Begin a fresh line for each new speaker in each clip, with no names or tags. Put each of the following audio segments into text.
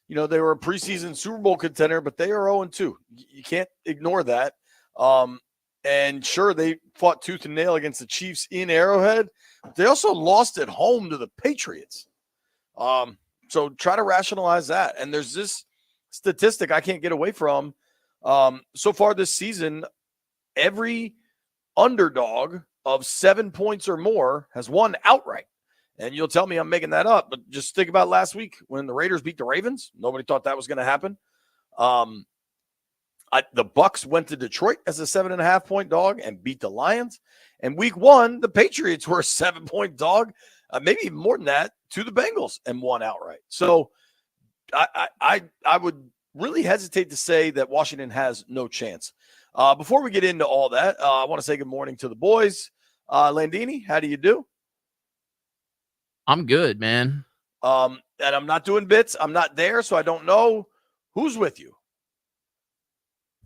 They were a preseason Super Bowl contender, but they are 0-2. You can't ignore that. And sure, they fought tooth and nail against the Chiefs in Arrowhead. They also lost at home to the Patriots. So try to rationalize that. And there's this statistic I can't get away from. So far this season, every underdog of 7 points or more has won outright. And you'll tell me I'm making that up, but just think about last week when the Raiders beat the Ravens. Nobody thought that was going to happen. The Bucks went to Detroit as a 7.5-point dog and beat the Lions. And week 1, the Patriots were a 7-point dog, maybe even more than that, to the Bengals and won outright. So I would really hesitate to say that Washington has no chance. Before we get into all that, I want to say good morning to the boys. Landini, how do you do?
I'm good, man.
And I'm not doing bits. I'm not there, so I don't know who's with you.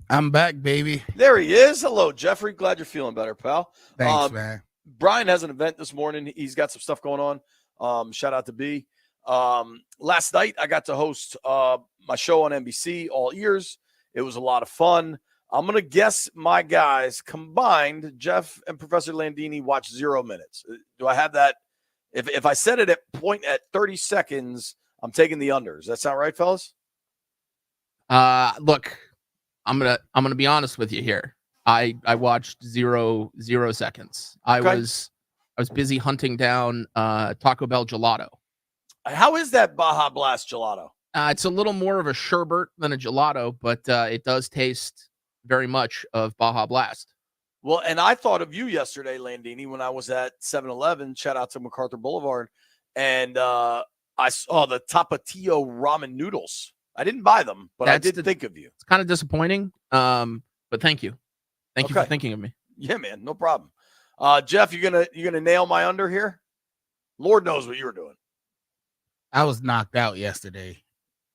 I'm back, baby.
There he is. Hello, Jeffrey. Glad you're feeling better, pal.
Thanks, man.
Brian has an event this morning. He's got some stuff going on. Shout out to B. Last night, I got to host my show on NBC, All Ears. It was a lot of fun. I'm going to guess my guys combined, Jeff and Professor Landini, watched 0 minutes. Do I have that? If I set it at 30 seconds, I'm taking the under. Does that sound right, fellas?
Look, I'm gonna be honest with you here. I watched zero seconds. I was busy hunting down Taco Bell gelato.
How is that Baja Blast gelato?
It's a little more of a sherbet than a gelato, but it does taste very much of Baja Blast.
Well, and I thought of you yesterday, Landini, when I was at 7-Eleven. Shout out to MacArthur Boulevard. And I saw the Tapatio ramen noodles. I didn't buy them, but I did think of you.
It's kind of disappointing, but thank you. Thank you for thinking of me.
Yeah, man, no problem. Jeff, you gonna nail my under here? Lord knows what you were doing.
I was knocked out yesterday.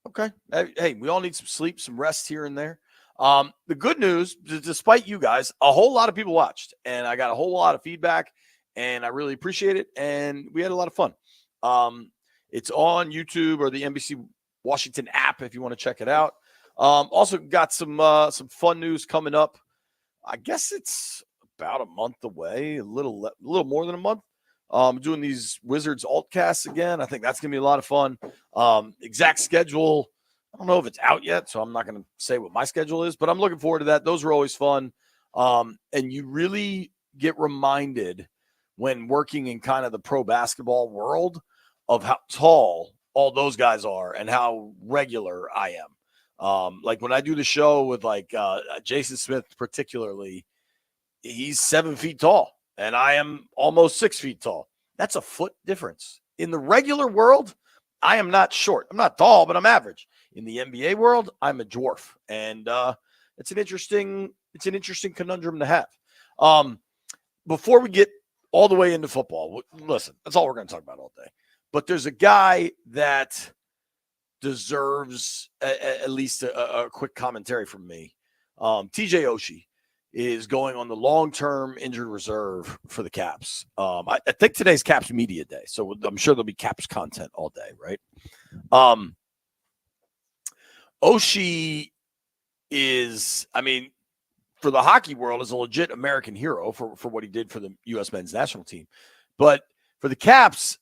Okay. Hey, we all need some sleep, some rest here and there. The good news, despite you guys, a whole lot of people watched, and I got a whole lot of feedback, and I really appreciate it. And we had a lot of fun. It's on YouTube or the NBC Washington app if you want to check it out. Also got some fun news coming up. I guess it's about a month away, a little more than a month. Doing these Wizards altcasts again. I think that's gonna be a lot of fun. Exact schedule, I don't know if it's out yet, so I'm not going to say what my schedule is, but I'm looking forward to that. Those are always fun. And you really get reminded when working in kind of the pro basketball world of how tall all those guys are and how regular I am. Like when I do the show with Jason Smith, particularly, he's 7 feet tall and I am almost 6 feet tall. That's a foot difference. In the regular world, I am not short. I'm not tall, but I'm average. In the NBA world, I'm a dwarf, and it's an interesting conundrum to have. Before we get all the way into football, listen, that's all we're going to talk about all day. But there's a guy that deserves at least a quick commentary from me. TJ Oshie is going on the long-term injured reserve for the Caps. I think today's Caps media day, so I'm sure there'll be Caps content all day, right? Oshie is, for the hockey world, is a legit American hero for what he did for the U.S. men's national team. But for the Caps,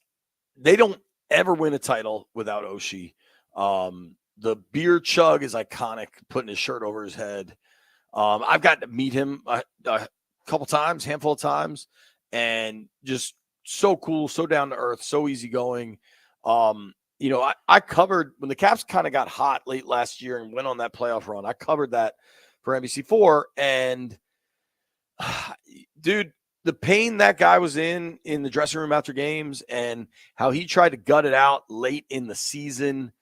they don't ever win a title without Oshie. The beer chug is iconic, putting his shirt over his head. I've gotten to meet him a couple times, handful of times, and just so cool, so down to earth, so easygoing. I covered when the Caps kind of got hot late last year and went on that playoff run. I covered that for NBC4, and dude, the pain that guy was in the dressing room after games and how he tried to gut it out late in the season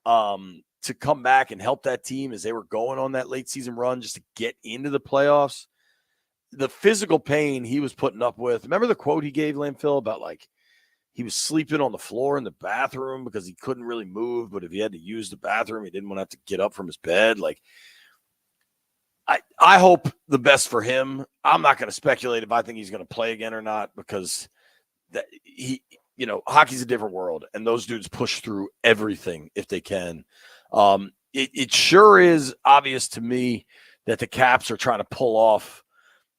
to come back and help that team as they were going on that late season run just to get into the playoffs. The physical pain he was putting up with. Remember the quote he gave, Landfill, about he was sleeping on the floor in the bathroom because he couldn't really move, but if he had to use the bathroom, he didn't want to have to get up from his bed. I hope the best for him. I'm not going to speculate if I think he's going to play again or not, because hockey's a different world, and those dudes push through everything if they can. It sure is obvious to me that the Caps are trying to pull off.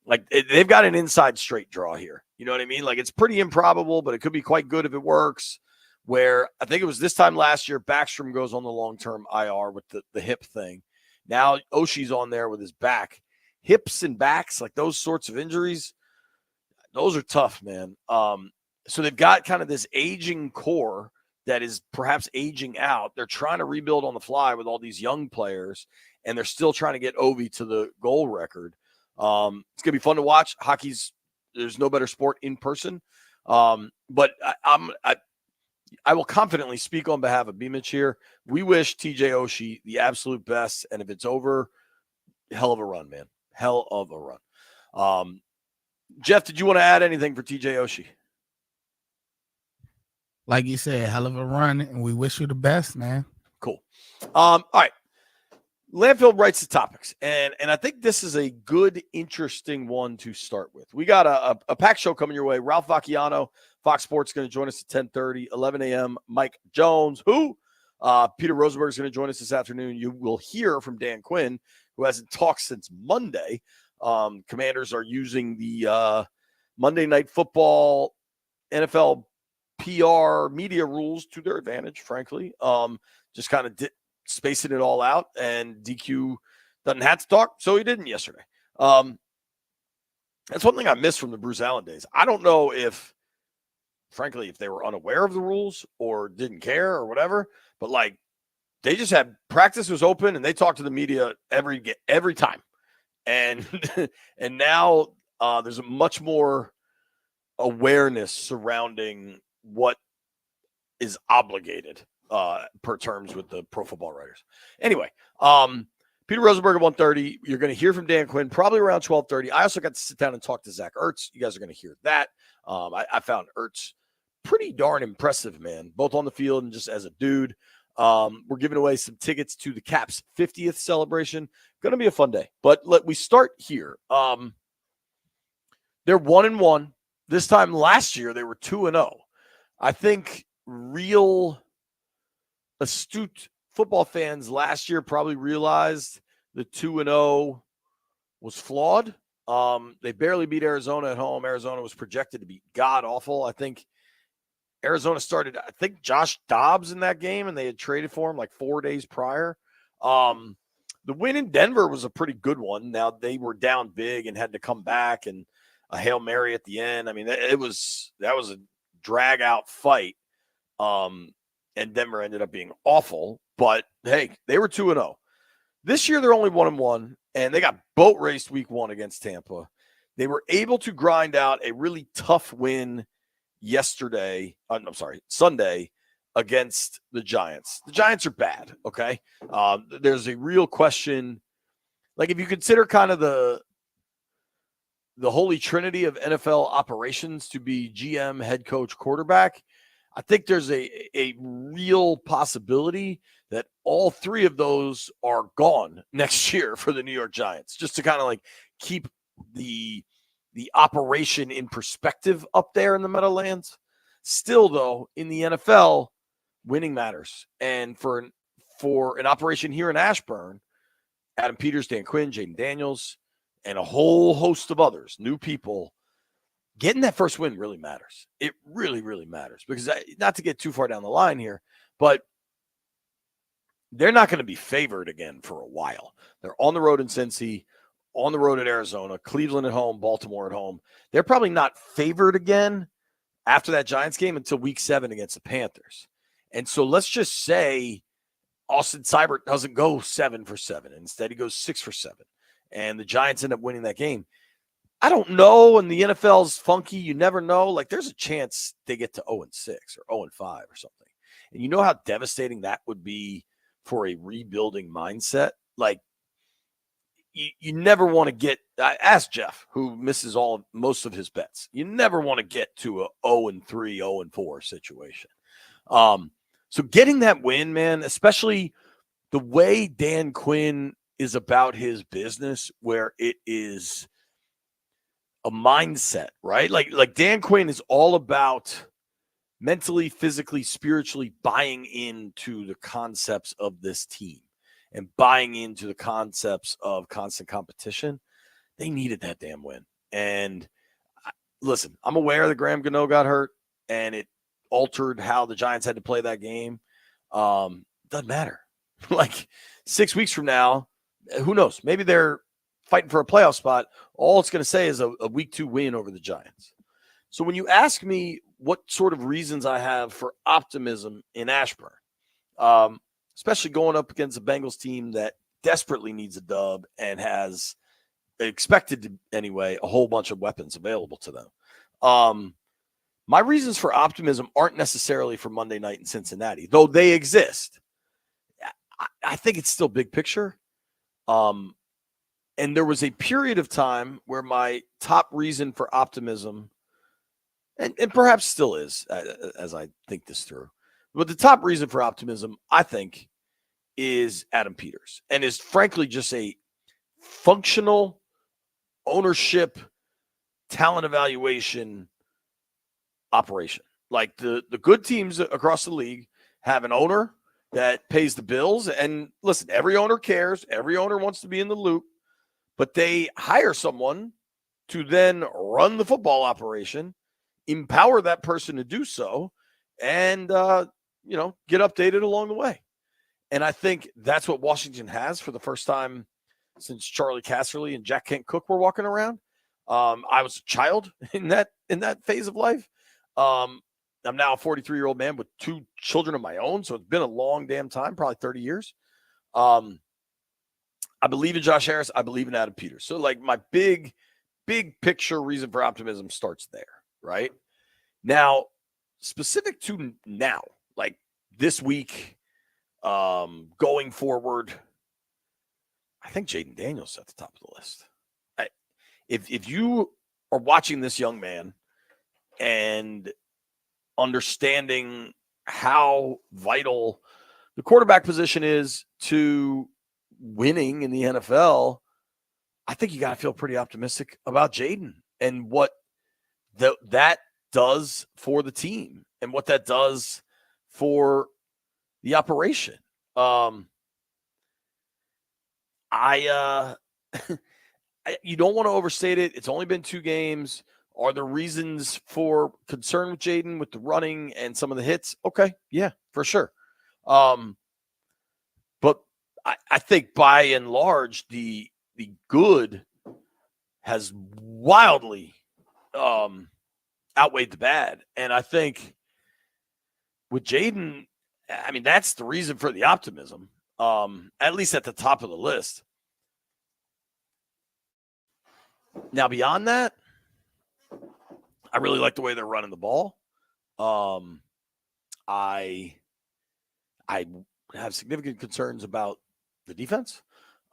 Like, they've got an inside straight draw here. You know what I mean? Like, it's pretty improbable, but it could be quite good if it works. Where I think it was this time last year, Backstrom goes on the long-term IR with the hip thing. Now Oshie's on there with his back. Hips and backs, like those sorts of injuries, those are tough, man. So they've got kind of this aging core that is perhaps aging out. They're trying to rebuild on the fly with all these young players, and they're still trying to get Ovi to the goal record. It's going to be fun to watch. There's no better sport in person. But I will confidently speak on behalf of B-Mitch here. We wish TJ Oshie the absolute best. And if it's over, hell of a run, man. Hell of a run. Jeff, did you want to add anything for TJ Oshie?
Like you said, hell of a run, and we wish you the best, man.
Cool. All right. Landfill writes the topics, and I think this is a good, interesting one to start with. We got a packed show coming your way. Ralph Vacchiano, Fox Sports, going to join us at 10:30, 11 a.m. Mike Jones, Peter Rosenberg is going to join us this afternoon. You will hear from Dan Quinn, who hasn't talked since Monday. Commanders are using the Monday Night Football NFL PR media rules to their advantage, frankly. Just kind of spacing it all out, and DQ doesn't have to talk, so he didn't yesterday. That's one thing I missed from the Bruce Allen days. I don't know if they were unaware of the rules or didn't care or whatever, but like they just had practice was open and they talked to the media every time. And and now there's a much more awareness surrounding what is obligated per terms with the Pro Football Writers. Anyway, Peter Rosenberg at 1:30. You're going to hear from Dan Quinn probably around 12:30. I also got to sit down and talk to Zach Ertz. You guys are going to hear that. I found Ertz pretty darn impressive, man, both on the field and just as a dude. We're giving away some tickets to the Caps 50th celebration. Going to be a fun day. But we start here. They're 1-1. This time last year, they were 2-0. I think real astute football fans last year probably realized the 2-0 was flawed. They barely beat Arizona at home. Arizona was projected to be god-awful. I think Arizona started, Josh Dobbs in that game, and they had traded for him like 4 days prior. The win in Denver was a pretty good one. Now, they were down big and had to come back, and a Hail Mary at the end. I mean, that was a drag-out fight. And Denver ended up being awful. But, hey, they were 2-0. This year, they're only 1-1, and they got boat raced week 1 against Tampa. They were able to grind out a really tough win Sunday against the Giants. The Giants are bad, okay? There's a real question. Like, if you consider kind of the holy trinity of NFL operations to be GM, head coach, quarterback, I think there's a real possibility that all three of those are gone next year for the New York Giants, just to kind of like keep the operation in perspective up there in the Meadowlands. Still, though, in the NFL, winning matters. And for an operation here in Ashburn, Adam Peters, Dan Quinn, Jaden Daniels, and a whole host of others, new people, getting that first win really matters. It really, really matters because not to get too far down the line here, but they're not going to be favored again for a while. They're on the road in Cincy, on the road at Arizona, Cleveland at home, Baltimore at home. They're probably not favored again after that Giants game until week 7 against the Panthers. And so let's just say Austin Seibert doesn't go 7 for 7. Instead, he goes 6 for 7. And the Giants end up winning that game. I don't know, and the NFL's funky. You never know. Like, there's a chance they get to 0-6 or 0-5 or something. And you know how devastating that would be for a rebuilding mindset? Like, you never want to get – ask Jeff, who misses most of his bets. You never want to get to a 0-3, 0-4 situation. So getting that win, man, especially the way Dan Quinn is about his business, where it is – a mindset, right? Like Dan Quinn is all about mentally, physically, spiritually buying into the concepts of this team and buying into the concepts of constant competition. They needed that damn win. And listen, I'm aware that Graham Gano got hurt and it altered how the Giants had to play that game. Doesn't matter. Like 6 weeks from now, who knows? Maybe they're fighting for a playoff spot. All it's going to say is a week 2 win over the Giants. So when you ask me what sort of reasons I have for optimism in Ashburn, especially going up against a Bengals team that desperately needs a dub and has expected to, anyway, a whole bunch of weapons available to them. My reasons for optimism aren't necessarily for Monday night in Cincinnati, though they exist. I think it's still big picture. And there was a period of time where my top reason for optimism, and perhaps still is, as I think this through, but the top reason for optimism, I think, is Adam Peters, and is frankly just a functional ownership, talent evaluation operation. Like the good teams across the league have an owner that pays the bills. And listen, every owner cares. Every owner wants to be in the loop, but they hire someone to then run the football operation, empower that person to do so, and, get updated along the way. And I think that's what Washington has for the first time since Charlie Casserly and Jack Kent Cooke were walking around. I was a child in that phase of life. I'm now a 43-year-old man with 2 children of my own, so it's been a long damn time, probably 30 years. I believe in Josh Harris. I believe in Adam Peters. So, like, my big picture reason for optimism starts there, right? Now, specific to now, like this week, going forward, I think Jaden Daniels is at the top of the list. If you are watching this young man and understanding how vital the quarterback position is to winning in the NFL, I think you got to feel pretty optimistic about Jaden and what that does for the team and what that does for the operation. You don't want to overstate it. It's only been 2 games. Are there reasons for concern with Jaden with the running and some of the hits? Okay, yeah, for sure. But I think by and large, the good has wildly outweighed the bad. And I think with Jaden, I mean, that's the reason for the optimism, at least at the top of the list. Now, beyond that, I really like the way they're running the ball. I have significant concerns about the defense.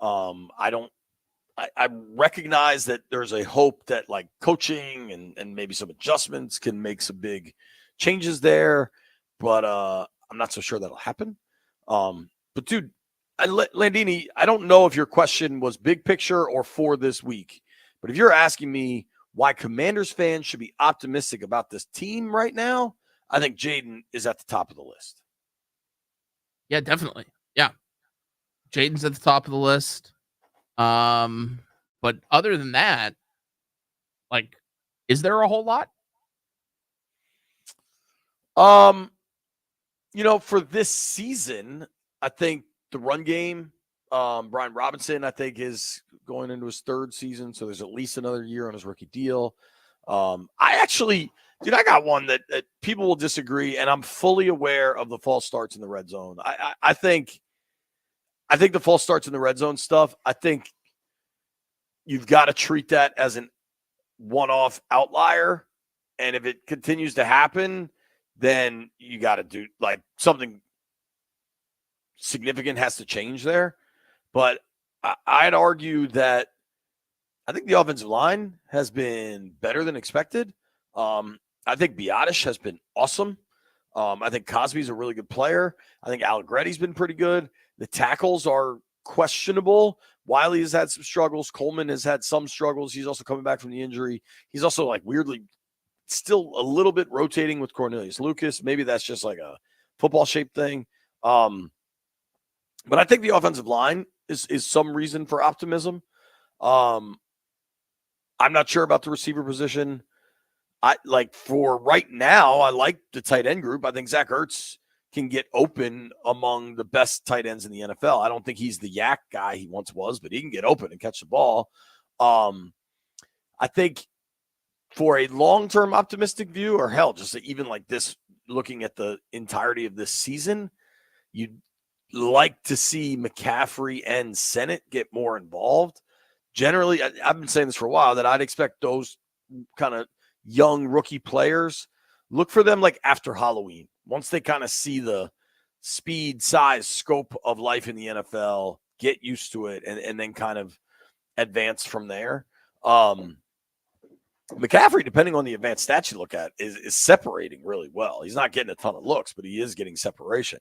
I recognize that there's a hope that like coaching and maybe some adjustments can make some big changes there, but I'm not so sure that'll happen. But dude, Landini, I don't know if your question was big picture or for this week, but if you're asking me why Commanders fans should be optimistic about this team right now, I think Jaden is at the top of the list.
Yeah, definitely. Yeah. Jaden's at the top of the list. But other than that, like, is there a whole lot?
For this season, I think the run game, Brian Robinson, I think, is going into his 3rd season, so there's at least another year on his rookie deal. I got one that people will disagree, and I'm fully aware of the false starts in the red zone. I think the false starts in the red zone stuff, I think you've got to treat that as an one-off outlier, and if it continues to happen, then you got to do like something significant has to change there. But I'd argue that I think the offensive line has been better than expected. I think Biotish has been awesome. I think Cosby's a really good player. I think Allegretti's been pretty good. The tackles are questionable. Wiley has had some struggles. Coleman has had some struggles. He's also coming back from the injury. He's also like weirdly still a little bit rotating with Cornelius Lucas. Maybe that's just like a football shape thing. But I think the offensive line is some reason for optimism. I'm not sure about the receiver position. For right now, I like the tight end group. I think Zach Ertz can get open among the best tight ends in the NFL. I don't think he's the yak guy he once was, but he can get open and catch the ball. I think for a long-term optimistic view, or hell, just even like this, looking at the entirety of this season, you'd like to see McCaffrey and Sennett get more involved. Generally, I've been saying this for a while, that I'd expect those kind of young rookie players, look for them like after Halloween. Once they kind of see the speed, size, scope of life in the NFL, get used to it, and then kind of advance from there. McCaffrey, depending on the advanced stats you look at, is separating really well. He's not getting a ton of looks, but he is getting separation.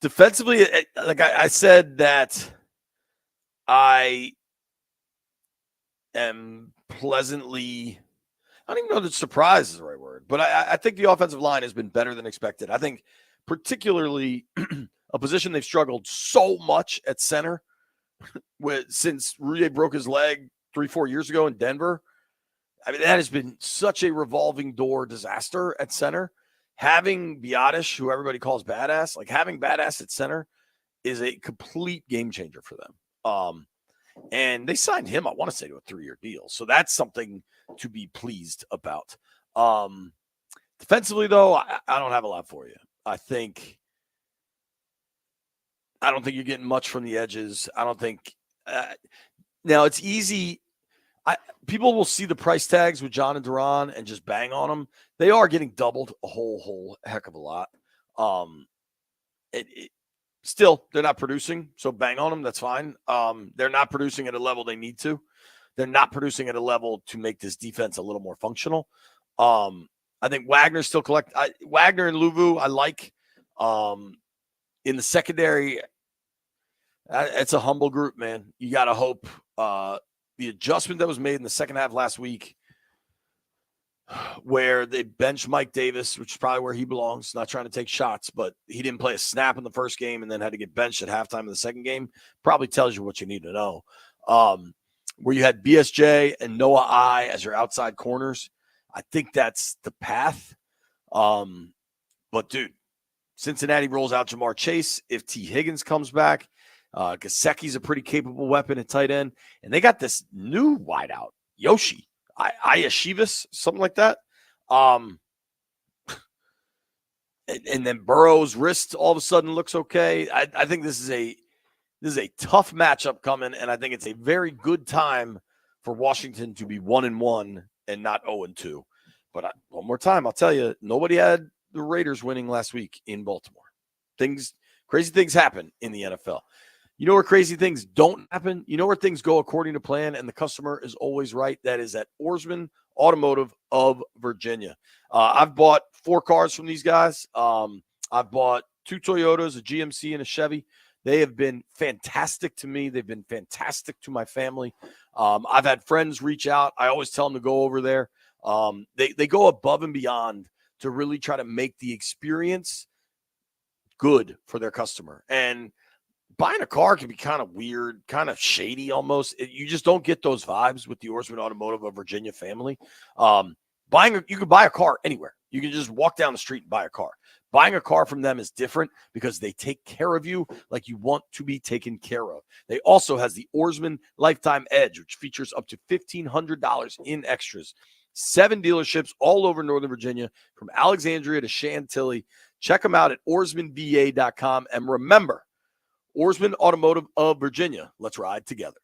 Defensively, like I said, that I am pleasantly, I don't even know that surprise is the right word, but I think the offensive line has been better than expected. I think particularly a position they've struggled so much at center since Rouye broke his leg 3-4 years ago in Denver. I mean, that has been such a revolving door disaster at center. Having Biotish, who everybody calls badass, like having badass at center is a complete game changer for them. And they signed him, I want to say, to a 3-year deal. So that's something to be pleased about. Defensively, though, I don't have a lot for you. I don't think you're getting much from the edges. I don't think now it's easy. People will see the price tags with John and Duran and just bang on them. They are getting doubled a whole heck of a lot. Still, they're not producing, so bang on them. That's fine. They're not producing at a level they need to. They're not producing at a level to make this defense a little more functional. I think Wagner still Wagner and Luvu, I like. In the secondary, it's a humble group, man. You got to hope the adjustment that was made in the second half last week, where they benched Mike Davis, which is probably where he belongs, not trying to take shots, but he didn't play a snap in the first game and then had to get benched at halftime in the second game, probably tells you what you need to know. Where you had BSJ and Noah I as your outside corners, I think that's the path. But, dude, Cincinnati rolls out Jamar Chase. If T. Higgins comes back, Gesicki's a pretty capable weapon at tight end. And they got this new wideout, Yoshi. Iashivas, something like that. And then Burrow's wrist all of a sudden looks okay. I think this is a tough matchup coming, and I think it's a very good time for Washington to be 1-1 and not 0-2. But one more time, I'll tell you, nobody had the Raiders winning last week in Baltimore. Crazy things happen in the NFL. You know where crazy things don't happen? You know where things go according to plan and the customer is always right? That is at Orsman Automotive of Virginia. I've bought 4 cars from these guys. I've bought 2 Toyotas, a GMC, and a Chevy. They have been fantastic to me. They've been fantastic to my family. I've had friends reach out. I always tell them to go over there. They go above and beyond to really try to make the experience good for their customer. And buying a car can be kind of weird, kind of shady almost. You just don't get those vibes with the Orsman Automotive of Virginia family. You can buy a car anywhere. You can just walk down the street and buy a car. Buying a car from them is different because they take care of you like you want to be taken care of. They also has the Orsman Lifetime Edge, which features up to $1,500 in extras. 7 dealerships all over Northern Virginia, from Alexandria to Chantilly. Check them out at orsmanva.com. And remember, Orsman Automotive of Virginia. Let's ride together.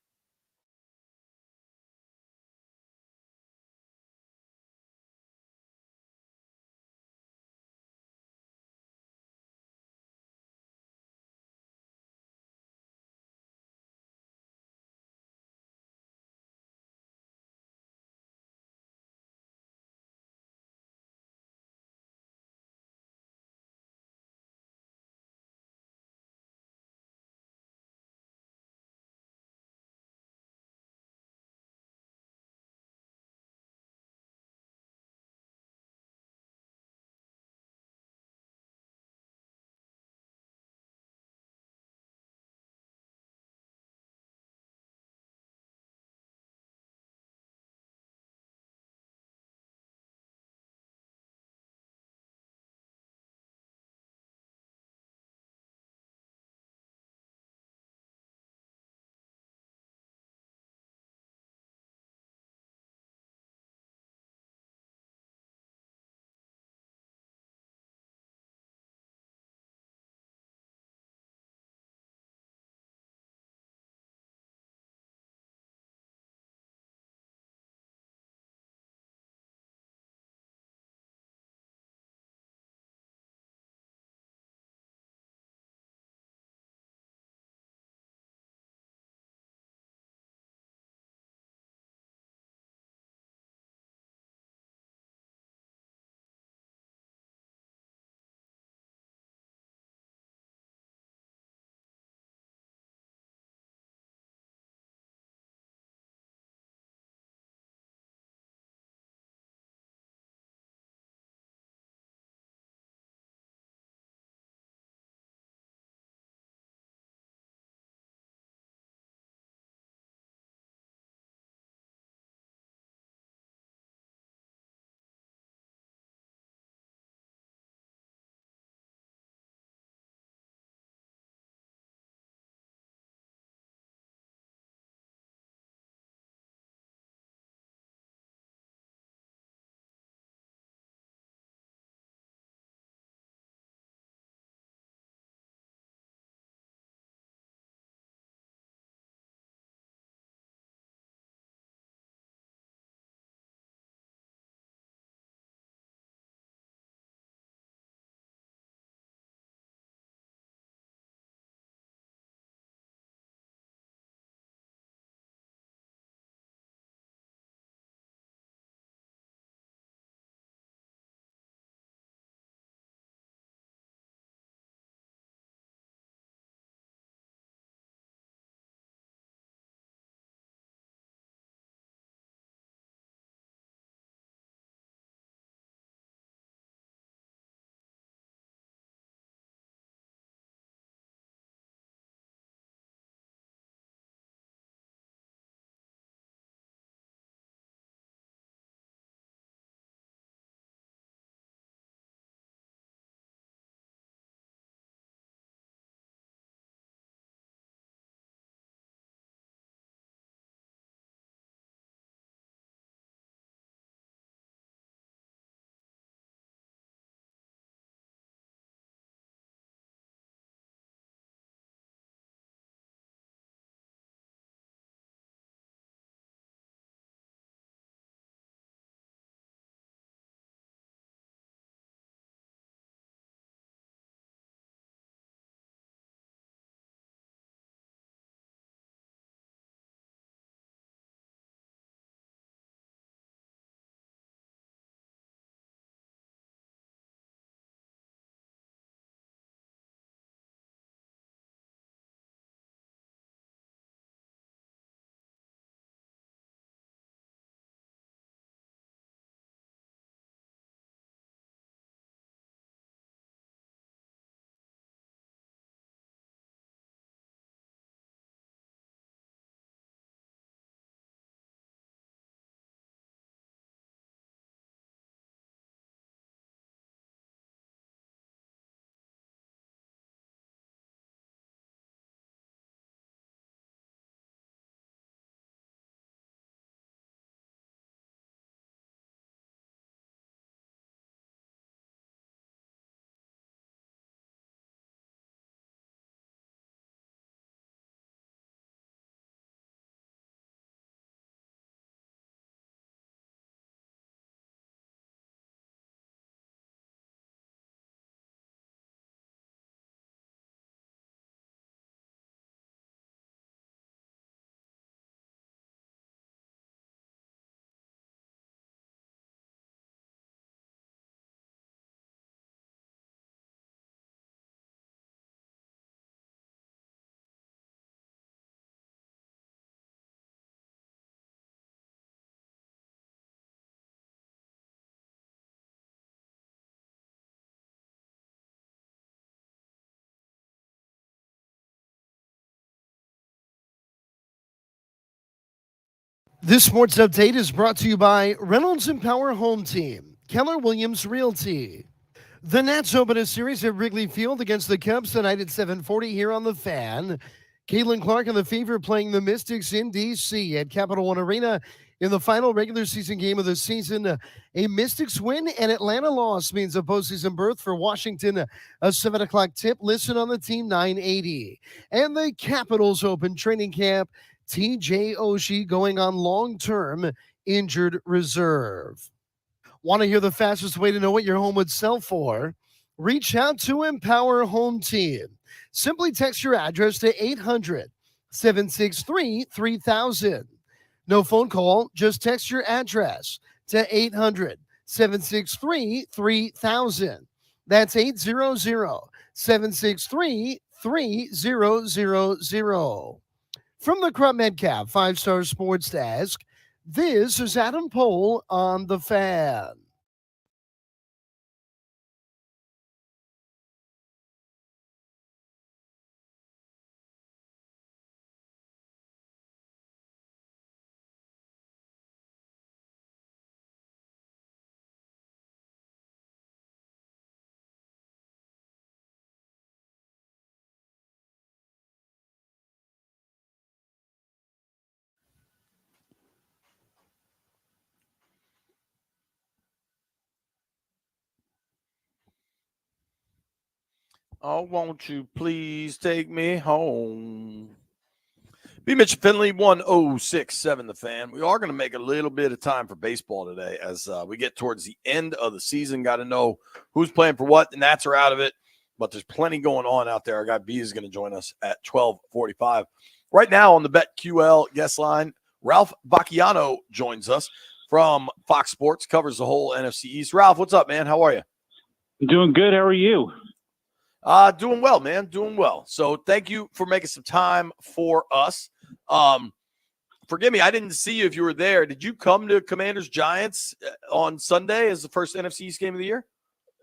This sports update is brought to you by Reynolds and Power Home Team, Keller Williams Realty. The Nats open a series at Wrigley Field against the Cubs tonight at 7:40 here on The Fan. Caitlin Clark and the Fever playing the Mystics in D.C. at Capital One Arena in the final regular season game of the season. A Mystics win and Atlanta loss means a postseason berth for Washington. A 7 o'clock tip. Listen on the Team 980. And the Capitals open training camp. TJ Oshie going on long-term injured reserve. Want to hear the fastest way to know what your home would sell for? Reach out to Empower Home Team. Simply text your address to 800-763-3000. No phone call, just text your address to 800-763-3000. That's 800-763-3000. From the Crump Metcalf 5-Star Sports Desk, this is Adam Pohl on The Fan.
Oh, won't you please take me home? B. Mitch Finley, 1067 The Fan. We are going to make a little bit of time for baseball today as we get towards the end of the season. Got to know who's playing for what. The Nats are out of it, but there's plenty going on out there. Our guy B is going to join us at 12:45. Right now on the BetQL guest line, Ralph Vacchiano joins us from Fox Sports, covers the whole NFC East. Ralph, what's up, man? How are you?
Doing good. How are you?
Doing well, man. Doing well. So thank you for making some time for us. Forgive me, I didn't see you if you were there. Did you come to Commanders Giants on Sunday as the first NFC East game of the year?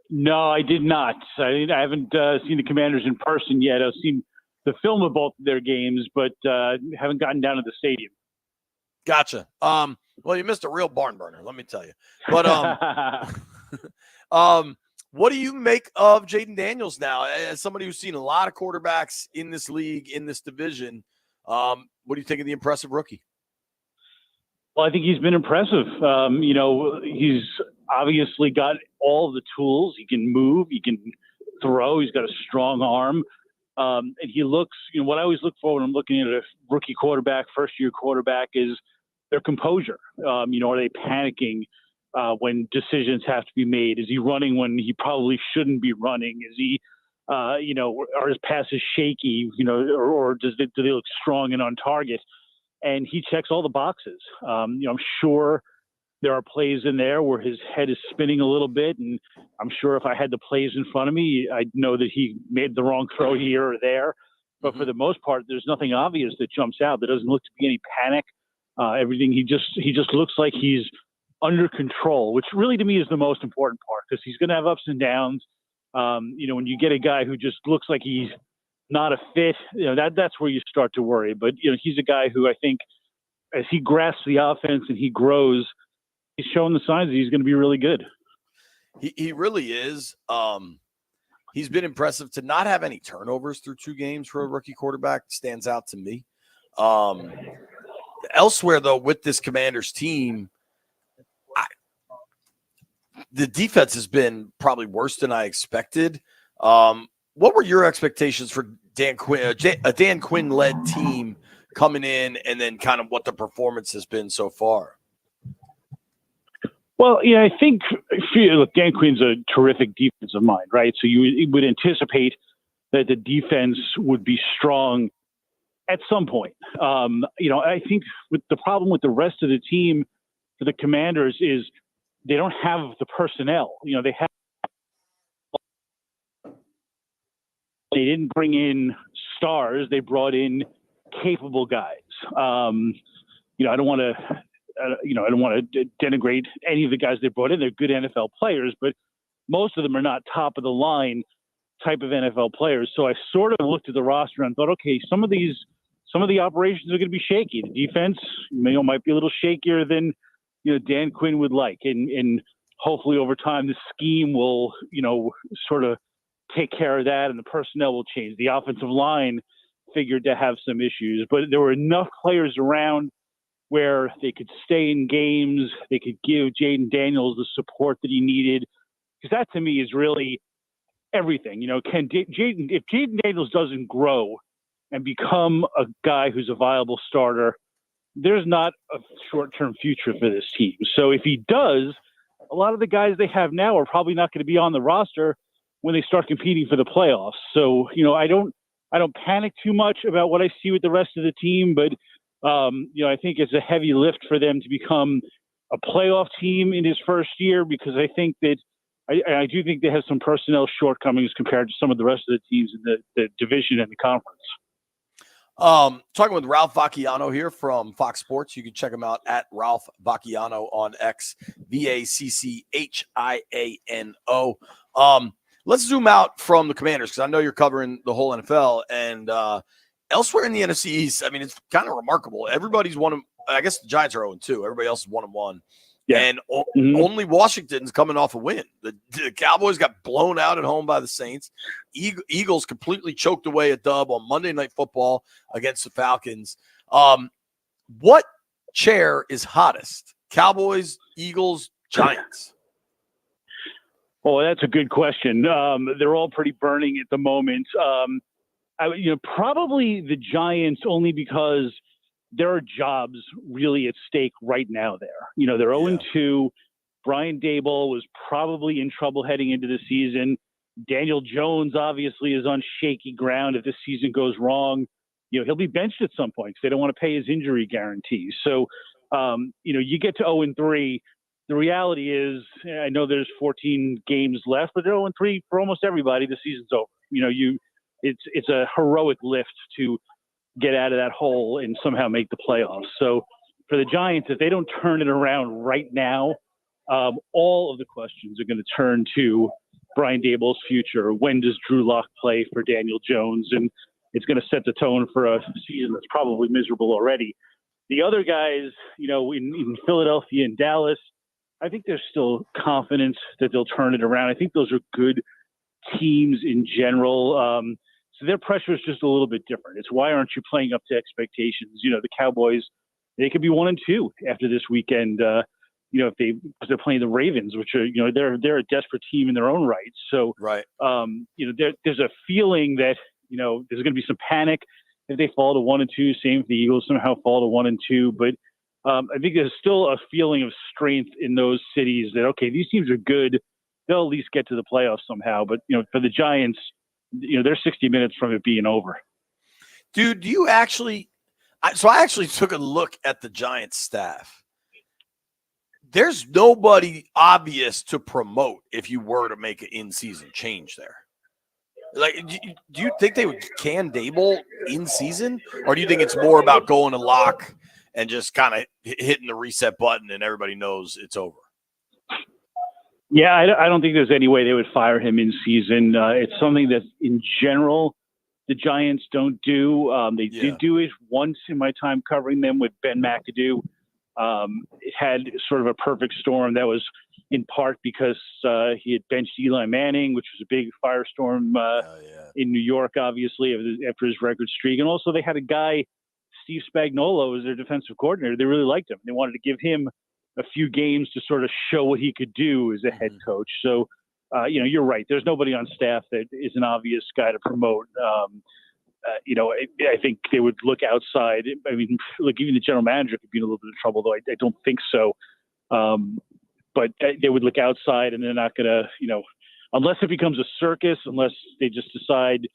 No, I did not. I haven't seen the Commanders in person yet. I've seen the film of both their games, but haven't gotten down to the stadium.
Gotcha. Well, you missed a real barn burner, let me tell you. But what do you make of Jaden Daniels now? As somebody who's seen a lot of quarterbacks in this league, in this division, what do you think of the impressive rookie?
Well, I think he's been impressive. He's obviously got all the tools. He can move. He can throw. He's got a strong arm. And he looks, what I always look for when I'm looking at a rookie quarterback, first-year quarterback, is their composure. Are they panicking when decisions have to be made? Is he running when he probably shouldn't be running? Is he, are his passes shaky, or do they look strong and on target? And he checks all the boxes. I'm sure there are plays in there where his head is spinning a little bit, and I'm sure if I had the plays in front of me, I'd know that he made the wrong throw here or there. But for the most part, there's nothing obvious that jumps out. There doesn't look to be any panic. Everything he just looks like he's under control, which really to me is the most important part, because he's going to have ups and downs. When you get a guy who just looks like he's not a fit, that's where you start to worry. But he's a guy who I think, as he grasps the offense and he grows, he's showing the signs that he's going to be really good.
He really is. He's been impressive. To not have any turnovers through 2 games for a rookie quarterback stands out to me. Elsewhere, though, with this Commanders team, the defense has been probably worse than I expected. What were your expectations for Dan Quinn, a Dan Quinn-led team coming in, and then kind of what the performance has been so far?
Well, I think Dan Quinn's a terrific defensive mind, right? So you would anticipate that the defense would be strong at some point. I think the problem with the rest of the team for the Commanders is they don't have the personnel. They didn't bring in stars. They brought in capable guys. I don't want to denigrate any of the guys they brought in. They're good NFL players, but most of them are not top of the line type of NFL players. So I sort of looked at the roster and thought, okay, some of these some of the operations are going to be shaky. The defense, might be a little shakier than, Dan Quinn would like. And hopefully over time, the scheme will, sort of take care of that and the personnel will change. The offensive line figured to have some issues, but there were enough players around where they could stay in games. They could give Jaden Daniels the support that he needed. Because that to me is really everything. If Jaden Daniels doesn't grow and become a guy who's a viable starter, there's not a short-term future for this team. So if he does, a lot of the guys they have now are probably not going to be on the roster when they start competing for the playoffs. So, I don't panic too much about what I see with the rest of the team, but I think it's a heavy lift for them to become a playoff team in his first year, because I think that I do think they have some personnel shortcomings compared to some of the rest of the teams in the division and the conference.
Talking with Ralph Vacchiano here from Fox Sports. You can check him out at Ralph Vacchiano on X, Vacchiano. Let's zoom out from the Commanders, because I know you're covering the whole NFL, and elsewhere in the NFC East, I mean, it's kind of remarkable. Everybody's I guess the Giants are 0-2. Everybody else is 1-1. Yeah. And only Washington's coming off a win. The Cowboys got blown out at home by the Saints. Eagles completely choked away a dub on Monday Night Football against the Falcons. What chair is hottest? Cowboys, Eagles, Giants?
Oh, that's a good question. They're all pretty burning at the moment. Probably the Giants, only because there are jobs really at stake right now there. They're 0-2. Brian Daboll was probably in trouble heading into the season. Daniel Jones obviously is on shaky ground. If this season goes wrong, he'll be benched at some point because they don't want to pay his injury guarantee. So, you get to 0-3. The reality is, I know there's 14 games left, but they're 0-3 for almost everybody. The season's over. It's a heroic lift to get out of that hole and somehow make the playoffs. So for the Giants, if they don't turn it around right now, all of the questions are going to turn to Brian Daboll's future. When does Drew Lock play for Daniel Jones? And it's going to set the tone for a season that's probably miserable already. The other guys, in Philadelphia and Dallas, I think there's still confidence that they'll turn it around. I think those are good teams in general. So their pressure is just a little bit different. It's why aren't you playing up to expectations? The Cowboys, they could be 1-2 after this weekend. Because they're playing the Ravens, which are, they're a desperate team in their own right. So,
right.
There's a feeling that, there's going to be some panic if they fall to 1-2. Same if the Eagles somehow fall to 1-2. But I think there's still a feeling of strength in those cities that, okay, these teams are good. They'll at least get to the playoffs somehow. But, for the Giants, they're 60 minutes from it being over.
Dude, do you actually – so I actually took a look at the Giants staff. There's nobody obvious to promote if you were to make an in-season change there. Like, do you think they would can Daboll in season, or do you think it's more about going to Lock and just kind of hitting the reset button and everybody knows it's over?
Yeah, I don't think there's any way they would fire him in season. It's something that, in general, the Giants don't do. They did do it once in my time covering them with Ben McAdoo. It had sort of a perfect storm. That was in part because he had benched Eli Manning, which was a big firestorm in New York, obviously, after his record streak. And also they had a guy, Steve Spagnuolo, as their defensive coordinator. They really liked him. They wanted to give him a few games to sort of show what he could do as a head coach. So, you're right. There's nobody on staff that is an obvious guy to promote. I think they would look outside. I mean, look, even the general manager could be in a little bit of trouble, though. I don't think so. But they would look outside, and they're not going to, unless it becomes a circus, unless they just decide,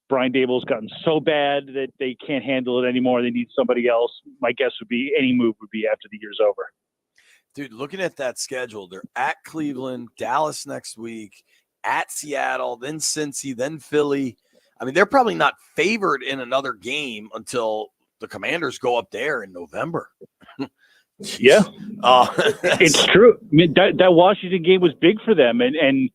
Brian Daboll's gotten so bad that they can't handle it anymore. They need somebody else. My guess would be any move would be after the year's over.
Dude, looking at that schedule, they're at Cleveland, Dallas next week, at Seattle, then Cincy, then Philly. I mean, they're probably not favored in another game until the Commanders go up there in November.
Yeah, it's true. I mean, that Washington game was big for them, and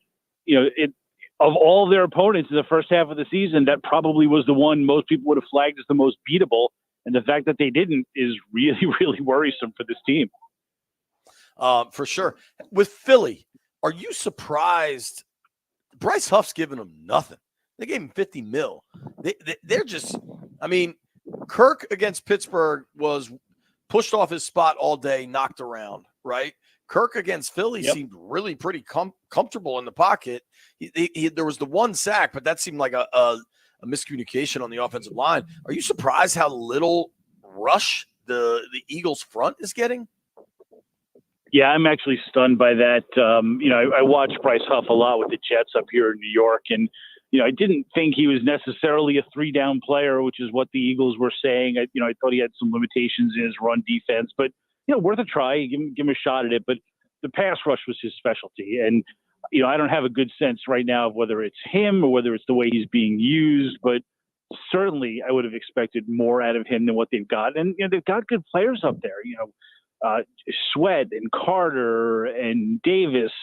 of all their opponents in the first half of the season, that probably was the one most people would have flagged as the most beatable. And the fact that they didn't is really, really worrisome for this team.
For sure. With Philly, are you surprised? Bryce Huff's giving them nothing. They gave him $50 million. They're just, I mean, Kirk against Pittsburgh was pushed off his spot all day, knocked around, right? Kirk against Philly seemed really pretty comfortable in the pocket. There was the one sack, but that seemed like a miscommunication on the offensive line. Are you surprised how little rush the Eagles front is getting?
Yeah, I'm actually stunned by that. I watch Bryce Huff a lot with the Jets up here in New York, and I didn't think he was necessarily a 3-down player, which is what the Eagles were saying. I thought he had some limitations in his run defense, but worth a try. Give him a shot at it. But the pass rush was his specialty, and I don't have a good sense right now of whether it's him or whether it's the way he's being used. But certainly, I would have expected more out of him than what they've got, and they've got good players up there. Sweat and Carter and Davis,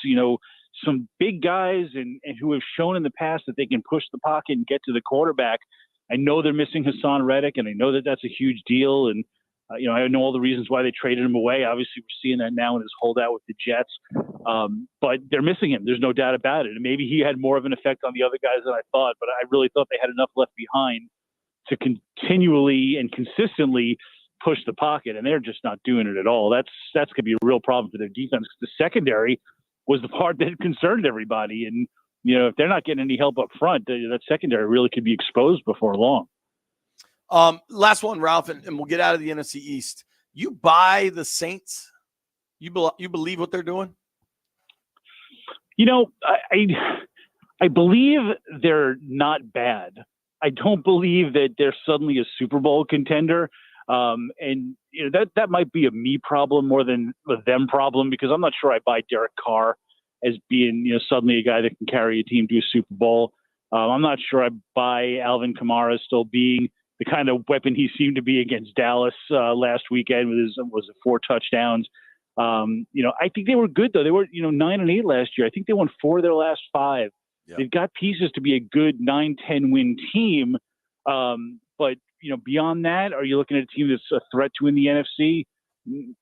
some big guys and who have shown in the past that they can push the pocket and get to the quarterback. I know they're missing Hassan Reddick, and I know that that's a huge deal. And, I know all the reasons why they traded him away. Obviously, we're seeing that now in his holdout with the Jets. But they're missing him. There's no doubt about it. And maybe he had more of an effect on the other guys than I thought, but I really thought they had enough left behind to continually and consistently push the pocket, and they're just not doing it at all. That's going to be a real problem for their defense, because the secondary was the part that concerned everybody. And, if they're not getting any help up front, that secondary really could be exposed before long.
Last one, Ralph, and we'll get out of the NFC East. You buy the Saints? You believe what they're doing?
I believe they're not bad. I don't believe that they're suddenly a Super Bowl contender. And that might be a me problem more than a them problem, because I'm not sure I buy Derek Carr as being suddenly a guy that can carry a team to a Super Bowl. I'm not sure I buy Alvin Kamara still being the kind of weapon he seemed to be against Dallas last weekend with his 4 touchdowns. I think they were good though. They were 9-8 last year. I think they won 4 of their last 5. Yeah. They've got pieces to be a good 9-10 win team. But beyond that, are you looking at a team that's a threat to win the NFC?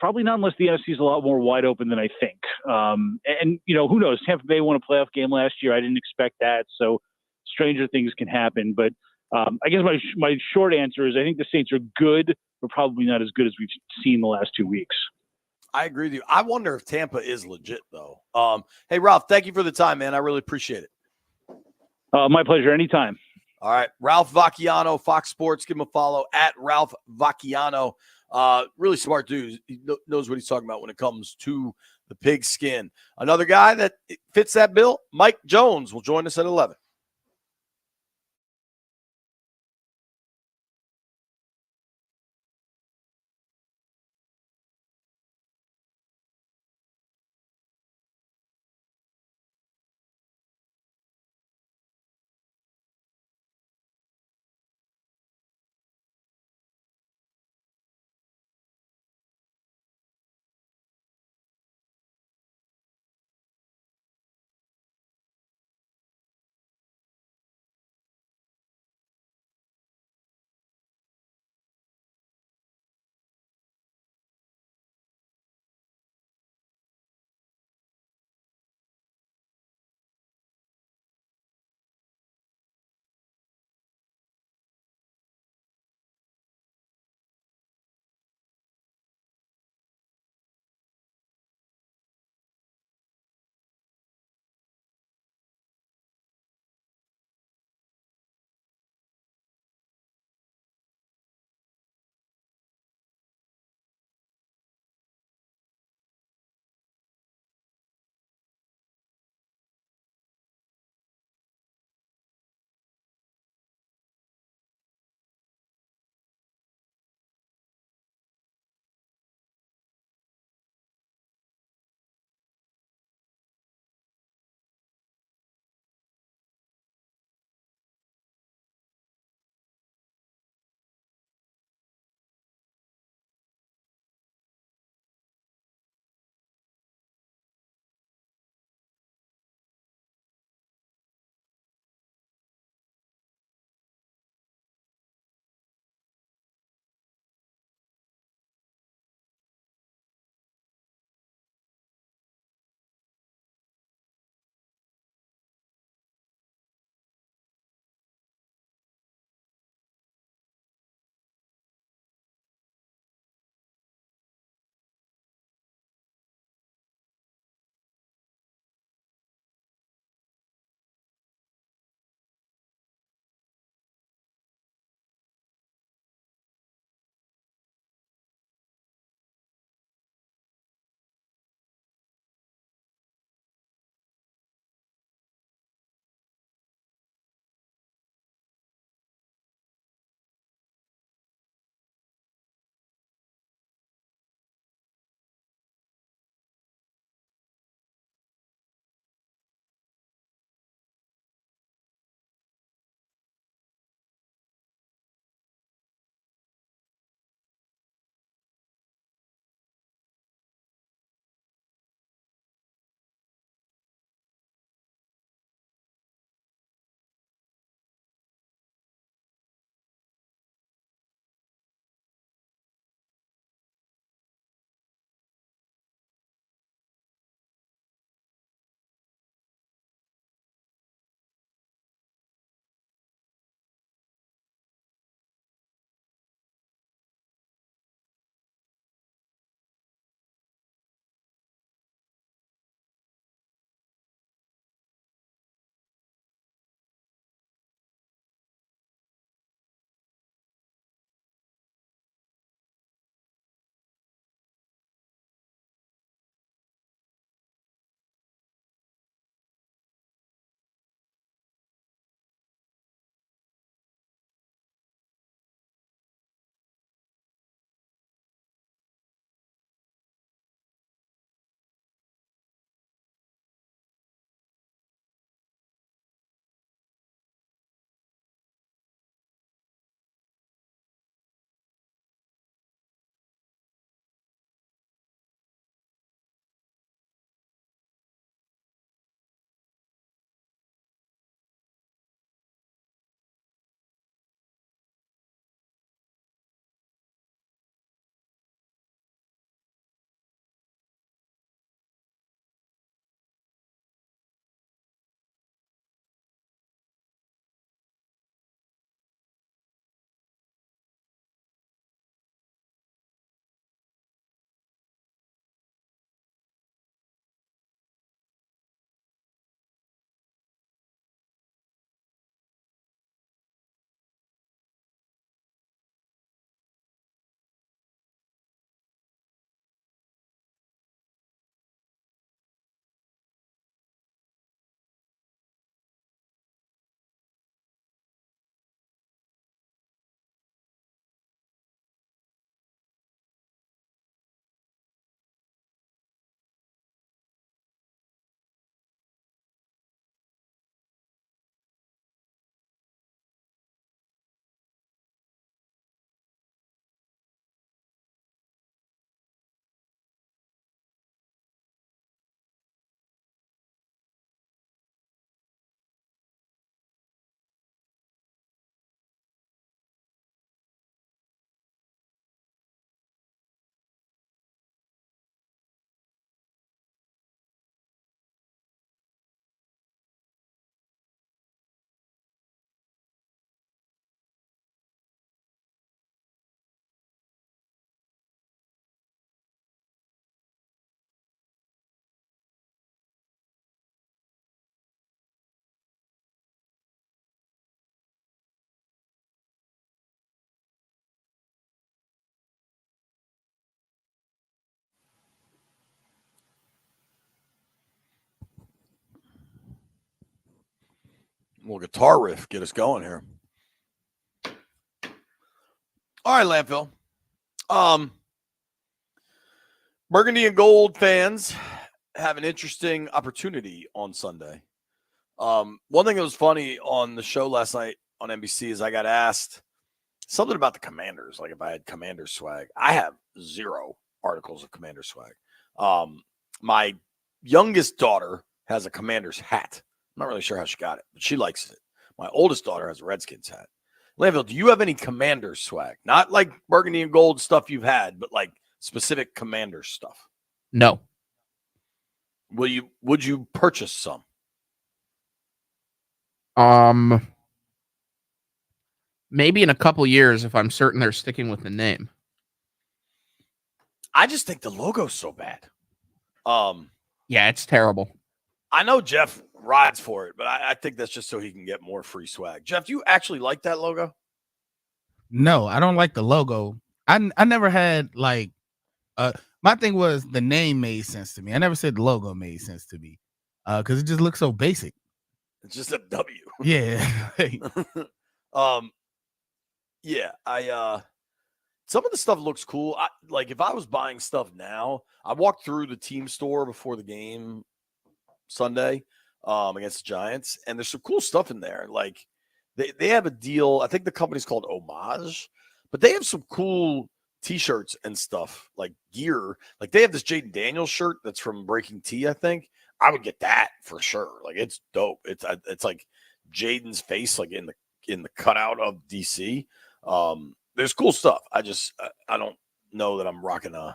Probably not, unless the NFC is a lot more wide open than I think. And who knows? Tampa Bay won a playoff game last year. I didn't expect that. So stranger things can happen. But I guess my short answer is I think the Saints are good, but probably not as good as we've seen the last 2 weeks.
I agree with you. I wonder if Tampa is legit, though. Hey, Ralph, thank you for the time, man. I really appreciate it.
My pleasure. Anytime.
All right. Ralph Vacchiano, Fox Sports. Give him a follow at Ralph Vacchiano. Really smart dude. He knows what he's talking about when it comes to the pigskin. Another guy that fits that bill, Mike Jones, will join us at 11. little guitar riff, get us going here. All right, Landfill. Burgundy and gold fans have an interesting opportunity on Sunday. One thing that was funny on the show last night on NBC is I got asked something about the Commanders, like if I had Commanders swag. I have 0 articles of Commanders swag. My youngest daughter has a Commanders hat. I'm not really sure how she got it, but she likes it. My oldest daughter has a Redskins hat. Landfill, do you have any Commanders swag? Not like burgundy and gold stuff you've had, but like specific Commanders stuff.
No.
Would you purchase some?
Maybe in a couple years if I'm certain they're sticking with the name.
I just think the logo's so bad.
Yeah, it's terrible.
I know Jeff rides for it, but I think that's just so he can get more free swag. Jeff, do you actually like that logo?
No, I don't like the logo. I never had like my thing was the name made sense to me. I never said the logo made sense to me. Because it just looks so basic.
It's just a W.
Yeah.
Yeah, some of the stuff looks cool. Like if I was buying stuff now, I walked through the team store before the game Sunday against the Giants, and there's some cool stuff in there. Like they have a deal. I think the company's called Homage, but they have some cool t-shirts and stuff, like gear. Like they have this Jaden Daniels shirt that's from Breaking Tea, I think. I would get that for sure. Like it's dope. It's like Jaden's face, like in the cutout of DC. There's cool stuff. I don't know that I'm rocking the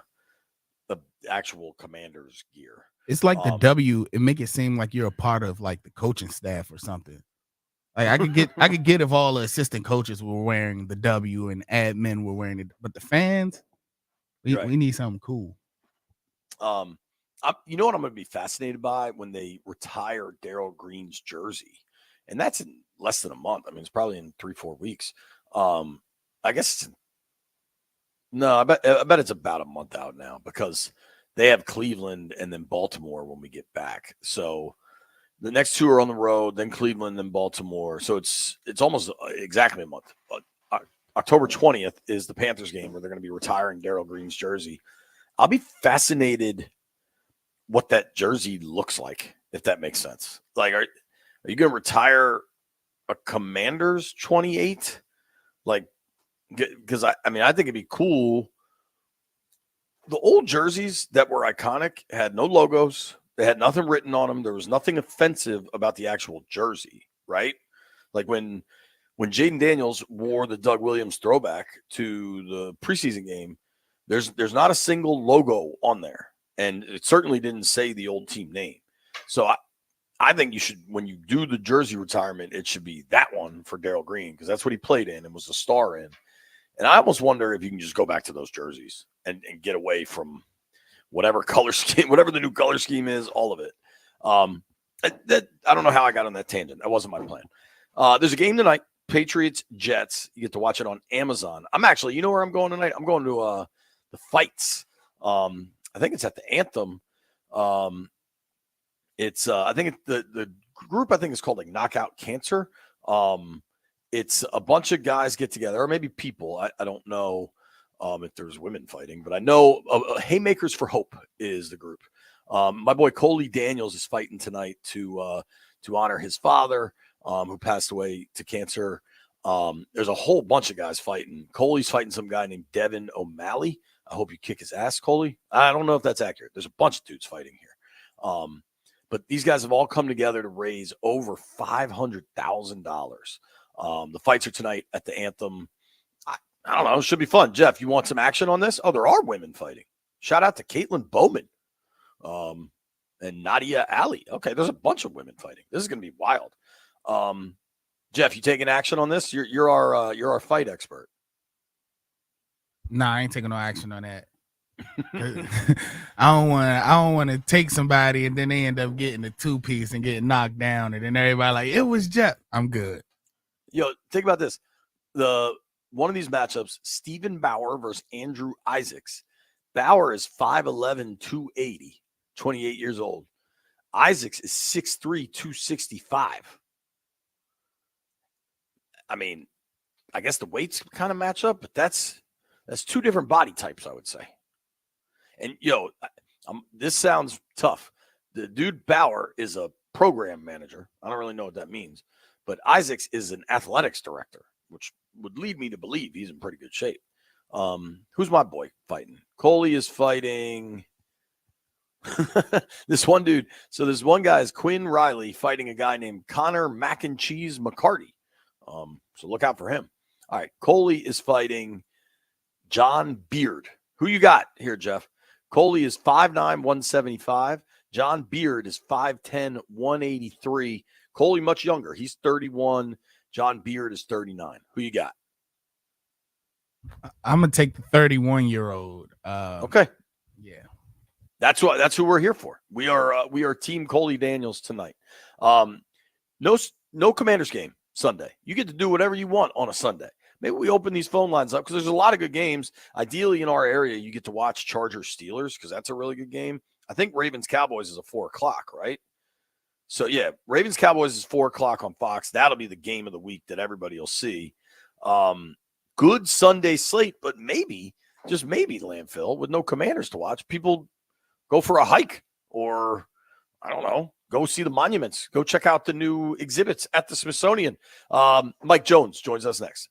actual Commanders gear.
It's like the W. It make it seem like you're a part of like the coaching staff or something. Like I could get if all the assistant coaches were wearing the W and admin were wearing it, but the fans, we need something cool.
You know what I'm going to be fascinated by when they retire Darryl Green's jersey, and that's in less than a month. I mean, it's probably in 3-4 weeks. I guess I bet it's about a month out now because they have Cleveland and then Baltimore when we get back. So the next 2 are on the road, then Cleveland, then Baltimore. So it's almost exactly a month. October 20th is the Panthers game where they're going to be retiring Darryl Green's jersey. I'll be fascinated what that jersey looks like, if that makes sense. Like, are you going to retire a Commanders 28? Like, because I think it'd be cool. The old jerseys that were iconic had no logos. They had nothing written on them. There was nothing offensive about the actual jersey, right? Like when Jaden Daniels wore the Doug Williams throwback to the preseason game, there's not a single logo on there. And it certainly didn't say the old team name. So I think you should, when you do the jersey retirement, it should be that one for Darryl Green because that's what he played in and was a star in. And I almost wonder if you can just go back to those jerseys and get away from whatever color scheme, whatever the new color scheme is, all of it. I don't know how I got on that tangent. That wasn't my plan. There's a game tonight, Patriots, Jets. You get to watch it on Amazon. I'm actually, you know where I'm going tonight? I'm going to the fights. I think it's at the Anthem. It's I think the group I think is called like Knockout Cancer. It's a bunch of guys get together, or maybe people. I don't know if there's women fighting, but I know Haymakers for Hope is the group. My boy Coley Daniels is fighting tonight to honor his father, who passed away to cancer. There's a whole bunch of guys fighting. Coley's fighting some guy named Devin O'Malley. I hope you kick his ass, Coley. I don't know if that's accurate. There's a bunch of dudes fighting here. But these guys have all come together to raise over $500,000. The fights are tonight at the Anthem. I don't know. It should be fun. Jeff, you want some action on this? Oh, there are women fighting. Shout out to Caitlin Bowman and Nadia Ali. Okay, there's a bunch of women fighting. This is going to be wild. Jeff, you taking action on this? You're our fight expert.
Nah, I ain't taking no action on that. I don't want to take somebody and then they end up getting a 2-piece and getting knocked down, and then everybody like it was Jeff. I'm good.
Yo, think about this. One of these matchups, Stephen Bauer versus Andrew Isaacs. Bauer is 5'11", 280, 28 years old. Isaacs is 6'3", 265. I mean, I guess the weights kind of match up, but that's two different body types, I would say. And this sounds tough. The dude Bauer is a program manager. I don't really know what that means, but Isaacs is an athletics director, which would lead me to believe he's in pretty good shape. Who's my boy fighting? Coley is fighting this one dude. So this one guy is Quinn Riley fighting a guy named Connor Mac and Cheese McCarty. So look out for him. All right, Coley is fighting John Beard. Who you got here, Jeff? Coley is 5'9", 175. John Beard is 5'10", 183. Coley much younger. He's 31. John Beard is 39. Who you got?
I'm gonna take the 31-year-old.
Okay.
Yeah.
That's who we're here for. We are Team Coley Daniels tonight. No Commanders game Sunday. You get to do whatever you want on a Sunday. Maybe we open these phone lines up because there's a lot of good games. Ideally, in our area, you get to watch Chargers Steelers because that's a really good game. I think Ravens Cowboys is a 4:00, right? So yeah, Ravens Cowboys is 4:00 on Fox. That'll be the game of the week that everybody will see. Good Sunday slate, but maybe, just maybe, Landfill, with no Commanders to watch, people go for a hike or, I don't know, go see the monuments. Go check out the new exhibits at the Smithsonian. Mike Jones joins us next.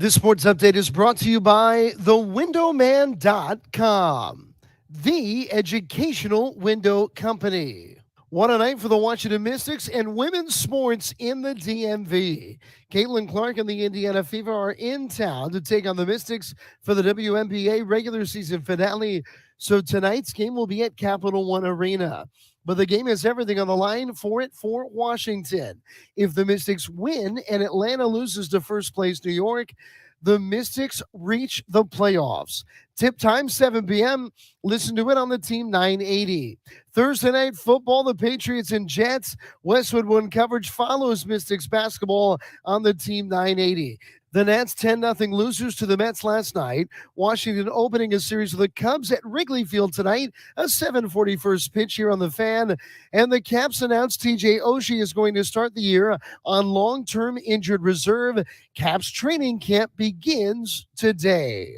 This sports update is brought to you by thewindowman.com, the educational window company. What a night for the Washington Mystics and women's sports in the DMV. Caitlin Clark and the Indiana Fever are in town to take on the Mystics for the WNBA regular season finale. So tonight's game will be at Capital One Arena. But the game has everything on the line for it for Washington. If the Mystics win and Atlanta loses to first place New York, the Mystics reach the playoffs. Tip time, 7 p.m. Listen to it on the Team 980. Thursday night football, the Patriots and Jets. Westwood One coverage follows Mystics basketball on the Team 980. The Nats 10-0 losers to the Mets last night. Washington opening a series with the Cubs at Wrigley Field tonight. A 7:41 pitch here on the Fan. And the Caps announced TJ Oshie is going to start the year on long-term injured reserve. Caps training camp begins today.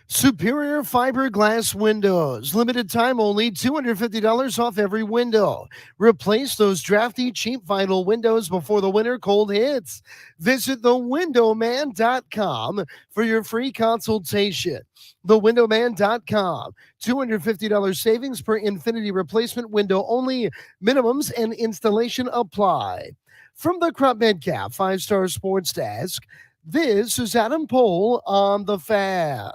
Superior fiberglass windows. Limited time only, $250 off every window. Replace those drafty, cheap vinyl windows before the winter cold hits. Visit thewindowman.com for your free consultation. Thewindowman.com. $250 savings per Infinity replacement window only. Minimums and installation apply. From the Crop Medcalf 5-Star Sports Desk, this is Adam Pohl on The Fan.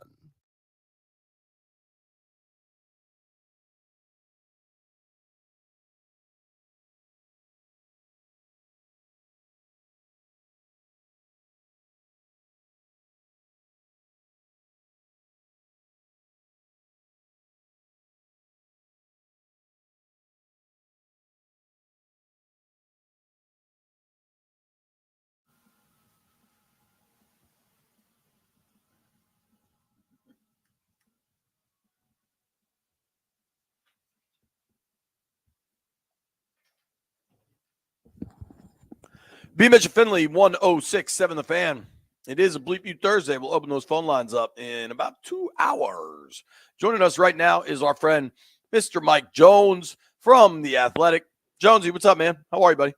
B. Mitchell Finley, 1067 The Fan. It is a Bleep You Thursday. We'll open those phone lines up in about 2 hours. Joining us right now is our friend, Mr. Mike Jones from The Athletic. Jonesy, what's up, man? How are you, buddy?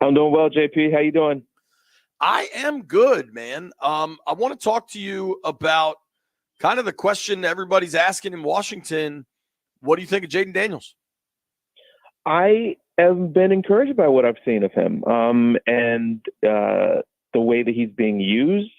I'm doing well, JP. How you doing?
I am good, man. I want to talk to you about kind of the question everybody's asking in Washington. What do you think of Jaden Daniels?
I have been encouraged by what I've seen of him and the way that he's being used.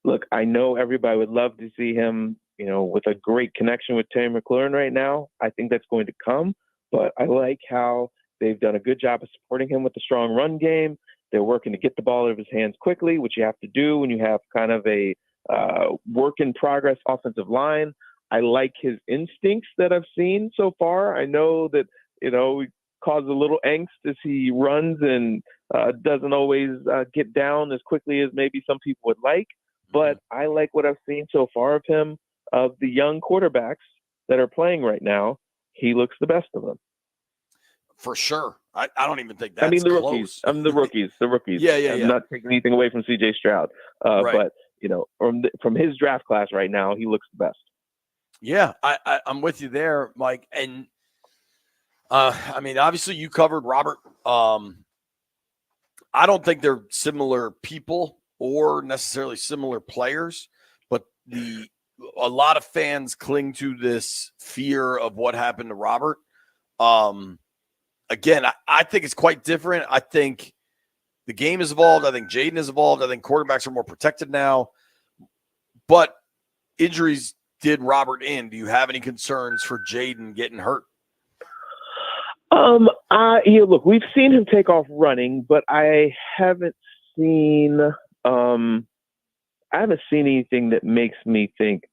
Look, I know everybody would love to see him, with a great connection with Terry McLaurin right now. I think that's going to come, but I like how they've done a good job of supporting him with a strong run game. They're working to get the ball out of his hands quickly, which you have to do when you have kind of a work in progress offensive line. I like his instincts that I've seen so far. I know that, cause a little angst as he runs and doesn't always get down as quickly as maybe some people would like. But I like what I've seen so far of him. Of the young quarterbacks that are playing right now, he looks the best of them.
For sure. I don't even think that's
the
close.
rookies. The rookies.
Yeah.
I'm not taking anything away from C.J. Stroud.
Right.
But, from his draft class right now, he looks the best.
Yeah, I'm with you there, Mike. And obviously you covered Robert. I don't think they're similar people or necessarily similar players, but a lot of fans cling to this fear of what happened to Robert. Again, I think it's quite different. I think the game has evolved. I think Jaden has evolved. I think quarterbacks are more protected now. But injuries did Robert in. Do you have any concerns for Jaden getting hurt?
Look, we've seen him take off running, but I haven't seen anything that makes me think,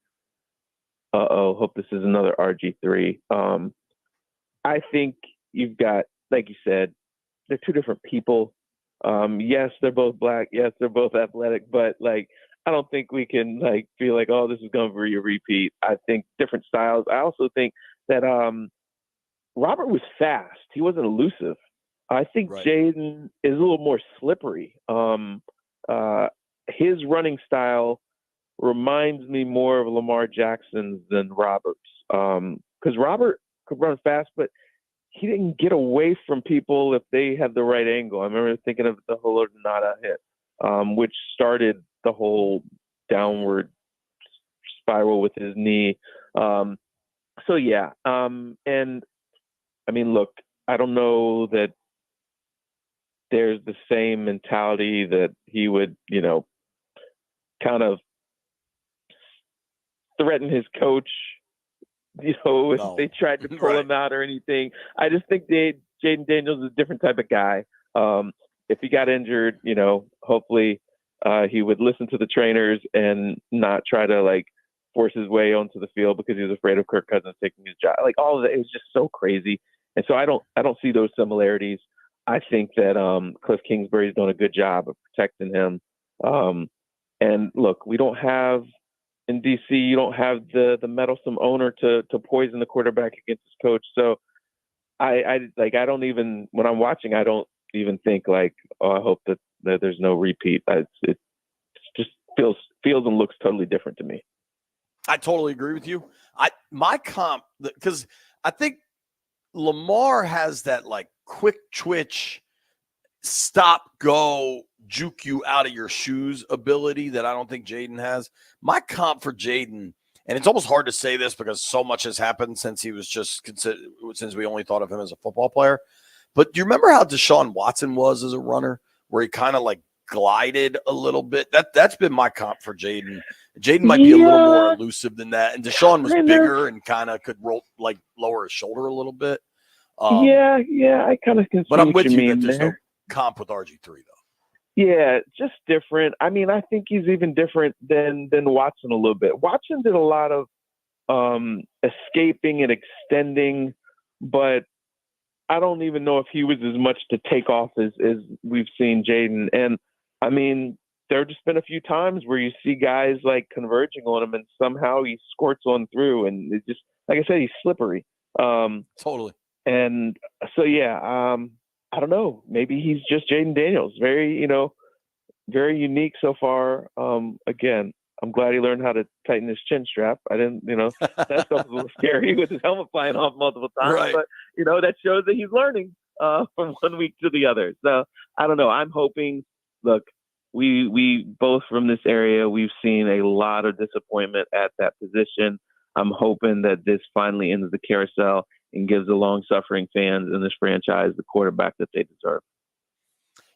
hope this is another RG3. I think you've got, like you said, they're two different people. Yes, they're both black. Yes, they're both athletic, but I don't think we can feel like, oh, this is going to be a repeat. I think different styles. I also think that Robert was fast. He wasn't elusive. I think
Right.
Jaden is a little more slippery. His running style reminds me more of Lamar Jackson's than Robert's. Because Robert could run fast, but he didn't get away from people if they had the right angle. I remember thinking of the Halodonata hit, which started the whole downward spiral with his knee. So yeah, and I mean, look, I don't know that there's the same mentality that he would, kind of threaten his coach, if they tried to pull him out or anything. I just think Jaden Daniels is a different type of guy. If he got injured, hopefully he would listen to the trainers and not try to force his way onto the field because he was afraid of Kirk Cousins taking his job. All of that, it was just so crazy. And so I don't see those similarities. I think that Cliff Kingsbury's done a good job of protecting him. And look, we don't have in DC, you don't have the meddlesome owner to poison the quarterback against his coach. So I don't even, when I'm watching, I don't even think I hope that there's no repeat. It just feels and looks totally different to me.
I totally agree with you. My comp, because I think Lamar has that quick twitch, stop, go, juke you out of your shoes ability that I don't think Jaden has. My comp for Jaden, and it's almost hard to say this because so much has happened since he was since we only thought of him as a football player. But do you remember how Deshaun Watson was as a runner, where he kind of glided a little bit? That's been my comp for Jaden. Jaden might be a little more elusive than that, and Deshaun was bigger and kind of could roll lower his shoulder a little bit.
Yeah, I kind of can see.
But I'm with you
that
there's no comp with RG3 though.
Yeah, just different. I mean, I think he's even different than Watson a little bit. Watson did a lot of escaping and extending, but I don't even know if he was as much to take off as we've seen Jaden. And I mean, there have just been a few times where you see guys converging on him and somehow he squirts on through, and it's just, like I said, he's slippery.
Totally.
And so, yeah, I don't know. Maybe he's just Jaden Daniels. Very, very unique so far. Again, I'm glad he learned how to tighten his chin strap. I didn't, that stuff was a little scary with his helmet flying off multiple times.
Right.
But, that shows that he's learning from one week to the other. So I don't know. I'm hoping, look, we both from this area, we've seen a lot of disappointment at that position. I'm hoping that this finally ends the carousel and gives the long-suffering fans in this franchise the quarterback that they deserve.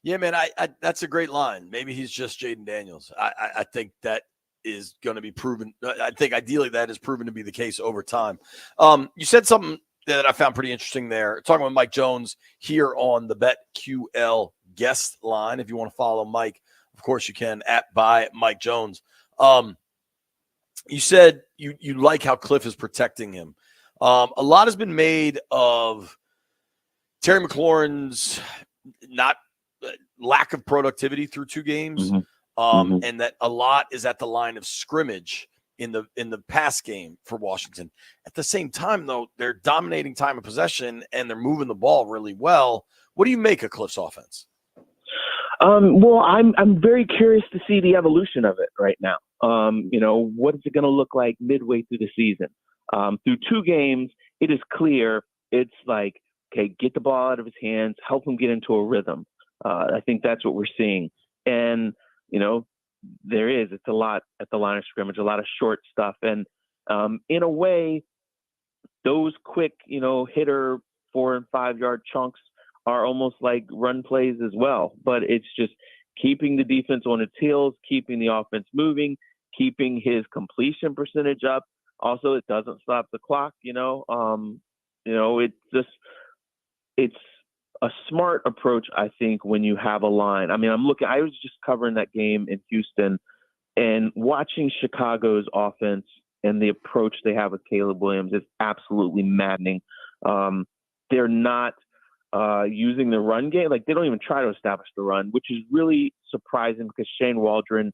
Yeah, man, I that's a great line. Maybe he's just Jaden Daniels. I think that is going to be proven. I think ideally that is proven to be the case over time. You said something that I found pretty interesting there. Talking with Mike Jones here on the BetQL guest line. If you want to follow Mike, of course you can by Mike Jones. You said you like how Cliff is protecting him. A lot has been made of Terry McLaurin's lack of productivity through 2 games, and that a lot is at the line of scrimmage in the pass game for Washington. At the same time, though, they're dominating time of possession and they're moving the ball really well. What do you make of Cliff's offense?
Well, I'm very curious to see the evolution of it right now. What is it going to look like midway through the season? Through 2 games, it is clear. It's okay, get the ball out of his hands, help him get into a rhythm. I think that's what we're seeing. And, it's a lot at the line of scrimmage, a lot of short stuff. And in a way, those quick, hitter 4 and 5 yard chunks are almost like run plays as well. But it's just keeping the defense on its heels, keeping the offense moving, keeping his completion percentage up. Also, it doesn't stop the clock, it's a smart approach, I think, when you have a line. I mean, I was just covering that game in Houston and watching Chicago's offense and the approach they have with Caleb Williams is absolutely maddening. They're not using the run game. They don't even try to establish the run, which is really surprising because Shane Waldron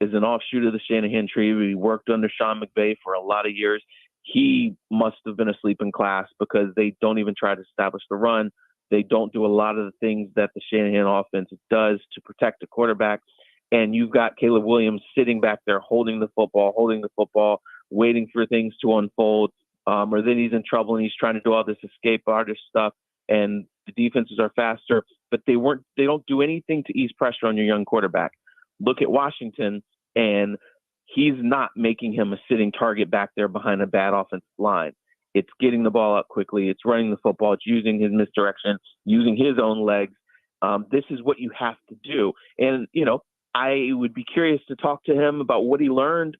is an offshoot of the Shanahan tree. He worked under Sean McVay for a lot of years. He must have been asleep in class because they don't even try to establish the run. They don't do a lot of the things that the Shanahan offense does to protect the quarterback. And you've got Caleb Williams sitting back there holding the football, waiting for things to unfold. Or then he's in trouble and he's trying to do all this escape artist stuff. And the defenses are faster, but they don't do anything to ease pressure on your young quarterback. look at Washington, and he's not making him a sitting target back there behind a bad offensive line. It's getting the ball up quickly. It's running the football. It's using his misdirection, using his own legs. This is what you have to do. And, I would be curious to talk to him about what he learned,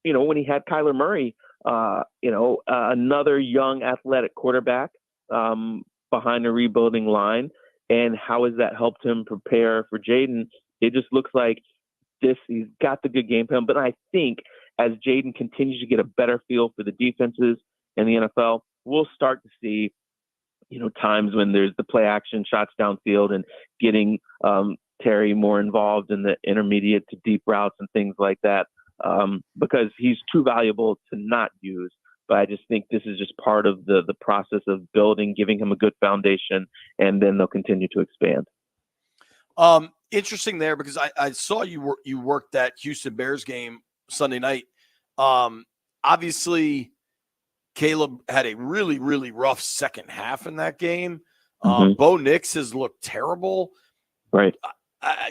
when he had Kyler Murray, another young athletic quarterback behind a rebuilding line, and how has that helped him prepare for Jaden? It just looks like he's got the good game plan. But I think as Jaden continues to get a better feel for the defenses in the NFL, we'll start to see, times when there's the play action shots downfield and getting Terry more involved in the intermediate to deep routes and things like that, because he's too valuable to not use. But I just think this is just part of the process of building, giving him a good foundation, and then they'll continue to expand.
Interesting there, because I saw you worked that Houston Bears game Sunday night. Obviously, Caleb had a really, really rough second half in that game. Bo Nix has looked terrible.
Right.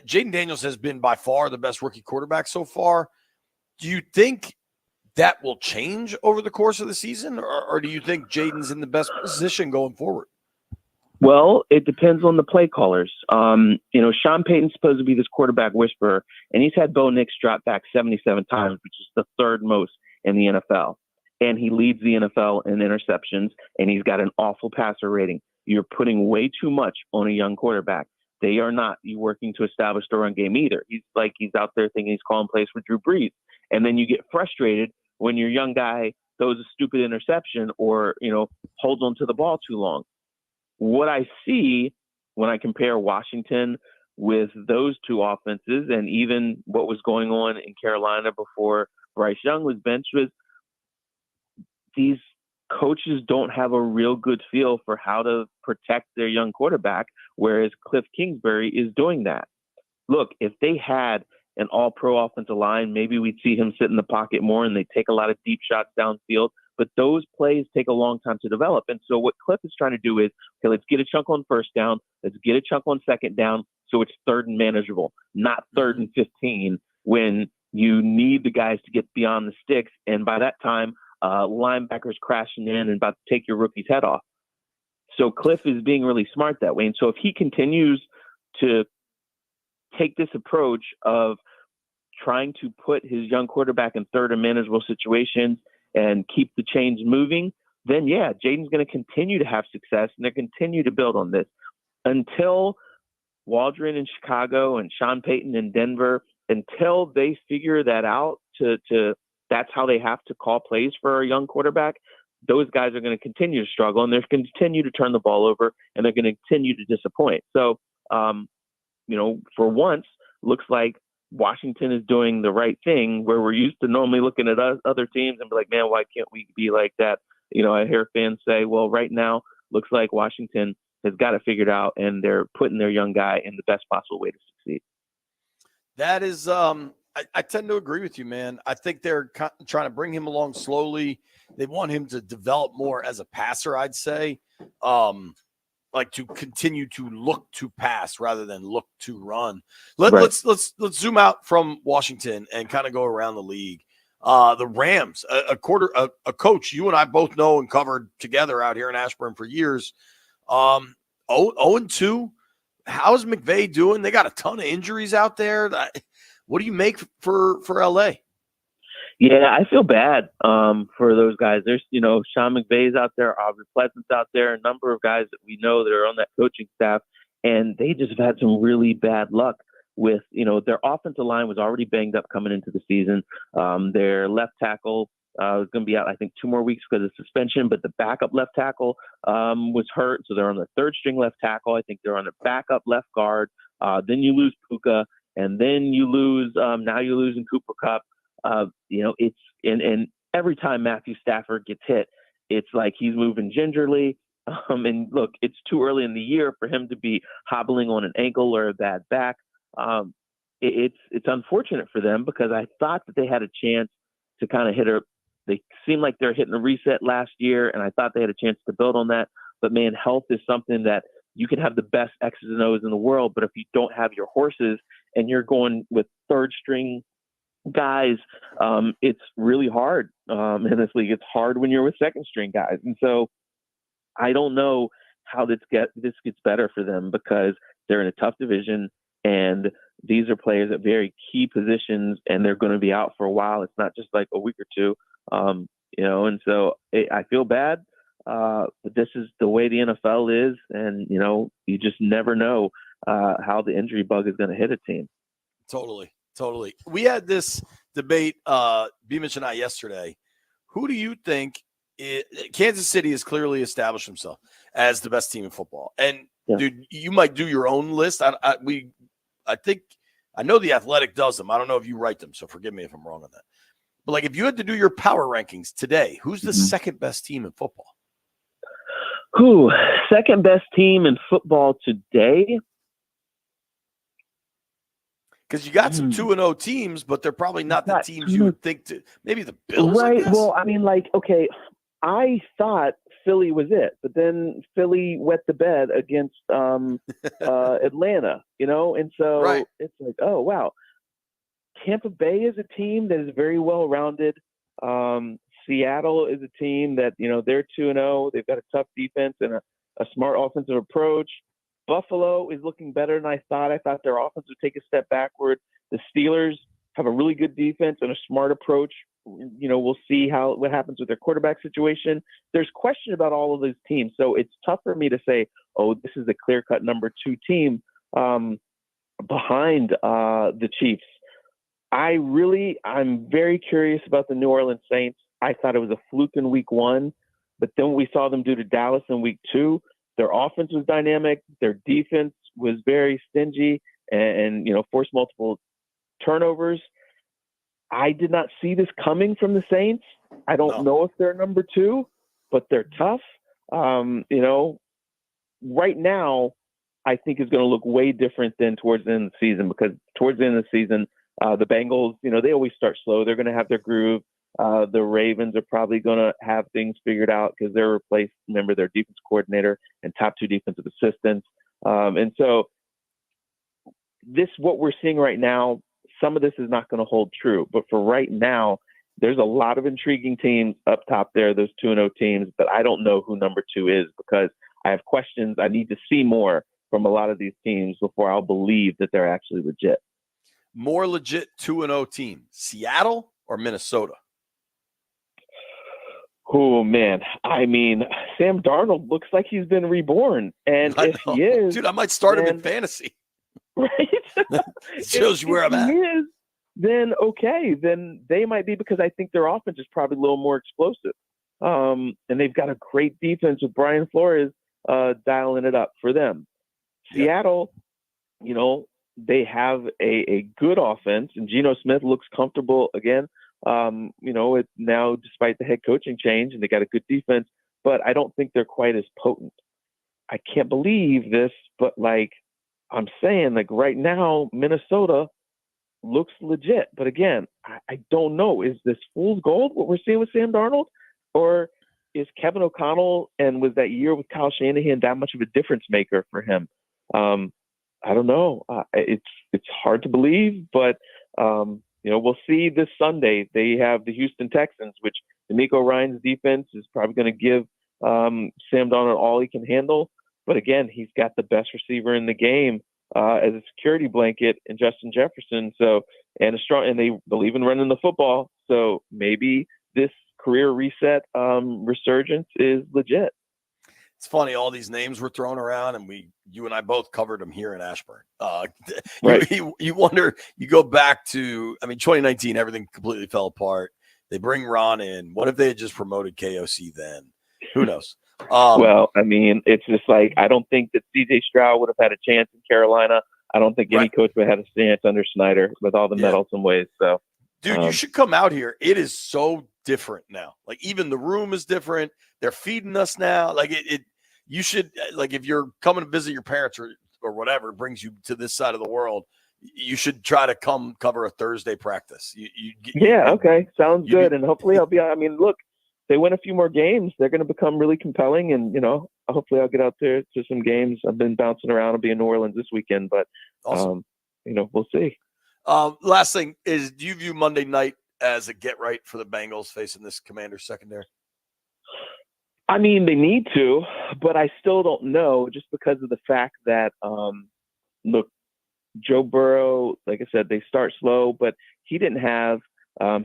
Jaden Daniels has been by far the best rookie quarterback so far. Do you think that will change over the course of the season, or do you think Jaden's in the best position going forward?
Well, it depends on the play callers. Sean Payton's supposed to be this quarterback whisperer, and he's had Bo Nix drop back 77 times, which is the third most in the NFL. And he leads the NFL in interceptions, and he's got an awful passer rating. You're putting way too much on a young quarterback. They are not working to establish the run game either. He's out there thinking he's calling plays for Drew Brees. And then you get frustrated when your young guy throws a stupid interception or, holds on to the ball too long. What I see when I compare Washington with those two offenses, and even what was going on in Carolina before Bryce Young was benched, was these coaches don't have a real good feel for how to protect their young quarterback, whereas Cliff Kingsbury is doing that. Look, if they had an all-pro offensive line, maybe we'd see him sit in the pocket more and they take a lot of deep shots downfield. But those plays take a long time to develop. And so what Cliff is trying to do is, okay, let's get a chunk on first down. Let's get a chunk on second down so it's third and manageable, not third and 15 when you need the guys to get beyond the sticks. And by that time, linebackers crashing in and about to take your rookie's head off. So Cliff is being really smart that way. And so if he continues to take this approach of trying to put his young quarterback in third and manageable situations and keep the chains moving, then yeah, Jaden's going to continue to have success, and they're continue to build on this until Waldron in Chicago and Sean Payton in Denver, until they figure that out to that's how they have to call plays for a young quarterback. Those guys are going to continue to struggle, and they're going to continue to turn the ball over, and they're going to continue to disappoint. So, for once, looks like Washington is doing the right thing, where we're used to normally looking at other teams and be like, man, why can't we be like that? I hear fans say, well, right now, looks like Washington has got it figured out, and they're putting their young guy in the best possible way to succeed.
That is, I tend to agree with you, man. I think they're trying to bring him along slowly. They want him to develop more as a passer, I'd say. Like to continue to look to pass rather than look to run. Let's zoom out from Washington and kind of go around the league. The Rams, a coach you and I both know and covered together out here in Ashburn for years. 0-2. How's McVay doing? They got a ton of injuries out there. What do you make for LA?
Yeah, I feel bad for those guys. There's, Sean McVay's out there, Aubrey Pleasant's out there, a number of guys that we know that are on that coaching staff, and they just have had some really bad luck with, their offensive line was already banged up coming into the season. Their left tackle was going to be out, I think, 2 more weeks because of suspension, but the backup left tackle was hurt, so they're on the third string left tackle. I think they're on the backup left guard. Then you lose Puka, and then you lose, now you're losing Cooper Kupp. It's and every time Matthew Stafford gets hit, it's like he's moving gingerly. And look, it's too early in the year for him to be hobbling on an ankle or a bad back. It's unfortunate for them because I thought that they had a chance to kind of they seemed like they're hitting a reset last year, and I thought they had a chance to build on that. But man, health is something that you can have the best X's and O's in the world, but if you don't have your horses and you're going with third string guys, it's really hard in this league. It's hard when you're with second string guys. And so I don't know how this gets better for them, because they're in a tough division and these are players at very key positions and they're going to be out for a while. It's not just like a week or two, and so I feel bad. But this is the way the NFL is. And, you just never know how the injury bug is going to hit a team.
Totally. We had this debate, Beamish and I, yesterday. Who do you think Kansas City has clearly established himself as the best team in football? And dude, you might do your own list. I think I know The Athletic does them. I don't know if you write them, so forgive me if I'm wrong on that. But like, if you had to do your power rankings today, who's the second best team in football?
Who second best team in football today?
Because you got some 2-0 teams, but they're probably not the teams you would think to. Maybe the Bills,
right? Well, I mean, okay, I thought Philly was it, but then Philly wet the bed against Atlanta, and so it's like, oh wow. Tampa Bay is a team that is very well rounded. Seattle is a team that they're 2-0. They've got a tough defense and a smart offensive approach. Buffalo is looking better than I thought. I thought their offense would take a step backward. The Steelers have a really good defense and a smart approach. We'll see what happens with their quarterback situation. There's question about all of those teams. So it's tough for me to say, oh, this is a clear-cut number 2 team behind the Chiefs. I'm very curious about the New Orleans Saints. I thought it was a fluke in week 1, but then what we saw them do to Dallas in week 2, their offense was dynamic. Their defense was very stingy and forced multiple turnovers. I did not see this coming from the Saints. I don't know if they're number 2, but they're tough. Right now, I think is going to look way different than towards the end of the season, because towards the end of the season, the Bengals, they always start slow. They're going to have their groove. The Ravens are probably going to have things figured out because they're replaced, remember, their defense coordinator and top 2 defensive assistants. And so what we're seeing right now, some of this is not going to hold true. But for right now, there's a lot of intriguing teams up top there, those 2-0 teams, but I don't know who number 2 is, because I have questions. I need to see more from a lot of these teams before I'll believe that they're actually legit.
More legit 2-0 team, Seattle or Minnesota?
Oh, man. I mean, Sam Darnold looks like he's been reborn. And if he is...
Dude, I might start him in fantasy.
Right?
Shows you where I'm at.
If he is, then okay. Then they might be, because I think their offense is probably a little more explosive. And they've got a great defense with Brian Flores dialing it up for them. Seattle, they have a good offense, and Geno Smith looks comfortable again. Now, despite the head coaching change, and they got a good defense, but I don't think they're quite as potent. I can't believe this, but I'm saying, right now, Minnesota looks legit. But again, I don't know. Is this fool's gold, what we're seeing with Sam Darnold? Or is Kevin O'Connell and was that year with Kyle Shanahan that much of a difference maker for him? I don't know. It's hard to believe, but we'll see this Sunday. They have the Houston Texans, which D'Amico Ryan's defense is probably going to give Sam Darnold all he can handle. But again, he's got the best receiver in the game as a security blanket in Justin Jefferson. And they believe in running the football. So maybe this career reset resurgence is legit.
It's funny, all these names were thrown around, and you and I both covered them here in Ashburn.
Right.
You wonder, you go back to, 2019, everything completely fell apart. They bring Ron in. What if they had just promoted KOC then? Who knows?
It's just I don't think that CJ Stroud would have had a chance in Carolina. I don't think any coach would have had a chance under Snyder with all the meddlesome ways. So,
dude, you should come out here. It is so different now. Even the room is different. They're feeding us now. You should, if you're coming to visit your parents or whatever brings you to this side of the world, you should try to come cover a Thursday practice.
Okay. Sounds good. And hopefully I'll be, look, they win a few more games, they're going to become really compelling. And, hopefully I'll get out there to some games. I've been bouncing around. I'll be in New Orleans this weekend, but
awesome.
we'll see.
Last thing is, do you view Monday night as a get right for the Bengals facing this Commanders secondary?
I mean, they need to, but I still don't know, just because of the fact that, look, Joe Burrow, like I said, they start slow, but he didn't have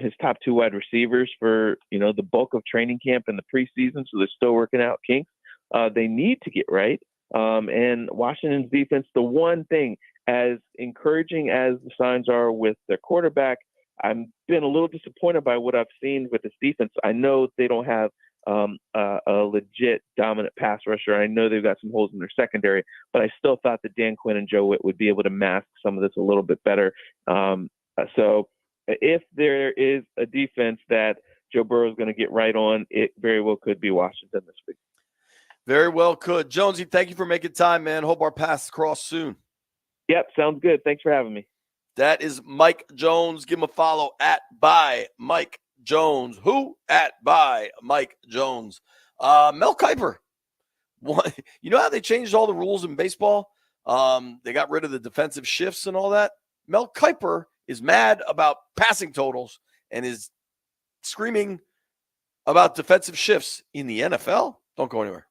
his top two wide receivers for, the bulk of training camp and the preseason, so they're still working out kinks. They need to get right. And Washington's defense, the one thing, as encouraging as the signs are with their quarterback, I've been a little disappointed by what I've seen with this defense. I know they don't have a legit dominant pass rusher. I know they've got some holes in their secondary, but I still thought that Dan Quinn and Joe Witt would be able to mask some of this a little bit better. So if there is a defense that Joe Burrow is going to get right on, it very well could be Washington this week.
Very well could. Jonesy, thank you for making time, man. Hope our paths cross soon.
Yep, sounds good. Thanks for having me.
That is Mike Jones. Give him a follow at by Mike Jones. Who? At by Mike Jones. Mel Kiper. You know how they changed all the rules in baseball? They got rid of the defensive shifts and all that. Mel Kiper is mad about passing totals and is screaming about defensive shifts in the NFL. Don't go anywhere.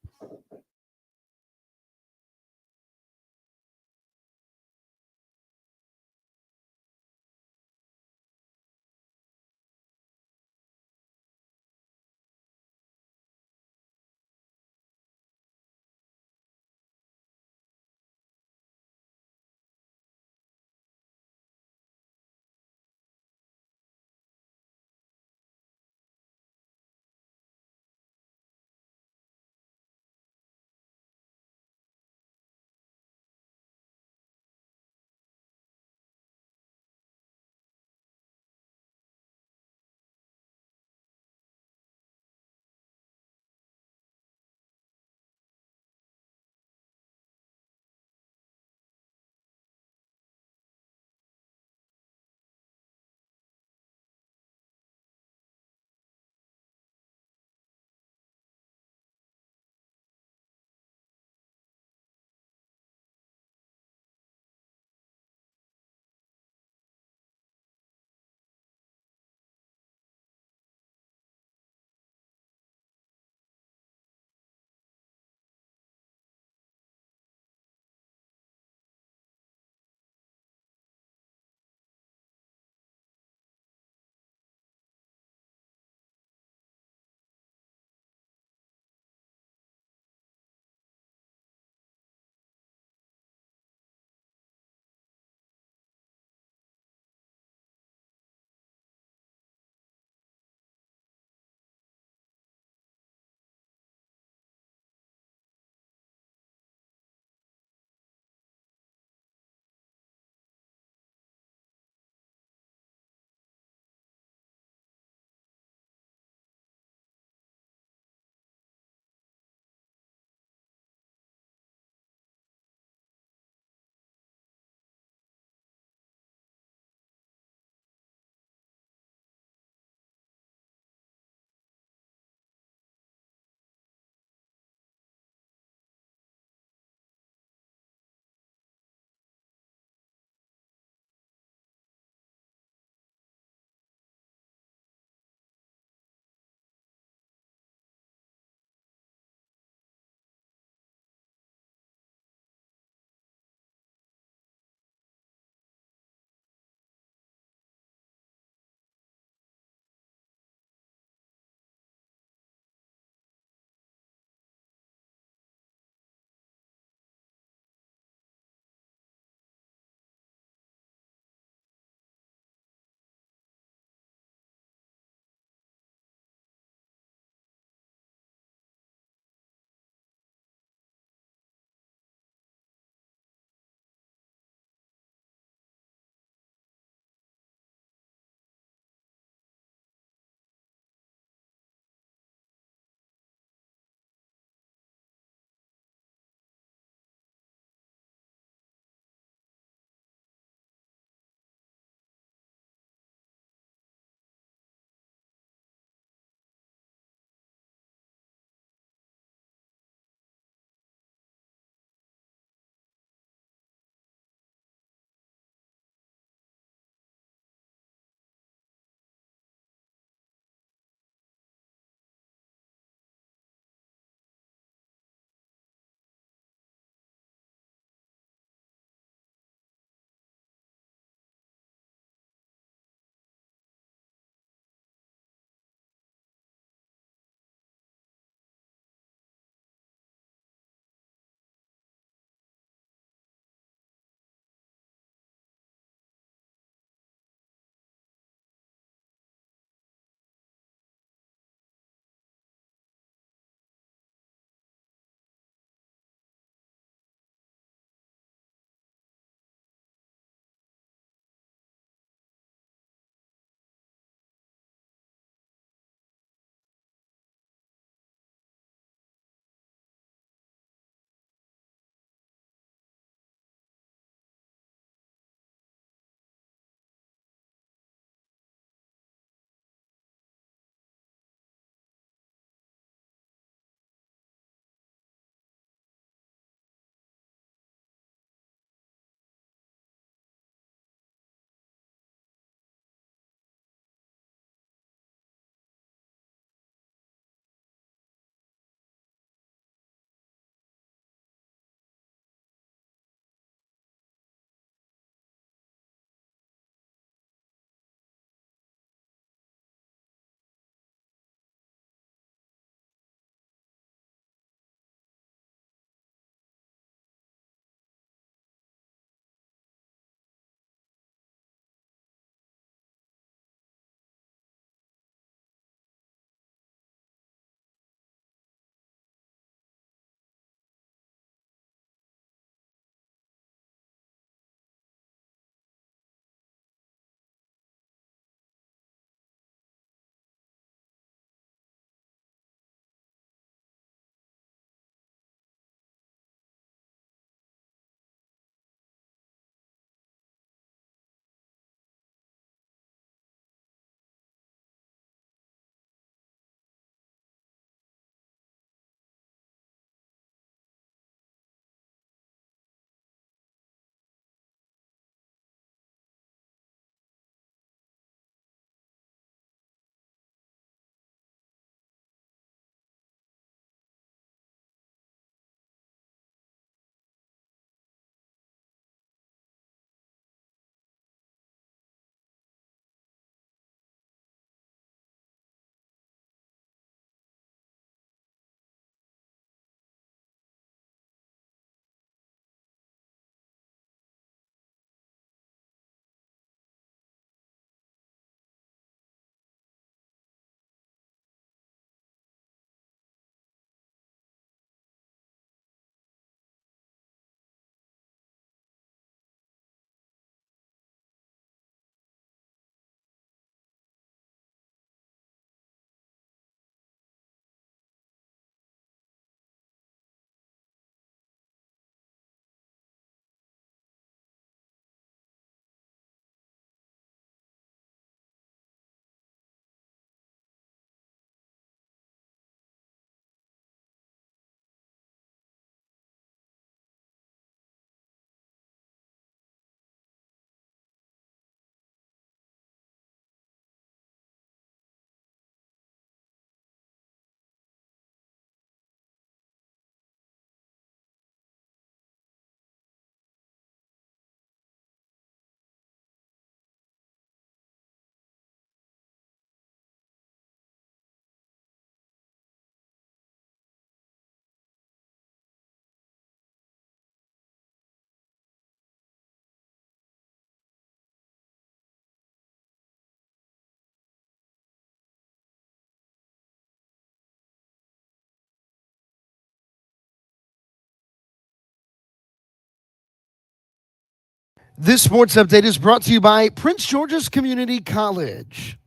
This sports update is brought to you by Prince George's Community College.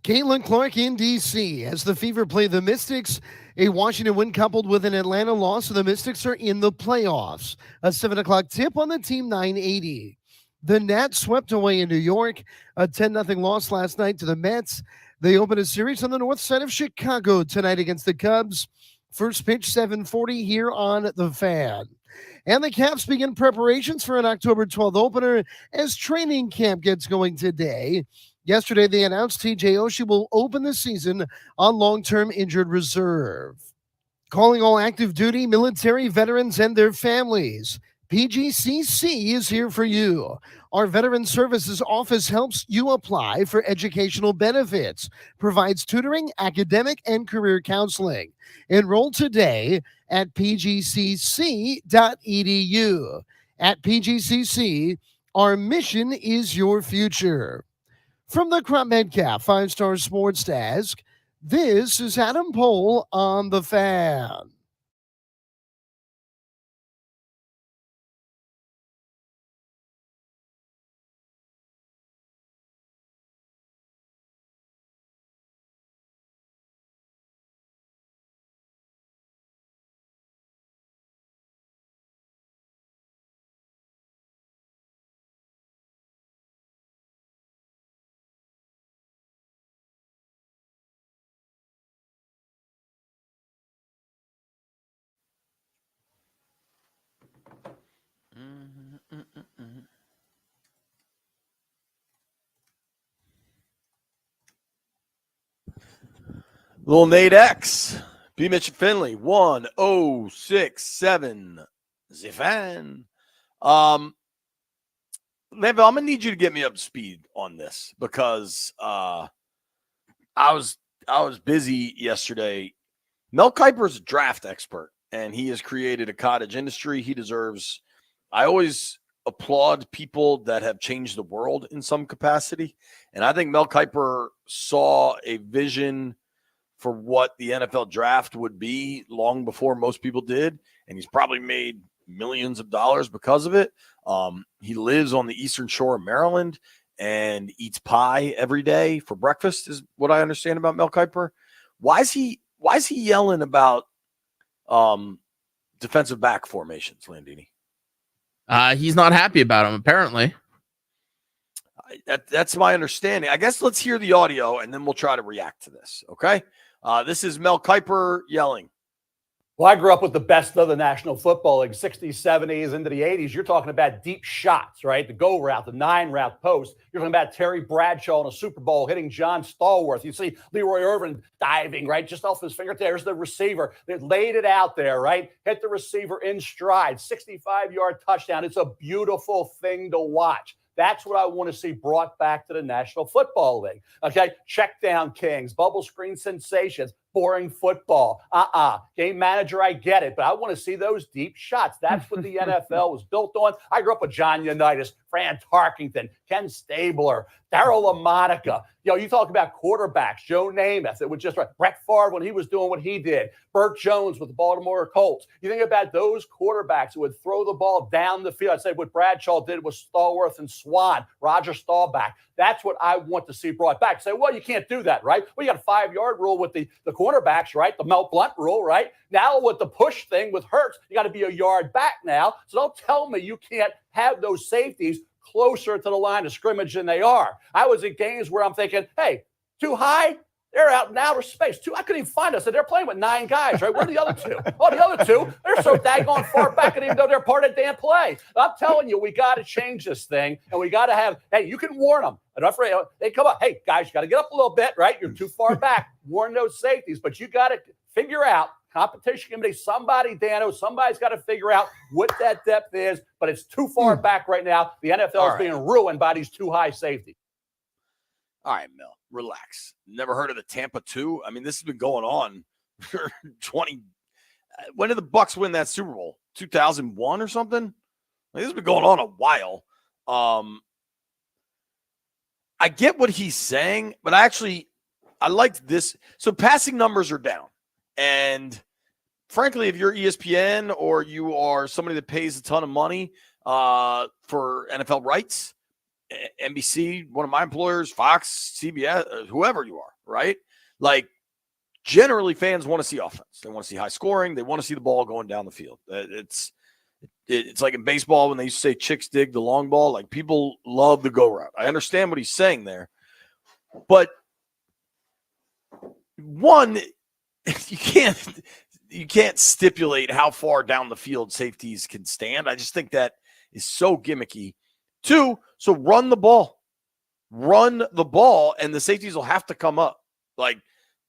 Caitlin Clark in D.C. as the Fever play the Mystics. A Washington win coupled with an Atlanta loss, so the Mystics are in the playoffs. A 7 o'clock tip on the Team 980. The Nats swept away in New York. A 10-0 loss last night to the Mets. They open a series on the north side of Chicago tonight against the Cubs. First pitch 7:40 here on The Fan. And the Caps begin preparations for an October 12th opener as training camp gets going today. Yesterday, they announced TJ Oshie will open the season on long-term injured reserve. Calling all active duty, military, veterans, and their families. PGCC is here for you. Our Veteran Services Office helps you apply for educational benefits, provides tutoring, academic, and career counseling. Enroll today at pgcc.edu. At PGCC, our mission is your future. From the Crop Metcalf 5-Star Sports Desk, this is Adam Pohl on The Fan.
Little Nate X, B. Mitch Finley, 1067. The Fan. Lev, I'm gonna need you to get me up to speed on this because I was busy yesterday. Mel Kiper is a draft expert, and he has created a cottage industry. He deserves. I always applaud people that have changed the world in some capacity, and I think Mel Kiper saw a vision for what the NFL draft would be long before most people did, and he's probably made millions of dollars because of it. He lives on the eastern shore of Maryland and eats pie every day for breakfast, is what I understand about Mel Kiper. Why is he yelling about defensive back formations, Landini?
He's not happy about him, apparently.
That's my understanding. I guess let's hear the audio, and then we'll try to react to this, okay? This is Mel Kiper yelling.
Well, I grew up with the best of the National Football League, 60s, 70s, into the 80s. You're talking about deep shots, right? The go route, the 9-route post. You're talking about Terry Bradshaw in a Super Bowl hitting John Stallworth. You see Leroy Irvin diving, right? Just off his finger. There's the receiver. They laid it out there, right? Hit the receiver in stride. 65-yard touchdown. It's a beautiful thing to watch. That's what I want to see brought back to the National Football League. Okay, check down kings, bubble screen sensations, boring football. Game manager, I get it, but I want to see those deep shots. That's what the NFL was built on. I grew up with John Unitas, Fran Tarkington, Ken Stabler, Darryl LaMonica. You talk about quarterbacks, Joe Namath. It was just right. Brett Favre when he was doing what he did. Burt Jones with the Baltimore Colts. You think about those quarterbacks who would throw the ball down the field. I'd say what Bradshaw did with Stallworth and Swan, Roger Staubach. That's what I want to see brought back. Say, well, you can't do that, right? Well, you got a 5-yard rule with the cornerbacks, right? The Mel Blount rule, right? Now with the push thing with Hurts, you got to be a yard back now. So don't tell me you can't have those safeties closer to the line of scrimmage than they are. I was at games where I'm thinking, hey, too high? They're out in outer space. I couldn't even find us. And they're playing with 9 guys, right? Where are the other 2? Oh, the other 2, they're so daggone far back, and even though they're part of the damn play. I'm telling you, we got to change this thing, and we got to have, hey, you can warn them. Enough for, they come up, hey, guys, you got to get up a little bit, right? You're too far back. Warn those safeties, but you got to figure out, competition committee, somebody's got to figure out what that depth is, but it's too far back right now. The NFL is being ruined by these too high safeties.
All right, Mel, relax. Never heard of the Tampa 2? I mean, this has been going on for 20. When did the Bucs win that Super Bowl? 2001 or something? Like, this has been going on a while. I get what he's saying, but I liked this. So passing numbers are down. And frankly, if you're ESPN or you are somebody that pays a ton of money, for NFL rights. NBC, one of my employers, Fox, CBS, whoever you are, right? Like, generally fans want to see offense. They want to see high scoring. They want to see the ball going down the field. It's like in baseball when they used to say chicks dig the long ball. Like, people love the go route. I understand what he's saying there. But one, you can't stipulate how far down the field safeties can stand. I just think that is so gimmicky. Two, so run the ball. Run the ball, and the safeties will have to come up. Like,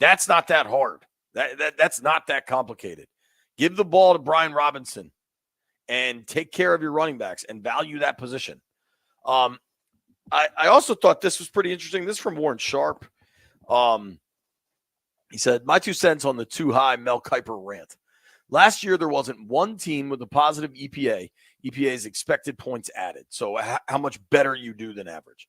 that's not that hard. That's not that complicated. Give the ball to Brian Robinson and take care of your running backs and value that position. I also thought this was pretty interesting. This is from Warren Sharp. He said, my 2 cents on the too high Mel Kiper rant. Last year, there wasn't one team with a positive EPA. EPA is expected points added. So how much better you do than average.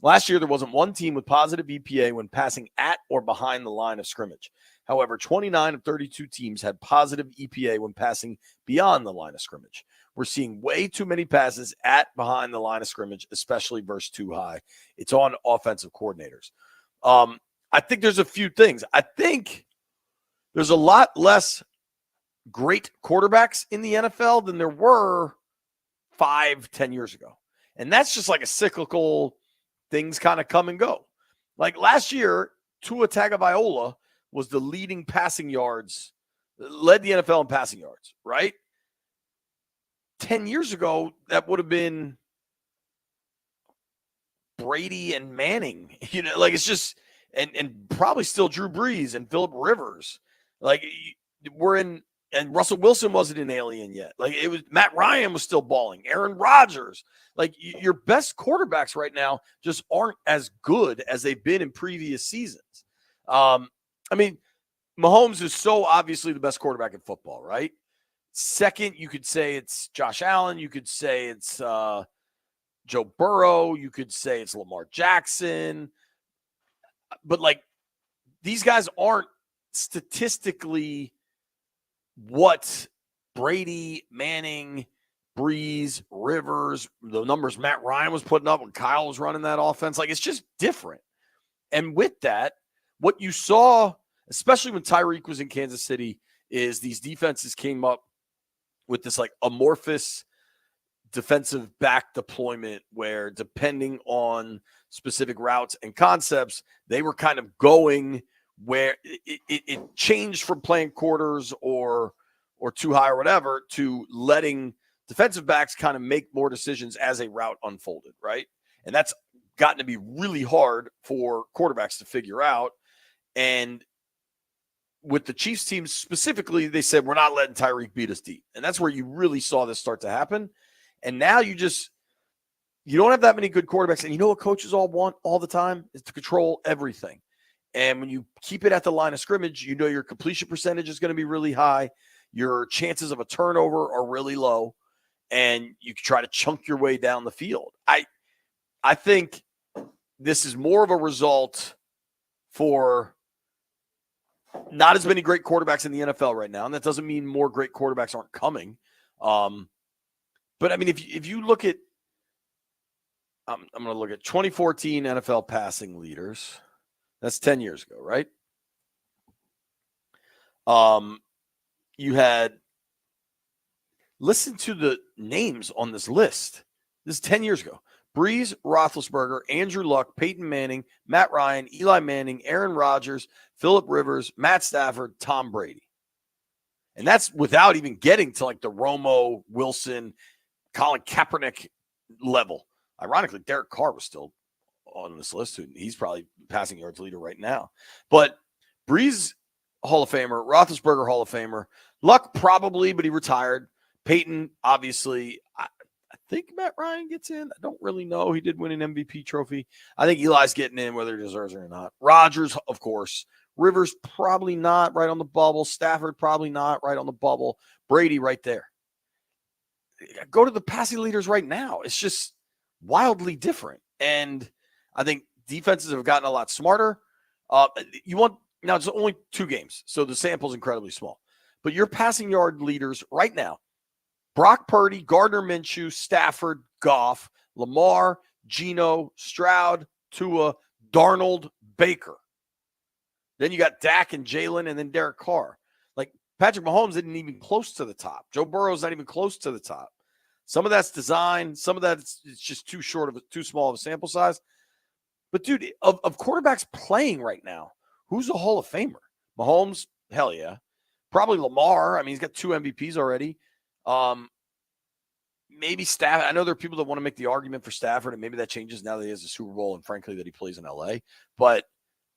Last year, there wasn't one team with positive EPA when passing at or behind the line of scrimmage. However, 29 of 32 teams had positive EPA when passing beyond the line of scrimmage. We're seeing way too many passes at behind the line of scrimmage, especially versus too high. It's on offensive coordinators. I think there's a few things. I think there's a lot less great quarterbacks in the NFL than there were 5-10 years ago. And that's just like a cyclical, things kind of come and go. Like last year, Tua Tagovailoa was the leading passing yards, led the NFL in passing yards, right? 10 years ago, that would have been Brady and Manning. You know, like it's just, and probably still Drew Brees and Phillip Rivers. Like we're in, and Russell Wilson wasn't an alien yet. Like it was, Matt Ryan was still balling. Aaron Rodgers. Like your best quarterbacks right now just aren't as good as they've been in previous seasons. I mean, Mahomes is so obviously the best quarterback in football, right? Second, you could say it's Josh Allen. You could say it's Joe Burrow. You could say it's Lamar Jackson. But like these guys aren't statistically what Brady, Manning, Breeze, Rivers, the numbers Matt Ryan was putting up when Kyle was running that offense. Like it's just different. And with that, what you saw, especially when Tyreek was in Kansas City, is these defenses came up with this like amorphous defensive back deployment where depending on specific routes and concepts, they were kind of going where it changed from playing quarters or too high or whatever to letting defensive backs kind of make more decisions as a route unfolded, right? And that's gotten to be really hard for quarterbacks to figure out. And with the Chiefs team specifically, they said, we're not letting Tyreek beat us deep. And that's where you really saw this start to happen. And now you don't have that many good quarterbacks. And you know what coaches all want all the time is to control everything. And when you keep it at the line of scrimmage, you know your completion percentage is going to be really high. Your chances of a turnover are really low. And you can try to chunk your way down the field. I think this is more of a result for not as many great quarterbacks in the NFL right now. And that doesn't mean more great quarterbacks aren't coming. But I mean, if you look at, I'm going to look at 2014 NFL passing leaders. That's 10 years ago, right? You had, listen to the names on this list. This is 10 years ago. Breeze, Roethlisberger, Andrew Luck, Peyton Manning, Matt Ryan, Eli Manning, Aaron Rodgers, Phillip Rivers, Matt Stafford, Tom Brady. And that's without even getting to like the Romo, Wilson, Colin Kaepernick level. Ironically, Derek Carr was still on this list. He's probably passing yards leader right now. But Breeze, Hall of Famer. Roethlisberger, Hall of Famer. Luck, probably, but he retired. Peyton, obviously. I think Matt Ryan gets in. I don't really know. He did win an MVP trophy. I think Eli's getting in, whether he deserves it or not. Rodgers, of course. Rivers, probably not, right on the bubble. Stafford, probably not, right on the bubble. Brady, right there. Go to the passing leaders right now. It's just wildly different. And I think defenses have gotten a lot smarter. Now it's only 2 games, so the sample's incredibly small. But your passing yard leaders right now, Brock Purdy, Gardner Minshew, Stafford, Goff, Lamar, Geno, Stroud, Tua, Darnold, Baker. Then you got Dak and Jalen and then Derek Carr. Like Patrick Mahomes isn't even close to the top. Joe Burrow's not even close to the top. Some of that's design. Some of that it's just too small of a sample size. But dude, of quarterbacks playing right now, who's a Hall of Famer? Mahomes, hell yeah. Probably Lamar. I mean, he's got 2 MVPs already. Maybe Stafford. I know there are people that want to make the argument for Stafford, and maybe that changes now that he has a Super Bowl and frankly that he plays in LA. But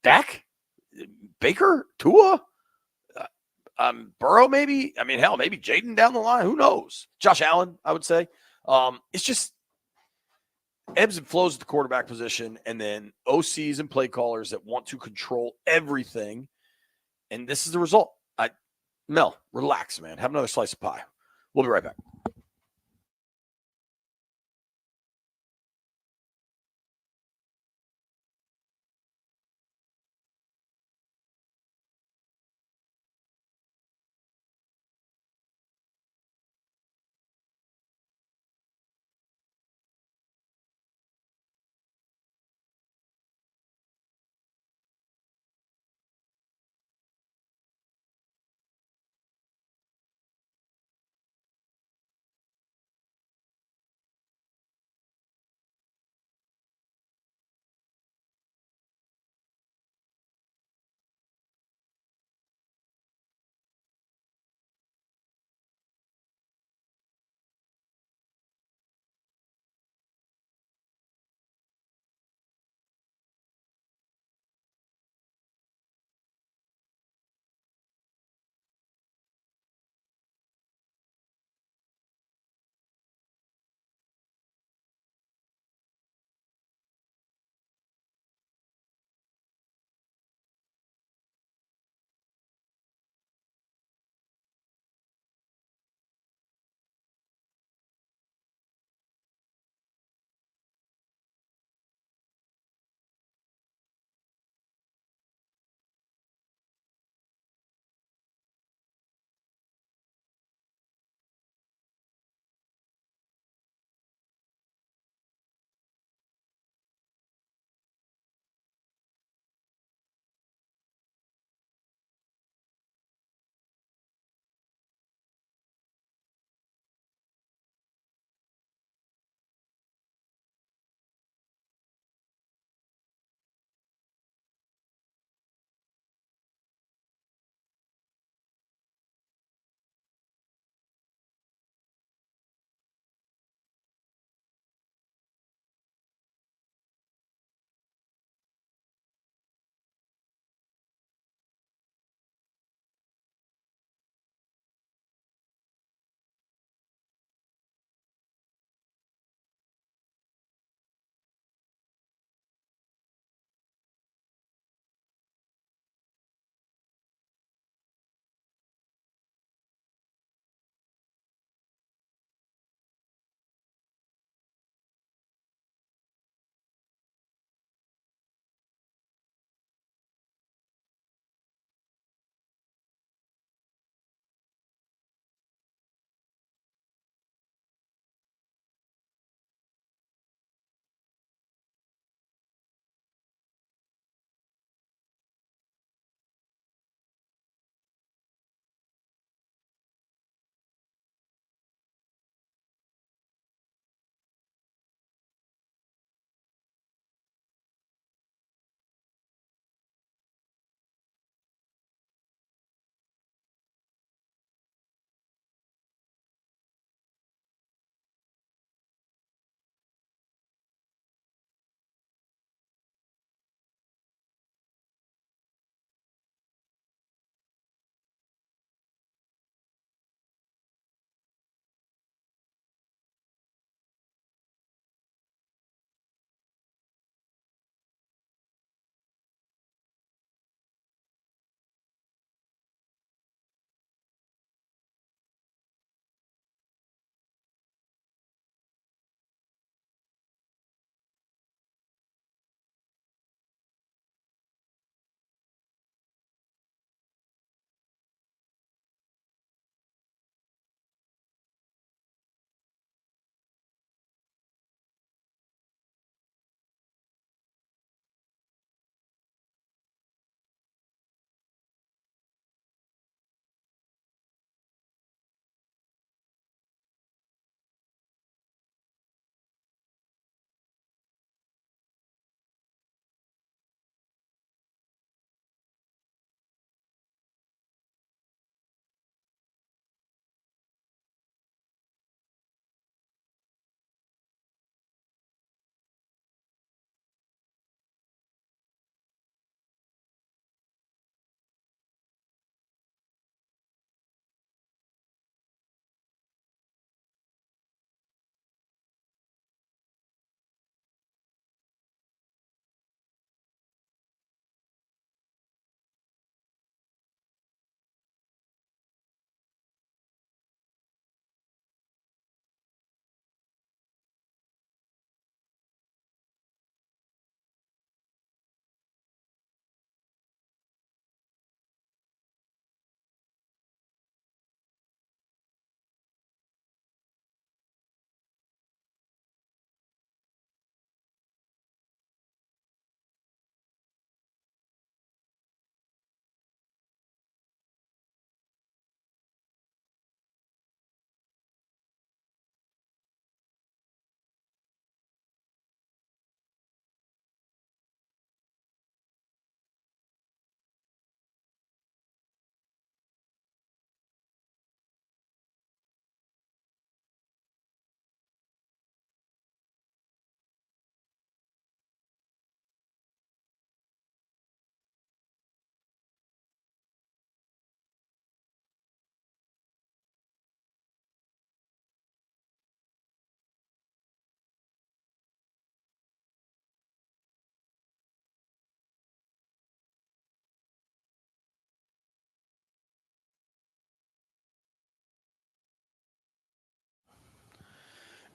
Dak, Baker, Tua, Burrow, maybe. I mean, hell, maybe Jaden down the line. Who knows? Josh Allen, I would say. It's just ebbs and flows at the quarterback position, and then OCs and play callers that want to control everything. And this is the result. Mel, relax, man. Have another slice of pie. We'll be right back.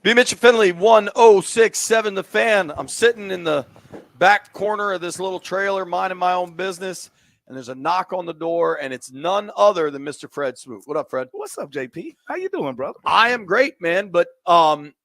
B. Mitch and Finley, 1067 The Fan. I'm sitting in the back corner of this little trailer, minding my own business, and there's a knock on the door, and it's none other than Mr. Fred Smoot. What up, Fred?
What's up, JP? How you doing, brother?
I am great, man, but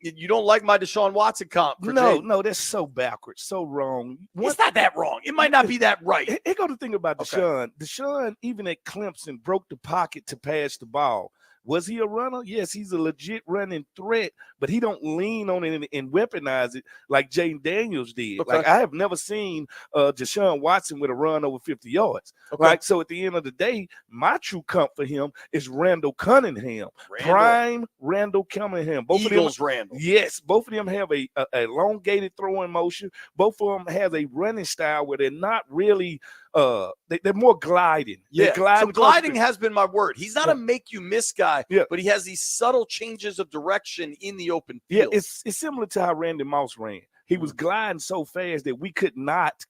you don't like my Deshaun Watson comp for Jayden?
No, that's so backwards, so wrong.
It's not that wrong. It might not be that right.
Here go the thing about
Okay.
Deshaun. Deshaun, even at Clemson, broke the pocket to pass the ball. Was he a runner? Yes, he's a legit running threat, but he don't lean on it and weaponize it like Jaden Daniels did.
Okay.
Like, I have never seen Deshaun Watson with a run over 50 yards.
Okay.
Like, so at the end of the day, my true comp for him is Randall Cunningham. Prime Randall Cunningham.
Eagles Randall.
Yes, both of them have a elongated throwing motion. Both of them have a running style where they're not really they're more gliding.
Yeah, so gliding
has
has been my word. He's not a make you miss guy,
Yeah.
but he has these subtle changes of direction in the open
Yeah,
field.
it's similar to how Randy Moss ran. He was gliding so fast that we could not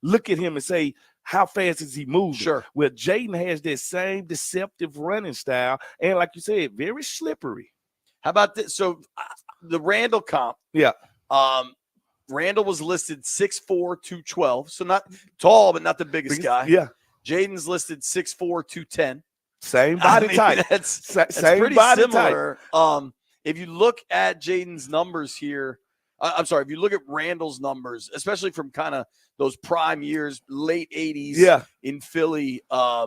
look at him and say, how fast is he moving?
Sure.
Well, Jaden has that same deceptive running style, and like you said, very slippery.
How about this? So the Randall comp.
Yeah.
Randall was listed 6'4", 212. So not tall, but not the biggest guy.
Yeah.
Jaden's listed 6'4", 210.
Same body type.
That's
Same
pretty
body
similar. If you look at Jaden's numbers here, I'm sorry, if you look at Randall's numbers, especially from kind of those prime years, late 80s in Philly, I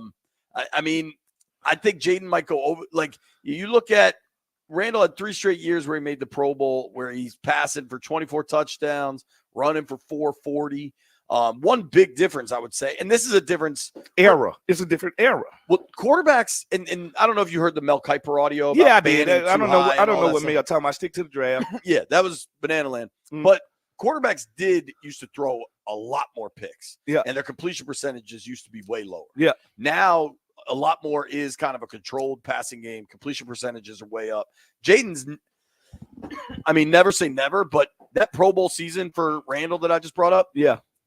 think Jaden might go over. Like, you look at Randall had 3 straight years where he made the Pro Bowl, where he's passing for 24 touchdowns, running for 440. One big difference, I would say, and this is a difference.
It's a different era.
Well, quarterbacks, and I don't know if you heard the Mel Kiper audio.
Yeah, I
about
did.
banning
I don't
too
know.
high
I
and
don't
all
know
that
what
stuff.
Mel talking about. Stick to the draft.
Yeah, that was Banana Land.
Mm.
But quarterbacks used to throw a lot more picks.
Yeah.
And their completion percentages used to be way lower.
Yeah.
Now a lot more is kind of a controlled passing game. Completion percentages are way up. Jaden's, never say never, but that Pro Bowl season for Randall that I just brought up,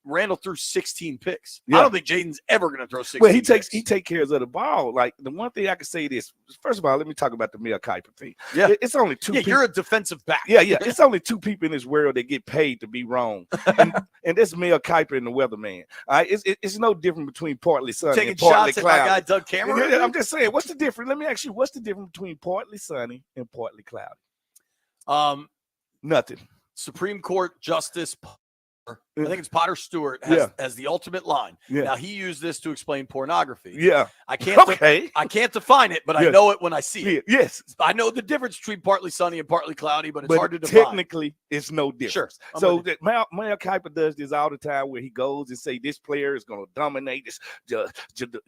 Randall threw 16 picks.
Yeah.
I don't think Jaden's ever going to throw 16
Well, he
picks.
takes care of the ball. Like, the one thing I can say this, first of all, let me talk about the Mel Kiper thing.
Yeah.
It's only two people.
You're a defensive back.
Yeah. It's only 2 people in this world that get paid to be wrong. and that's Mel Kiper and the weatherman. All right. It's no different between partly sunny
Taking
and partly
shots at my
cloudy.
guy Doug Cameron.
Yeah, I'm just saying, what's the difference? Let me ask you, what's the difference between partly sunny and partly cloudy? Nothing.
Supreme Court Justice, I think it's Potter Stewart, has the ultimate line.
Yeah.
Now, he used this to explain pornography.
Yeah.
I can't
Okay.
I can't define it, but I
Yeah.
know it when I see it.
Yes.
I know the difference between partly sunny and partly cloudy, but it's hard to define.
Technically, it's no difference.
Sure. I'm
So
with you.
that Mel Kiper does this all the time, where he goes and say this player is going to dominate this.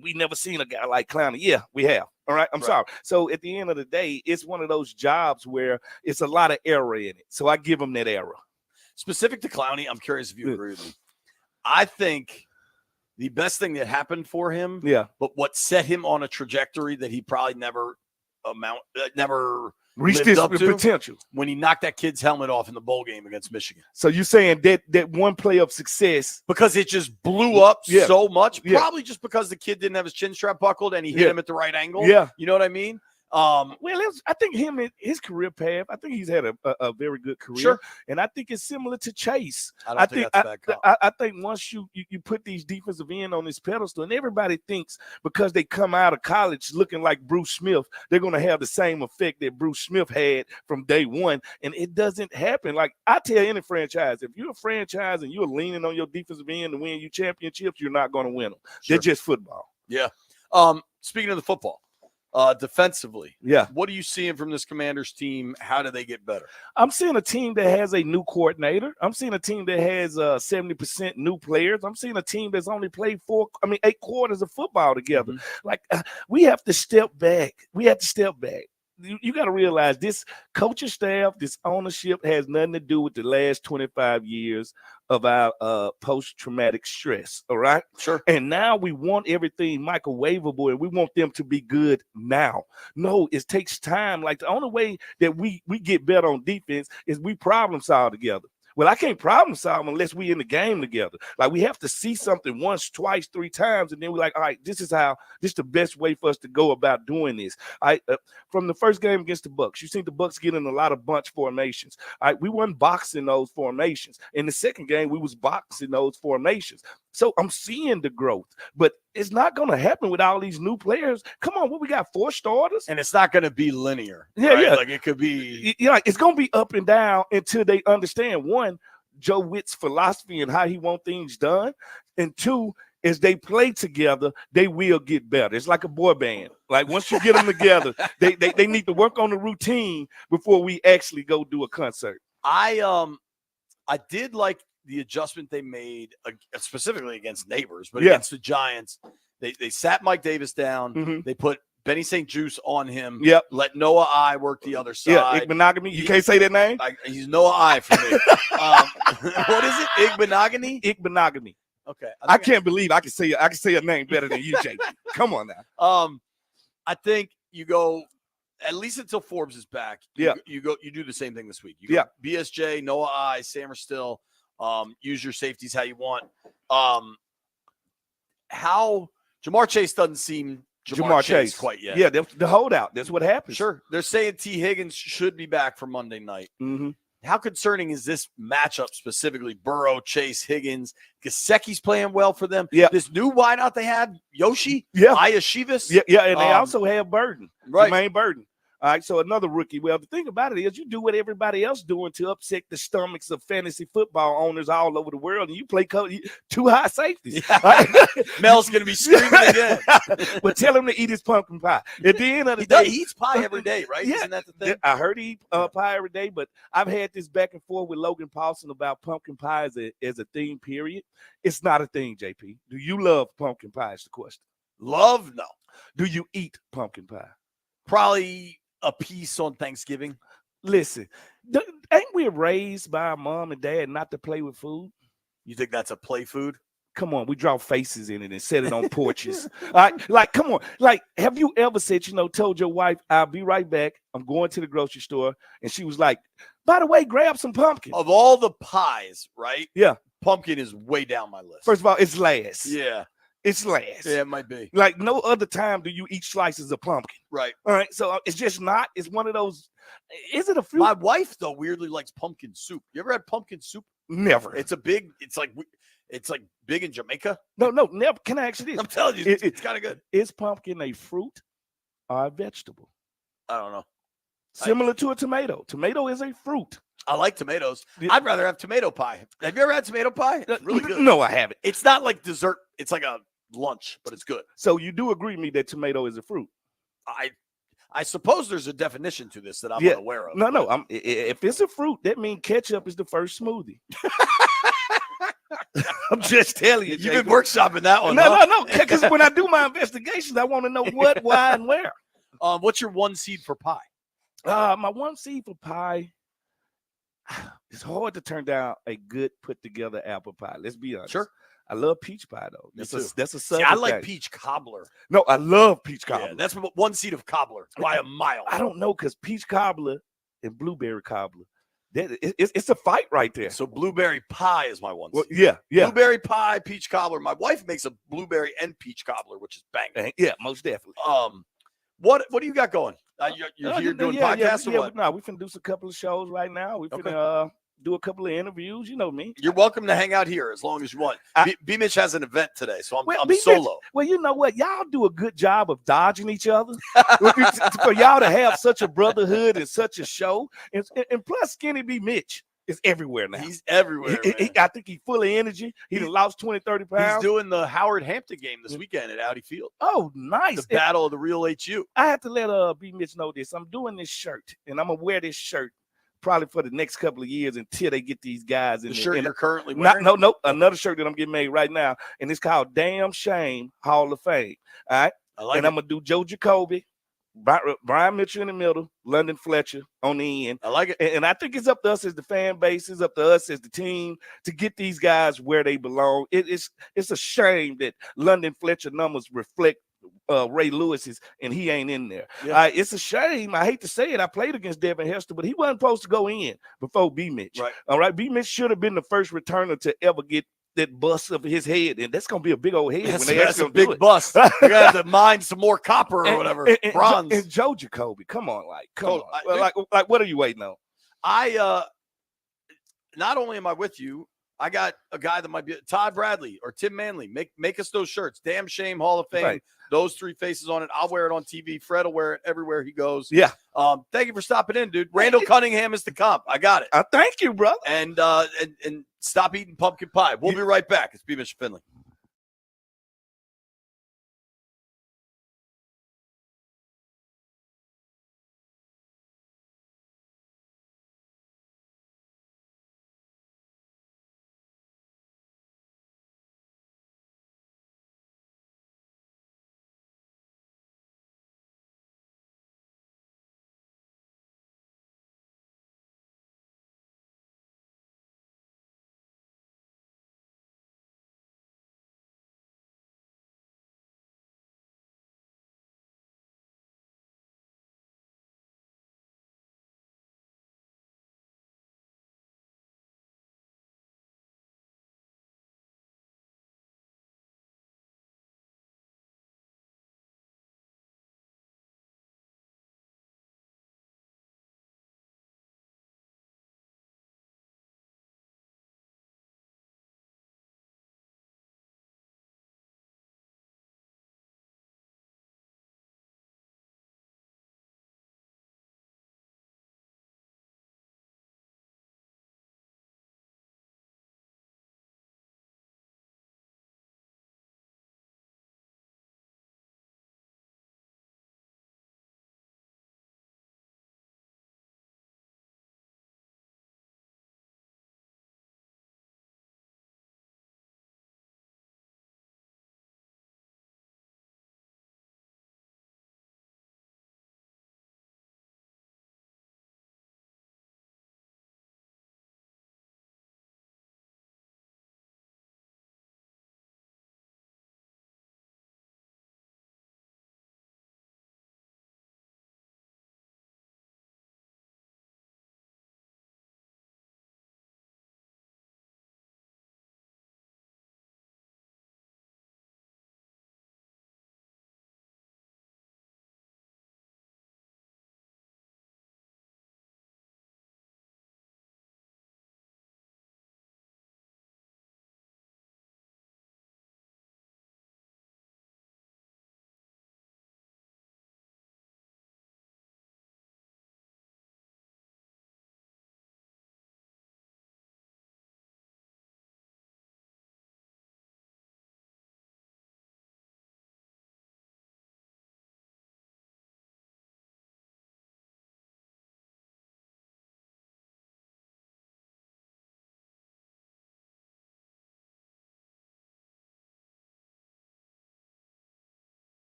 We never seen a guy like Clowney. Yeah, we have. All right. I'm sorry. So at the end of the day, it's one of those jobs where it's a lot of error in it. So I give him that error.
Specific to Clowney, I'm curious if you agree with me. I think the best thing that happened for him, but what set him on a trajectory that he probably never
Reached
lived
his
up to,
potential
when he knocked that kid's helmet off in the bowl game against Michigan.
So you're saying that one play of success,
because it just blew up so much,
Yeah.
probably just because the kid didn't have his chin strap buckled and he hit him at the right angle.
Yeah.
You know what I mean?
Well, I think his career path, I think he's had a very good career.
Sure.
And I think it's similar to Chase.
I don't think that's a bad call.
I think once you put these defensive end on this pedestal, and everybody thinks because they come out of college looking like Bruce Smith, they're going to have the same effect that Bruce Smith had from day one. And it doesn't happen. Like, I tell any franchise, if you're a franchise and you're leaning on your defensive end to win you championships, you're not going to win them.
Sure.
They're just football.
Yeah. Speaking of the football, defensively, what are you seeing from this Commanders team? How do they get better?
I'm seeing a team that has a new coordinator. I'm seeing a team that has 70% new players. I'm seeing a team that's only played 8 quarters of football together. Like, we have to step back. You got to realize this coaching staff, this ownership has nothing to do with the last 25 years of our post-traumatic stress, all right?
Sure.
And now we want everything microwavable, and we want them to be good now. No, it takes time. Like, the only way that we get better on defense is we problem solve together. Well, I can't problem solve unless we in the game together. Like, we have to see something once, twice, 3 times, and then we're like, all right, this is the best way for us to go about doing this. From the first game against the Bucs, you seen the Bucs get in a lot of bunch formations. We weren't boxing those formations. In the second game, we was boxing those formations. So I'm seeing the growth, but it's not going to happen with all these new players. Come on, we got 4 starters,
and it's not going to be linear.
Yeah,
right?
yeah.
Like it could be.
It's going to be up and down until they understand, one, Joe Witt's philosophy and how he wants things done, and 2, as they play together, they will get better. It's like a boy band. Like once you get them together, they need to work on the routine before we actually go do a concert.
I did like the adjustment they made specifically against neighbors, but
Yeah.
against the Giants, they sat Mike Davis down.
Mhm.
They put Benny St. Juice on him.
Yep.
Let Noah I work the other side.
Igbenogany. You can't say that name?
He's Noah I for me. What is it? Igbenogany?
Igbenogany.
Okay.
I can't believe I can say a name better than you, JP. Come on now.
I think you go at least until Forbes is back.
Yeah.
You do the same thing this week. You go BSJ, Noah I, Sam Still. Use your safeties how you want. How Jamar Chase doesn't seem Jamar Chase quite yet.
Yeah, the holdout. That's what happens.
Sure. They're saying T. Higgins should be back for Monday night.
Mm-hmm.
How concerning is this matchup specifically? Burrow, Chase, Higgins. Gesicki's playing well for them.
Yeah.
This new wideout they had, Yoshi,
Yeah.
Iashivas.
Yeah, and they also have Burden.
Right.
Jermaine Burden. All right, so another rookie. Well, the thing about it is you do what everybody else doing to upset the stomachs of fantasy football owners all over the world, and you play 2 high safeties. Right?
Mel's going to be screaming again.
But tell him to eat his pumpkin pie. At the end of the
He
day,
eats pie every day, right?
Yeah.
Isn't that the thing?
I heard he eat pie every day, but I've had this back and forth with Logan Paulson about pumpkin pie as a thing, period. It's not a thing, JP. Do you love pumpkin pie is the question.
Love? No.
Do you eat pumpkin pie?
Probably a piece on Thanksgiving.
Listen, ain't we raised by our mom and dad not to play with food?
You think that's a play food?
Come on, we draw faces in it and set it on porches. All right, like, come on. Like, have you ever said, told your wife, I'll be right back. I'm going to the grocery store. And she was like, by the way, grab some pumpkin.
Of all the pies, right?
Yeah.
Pumpkin is way down my list.
First of all, it's last.
Yeah.
It's last.
Yeah, it might be.
Like, no other time do you eat slices of pumpkin.
Right.
All right, so it's just not. It's one of those. Is it a fruit?
My wife, though, weirdly likes pumpkin soup. You ever had pumpkin soup?
Never.
It's like big in Jamaica.
No, never. Can I ask you this?
I'm telling you, it's kind of good.
Is pumpkin a fruit or a vegetable?
I don't know.
Similar to a tomato. Tomato is a fruit.
I like tomatoes. I'd rather have tomato pie. Have you ever had tomato pie? It's really good.
No, I haven't.
It's not like dessert. It's like a lunch, but it's good.
So you do agree with me that tomato is a fruit?
I suppose there's a definition to this that I'm unaware of.
No. If it's a fruit, that means ketchup is the first smoothie. I'm just telling you.
You've been workshopping that one.
No. Because when I do my investigations, I want to know what, why, and where.
What's your 1 seed for pie?
My 1 seed for pie. It's hard to turn down a good put together apple pie. Let's be honest.
Sure.
I love peach pie though. That's a
See, I like peach cobbler.
No, I love peach cobbler.
Yeah, that's 1 seed of cobbler by a mile.
I don't know because peach cobbler and blueberry cobbler, it's a fight right there.
So blueberry pie is my 1 seed.
Well, yeah.
Blueberry pie, peach cobbler. My wife makes a blueberry and peach cobbler, which is banging.
Yeah, most definitely.
What do you got going? You're here doing podcasts or what?
No, we finna do a couple of shows right now. We finna do a couple of interviews. You know me.
You're welcome to hang out here as long as you want. B. Mitch has an event today, so I'm solo.
Well, you know what? Y'all do a good job of dodging each other. For y'all to have such a brotherhood and such a show. And plus, Skinny B. Mitch is everywhere now.
He's everywhere.
I think he's full of energy. He lost 20, 30 pounds.
He's doing the Howard Hampton game this weekend at Audi Field.
Oh, nice.
The battle of the real HU.
I have to let B. Mitch know this. I'm doing this shirt, and I'm going to wear this shirt probably for the next couple of years until they get these guys in
the shirt you're currently wearing?
No, another shirt that I'm getting made right now, and it's called Damn Shame Hall of Fame. All right, I'm gonna do Joe Jacoby, Brian Mitchell in the middle, London Fletcher on the end.
I like it,
and I think it's up to us as the fan base, it's up to us as the team to get these guys where they belong. It's a shame that London Fletcher numbers reflect Ray Lewis's, and he ain't in there.
Yeah.
It's a shame. I hate to say it. I played against Devin Hester, but he wasn't supposed to go in before B. Mitch.
Right.
All right. B. Mitch should have been the first returner to ever get that bust of his head, and that's gonna be a big old head when they
That's
actually
a big
do it.
bust. You're gonna have to mine some more copper or whatever, bronze.
And Joe Jacoby, come on, come
Totally.
on, like, what are you waiting on?
Not only am I with you, I got a guy that might be Todd Bradley or Tim Manley. Make us those shirts. Damn shame, Hall of Fame.
Right.
Those three faces on it. I'll wear it on TV. Fred will wear it everywhere he goes.
Yeah.
Thank you for stopping in, dude. Randall Cunningham is the comp. I got it.
I thank you, brother.
And stop eating pumpkin pie. We'll be right back. It's B. Mitch Finley.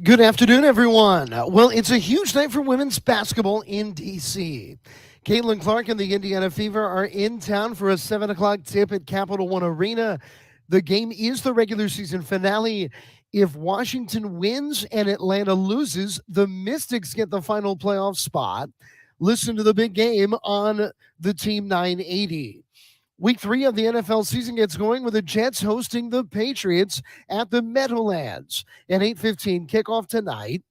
Good afternoon, everyone. Well, it's a huge night for women's basketball in D.C. Caitlin Clark and the Indiana Fever are in town for a 7 o'clock tip at Capital One Arena. The game is the regular season finale. If Washington wins and Atlanta loses, the Mystics get the final playoff spot. Listen to the big game on the Team 980. Week 3 of the NFL season gets going with the Jets hosting the Patriots at the Meadowlands. An 8:15 kickoff tonight.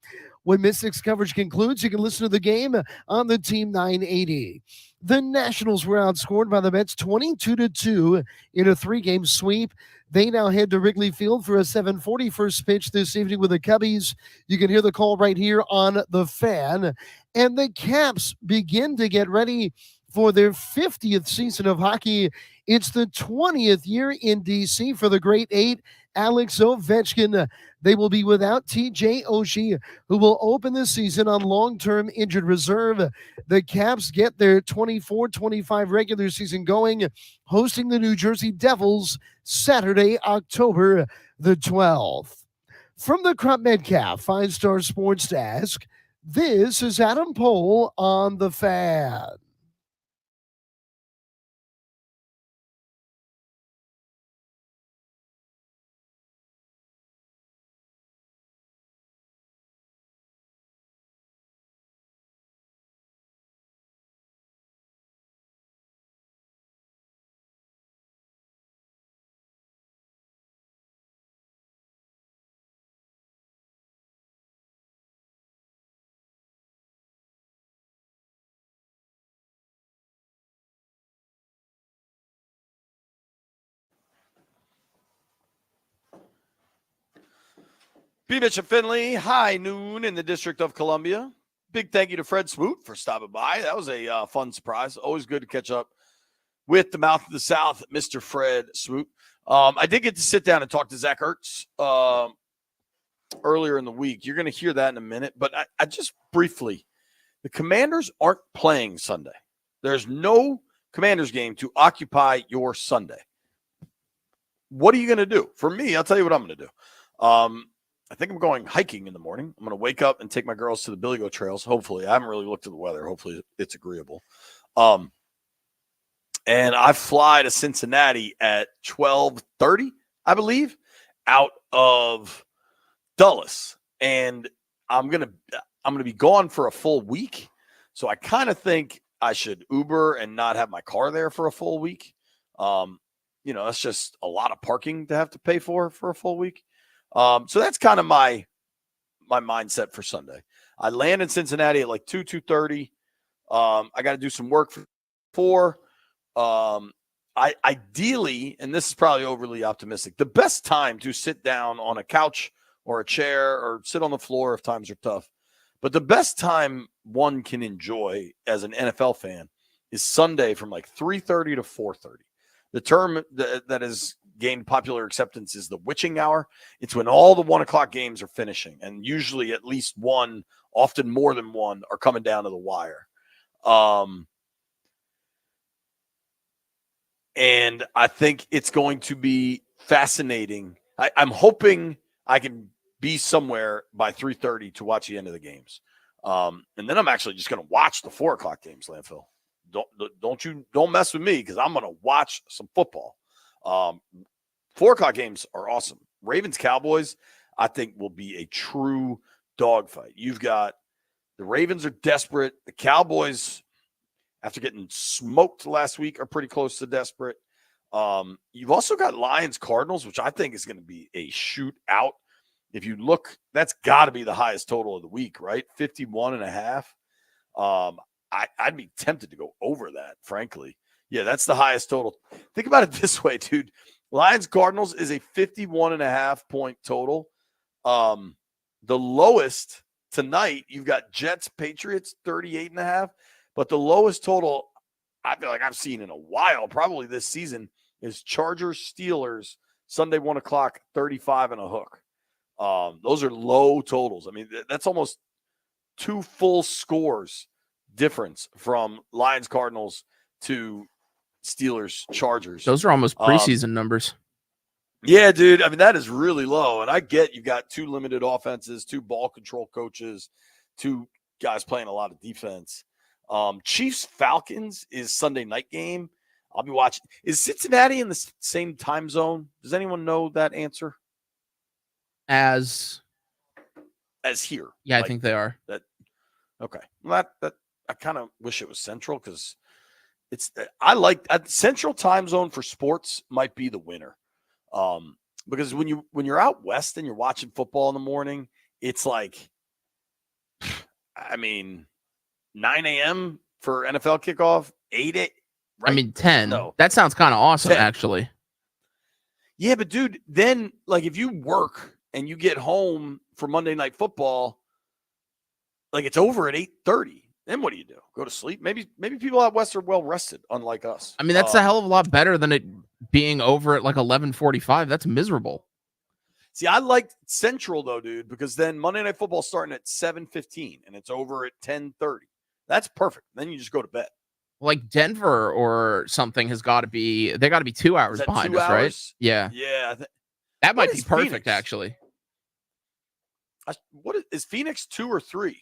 When Mystics coverage concludes, you can listen to the game on the Team 980. The Nationals were outscored by the Mets 22-2 in a 3-game sweep. They now head to Wrigley Field for a 7:40 first pitch this evening with the Cubbies. You can hear the call right here on The Fan. And the Caps begin to get ready for their 50th season of hockey. It's the 20th year in D.C. for the Great Eight. Alex Ovechkin. They will be without TJ Oshie, who will open the season on long-term injured reserve. The Caps get their 24-25 regular season going, hosting the New Jersey Devils Saturday, October the 12th. From the Crop Metcalf 5-Star Sports Desk, this is Adam Pohl on The Fan.
B. Bishop Finley, high noon in the District of Columbia. Big thank you to Fred Smoot for stopping by. That was a fun surprise. Always good to catch up with the mouth of the South, Mr. Fred Smoot. I did get to sit down and talk to Zach Ertz earlier in the week. You're going to hear that in a minute. But I just briefly, the Commanders aren't playing Sunday. There's no Commanders game to occupy your Sunday. What are you going to do? For me, I'll tell you what I'm going to do. I think I'm going hiking in the morning. I'm going to wake up and take my girls to the Billy Goat Trails. Hopefully, I haven't really looked at the weather. Hopefully, it's agreeable. And I fly to Cincinnati at 12:30, I believe, out of Dulles. And I'm gonna be gone for a full week. So I kind of think I should Uber and not have my car there for a full week. That's just a lot of parking to have to pay for a full week. So that's kind of my mindset for Sunday. I land in Cincinnati at like 2:30. I got to do some work for 4. I ideally, and this is probably overly optimistic, the best time to sit down on a couch or a chair or sit on the floor if times are tough. But the best time one can enjoy as an NFL fan is Sunday from like 3:30 to 4:30. The term that has gained popular acceptance is the witching hour. It's when all the 1 o'clock games are finishing, and usually at least one, often more than one, are coming down to the wire. And I think it's going to be fascinating. I'm hoping I can be somewhere by 3:30 to watch the end of the games. And then I'm actually just going to watch the 4 o'clock games, Landfill. Don't mess with me, because I'm going to watch some football. 4 o'clock games are awesome. Ravens Cowboys, I think, will be a true dogfight. You've got the Ravens are desperate. The Cowboys, after getting smoked last week, are pretty close to desperate. You've also got Lions Cardinals, which I think is going to be a shootout. If you look, that's got to be the highest total of the week, right? 51.5. I'd be tempted to go over that, frankly. Yeah, that's the highest total. Think about it this way, dude. Lions Cardinals is a 51.5 point total. The lowest tonight, you've got Jets Patriots 38.5, but the lowest total I feel like I've seen in a while, probably this season, is Chargers Steelers Sunday 1 o'clock 35 and a hook. Those are low totals. I mean, that's almost 2 full scores difference from Lions Cardinals to Steelers Chargers.
Those are almost preseason numbers.
Yeah, dude. I mean, that is really low. And I get you got 2 limited offenses, 2 ball control coaches, 2 guys playing a lot of defense. Chiefs Falcons is Sunday night game. I'll be watching. Is Cincinnati in the same time zone? Does anyone know that answer?
As
Here.
Yeah, I think they are.
Okay. Well, that I kind of wish it was central because I like central time zone for sports might be the winner. Because when you're out west and you're watching football in the morning, it's like, I mean, 9 a.m. for NFL kickoff, 8 a.m. Right?
I mean, 10.
No.
That sounds kind of awesome,
10.
actually.
Yeah, but dude, then like if you work and you get home for Monday Night Football, like it's over at 8:30. Then what do you do? Go to sleep? Maybe people out west are well rested, unlike us.
I mean, that's a hell of a lot better than it being over at like 11:45. That's miserable.
See, I like Central though, dude, because then Monday Night Football starting at 7:15 and it's over at 10:30. That's perfect. Then you just go to bed.
Like Denver or something they got to be 2 hours behind
2
us, right?
hours?
Yeah.
Yeah.
That might
What
be
is
perfect,
Phoenix?
actually.
What is Phoenix 2 or 3?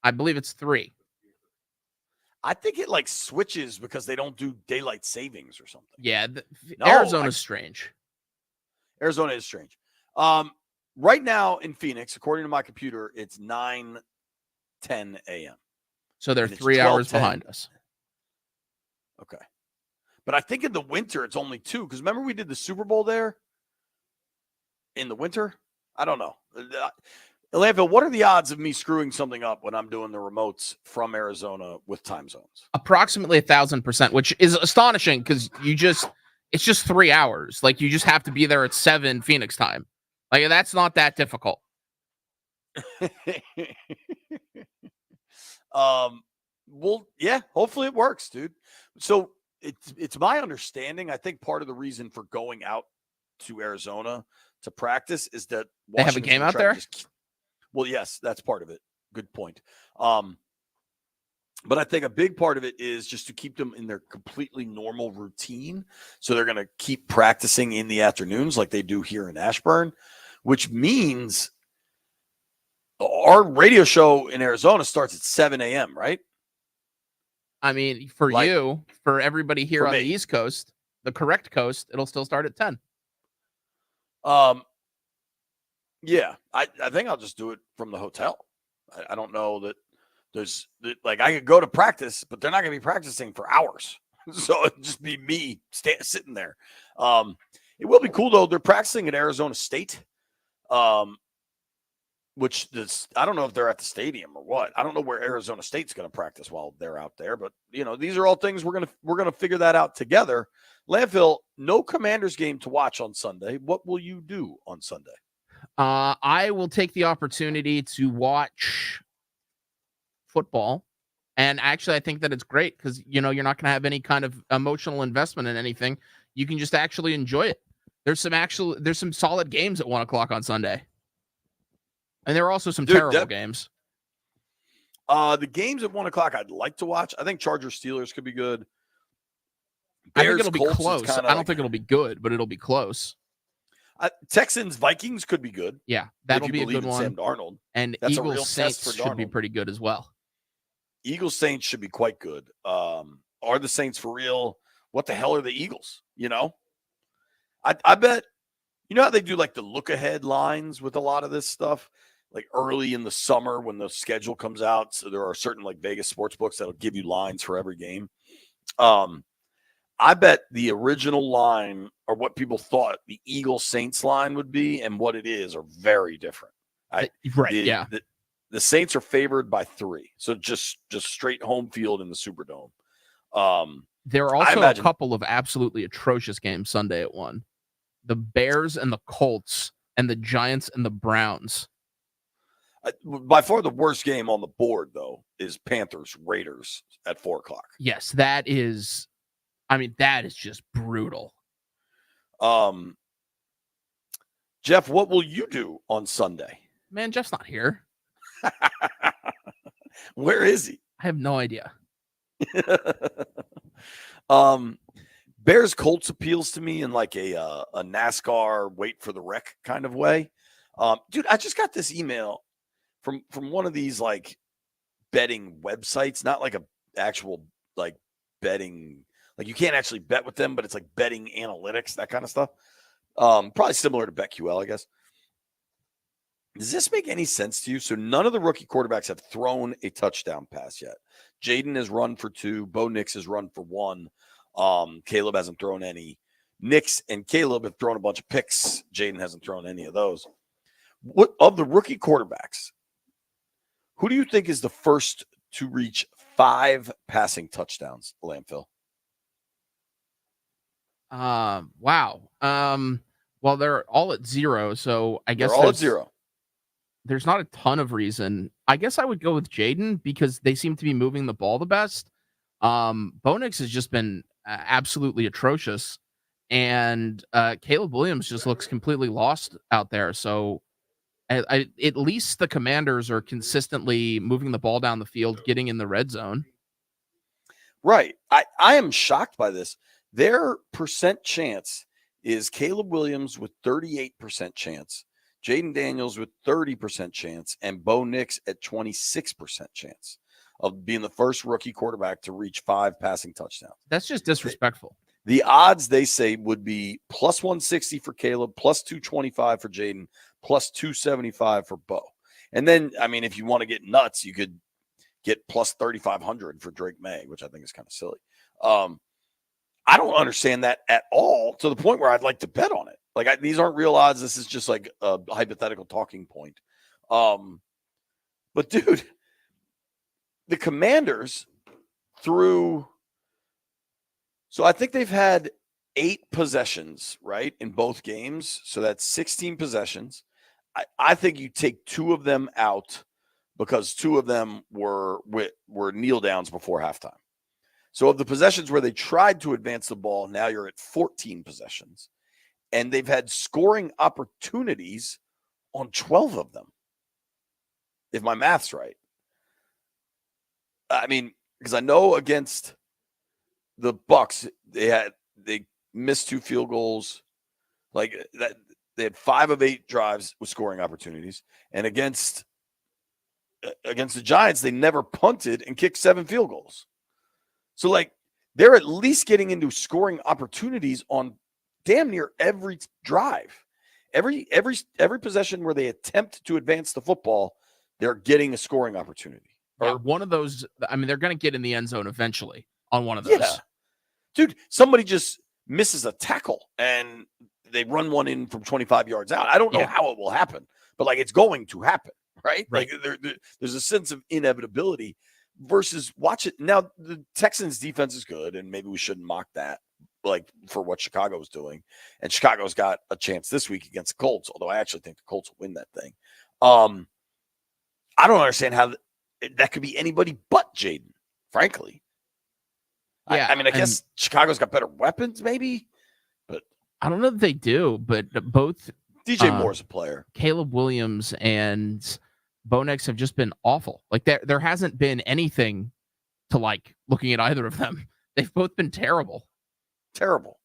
I believe it's 3.
I think it like switches because they don't do daylight savings or something.
Yeah.
No,
Arizona's strange.
Arizona is strange. Right now in Phoenix, according to my computer, it's 9:10 a.m.
So they're
And it's
3 hours
12:10.
behind us.
Okay. But I think in the winter, it's only 2. Because remember we did the Super Bowl there in the winter? I don't know. Landville, what are the odds of me screwing something up when I'm doing the remotes from Arizona with time zones?
Approximately 1,000%, which is astonishing because it's just 3 hours. Like you just have to be there at 7 Phoenix time. Like that's not that difficult.
Well, yeah, hopefully it works, dude. So it's my understanding. I think part of the reason for going out to Arizona to practice is that
They have a game out there?
Well, yes, that's part of it. Good point. But I think a big part of it is just to keep them in their completely normal routine. So they're going to keep practicing in the afternoons like they do here in Ashburn, which means our radio show in Arizona starts at 7 a.m., right?
I mean, for everybody here on the East Coast, the correct coast, it'll still start at 10.
Yeah, I think I'll just do it from the hotel. I don't know that like I could go to practice, but they're not going to be practicing for hours. So it'd just be me sitting there. It will be cool though. They're practicing at Arizona State, which I don't know if they're at the stadium or what. I don't know where Arizona State's going to practice while they're out there, but these are all things we're gonna figure that out together. Landfill, no Commanders game to watch on Sunday. What will you do on Sunday?
I will take the opportunity to watch football. And actually, I think that it's great because, you're not going to have any kind of emotional investment in anything. You can just actually enjoy it. There's some solid games at 1:00 on Sunday. And there are also some terrible games.
The games at 1:00 I'd like to watch. I think Chargers Steelers could be good.
I think it'll be close. I don't think it'll be good, but it'll be close.
Texans Vikings could be good.
Yeah, that'll be a good one.
Sam Darnold.
And
That's
Eagles Saints should be pretty good as well.
Eagles Saints should be quite good. Are the Saints for real? What the hell are the Eagles? I bet how they do like the look ahead lines with a lot of this stuff, like early in the summer when the schedule comes out. So there are certain like Vegas sports books that'll give you lines for every game. I bet the original line or what people thought the Eagles Saints line would be and what it is are very different. The Saints are favored by 3. So just straight home field in the Superdome.
There are also a couple of absolutely atrocious games Sunday at 1. The Bears and the Colts and the Giants and the Browns.
By far the worst game on the board, though, is Panthers Raiders at 4:00.
Yes, that is just brutal.
Jeff, what will you do on Sunday?
Man, Jeff's not here.
Where is he?
I have no idea.
Bears Colts appeals to me in like a NASCAR wait for the wreck kind of way. Dude, I just got this email from one of these like betting websites, not like a actual like betting, like you can't actually bet with them, but it's like betting analytics, that kind of stuff. Probably similar to BetQL, I guess. Does this make any sense to you? So none of the rookie quarterbacks have thrown a touchdown pass yet. Jayden has run for 2. Bo Nix has run for 1. Caleb hasn't thrown any. Nix and Caleb have thrown a bunch of picks. Jayden hasn't thrown any of those. What of the rookie quarterbacks, who do you think is the first to reach 5 passing touchdowns, Landfill?
Wow. Well, they're all at 0, so I guess
They're all at 0.
There's not a ton of reason. I guess I would go with Jayden because they seem to be moving the ball the best. Bo Nix has just been absolutely atrocious, and Caleb Williams just looks completely lost out there. So at least the Commanders are consistently moving the ball down the field, getting in the red zone.
Right. I am shocked by this. Their percent chance is Caleb Williams with 38% chance, Jaden Daniels with 30% chance, and Bo Nix at 26% chance of being the first rookie quarterback to reach 5 passing touchdowns.
That's just disrespectful.
The odds, they say, would be plus 160 for Caleb, plus 225 for Jaden, plus 275 for Bo. And then, I mean, if you want to get nuts, you could get plus 3,500 for Drake May, which I think is kind of silly. I don't understand that at all, to the point where I'd like to bet on it. Like, these aren't real odds. This is just like a hypothetical talking point. But, dude, the Commanders threw – so I think they've had 8 possessions, right, in both games. So that's 16 possessions. I think you take 2 of them out because 2 of them were kneel downs before halftime. So of the possessions where they tried to advance the ball, now you're at 14 possessions. And they've had scoring opportunities on 12 of them, if my math's right. I mean, because I know against the Bucks, they missed 2 field goals. Like that, they had 5 of 8 drives with scoring opportunities. And against the Giants, they never punted and kicked 7 field goals. So, like, they're at least getting into scoring opportunities on damn near every drive. Every possession where they attempt to advance the football, they're getting a scoring opportunity.
Yeah, one of those, I mean, they're going to get in the end zone eventually on one of those.
Yeah. Dude, somebody just misses a tackle and they run one in from 25 yards out. I don't know how it will happen, but, like, it's going to happen, right? Like, there's a sense of inevitability. Versus watch it. Now, the Texans defense is good, and maybe we shouldn't mock that, like, for what Chicago's doing. And Chicago's got a chance this week against the Colts, although I actually think the Colts will win that thing. I don't understand how that could be anybody but Jayden, frankly.
Yeah,
I mean, I guess Chicago's got better weapons, maybe, but
I don't know that they do, but both
DJ Moore's a player.
Caleb Williams and Bo Nix have just been awful. Like, there hasn't been anything to like looking at either of them. They've both been terrible.
Terrible.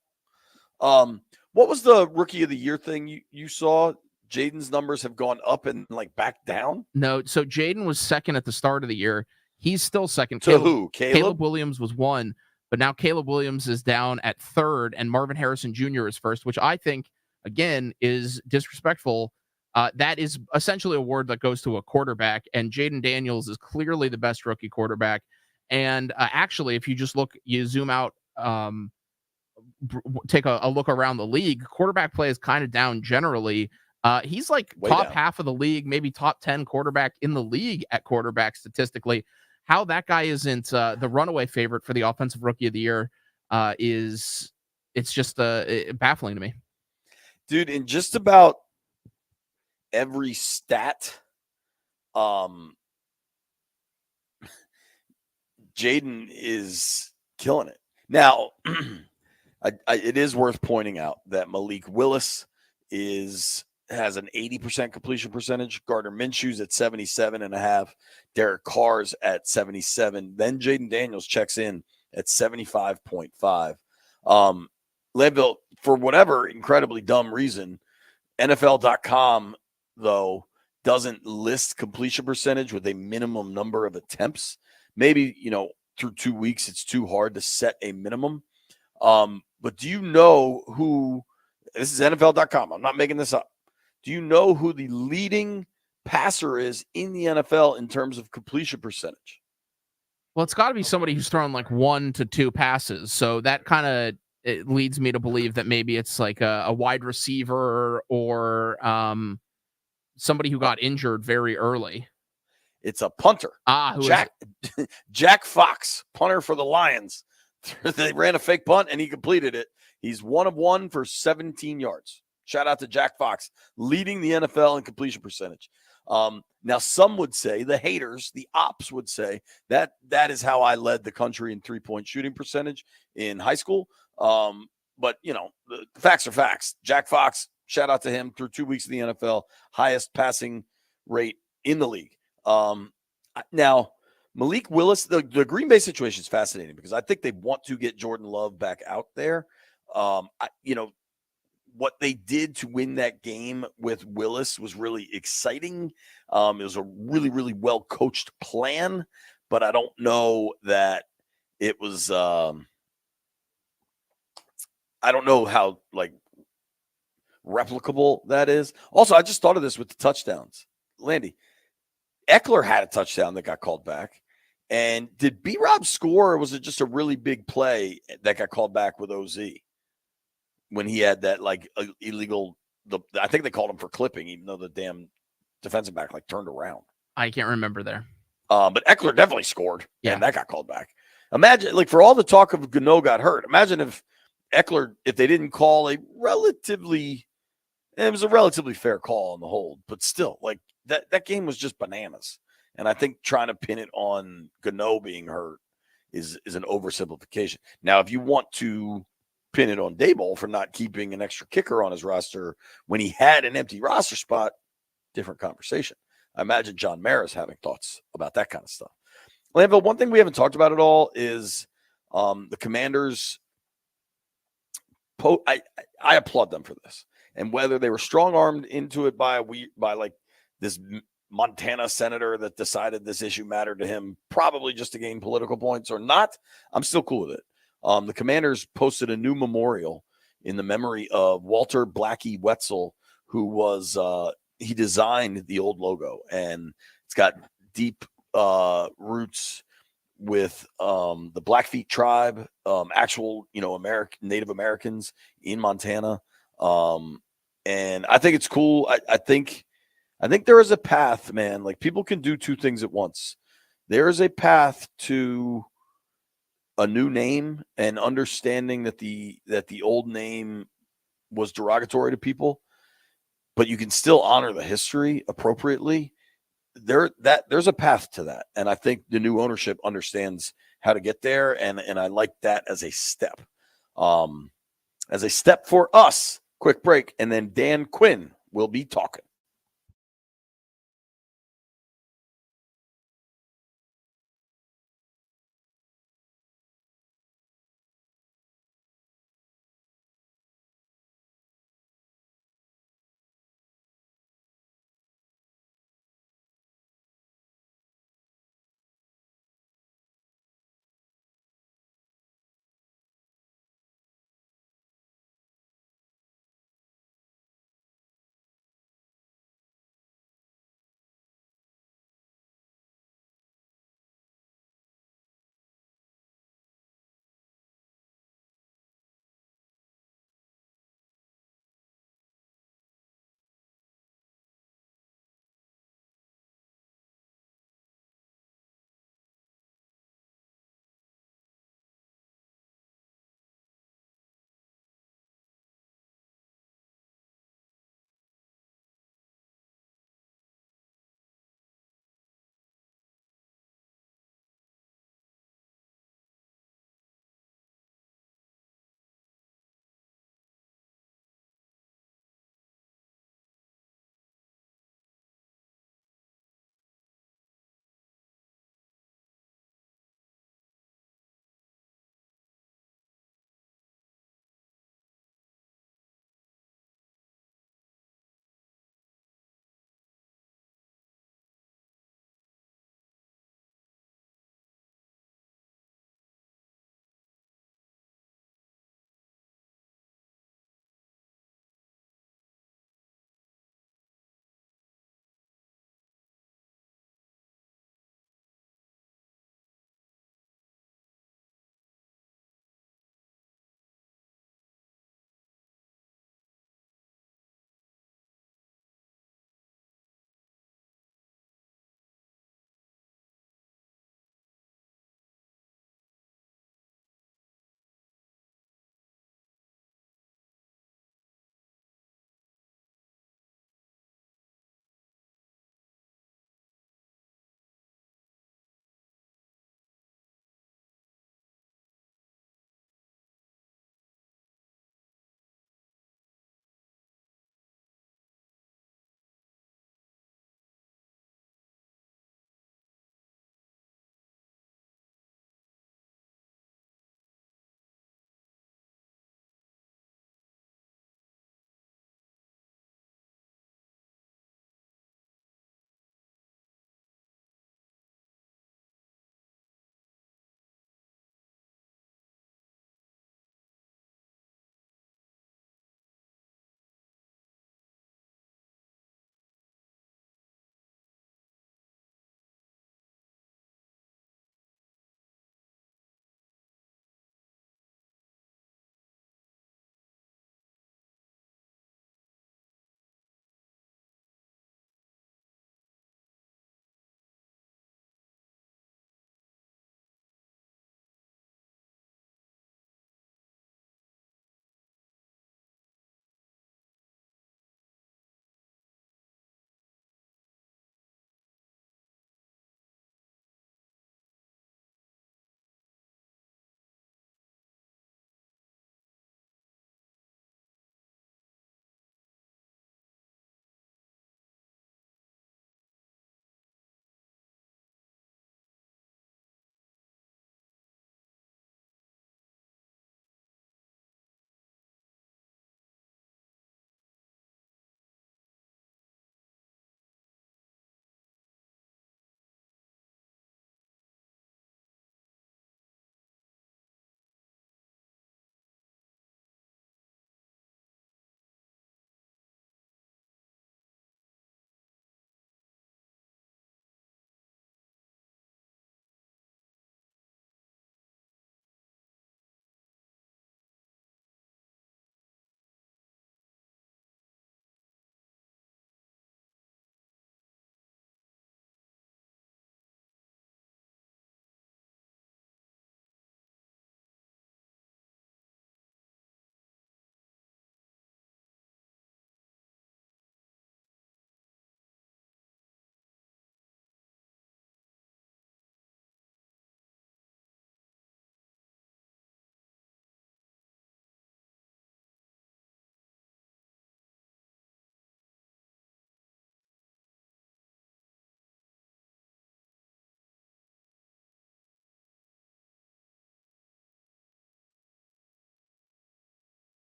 What was the rookie of the year thing you saw? Jayden's numbers have gone up and like back down?
No, so Jayden was second at the start of the year. He's still second.
To who?
Caleb Williams was 1, but now Caleb Williams is down at 3rd, and Marvin Harrison Jr. is 1st, which I think, again, is disrespectful. That is essentially a award that goes to a quarterback, and Jaden Daniels is clearly the best rookie quarterback. And actually, if you just you zoom out, take a look around the league, quarterback play is kind of down generally. He's like way top down. Half of the league, maybe top 10 quarterback in the league at quarterback statistically. How that guy isn't the runaway favorite for the offensive rookie of the year it's just baffling to me.
Dude, in just about every stat, Jayden is killing it. Now, it is worth pointing out that Malik Willis has an 80% completion percentage. Gardner Minshew's at 77.5. Derek Carr's at 77. Then Jaden Daniels checks in at 75.5. Leadville, for whatever incredibly dumb reason, NFL.com, though, doesn't list completion percentage with a minimum number of attempts. Maybe, through 2 weeks, it's too hard to set a minimum. But do you know who, this is NFL.com, I'm not making this up. Do you know who the leading passer is in the NFL in terms of completion percentage?
Well, it's got to be somebody who's thrown like 1 to 2 passes. So that kind of it leads me to believe that maybe it's like a wide receiver or somebody who got injured very early.
It's a punter. Jack Fox, punter for the Lions. They ran a fake punt and he completed it. He's 1 of 1 for 17 yards. Shout out to Jack Fox, leading the NFL in completion percentage. Now, some would say, the haters, the ops would say that is how I led the country in 3-point shooting percentage in high school. But, the facts are facts. Jack Fox, shout out to him, through 2 weeks in the NFL, highest passing rate in the league. Now, Malik Willis, the Green Bay situation is fascinating because I think they want to get Jordan Love back out there. What they did to win that game with Willis was really exciting. It was a really, really well-coached plan, but I don't know that it was I don't know how, replicable that is. Also, I just thought of this with the touchdowns. Landy, Eckler had a touchdown that got called back. And did B-Rob score, or was it just a really big play that got called back with OZ? When he had that illegal, I think they called him for clipping, even though the damn defensive back turned around.
I can't remember there.
But Eckler definitely scored, and that got called back. Imagine, for all the talk of Gano got hurt, imagine if Eckler, if they didn't call it was a relatively fair call on the hold, but still, that game was just bananas. And I think trying to pin it on Gano being hurt is an oversimplification. Now, if you want to pin it on Daboll for not keeping an extra kicker on his roster when he had an empty roster spot, different conversation. I imagine John Mara's having thoughts about that kind of stuff. Lanville, one thing we haven't talked about at all is the Commanders. I applaud them for this. And whether they were strong-armed into it by this Montana senator that decided this issue mattered to him, probably just to gain political points or not, I'm still cool with it. The Commanders posted a new memorial in the memory of Walter Blackie Wetzel, who was he designed the old logo, and it's got deep roots with the Blackfeet tribe, actual Native Americans in Montana, and I think it's cool. I think there is a path, man. People can do two things at once. There is a path to a new name and understanding that the old name was derogatory to people, but you can still honor the history appropriately. There's a path to that. And I think the new ownership understands how to get there. And I like that as a step. As a step for us. Quick break. And then Dan Quinn will be talking.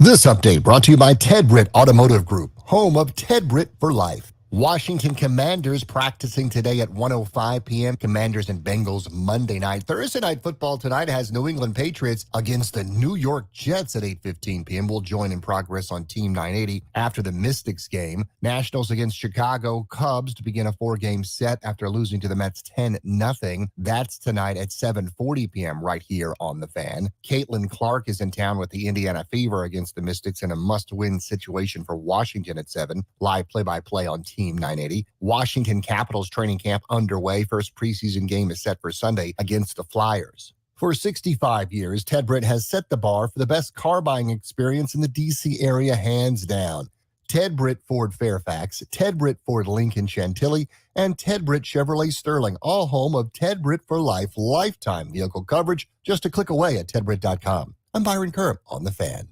This update brought to you by Ted Britt Automotive Group, home of Ted Britt for life. Washington Commanders practicing today at 1:05 p.m. Commanders and Bengals Monday night. Thursday night football tonight has New England Patriots against the New York Jets at 8:15 p.m. We'll join in progress on Team 980 after the Mystics game. Nationals against Chicago Cubs to begin a 4-game set after losing to the Mets 10-0. That's tonight at 7:40 p.m. right here on The Fan. Caitlin Clark is in town with the Indiana Fever against the Mystics in a must-win situation for Washington at 7. Live play-by-play on Team 980. Washington Capitals training camp underway. First preseason game is set for Sunday against the Flyers. For 65 years, Ted Britt has set the bar for the best car buying experience in the D.C. area, hands down. Ted Britt Ford Fairfax, Ted Britt Ford Lincoln Chantilly, and Ted Britt Chevrolet Sterling, all home of Ted Britt for Life lifetime vehicle coverage, just a click away at tedbritt.com. I'm Byron Kerr on The Fan.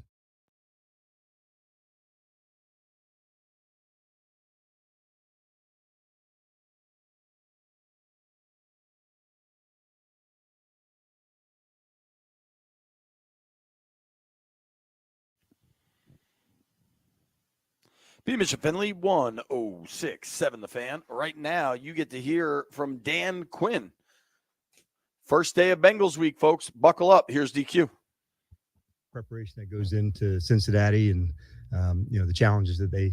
Peter Mitchell Finley, 106.7 The Fan. Right now, you get to hear from Dan Quinn. First day of Bengals week, folks. Buckle up. Here's DQ.
Preparation that goes into Cincinnati and, the challenges that they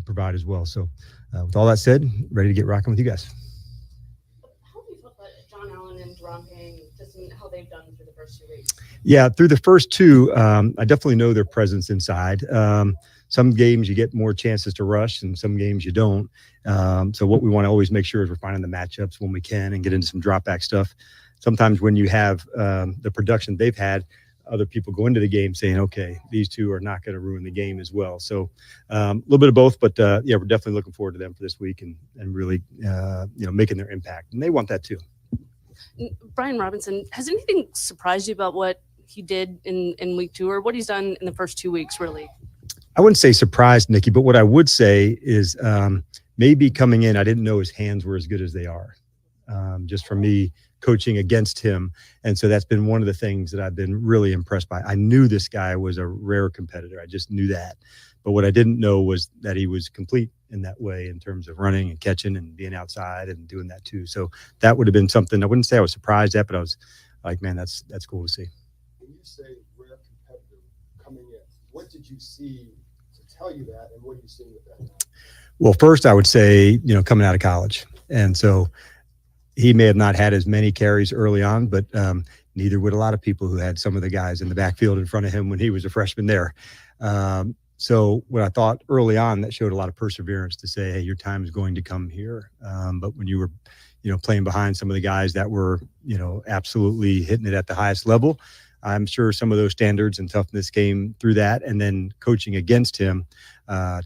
provide as well. So with all that said, ready to get rocking with you guys.
How do you feel about John Allen and Deron Payne, just in how they've done through the first 2 weeks?
Yeah, through the first two, I definitely know their presence inside. Some games you get more chances to rush and some games you don't. So what we want to always make sure is we're finding the matchups when we can and get into some drop back stuff. Sometimes when you have the production they've had, other people go into the game saying, okay, these two are not going to ruin the game as well. So a little bit of both, but yeah, we're definitely looking forward to them for this week and really, making their impact. And they want that too.
Brian Robinson, has anything surprised you about what he did in week 2 or what he's done in the first 2 weeks, really?
I wouldn't say surprised, Nikki, but what I would say is maybe coming in, I didn't know his hands were as good as they are, just from me coaching against him. And so that's been one of the things that I've been really impressed by. I knew this guy was a rare competitor. I just knew that. But what I didn't know was that he was complete in that way in terms of running and catching and being outside and doing that too. So that would have been something I wouldn't say I was surprised at, but I was like, man, that's cool to see.
When you say rare competitor coming in, what did you see to tell you that, and what are you seeing with that now?
Well, first I would say, coming out of college. And so he may have not had as many carries early on, but neither would a lot of people who had some of the guys in the backfield in front of him when he was a freshman there. So what I thought early on, that showed a lot of perseverance to say, hey, your time is going to come here. But when you were, playing behind some of the guys that were, absolutely hitting it at the highest level, I'm sure some of those standards and toughness came through that. And then coaching against him,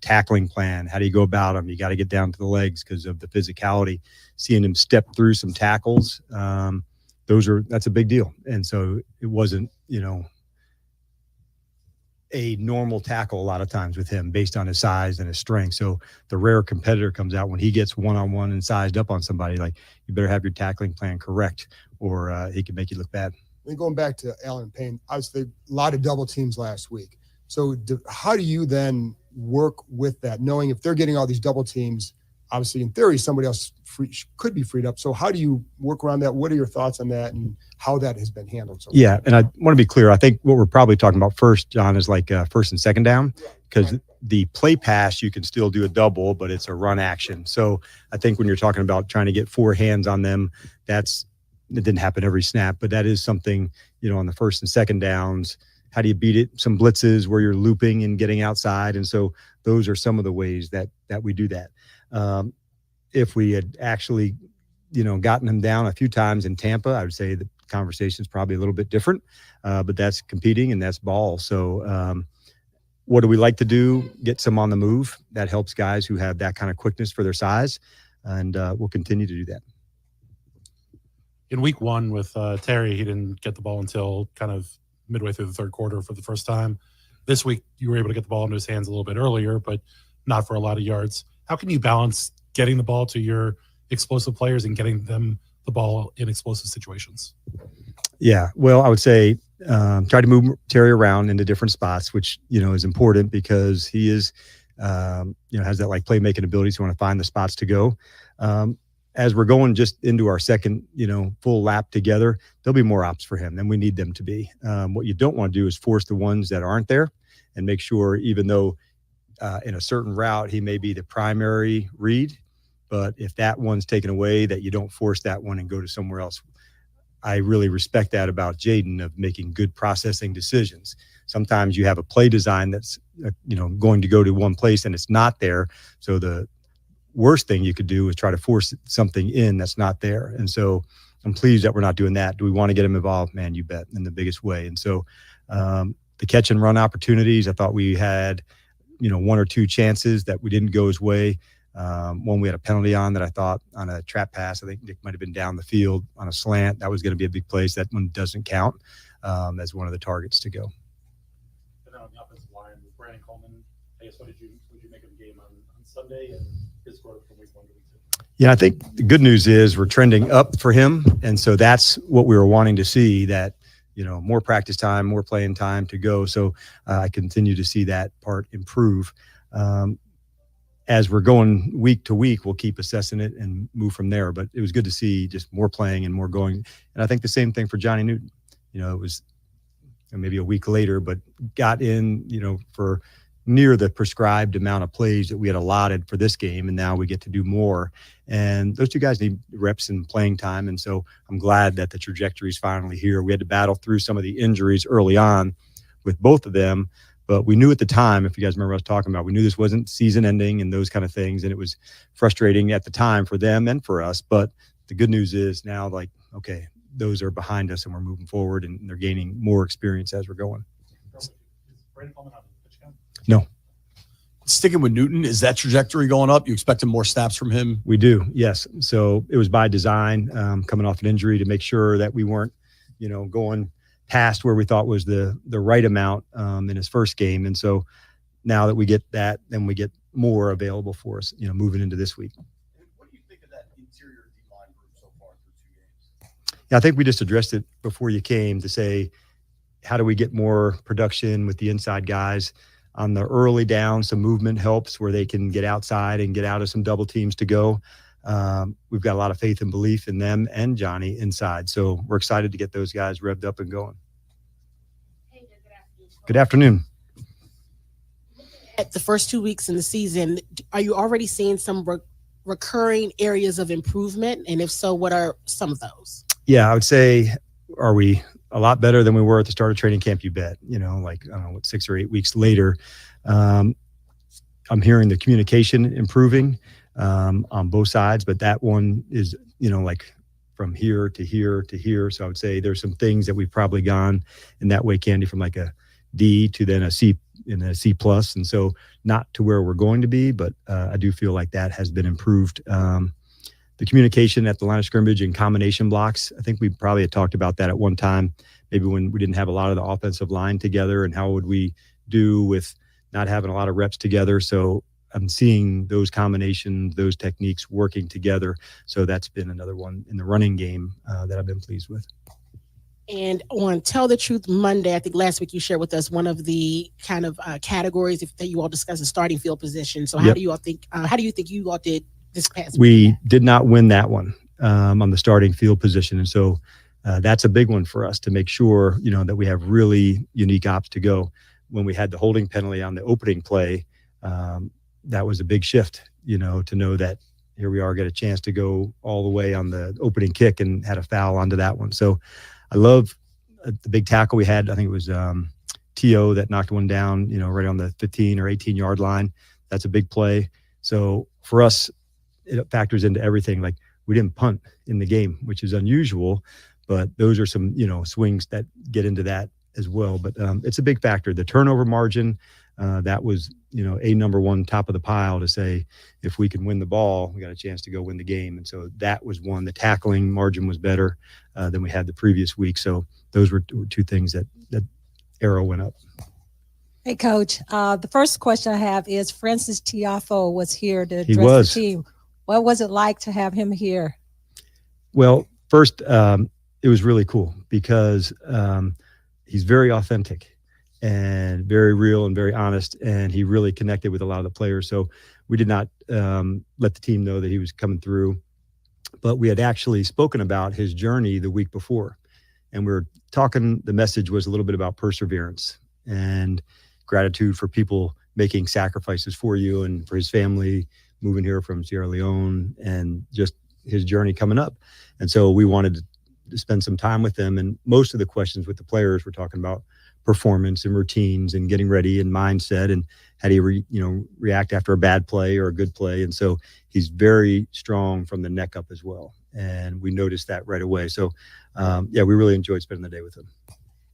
tackling plan, how do you go about him? You got to get down to the legs because of the physicality. Seeing him step through some tackles, that's a big deal. And so it wasn't, a normal tackle a lot of times with him based on his size and his strength. So the rare competitor comes out when he gets one-on-one and sized up on somebody, like you better have your tackling plan correct or he can make you look bad.
And going back to Allen Payne, obviously a lot of double teams last week. So how do you then work with that, knowing if they're getting all these double teams, obviously in theory, somebody else could be freed up. So how do you work around that? What are your thoughts on that and how that has been handled? So
yeah. And I want to be clear. I think what we're probably talking about first, John, is like first and second down, because the play pass, you can still do a double, but it's a run action. So I think when you're talking about trying to get 4 hands on them, it didn't happen every snap, but that is something, on the first and second downs. How do you beat it? Some blitzes where you're looping and getting outside. And so those are some of the ways that we do that. If we had actually, gotten him down a few times in Tampa, I would say the conversation is probably a little bit different, but that's competing and that's ball. So what do we like to do? Get some on the move. That helps guys who have that kind of quickness for their size, and we'll continue to do that.
In week 1 with Terry, he didn't get the ball until kind of midway through the third quarter for the first time. This week, you were able to get the ball into his hands a little bit earlier, but not for a lot of yards. How can you balance getting the ball to your explosive players and getting them the ball in explosive situations?
Yeah, well, I would say tried to move Terry around into different spots, which, is important because he is, has that like playmaking ability. So we want to find the spots to go. As we're going just into our second, full lap together, there'll be more ops for him than we need them to be. What you don't want to do is force the ones that aren't there and make sure, even though in a certain route, he may be the primary read, but if that one's taken away, that you don't force that one and go to somewhere else. I really respect that about Jayden, of making good processing decisions. Sometimes you have a play design that's, going to go to one place and it's not there. So the worst thing you could do is try to force something in that's not there. And so I'm pleased that we're not doing that. Do we want to get him involved? Man, you bet, in the biggest way. And so the catch and run opportunities, I thought we had, one or two chances that we didn't go his way. One we had a penalty on that I thought on a trap pass. I think Nick might have been down the field on a slant. That was going to be a big place. That one doesn't count as one of the targets to go.
And then on the offensive line with Brandon Coleman, I guess what did you make of the game on Sunday and his growth from week 1 to week 2?
Yeah, I think the good news is we're trending up for him. And so that's what we were wanting to see, that, more practice time, more playing time to go. So I continue to see that part improve. As we're going week to week, we'll keep assessing it and move from there. But it was good to see just more playing and more going. And I think the same thing for Johnny Newton. It was maybe a week later, but got in, for near the prescribed amount of plays that we had allotted for this game. And now we get to do more. And those two guys need reps and playing time. And so I'm glad that the trajectory is finally here. We had to battle through some of the injuries early on with both of them. But we knew at the time, if you guys remember us talking about, we knew this wasn't season ending and those kind of things. And it was frustrating at the time for them and for us. But the good news is now, like, okay, those are behind us and we're moving forward and they're gaining more experience as we're going. No.
Sticking with Newton, is that trajectory going up? You expecting more snaps from him?
We do, yes. So it was by design, coming off an injury, to make sure that we weren't, going past where we thought was the right amount in his first game. And so now that we get that, then we get more available for us, moving into this week.
What do you think of that interior D-line group so far through 2 games?
Yeah, I think we just addressed it before you came to say, how do we get more production with the inside guys? On the early down, some movement helps where they can get outside and get out of some double teams to go. We've got a lot of faith and belief in them and Johnny inside. So we're excited to get those guys revved up and going. Good afternoon.
At the first 2 weeks in the season, are you already seeing some recurring areas of improvement? And if so, what are some of those?
Yeah, I would say, are we a lot better than we were at the start of training camp? You bet. I don't know, 6 or 8 weeks later, I'm hearing the communication improving on both sides, but that one is, like from here to here to here. So I would say there's some things that we've probably gone in that way, Candy, from like a D to then a C and a C plus. And so not to where we're going to be, but I do feel like that has been improved. The communication at the line of scrimmage and combination blocks, I think we probably had talked about that at one time, maybe when we didn't have a lot of the offensive line together, and how would we do with not having a lot of reps together. So I'm seeing those combinations, those techniques working together. So that's been another one in the running game that I've been pleased with.
And on Tell the Truth Monday, I think last week you shared with us one of the kind of categories that you all discussed, the starting field position. So how do you all think, you all did this past week?
We did not win that one on the starting field position. And so that's a big one for us to make sure, that we have really unique ops to go. When we had the holding penalty on the opening play, that was a big shift, to know that here we are, get a chance to go all the way on the opening kick and had a foul onto that one. So I love the big tackle we had. I think it was T.O. that knocked one down, right on the 15 or 18 yard line. That's a big play. So for us, it factors into everything. Like, we didn't punt in the game, which is unusual, but those are some, swings that get into that as well. But it's a big factor. The turnover margin, that was, a number one top of the pile to say, if we can win the ball, we got a chance to go win the game. And so that was one. The tackling margin was better than we had the previous week. So those were two things that arrow went up.
Hey, Coach. The first question I have is, Francis Tiafo was here to address the team. What was it like to have him here?
Well, first, it was really cool because he's very authentic and very real and very honest, and he really connected with a lot of the players. So we did not let the team know that he was coming through, but we had actually spoken about his journey the week before, and we were talking. The message was a little bit about perseverance and gratitude for people making sacrifices for you and for his family moving here from Sierra Leone, and just his journey coming up. And so we wanted to spend some time with him, and most of the questions with the players were talking about performance and routines and getting ready and mindset and how do you react after a bad play or a good play. And so he's very strong from the neck up as well, and we noticed that right away. So we really enjoyed spending the day with him.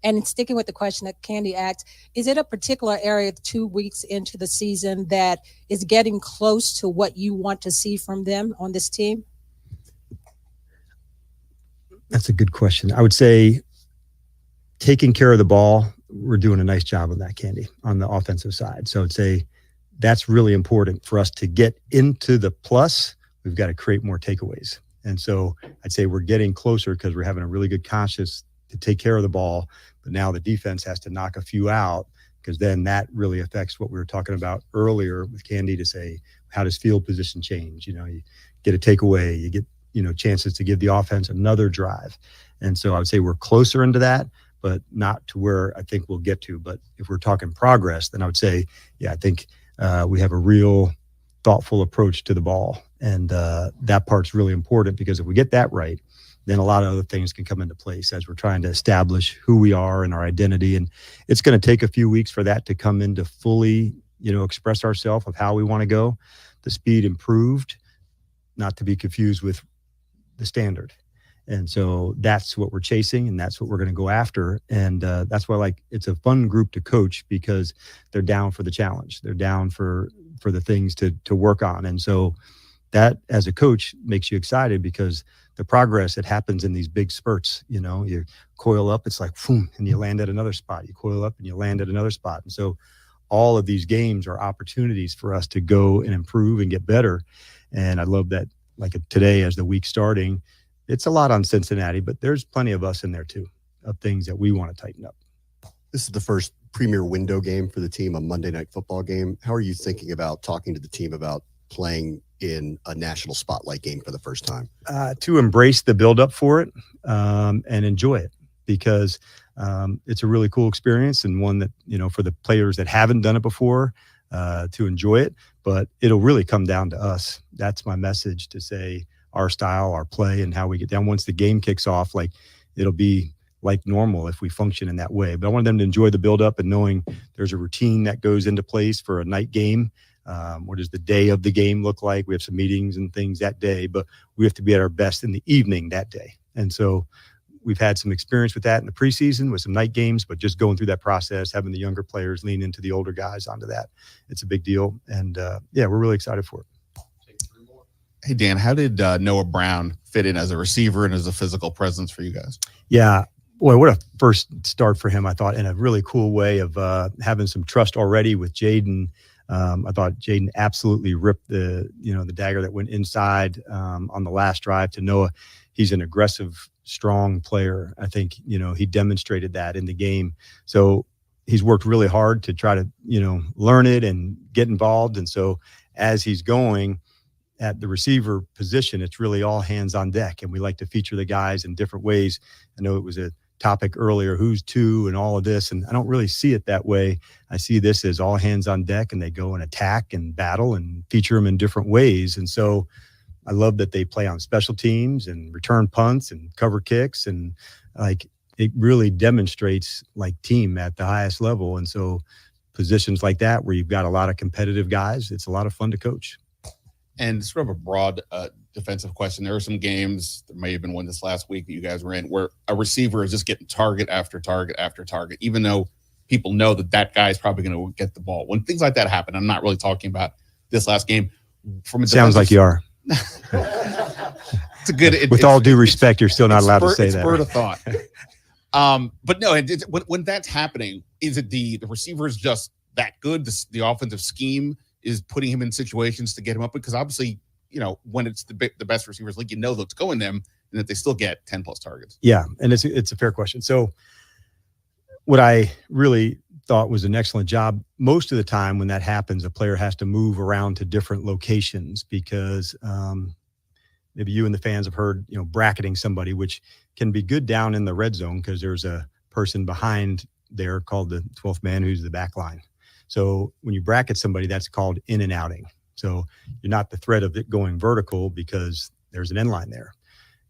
And sticking with the question that Candy asked, is it a particular area 2 weeks into the season that is getting close to what you want to see from them on this team?
That's a good question. I would say taking care of the ball, we're doing a nice job on that, Candy, on the offensive side. So I'd say that's really important for us to get into the plus. We've got to create more takeaways. And so I'd say we're getting closer because we're having a really good conscience to take care of the ball. But now the defense has to knock a few out, because then that really affects what we were talking about earlier with Candy, to say, how does field position change? You get a takeaway, you get, chances to give the offense another drive. And so I would say we're closer into that, but not to where I think we'll get to. But if we're talking progress, then I would say, I think we have a real thoughtful approach to the ball. And that part's really important, because if we get that right, then a lot of other things can come into place as we're trying to establish who we are and our identity. And it's going to take a few weeks for that to come into fully, express ourselves of how we want to go. The speed improved, not to be confused with the standard. And so that's what we're chasing, and that's what we're going to go after. And that's why, it's a fun group to coach, because they're down for the challenge. They're down for the things to work on. And so that, as a coach, makes you excited, because the progress, it happens in these big spurts. You coil up, it's like, boom, and you land at another spot. You coil up and you land at another spot. And so all of these games are opportunities for us to go and improve and get better. And I love that, today, as the week starting, it's a lot on Cincinnati, but there's plenty of us in there too, of things that we want to tighten up.
This is the first premier window game for the team, a Monday Night Football game. How are you thinking about talking to the team about playing in a national spotlight game for the first time?
To embrace the buildup for it and enjoy it, because it's a really cool experience, and one that, for the players that haven't done it before, to enjoy it. But it'll really come down to us. That's my message, to say our style, our play, and how we get down. Once the game kicks off, it'll be like normal if we function in that way. But I want them to enjoy the buildup and knowing there's a routine that goes into place for a night game. What does the day of the game look like? We have some meetings and things that day, but we have to be at our best in the evening that day. And so we've had some experience with that in the preseason with some night games, but just going through that process, having the younger players lean into the older guys onto that, it's a big deal. And we're really excited for it.
Hey, Dan, how did Noah Brown fit in as a receiver and as a physical presence for you guys?
Yeah, boy, what a first start for him, I thought, in a really cool way of having some trust already with Jaden. I thought Jaden absolutely ripped the dagger that went inside on the last drive to Noah. He's an aggressive, strong player. I think, he demonstrated that in the game. So he's worked really hard to try to, learn it and get involved. And so as he's going at the receiver position, it's really all hands on deck. And we like to feature the guys in different ways. I know it was a topic earlier, who's two and all of this. And I don't really see it that way. I see this as all hands on deck, and they go and attack and battle and feature them in different ways. And so I love that they play on special teams and return punts and cover kicks. And it really demonstrates team at the highest level. And so positions like that, where you've got a lot of competitive guys, it's a lot of fun to coach.
And sort of a broad defensive question. There are some games, there may have been one this last week that you guys were in, where a receiver is just getting target after target after target, even though people know that guy is probably going to get the ball. When things like that happen, I'm not really talking about this last game.
Sounds like you are.
It's a good.
With all due respect, you're still not allowed to say that.
It's word of thought. But no, when that's happening, is it the receiver is just that good? The offensive scheme is putting him in situations to get him up, because obviously, when it's the best receivers league, that's going them, and that they still get 10 plus targets.
Yeah, and it's a fair question. So what I really thought was an excellent job, most of the time when that happens, a player has to move around to different locations because maybe you and the fans have heard, bracketing somebody, which can be good down in the red zone because there's a person behind there called the 12th man who's the back line. So when you bracket somebody, that's called in and outing. So you're not the threat of it going vertical because there's an end line there.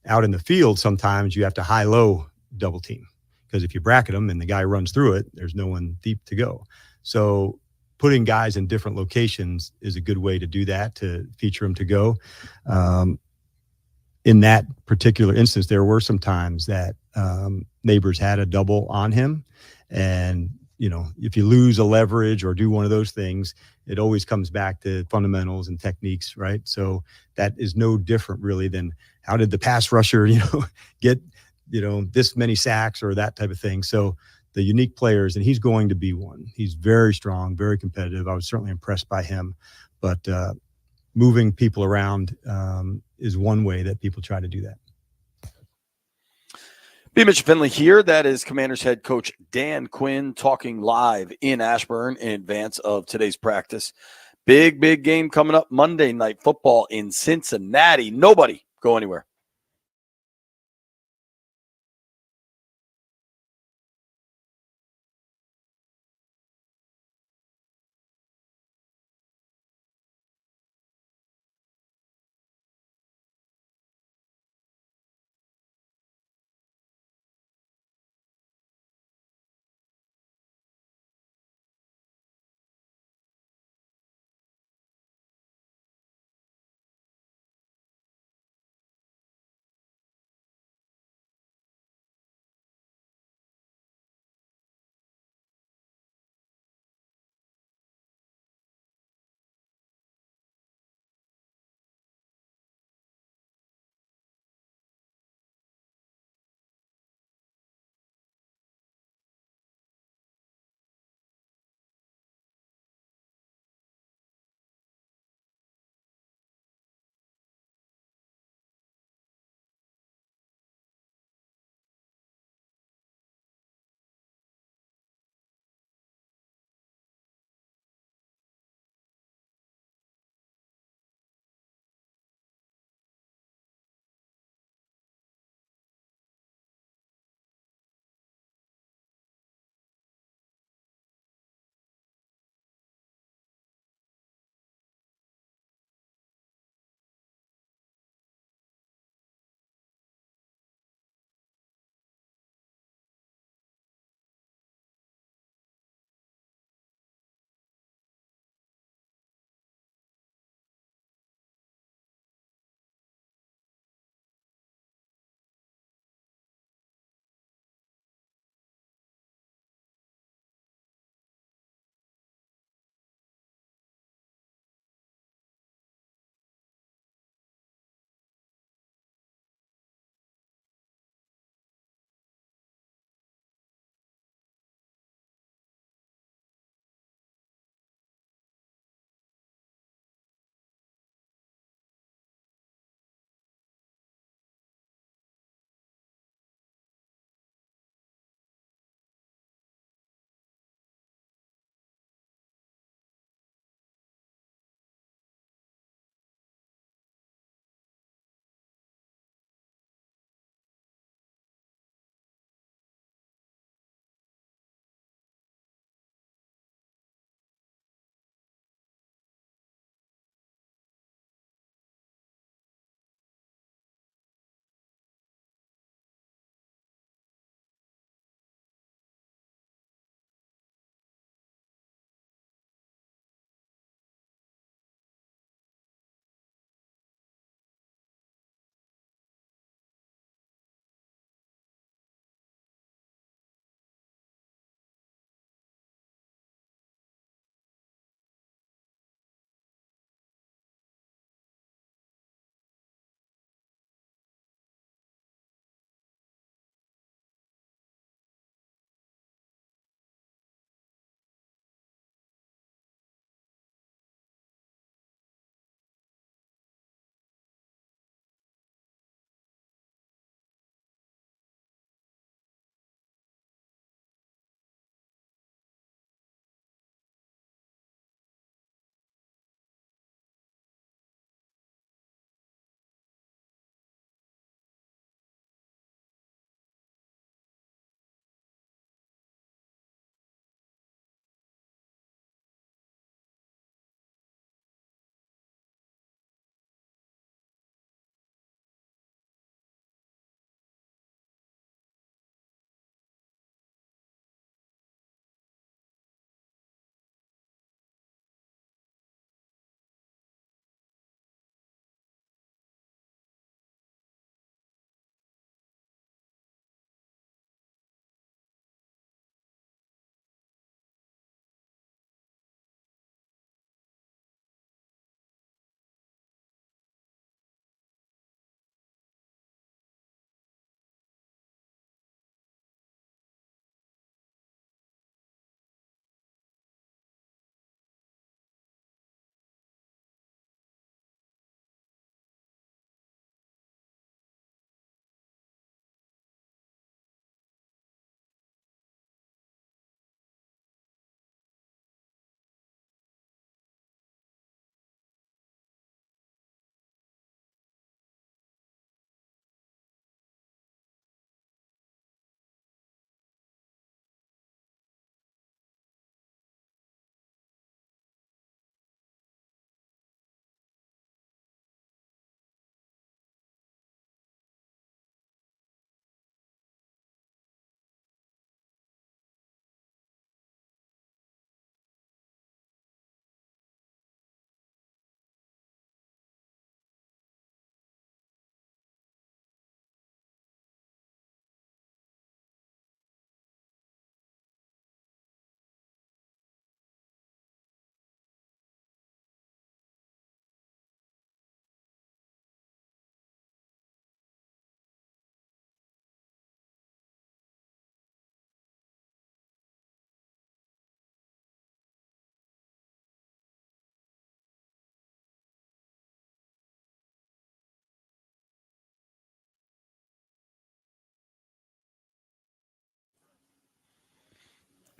Out in the field, sometimes you have to high-low double team because if you bracket them and the guy runs through it, there's no one deep to go. So putting guys in different locations is a good way to do that, to feature them to go. In that particular instance, there were some times that Neighbors had a double on him. And, if you lose a leverage or do one of those things, it always comes back to fundamentals and techniques, right? So that is no different really than how did the pass rusher, get, this many sacks or that type of thing. So the unique players, and he's going to be one. He's very strong, very competitive. I was certainly impressed by him, but moving people around is one way that people try to do that.
B. Mitch Finley here. That is Commanders head coach Dan Quinn talking live in Ashburn in advance of today's practice. Big game coming up Monday Night Football in Cincinnati. Nobody go anywhere.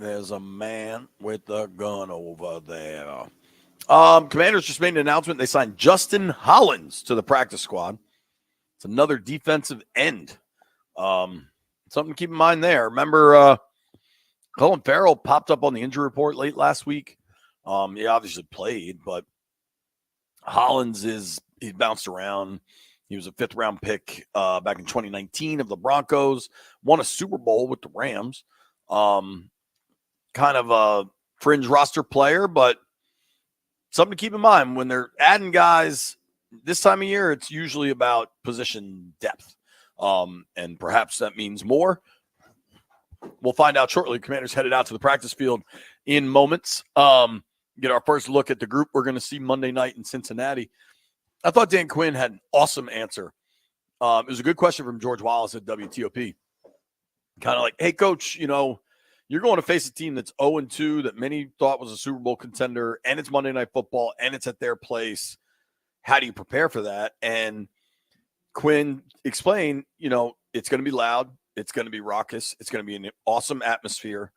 There's a man with a gun over there. Commanders just made an announcement. They signed Justin Hollins to the practice squad. It's another defensive end. Something to keep in mind there. Remember, Colin Farrell popped up on the injury report late last week. He obviously played, but Hollins he bounced around. He was a 5th-round pick back in 2019 of the Broncos. Won a Super Bowl with the Rams. Kind of a fringe roster player, but something to keep in mind when they're adding guys this time of year, it's usually about position depth. And perhaps that means more. We'll find out shortly. Commanders headed out to the practice field in moments. Get our first look at the group we're going to see Monday night in Cincinnati. I thought Dan Quinn had an awesome answer. It was a good question from George Wallace at WTOP. Kind of like, hey, coach, you're going to face a team that's 0-2 that many thought was a Super Bowl contender, and it's Monday Night Football, and it's at their place. How do you prepare for that? And Quinn explained, it's going to be loud. It's going to be raucous. It's going to be an awesome atmosphere.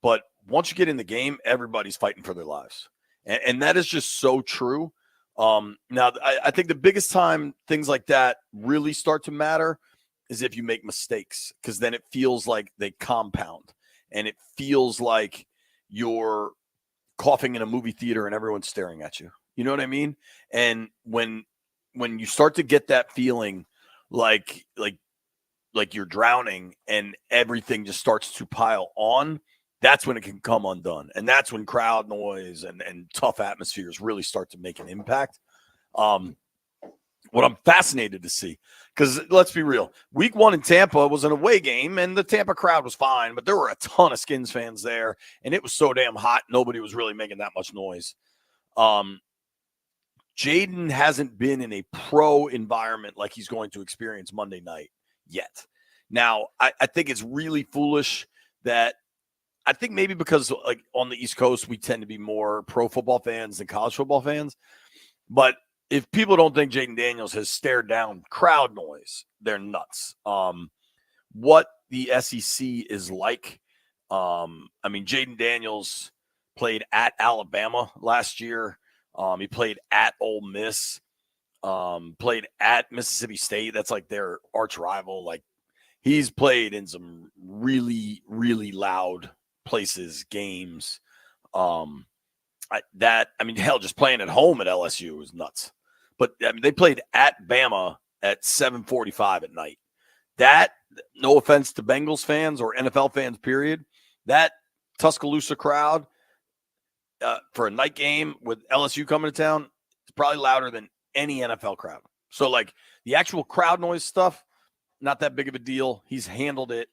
But once you get in the game, everybody's fighting for their lives. And that is just so true. Now, I think the biggest time things like that really start to matter is if you make mistakes, because then it feels like they compound. And it feels like you're coughing in a movie theater and everyone's staring at you. You know what I mean? And when you start to get that feeling like you're drowning and everything just starts to pile on, that's when it can come undone. And that's when crowd noise and tough atmospheres really start to make an impact. What I'm fascinated to see, because let's be real, week 1 in Tampa was an away game and the Tampa crowd was fine, but there were a ton of Skins fans there and it was so damn hot. Nobody was really making that much noise. Jayden hasn't been in a pro environment like he's going to experience Monday night yet. Now, I think it's really foolish that I think maybe because like on the East Coast, we tend to be more pro football fans than college football fans. But if people don't think Jaden Daniels has stared down crowd noise, they're nuts. What the SEC is like. Jaden Daniels played at Alabama last year. He played at Ole Miss, played at Mississippi State. That's like their arch rival. Like he's played in some really, really loud places, games. Just playing at home at LSU was nuts. But they played at Bama at 7:45 at night. That, no offense to Bengals fans or NFL fans, period, that Tuscaloosa crowd for a night game with LSU coming to town, it's probably louder than any NFL crowd. So, like, the actual crowd noise stuff, not that big of a deal. He's handled it.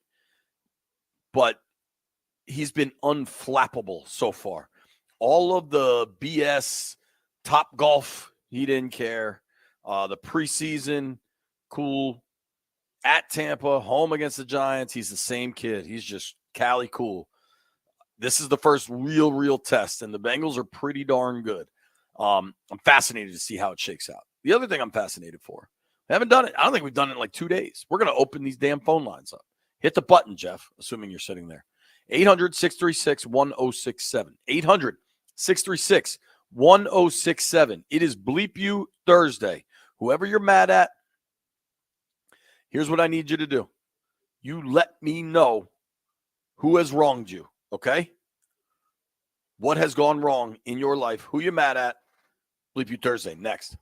But he's been unflappable so far. All of the BS, Top Golf, he didn't care. The preseason, cool. At Tampa, home against the Giants, he's the same kid. He's just Cali cool. This is the first real test, and the Bengals are pretty darn good. I'm fascinated to see how it shakes out. The other thing I'm fascinated for, we haven't done it. I don't think we've done it in like 2 days. We're going to open these damn phone lines up. Hit the button, Jeff, assuming you're sitting there. 800-636-1067. 800-636-1067. It is Bleep You Thursday. Whoever you're mad at, here's what I need you to do. You let me know who has wronged you, okay? What has gone wrong in your life? Who you mad at? Bleep You Thursday. Next.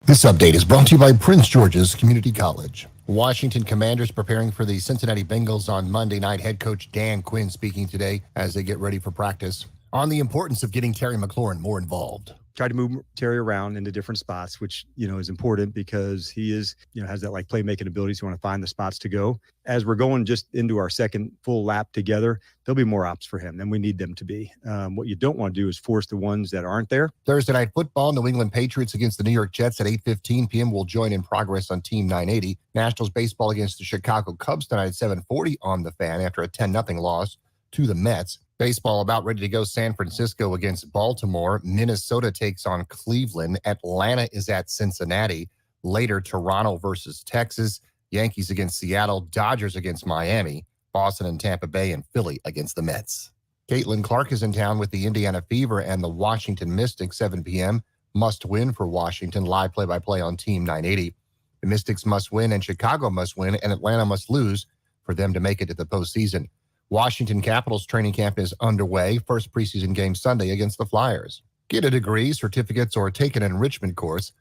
This update is brought to you by Prince George's Community College. Washington Commanders preparing for the Cincinnati Bengals on Monday night. Head coach Dan Quinn speaking today as they get ready for practice on the importance of getting Terry McLaurin more involved.
Try to move Terry around into different spots, which, is important because he is, has that like playmaking abilities. You want to find the spots to go. As we're going just into our second full lap together, there'll be more ops for him than we need them to be. What you don't want to do is force the ones that aren't there.
Thursday night football, New England Patriots against the New York Jets at 8:15 p.m. will join in progress on Team 980. Nationals baseball against the Chicago Cubs tonight at 7:40 on the Fan after a 10-0 loss to the Mets. Baseball about ready to go. San Francisco against Baltimore. Minnesota takes on Cleveland. Atlanta is at Cincinnati. Later, Toronto versus Texas. Yankees against Seattle. Dodgers against Miami. Boston and Tampa Bay, and Philly against the Mets. Caitlin Clark is in town with the Indiana Fever and the Washington Mystics, 7 p.m. Must win for Washington. Live play-by-play on Team 980. The Mystics must win, and Chicago must win, and Atlanta must lose for them to make it to the postseason. Washington Capitals training camp is underway. First preseason game Sunday against the Flyers. Get a degree, certificates, or take an enrichment course.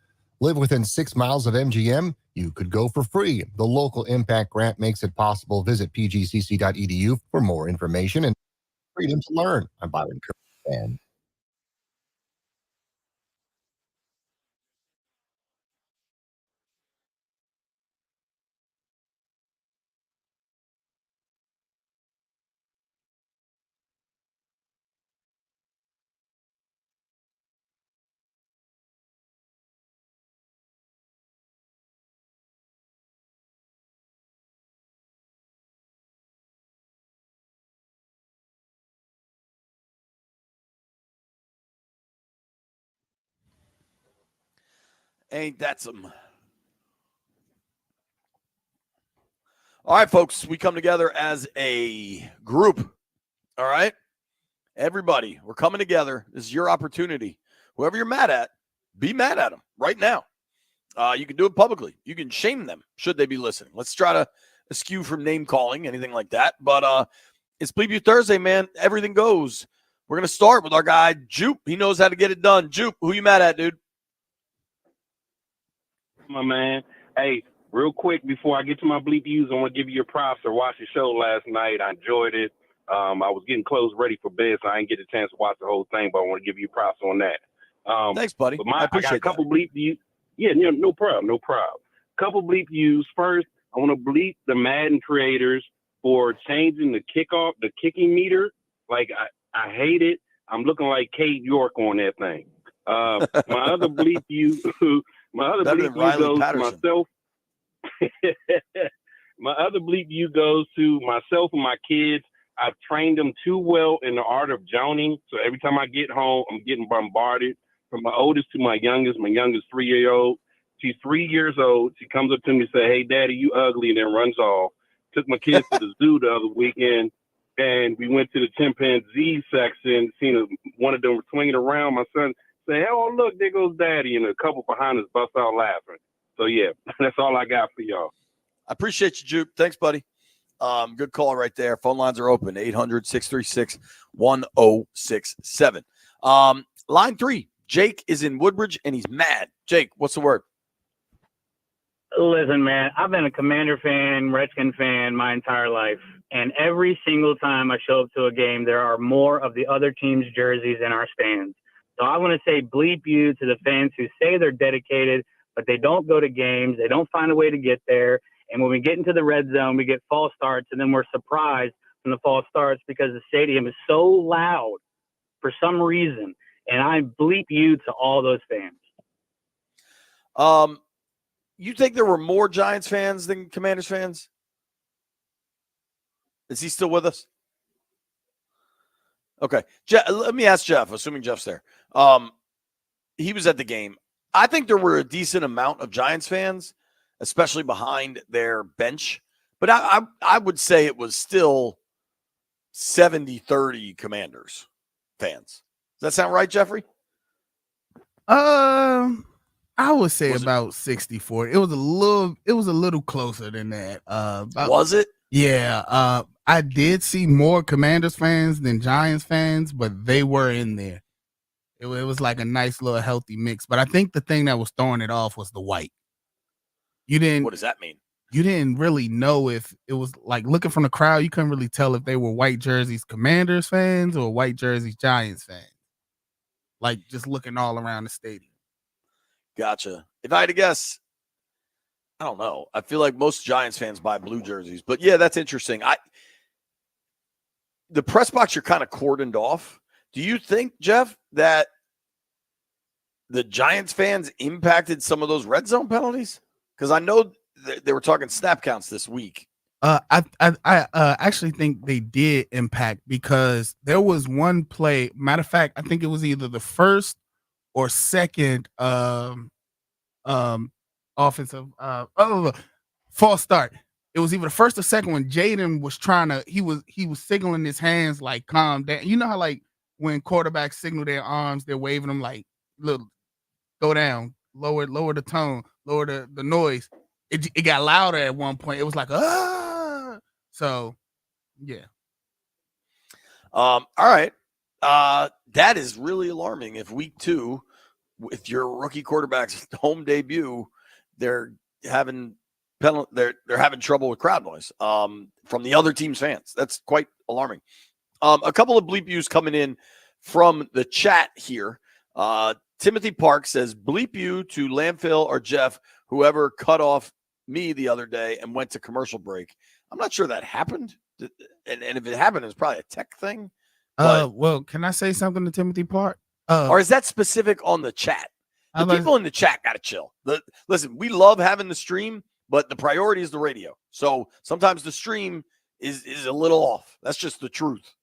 Live within 6 miles of MGM. You could go for free. The local impact grant makes it possible. Visit pgcc.edu for more information and freedom to learn. I'm Byron Kirk.
Ain't that some? All right, folks, we come together as a group. All right, everybody, we're coming together. This is your opportunity. Whoever you're mad at, be mad at them right now. You can do it publicly. You can shame them should they be listening. Let's try to eschew from name calling, anything like that. But it's Bleep You Thursday, man. Everything goes. We're going to start with our guy, Jupe. He knows how to get it done. Jupe, who you mad at, dude?
My man. Hey, real quick before I get to my bleep views, I want to give you your props. I watched the show last night. I enjoyed it. I was getting close, ready for bed, so I didn't get a chance to watch the whole thing, but I want to give you props on that.
Thanks, buddy.
But
I appreciate
got a couple bleep views. Yeah, no problem. Couple bleep views. First, I want to bleep the Madden creators for changing the kicking meter. Like, I hate it. I'm looking like Cade York on that thing. My other bleep view... My other bleep view goes to myself. My other bleep view goes to myself and my kids. I've trained them too well in the art of joning. So every time I get home, I'm getting bombarded. From my oldest to my youngest 3-year-old. She's 3 years old. She comes up to me and says, "Hey, Daddy, you ugly," and then runs off. Took my kids to the zoo the other weekend, and we went to the chimpanzee section. Seen one of them swinging around. My son say, "Oh, look, there goes Daddy," and a couple behind us bust out laughing. So, yeah, that's all I got for y'all.
I appreciate you, Jupe. Thanks, buddy. Good call right there. Phone lines are open, 800-636-1067. Line 3, Jake is in Woodbridge, and he's mad. Jake, what's the word?
Listen, man, I've been a Commander fan, Redskin fan my entire life, and every single time I show up to a game, there are more of the other team's jerseys in our stands. So I want to say bleep you to the fans who say they're dedicated, but they don't go to games. They don't find a way to get there. And when we get into the red zone, we get false starts, and then we're surprised when the false starts because the stadium is so loud for some reason. And I bleep you to all those fans.
You think there were more Giants fans than Commanders fans? Is he still with us? Okay. Let me ask Jeff, assuming Jeff's there. He was at the game. I think there were a decent amount of Giants fans, especially behind their bench. But I would say it was still 70-30 Commanders fans. Does that sound right, Jeffrey?
I would say about 60-40. It was a little closer than that.
Was it?
Yeah. I did see more Commanders fans than Giants fans, but they were in there. It was like a nice little healthy mix. But I think the thing that was throwing it off was the white.
What does that mean?
You didn't really know if it was like looking from the crowd. You couldn't really tell if they were white jerseys Commanders fans or white jerseys Giants fans. Like just looking all around the stadium.
Gotcha. If I had to guess, I don't know. I feel like most Giants fans buy blue jerseys, but yeah, that's interesting. The press box, you're kind of cordoned off. Do you think, Jeff, that the Giants fans impacted some of those red zone penalties? Because I know they were talking snap counts this week.
I actually think they did impact because there was one play. Matter of fact, I think it was either the first or second offensive false start. It was either the first or second when Jaden was trying to. He was signaling his hands like calm down. You know how like when quarterbacks signal their arms, they're waving them like little go down, lower the tone, lower the noise. It got louder at one point. It was like so yeah.
All right. That is really alarming. If week 2, if your rookie quarterback's home debut, they're having trouble with crowd noise from the other team's fans. That's quite alarming. A couple of bleep views coming in from the chat here. Timothy Park says, bleep you to Landfill or Jeff, whoever cut off me the other day and went to commercial break. I'm not sure that happened. And if it happened, it's probably a tech thing.
Well, can I say something to Timothy Park?
Or is that specific on the chat? The people in the chat got to chill. Listen, we love having the stream, but the priority is the radio. So sometimes the stream is a little off. That's just the truth.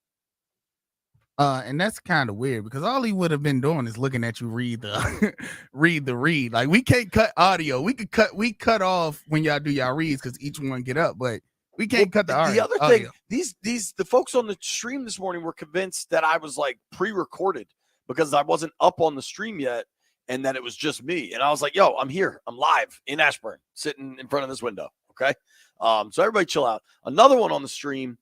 And that's kind of weird because all he would have been doing is looking at you read the read. Like we can't cut audio. We cut off when y'all do y'all reads because each one get up, but we can't cut the audio.
The other thing, the folks on the stream this morning were convinced that I was like pre-recorded because I wasn't up on the stream yet and that it was just me. And I was like, yo, I'm here. I'm live in Ashburn, sitting in front of this window. Okay. So everybody chill out. Another one on the stream,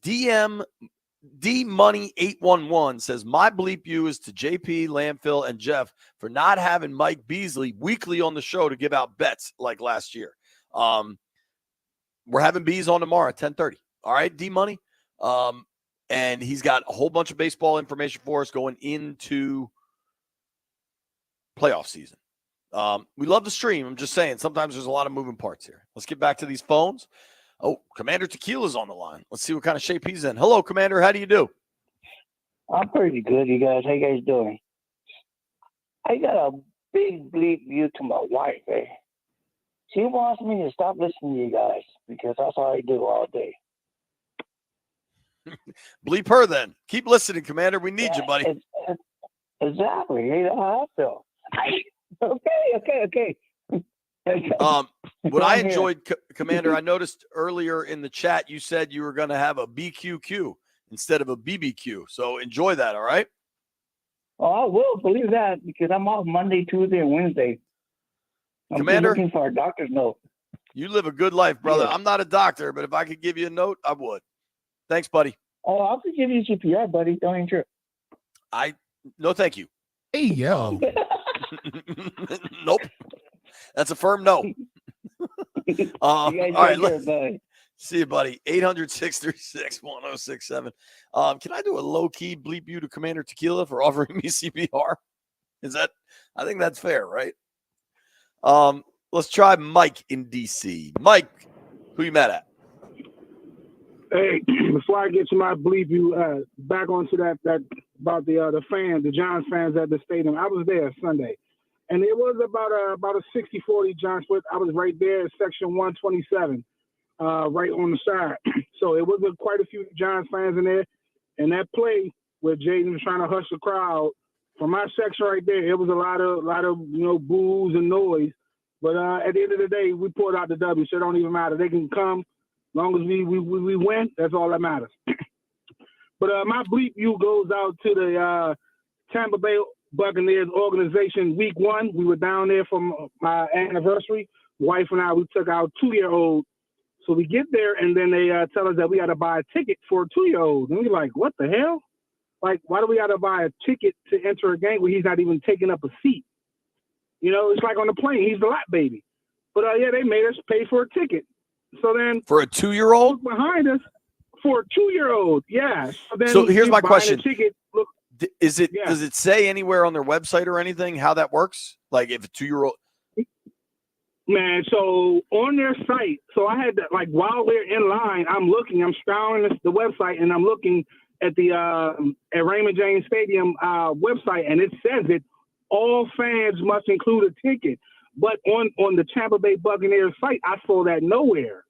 D-Money811 says, my bleep you is to JP, Landfill, and Jeff for not having Mike Beasley weekly on the show to give out bets like last year. We're having Bees on tomorrow at 10:30. All right, D-Money. And he's got a whole bunch of baseball information for us going into playoff season. We love the stream. I'm just saying, sometimes there's a lot of moving parts here. Let's get back to these phones. Oh, Commander Tequila's on the line. Let's see what kind of shape he's in. Hello, Commander. How do you do?
I'm pretty good, you guys. How you guys doing? I got a big bleep view to my wife, eh? She wants me to stop listening to you guys because that's all I do all day.
Bleep her then. Keep listening, Commander. We need you, buddy.
Exactly. Hey, that's how I feel. Okay.
What I enjoyed, Commander, I noticed earlier in the chat you said you were going to have a BQQ instead of a BBQ. So enjoy that, all right?
Oh, I will believe that because I'm off Monday, Tuesday, and Wednesday. I'm
Commander,
looking for a doctor's note.
You live a good life, brother.
Yeah.
I'm not a doctor, but if I could give you a note, I would. Thanks, buddy.
Oh, I'll just give you CPR, buddy. Don't even trip.
No, thank you.
Hey, yo.
Nope. That's a firm no. All right, see you, buddy. 800-636-1067. Can I do a low-key bleep you to Commander Tequila for offering me CPR? I think that's fair, right? Let's try Mike in DC. Mike, who you mad at?
Hey, before I get to my bleep you, back onto that about the Giants fans at the stadium. I was there Sunday, and it was about a 60-40 Giants split. I was right there, section 127, right on the side. So it was quite a few Giants fans in there, and that play where Jaden was trying to hush the crowd, from my section right there, it was a lot of boos and noise. But at the end of the day, we pulled out the W, so it don't even matter. They can come. As long as we win, that's all that matters. But my bleep you goes out to the Tampa Bay Buccaneers organization week 1. We were down there for my anniversary. Wife and I, we took our 2-year-old. So we get there, and then they tell us that we got to buy a ticket for a 2-year-old. And we're like, what the hell? Like, why do we got to buy a ticket to enter a game where he's not even taking up a seat? You know, it's like on the plane. He's the lap baby. But, yeah, they made us pay for a ticket. So then
for a 2-year-old
behind us for a 2-year-old, yeah.
So here's my question:
ticket, look,
does it say anywhere on their website or anything how that works? Like if a 2-year-old,
man. So on their site, so I had to, like, while we're in line, I'm scouring the website, and I'm looking at the at Raymond James Stadium website, and it says it all fans must include a ticket. But on the Tampa Bay Buccaneers site, I saw that nowhere.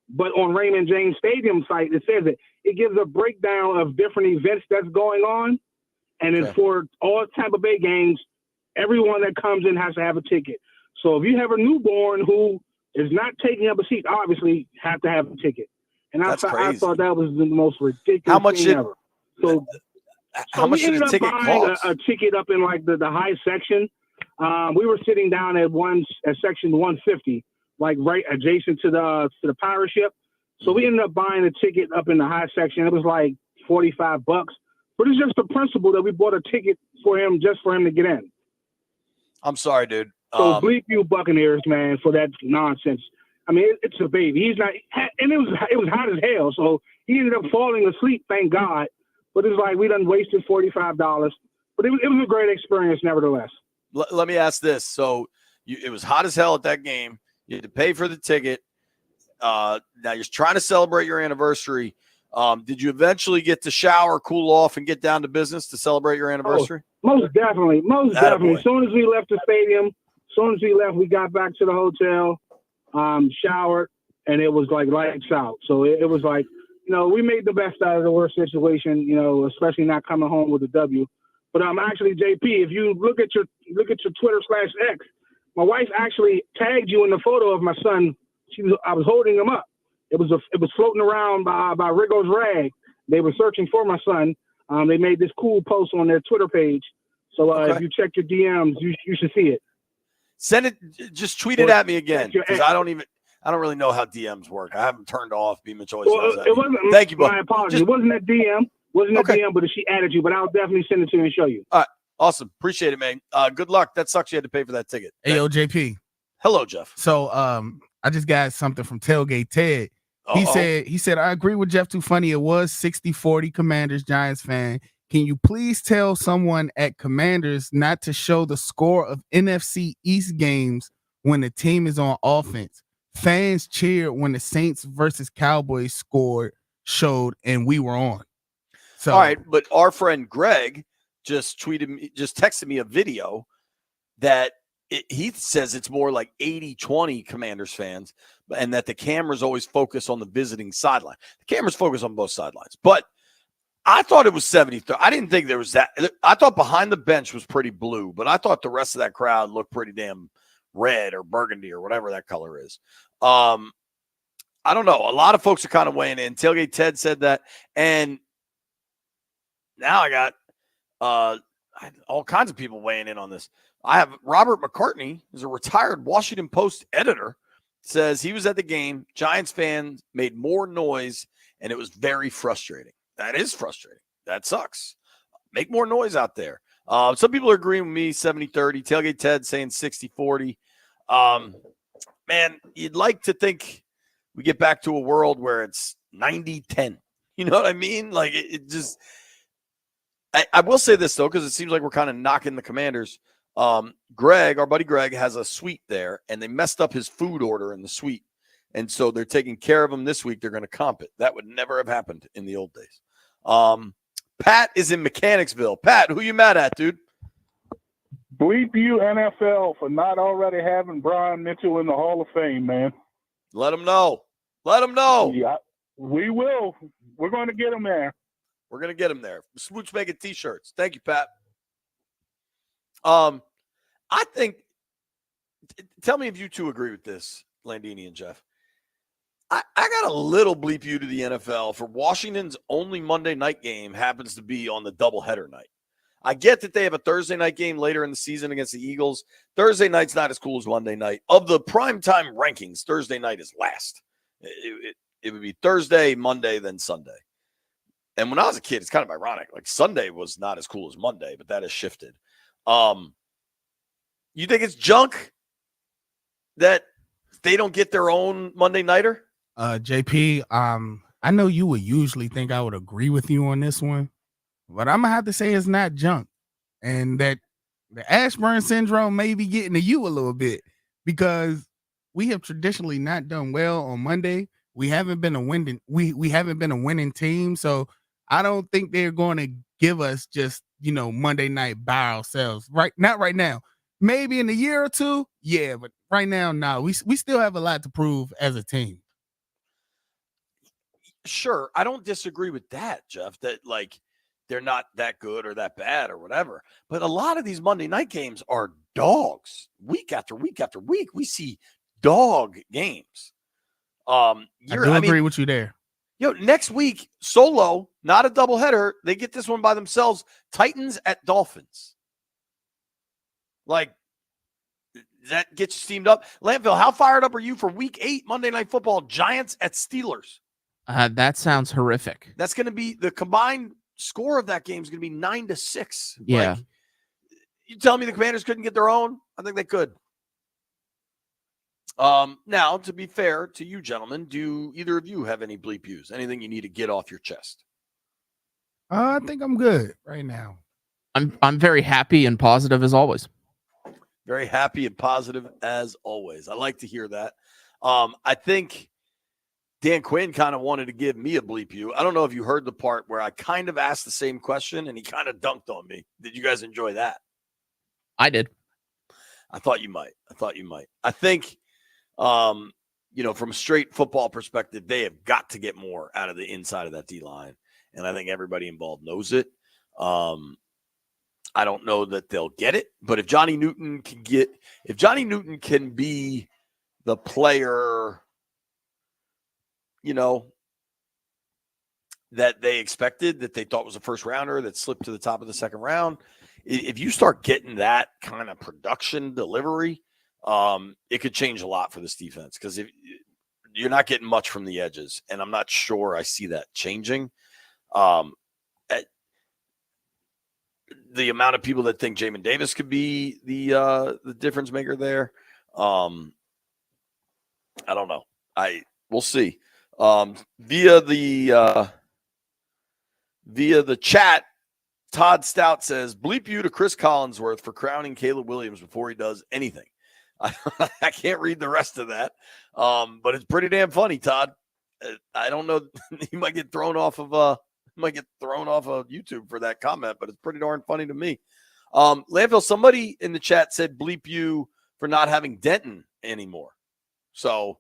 But on Raymond James Stadium site, it says it. It gives a breakdown of different events that's going on. And then for all Tampa Bay games, everyone that comes in has to have a ticket. So if you have a newborn who is not taking up a seat, obviously have to have a ticket. And I thought that was the most ridiculous thing ever. So
how much did a ticket cost?
A ticket up in like the high section. We were sitting down at section 150, like right adjacent to the pirate ship. So we ended up buying a ticket up in the high section. It was like $45, but it's just the principle that we bought a ticket for him just for him to get in.
I'm sorry, dude.
So bleep you Buccaneers, man, for that nonsense. I mean, it's a baby. He's not, and it was hot as hell. So he ended up falling asleep, thank God. But it's like we done wasted $45. But it was a great experience, nevertheless.
Let me ask this. So it was hot as hell at that game. You had to pay for the ticket. Now you're trying to celebrate your anniversary. Did you eventually get to shower, cool off, and get down to business to celebrate your anniversary?
Most definitely. As soon as we left the stadium, we got back to the hotel, showered, and it was like lights out. So it was like, we made the best out of the worst situation, especially not coming home with a W. But actually, JP, if you look at your Twitter/X, my wife actually tagged you in the photo of my son. I was holding him up. It was floating around by Rigo's Rag. They were searching for my son. They made this cool post on their Twitter page. So if you check your DMs, you should see it.
Send it. Just tweet it at me again, because I don't really know how DMs work. I haven't turned off. B. Mitch always knows that.
It wasn't.
Thank you, bud.
My apologies. It wasn't a DM. Wasn't a DM, but she added you. But I'll definitely send it to you and show you.
All right. Awesome. Appreciate it, man. Good luck. That sucks you had to pay for that ticket.
Hey, yo, JP.
Hello, Jeff.
So I just got something from Tailgate Ted. He said, I agree with Jeff Too Funny. It was 60-40 Commanders Giants fan. Can you please tell someone at Commanders not to show the score of NFC East games when the team is on offense? Fans cheered when the Saints versus Cowboys showed, and we were on. So,
all right, but our friend Greg just texted me a video that he says it's more like 80-20 Commanders fans, and that the cameras always focus on the visiting sideline. The cameras focus on both sidelines, but I thought it was 70-30. I didn't think there was that. I thought behind the bench was pretty blue, but I thought the rest of that crowd looked pretty damn red or burgundy or whatever that color is. I don't know. A lot of folks are kind of weighing in. Tailgate Ted said that, and now I got all kinds of people weighing in on this. I have Robert McCartney, who's a retired Washington Post editor, says he was at the game. Giants fans made more noise, and it was very frustrating. That is frustrating. That sucks. Make more noise out there. Some people are agreeing with me, 70-30. Tailgate Ted saying 60-40. Man, you'd like to think we get back to a world where it's 90-10. You know what I mean? Like, it just – I will say this, though, because it seems like we're kind of knocking the Commanders. Greg, our buddy Greg, has a suite there, and they messed up his food order in the suite. And so they're taking care of him this week. They're going to comp it. That would never have happened in the old days. Pat is in Mechanicsville. Pat, who you mad at, dude?
Bleep you, NFL, for not already having Brian Mitchell in the Hall of Fame, man.
Let him know. Let him know.
Yeah, we will. We're going to get him there.
We're going to get him there. Smoot's making T-shirts. Thank you, Pat. I think, tell me if you two agree with this, Landini and Jeff. I got a little bleep you to the NFL for Washington's only Monday night game happens to be on the doubleheader night. I get that they have a Thursday night game later in the season against the Eagles. Thursday night's not as cool as Monday night. Of the primetime rankings, Thursday night is last. It would be Thursday, Monday, then Sunday. And when I was a kid, it's kind of ironic. Like Sunday was not as cool as Monday, but that has shifted. You think it's junk that they don't get their own Monday nighter?
JP, I know you would usually think I would agree with you on this one, but I'm gonna have to say it's not junk, and that the Ashburn syndrome may be getting to you a little bit because we have traditionally not done well on Monday. We haven't been a winning team, so I don't think they're going to give us just Monday night by ourselves. Not right now. Maybe in a year or two, yeah, but right now, no. We still have a lot to prove as a team.
Sure, I don't disagree with that, Jeff, that like they're not that good or that bad or whatever. But a lot of these Monday night games are dogs. Week after week after week, we see dog games.
I agree with you there.
Next week, solo, not a doubleheader. They get this one by themselves. Titans at Dolphins. Like, that gets you steamed up. Lampville, how fired up are you for week 8 Monday Night Football? Giants at Steelers.
That sounds horrific.
That's going to be the combined score of that game is going to be 9-6.
Yeah.
Like, you tell me the Commanders couldn't get their own? I think they could. Now, to be fair to you gentlemen, do either of you have any bleep views? Anything you need to get off your chest?
I think I'm good right now.
I'm very happy and positive as always.
Very happy and positive as always. I like to hear that. I think Dan Quinn kind of wanted to give me a bleep view. I don't know if you heard the part where I kind of asked the same question and he kind of dunked on me. Did you guys enjoy that?
I did.
I thought you might. I think, from a straight football perspective, they have got to get more out of the inside of that D-line. And I think everybody involved knows it. I don't know that they'll get it, but if Johnny Newton can be the player, that they expected, that they thought was a first rounder that slipped to the top of the second round, if you start getting that kind of production delivery, it could change a lot for this defense because you're not getting much from the edges, and I'm not sure I see that changing. The amount of people that think Jamin Davis could be the difference maker there, I don't know. We'll see. Via the chat, Todd Stout says, bleep you to Chris Collinsworth for crowning Caleb Williams before he does anything. I can't read the rest of that, but it's pretty damn funny, Todd. I don't know. He might get thrown off of YouTube for that comment, but it's pretty darn funny to me. Landfill, somebody in the chat said bleep you for not having Denton anymore. So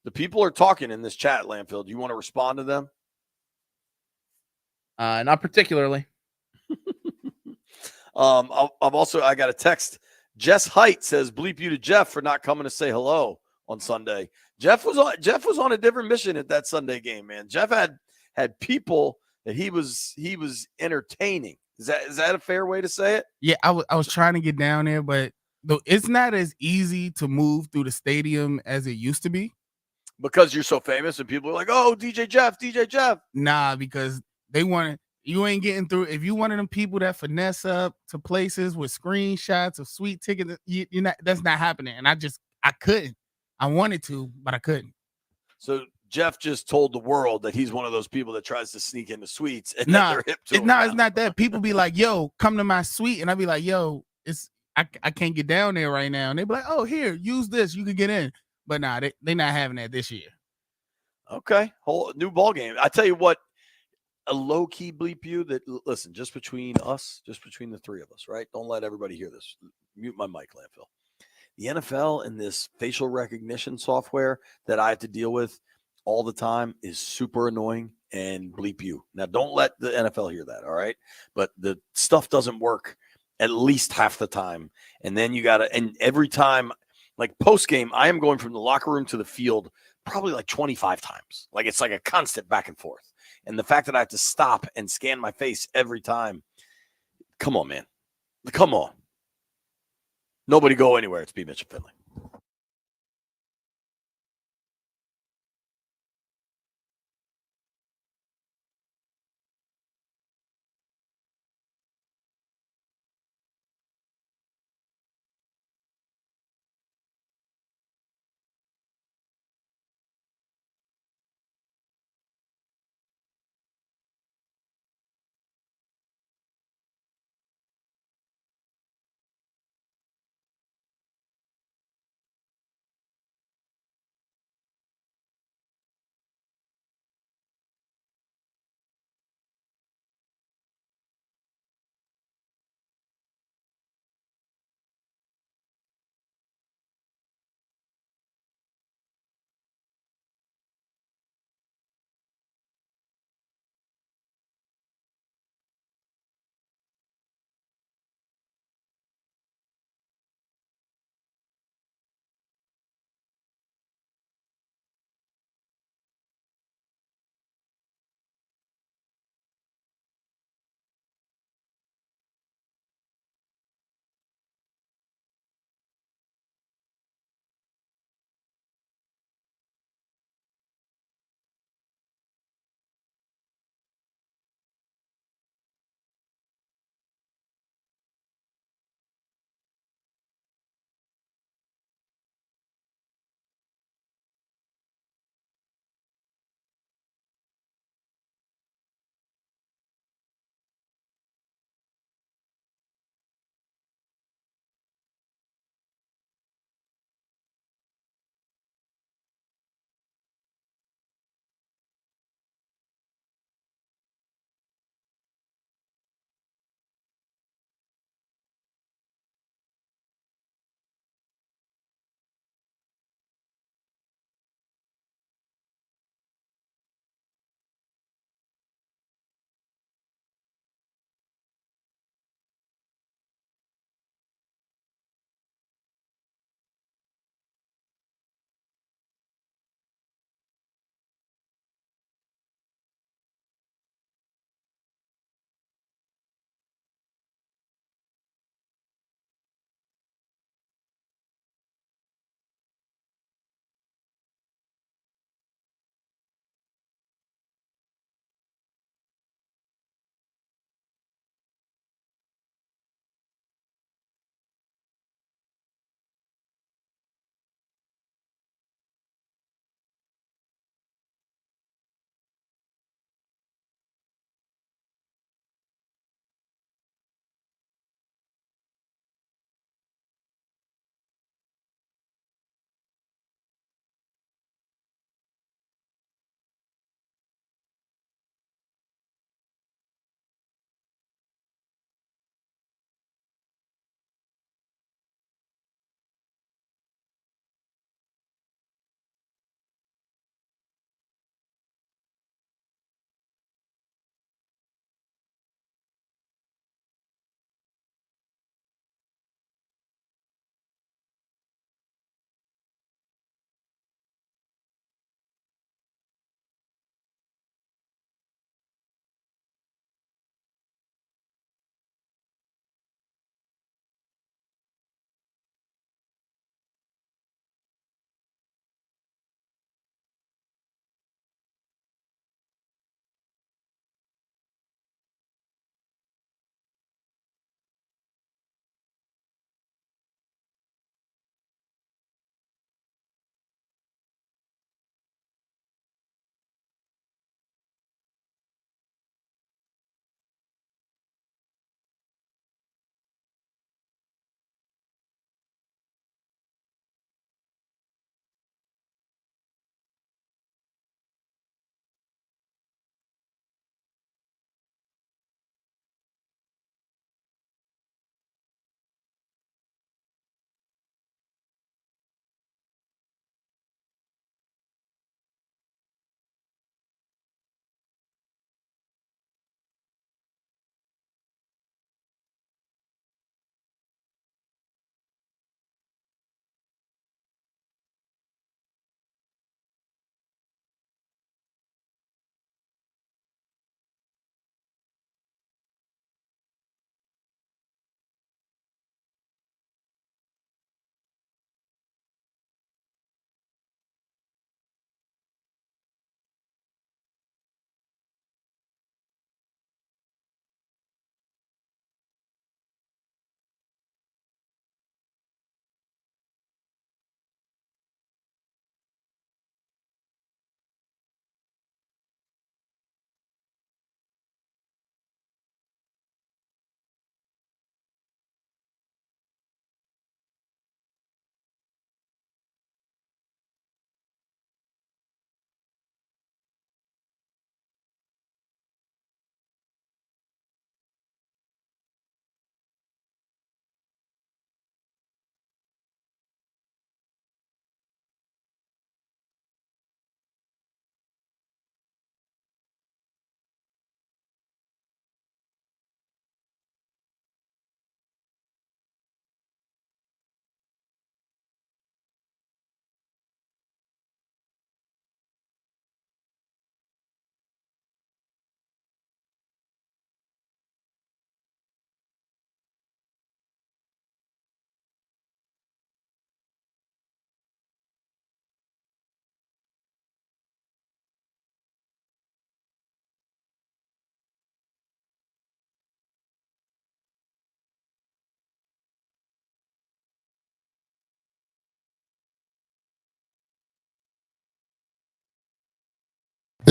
the people are talking in this chat, Landfill. Do you want to respond to them?
Not particularly.
I got a text. Jess Height says bleep you to Jeff for not coming to say hello on Sunday. Jeff was on a different mission at that Sunday game, man. Jeff had people that he was entertaining. Is that a fair way to say it?
Yeah, I was trying to get down there, but it's not as easy to move through the stadium as it used to be.
Because you're so famous and people are like, oh, DJ Jeff.
Nah, because you ain't getting through. If you one of them people that finesse up to places with screenshots of sweet tickets, you're not, that's not happening. And I couldn't. I wanted to, but I couldn't.
So Jeff just told the world that he's one of those people that tries to sneak into suites and
they're
hip to him.
It's not that. People be like, yo, come to my suite. And I'd be like, yo, I can't get down there right now. And they'd be like, oh, here, use this. You could get in. But nah, they're not having that this year.
Okay. Whole new ball game. I tell you what, a low-key bleep you that, listen, just between us, just between the three of us, right? Don't let everybody hear this. Mute my mic, Landfill. The NFL and this facial recognition software that I have to deal with all the time is super annoying and bleep you. Now, don't let the NFL hear that, all right? But the stuff doesn't work at least half the time. And then and every time, like post-game, I am going from the locker room to the field probably like 25 times. Like it's like a constant back and forth. And the fact that I have to stop and scan my face every time, come on, man. Come on. Nobody go anywhere. It's B. Mitchell Finley.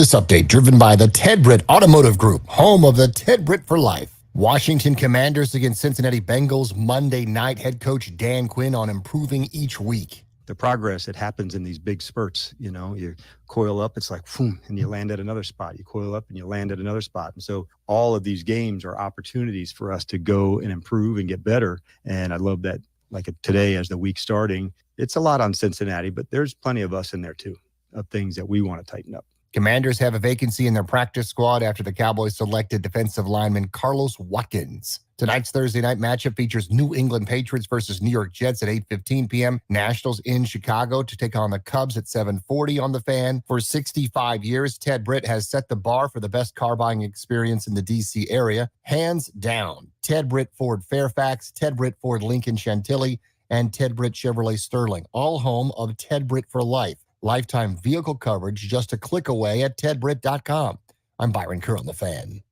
This update driven by the Ted Britt Automotive Group, home of the Ted Britt for life. Washington Commanders against Cincinnati Bengals Monday night. Head coach Dan Quinn on improving each week.
The progress, it happens in these big spurts. You know, you coil up, it's like, boom, and you land at another spot. You coil up and you land at another spot. And so all of these games are opportunities for us to go and improve and get better. And I love that, like today as the week starting, it's a lot on Cincinnati, but there's plenty of us in there too, of things that we want to tighten up.
Commanders have a vacancy in their practice squad after the Cowboys selected defensive lineman Carlos Watkins. Tonight's Thursday night matchup features New England Patriots versus New York Jets at 8:15 p.m. Nationals in Chicago to take on the Cubs at 7:40 on the Fan. For 65 years, Ted Britt has set the bar for the best car buying experience in the D.C. area. Hands down, Ted Britt Ford Fairfax, Ted Britt Ford Lincoln Chantilly, and Ted Britt Chevrolet Sterling, all home of Ted Britt for life. Lifetime vehicle coverage just a click away at tedbritt.com. I'm Byron Kerr on the Fan.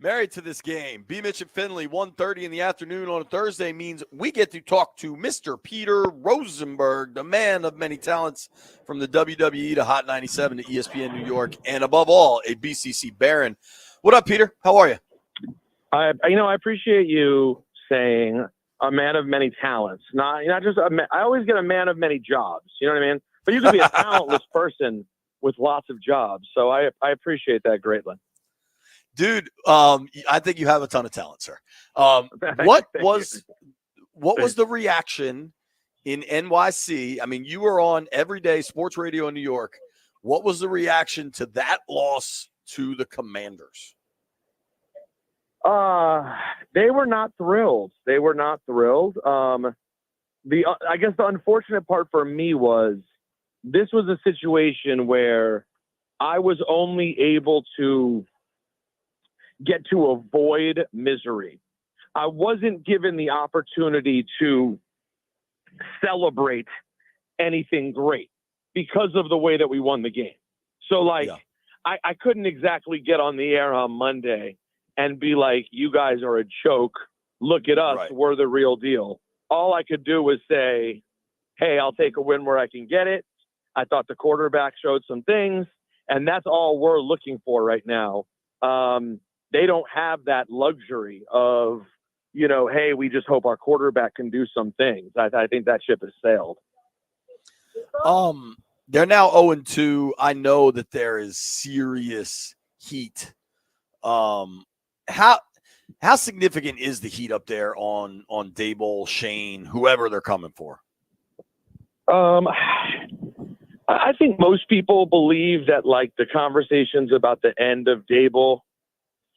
Married to this game. B. Mitch and Finley, 1:30 in the afternoon on a Thursday means we get to talk to Mr. Peter Rosenberg, the man of many talents, from the WWE to Hot 97 to ESPN New York, and above all, a BCC Baron. What up, Peter? How are you?
I appreciate you saying a man of many talents. Not just I always get a man of many jobs. You know what I mean? But you can be a talentless person with lots of jobs. So I appreciate that greatly.
Dude, I think you have a ton of talent, sir. What was the reaction in NYC? I mean, you were on everyday sports radio in New York. What was the reaction to that loss to the Commanders?
They were not thrilled. I guess the unfortunate part for me was this was a situation where I was only able to get to avoid misery. I wasn't given the opportunity to celebrate anything great because of the way that we won the game. So I couldn't exactly get on the air on Monday and be like, you guys are a joke. Look at us. Right. We're the real deal. All I could do was say, hey, I'll take a win where I can get it. I thought the quarterback showed some things, and that's all we're looking for right now. They don't have that luxury of, hey, we just hope our quarterback can do some things. I think that ship has sailed.
They're now 0-2. I know that there is serious heat. How significant is the heat up there on Daboll, Shane, whoever they're coming for?
I think most people believe that the conversations about the end of Daboll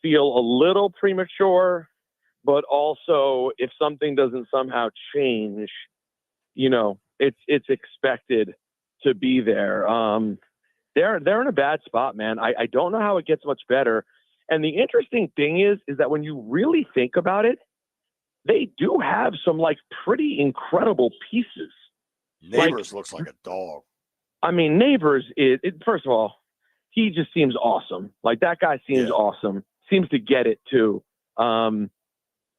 feel a little premature, but also if something doesn't somehow change, it's expected to be there. They're in a bad spot, man. I don't know how it gets much better. And the interesting thing is that when you really think about it, they do have some pretty incredible pieces.
Neighbors looks like a dog.
I mean, Neighbors first of all, he just seems awesome. That guy seems awesome. Seems to get it too.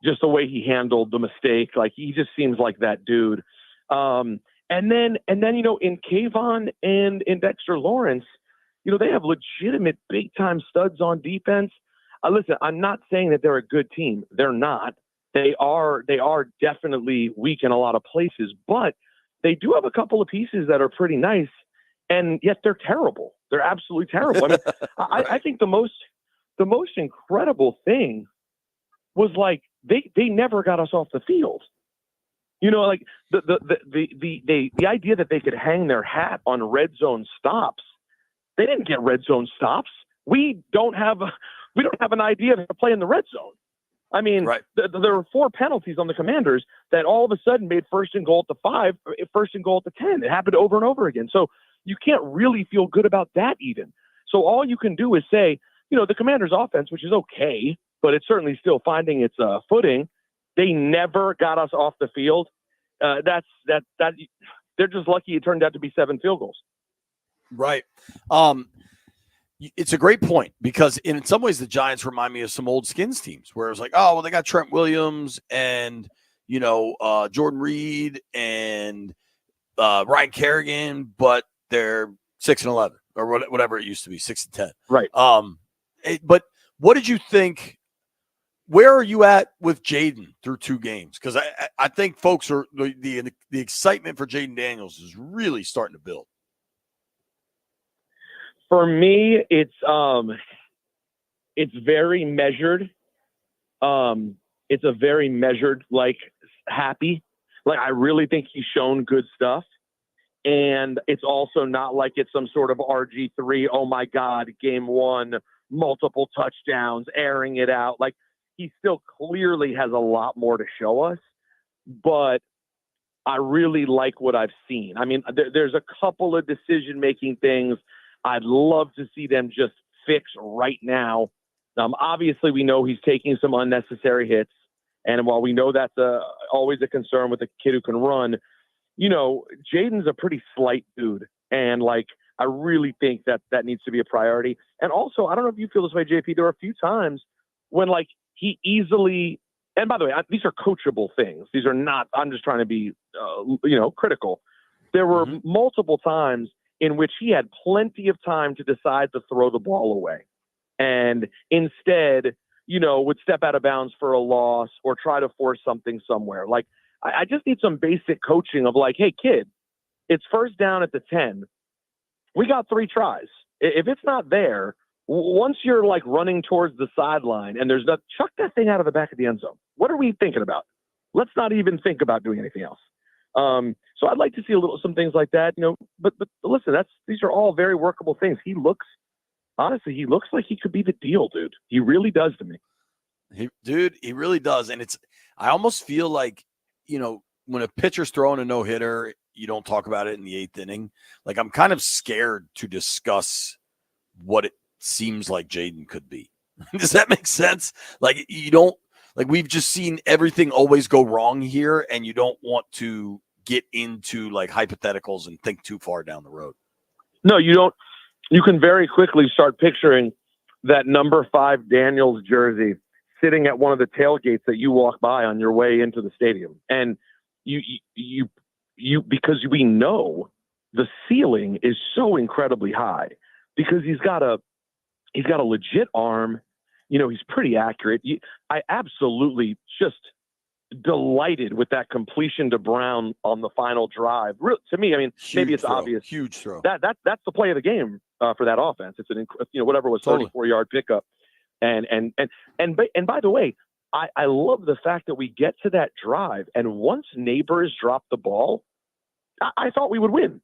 Just the way he handled the mistake. He just seems like that dude. And then, in Kayvon and in Dexter Lawrence, they have legitimate big time studs on defense. Listen, I'm not saying that they're a good team. They're not. They are definitely weak in a lot of places, but they do have a couple of pieces that are pretty nice, and yet they're terrible. They're absolutely terrible. I mean, I think the most incredible thing was they never got us off the field. The idea that they could hang their hat on red zone stops. They didn't get red zone stops. We don't have an idea to play in the red zone. I mean,
Right.
There were 4 penalties on the Commanders that all of a sudden made 1st and goal at the 5, 1st and goal at the 10. It happened over and over again. So you can't really feel good about that even. So all you can do is say, the Commanders' offense, which is okay, but it's certainly still finding its footing. They never got us off the field. They're just lucky it turned out to be 7 field goals.
Right. It's a great point because in some ways the Giants remind me of some old Skins teams where it's like, oh, well, they got Trent Williams and, Jordan Reed and Ryan Kerrigan, but they're 6-11 or whatever it used to be, 6-10.
Right.
But what did you think? Where are you at with Jaden through 2 games? Because I think folks are the excitement for Jaden Daniels is really starting to build.
For me, it's very measured. It's a very measured, happy. I really think he's shown good stuff. And it's also not like it's some sort of RG3, oh my God, game 1, multiple touchdowns, airing it out. He still clearly has a lot more to show us, but I really like what I've seen. I mean, there's a couple of decision-making things I'd love to see them just fix right now. Obviously, we know he's taking some unnecessary hits, and while we know that's always a concern with a kid who can run, Jaden's a pretty slight dude, and I really think that needs to be a priority. And also, I don't know if you feel this way, JP. There are a few times when he easily, and by the way, these are coachable things. These are not. I'm just trying to be, critical. There were multiple times in which he had plenty of time to decide to throw the ball away, and instead, would step out of bounds for a loss or try to force something somewhere. I just need some basic coaching of hey, kid, it's 1st down at the 10. We got 3 tries. If it's not there, once you're running towards the sideline and there's chuck that thing out of the back of the end zone. What are we thinking about? Let's not even think about doing anything else. So I'd like to see some things like that, but listen, these are all very workable things. He looks like he could be the deal, dude. He really does to me.
He really does. And I almost feel like, when a pitcher's throwing a no-hitter, you don't talk about it in the 8th inning. I'm kind of scared to discuss what it seems like Jaden could be. Does that make sense? We've just seen everything always go wrong here, and you don't want to get into hypotheticals and think too far down the road.
No, you don't. You can very quickly start picturing that number 5 Daniels jersey sitting at one of the tailgates that you walk by on your way into the stadium. And you because we know the ceiling is so incredibly high because he's got a legit arm. He's pretty accurate. I absolutely just delighted with that completion to Brown on the final drive. To me, I mean, maybe it's obvious.
Huge throw.
That's the play of the game for that offense. It's whatever was 34-yard pickup. And by the way, I love the fact that we get to that drive, and once Neighbors dropped the ball, I thought we would win,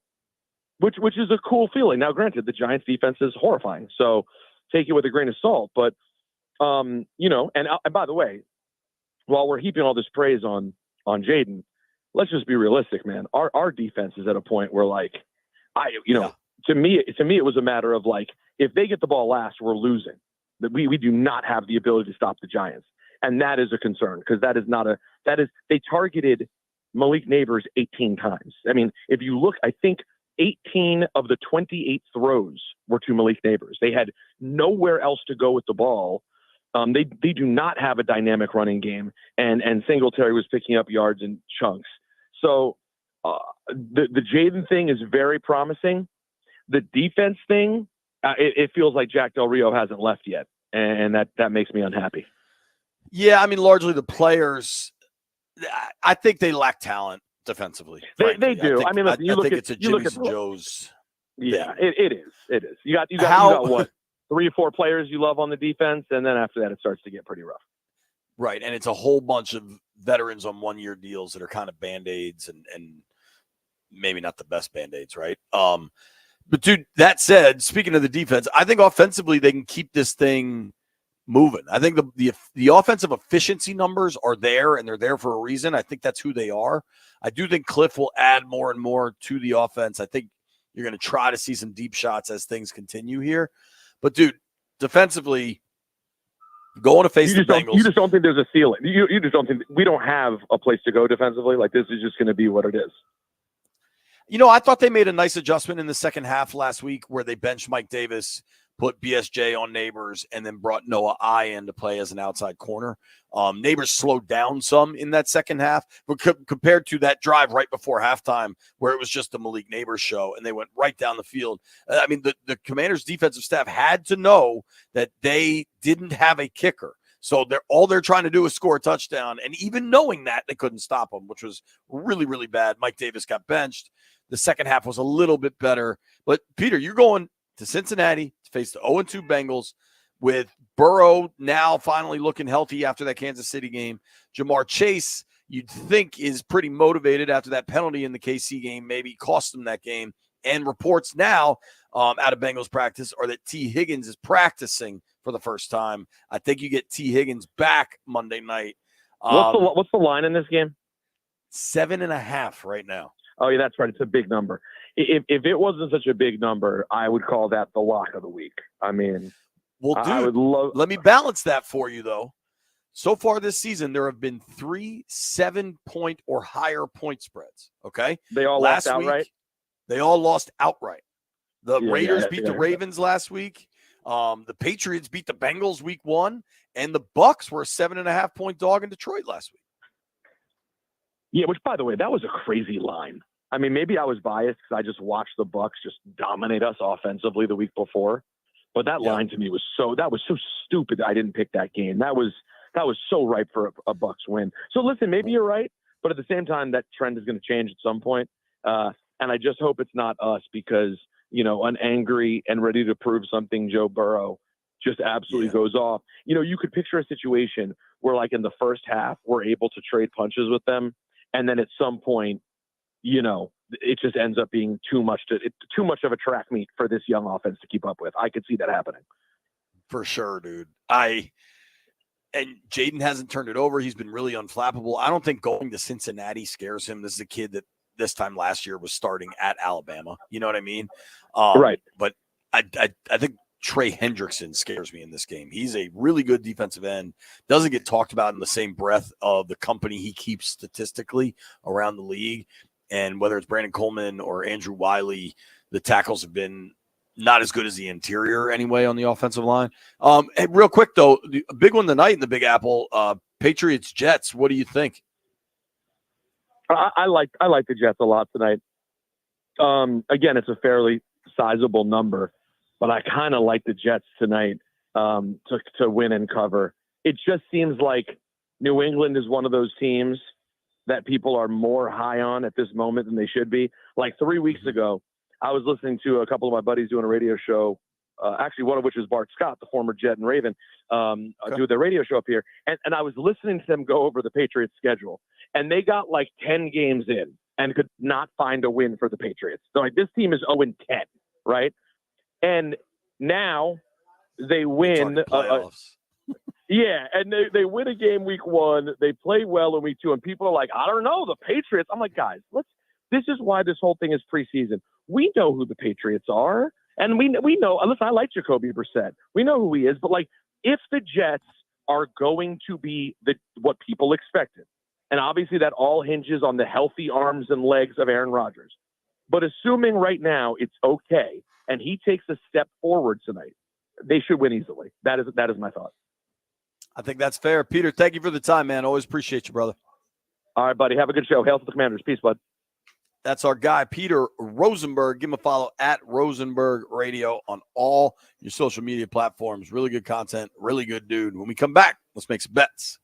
which is a cool feeling. Now, granted, the Giants' defense is horrifying, so take it with a grain of salt. But and by the way, while we're heaping all this praise on Jaden, let's just be realistic, man. Our defense is at a point where to me it was a matter of if they get the ball last, we're losing. That we do not have the ability to stop the Giants. And that is a concern because they targeted Malik Neighbors 18 times. I mean, if you look, I think 18 of the 28 throws were to Malik Neighbors. They had nowhere else to go with the ball. They do not have a dynamic running game, and Singletary was picking up yards in chunks. So the Jaden thing is very promising. The defense thing, it feels like Jack Del Rio hasn't left yet, and that makes me unhappy.
Yeah, I mean, largely the players, I think they lack talent defensively.
They do. I mean, listen,
I think it's a Jimmy's and Joe's.
Yeah, it is. It is. You got what? 3 or 4 players you love on the defense, and then after that, it starts to get pretty rough.
Right, and it's a whole bunch of veterans on 1-year deals that are kind of Band-Aids and maybe not the best Band-Aids, right? But, dude, that said, speaking of the defense, I think offensively they can keep this thing moving. I think the offensive efficiency numbers are there, and they're there for a reason. I think that's who they are. I do think Cliff will add more and more to the offense. I think you're going to try to see some deep shots as things continue here. But, dude, defensively, going to face the Bengals.
You just don't think there's a ceiling. You just don't think we don't have a place to go defensively. Like, this is just going to be what it is.
You know, I thought they made a nice adjustment in the second half last week where they benched Mike Davis, put BSJ on Neighbors, and then brought Noah I in to play as an outside corner. Neighbors slowed down some in that second half, but compared to that drive right before halftime where it was just the Malik Neighbors show and they went right down the field. I mean, the Commanders' defensive staff had to know that they didn't have a kicker. So all they're trying to do is score a touchdown. And even knowing that, they couldn't stop them, which was really, really bad. Mike Davis got benched. The second half was a little bit better. But, Peter, you're going to Cincinnati to face the 0-2 Bengals with Burrow now finally looking healthy after that Kansas City game. Jamar Chase, you'd think, is pretty motivated after that penalty in the KC game, maybe cost them that game. And reports now out of Bengals practice are that T. Higgins is practicing for the first time. I think you get T. Higgins back Monday night.
What's the line in this game?
7.5 right now.
Oh, yeah, that's right. It's a big number. If it wasn't such a big number, I would call that the lock of the week. I mean,
well, dude,
I would love.
Let me balance that for you, though. So far this season, there have been 3 7-point or higher point spreads. Okay,
they all lost outright.
They all lost outright. The Raiders beat the Ravens last week. The Patriots beat the Bengals week 1, and the Bucks were a 7.5-point dog in Detroit last week.
Yeah, which, by the way, that was a crazy line. I mean, maybe I was biased because I just watched the Bucks just dominate us offensively the week before. But that line to me was so stupid. I didn't pick that game. That was so ripe for a Bucks win. So listen, maybe you're right, but at the same time, that trend is going to change at some point. And I just hope it's not us because, you know, an angry and ready to prove something Joe Burrow just absolutely goes off. You know, you could picture a situation where, like, in the first half, we're able to trade punches with them, and then at some point, you know, it just ends up being too much of a track meet for this young offense to keep up with. I could see that happening.
For sure, dude. And Jaden hasn't turned it over. He's been really unflappable. I don't think going to Cincinnati scares him. This is a kid that this time last year was starting at Alabama. You know what I mean?
Right.
But I think Trey Hendrickson scares me in this game. He's a really good defensive end. Doesn't get talked about in the same breath of the company he keeps statistically around the league. And whether it's Brandon Coleman or Andrew Wiley, the tackles have been not as good as the interior anyway on the offensive line. Hey, real quick, though, a big one tonight in the Big Apple, Patriots-Jets. What do you think?
I like the Jets a lot tonight. Again, it's a fairly sizable number, but I kind of like the Jets tonight to win and cover. It just seems like New England is one of those teams that people are more high on at this moment than they should be. Like 3 weeks ago, I was listening to a couple of my buddies doing a radio show, actually one of which is Bart Scott, the former Jet and Raven, do their radio show up here. And I was listening to them go over the Patriots schedule, and they got like 10 games in and could not find a win for the Patriots. So like this team is 0-10, right? And now they win. Yeah, and they win a game week 1. They play well in week 2, and people are like, I don't know, the Patriots. I'm like, guys, this is why this whole thing is preseason. We know who the Patriots are, and we know. Listen, I like Jacoby Brissett. We know who he is, but like, if the Jets are going to be what people expected, and obviously that all hinges on the healthy arms and legs of Aaron Rodgers. But assuming right now it's okay, and he takes a step forward tonight, they should win easily. That is my thought.
I think that's fair. Peter, thank you for the time, man. Always appreciate you, brother.
All right, buddy. Have a good show. Hail to the Commanders. Peace, bud.
That's our guy, Peter Rosenberg. Give him a follow at Rosenberg Radio on all your social media platforms. Really good content. Really good dude. When we come back, let's make some bets.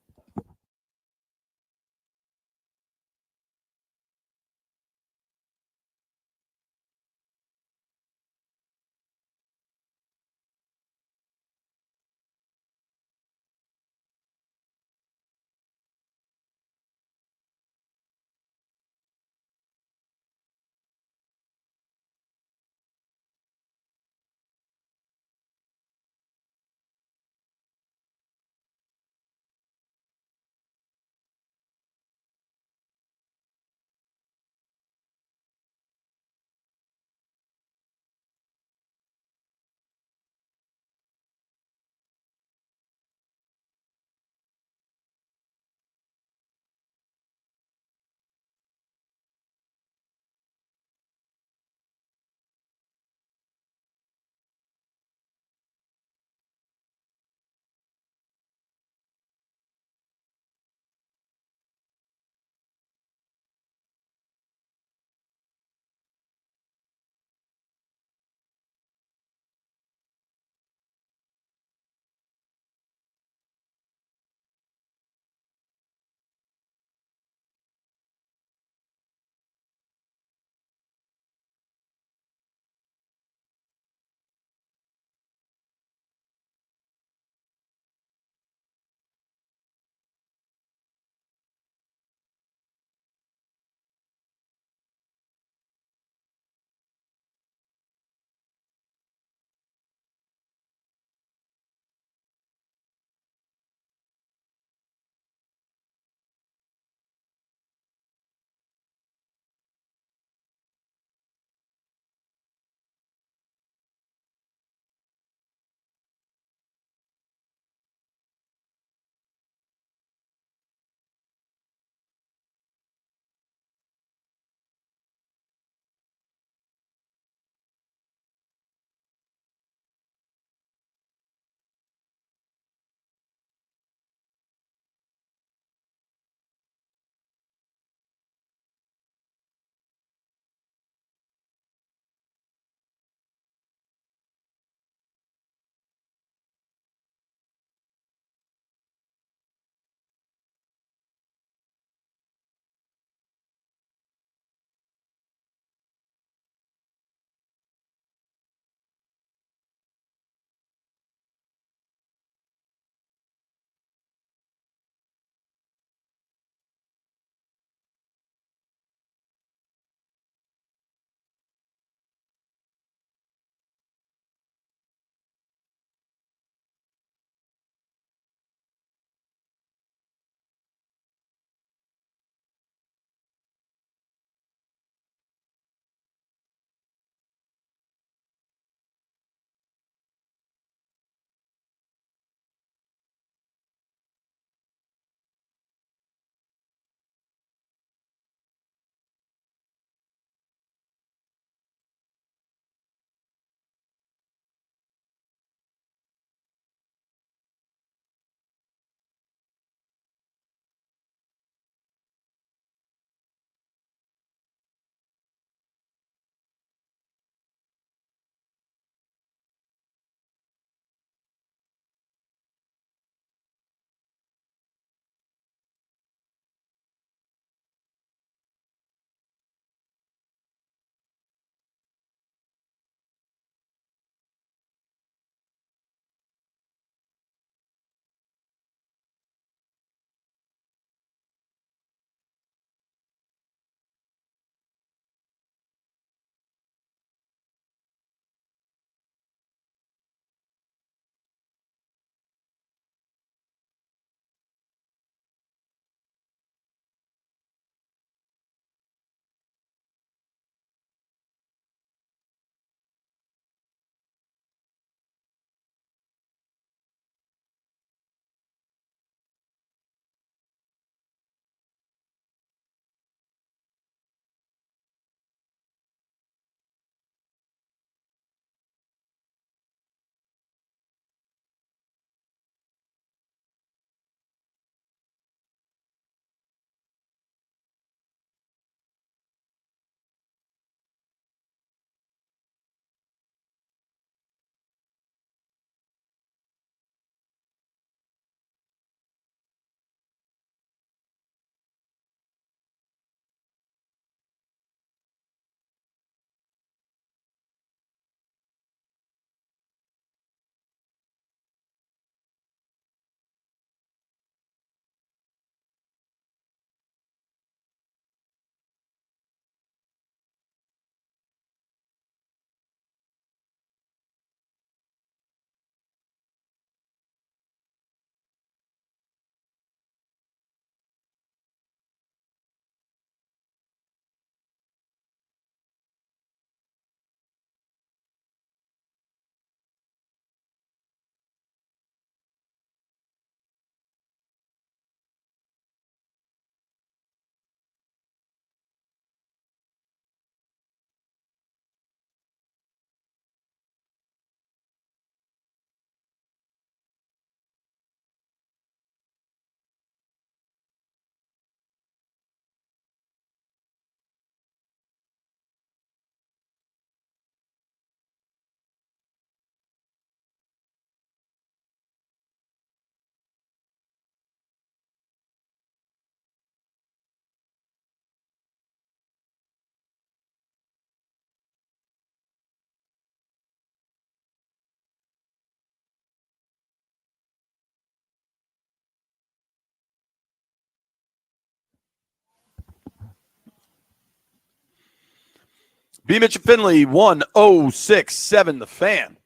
B. Mitch and Finley, 1067 The Fan.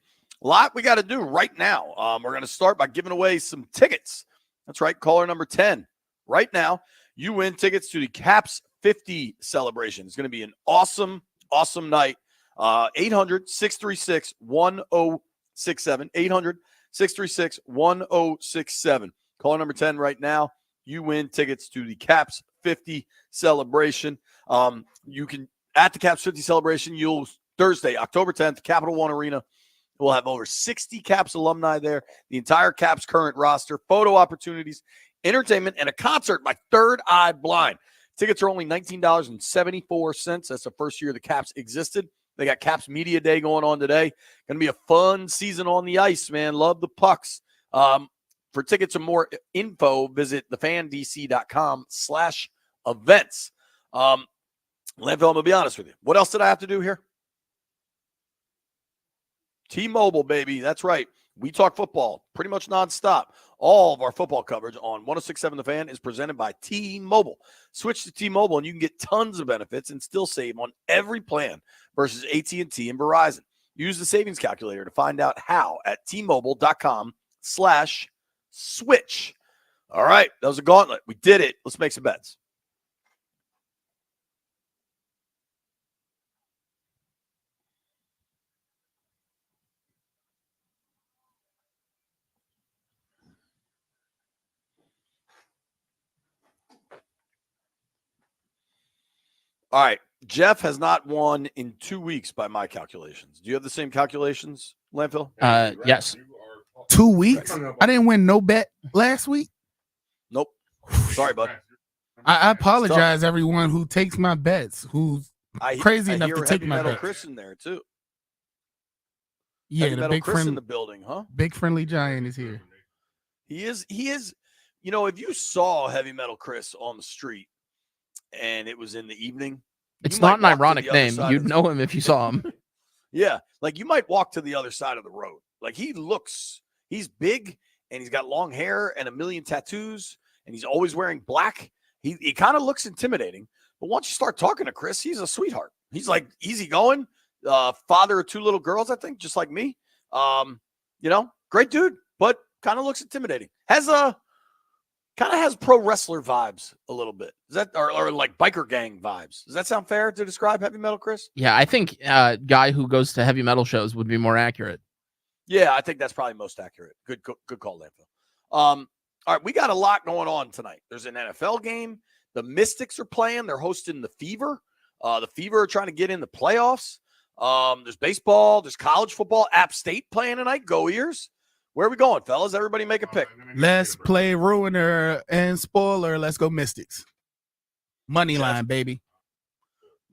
A lot we got to do right now. We're going to start by giving away some tickets. That's right, caller number 10. Right now, you win tickets to the Caps 50 celebration. It's going to be an awesome, awesome night. 800-636-1067. 800-636-1067. Caller number 10 right now. You win tickets to the Caps 50 celebration. You can, at the Caps 50 celebration, Thursday, October 10th, Capital One Arena. We'll have over 60 Caps alumni there, the entire Caps current roster, photo opportunities, entertainment, and a concert by Third Eye Blind. Tickets are only $19.74. That's the first year the Caps existed. They got Caps Media Day going on today. Going to be a fun season on the ice, man. Love the pucks. For tickets and more info, visit thefandc.com/events. Landfill, I'm going to be honest with you. What else did I have to do here? T-Mobile, baby. That's right. We talk football pretty much nonstop. All of our football coverage on 106.7 The Fan is presented by T-Mobile. Switch to T-Mobile and you can get tons of benefits and still save on every plan versus AT&T and Verizon. Use the savings calculator to find out how at T-Mobile.com/switch. All right. That was a gauntlet. We did it. Let's make some bets. All right. Jeff has not won in 2 weeks by my calculations. Do you have the same calculations, Landfill?
Yes.
2 weeks? I didn't win no bet last week.
Nope. Sorry, bud.
I apologize, everyone who takes my bets, who's crazy enough to take my
Metal
bets.
Chris in there too.
Yeah,
Heavy
the
Metal
big
Chris
friend
in the building, huh?
Big friendly giant is here.
He is. You know, if you saw Heavy Metal Chris on the street and it was in the evening,
It's
you
not an
might walk to
ironic
the other
name.
side
You'd
of the-
know him if you saw him.
Yeah, like you might walk to the other side of the road. Like he's big and he's got long hair and a million tattoos and he's always wearing black. He kind of looks intimidating, but once you start talking to Chris, he's a sweetheart. He's like easygoing, father of 2 little girls, I think, just like me. Great dude, but kind of looks intimidating. Kind of has pro wrestler vibes a little bit. Is that or like biker gang vibes? Does that sound fair to describe Heavy Metal Chris?
Yeah, I think guy who goes to heavy metal shows would be more accurate.
Yeah, I think that's probably most accurate. Good call, Landfill. All right, we got a lot going on tonight. There's an NFL game. The Mystics are playing. They're hosting the Fever. The Fever are trying to get in the playoffs. There's baseball. There's college football. App State playing tonight. Go Ears. Where are we going, fellas? Everybody make a pick.
Let's play ruiner and spoiler. Let's go Mystics. Money line, baby.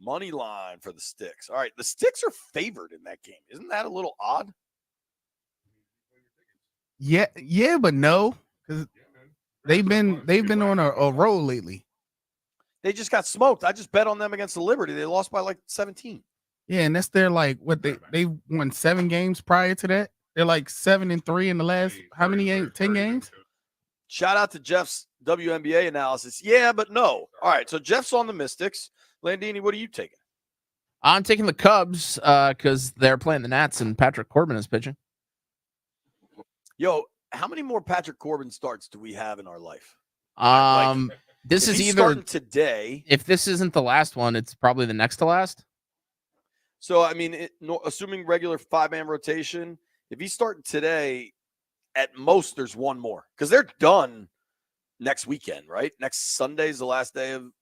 Money line for the Sticks. All right, the Sticks are favored in that game. Isn't that a little odd?
Yeah, but no, because they've been on a roll lately.
They just got smoked. I just bet on them against the Liberty. They lost by like 17.
Yeah, and that's their they won 7 games prior to that. They're like 7-3 in the last how many games? 10 games.
Shout out to Jeff's WNBA analysis. Yeah, but no. All right, so Jeff's on the Mystics. Landini, what are you taking?
I'm taking the Cubs because they're playing the Nats and Patrick Corbin is pitching.
Yo, how many more Patrick Corbin starts do we have in our life?
This
if
is
he's
either
starting today.
If this isn't the last one, it's probably the next to last.
So I mean, assuming regular 5-man rotation, if he's starting today, at most there's one more because they're done next weekend, right? Next Sunday is the last day of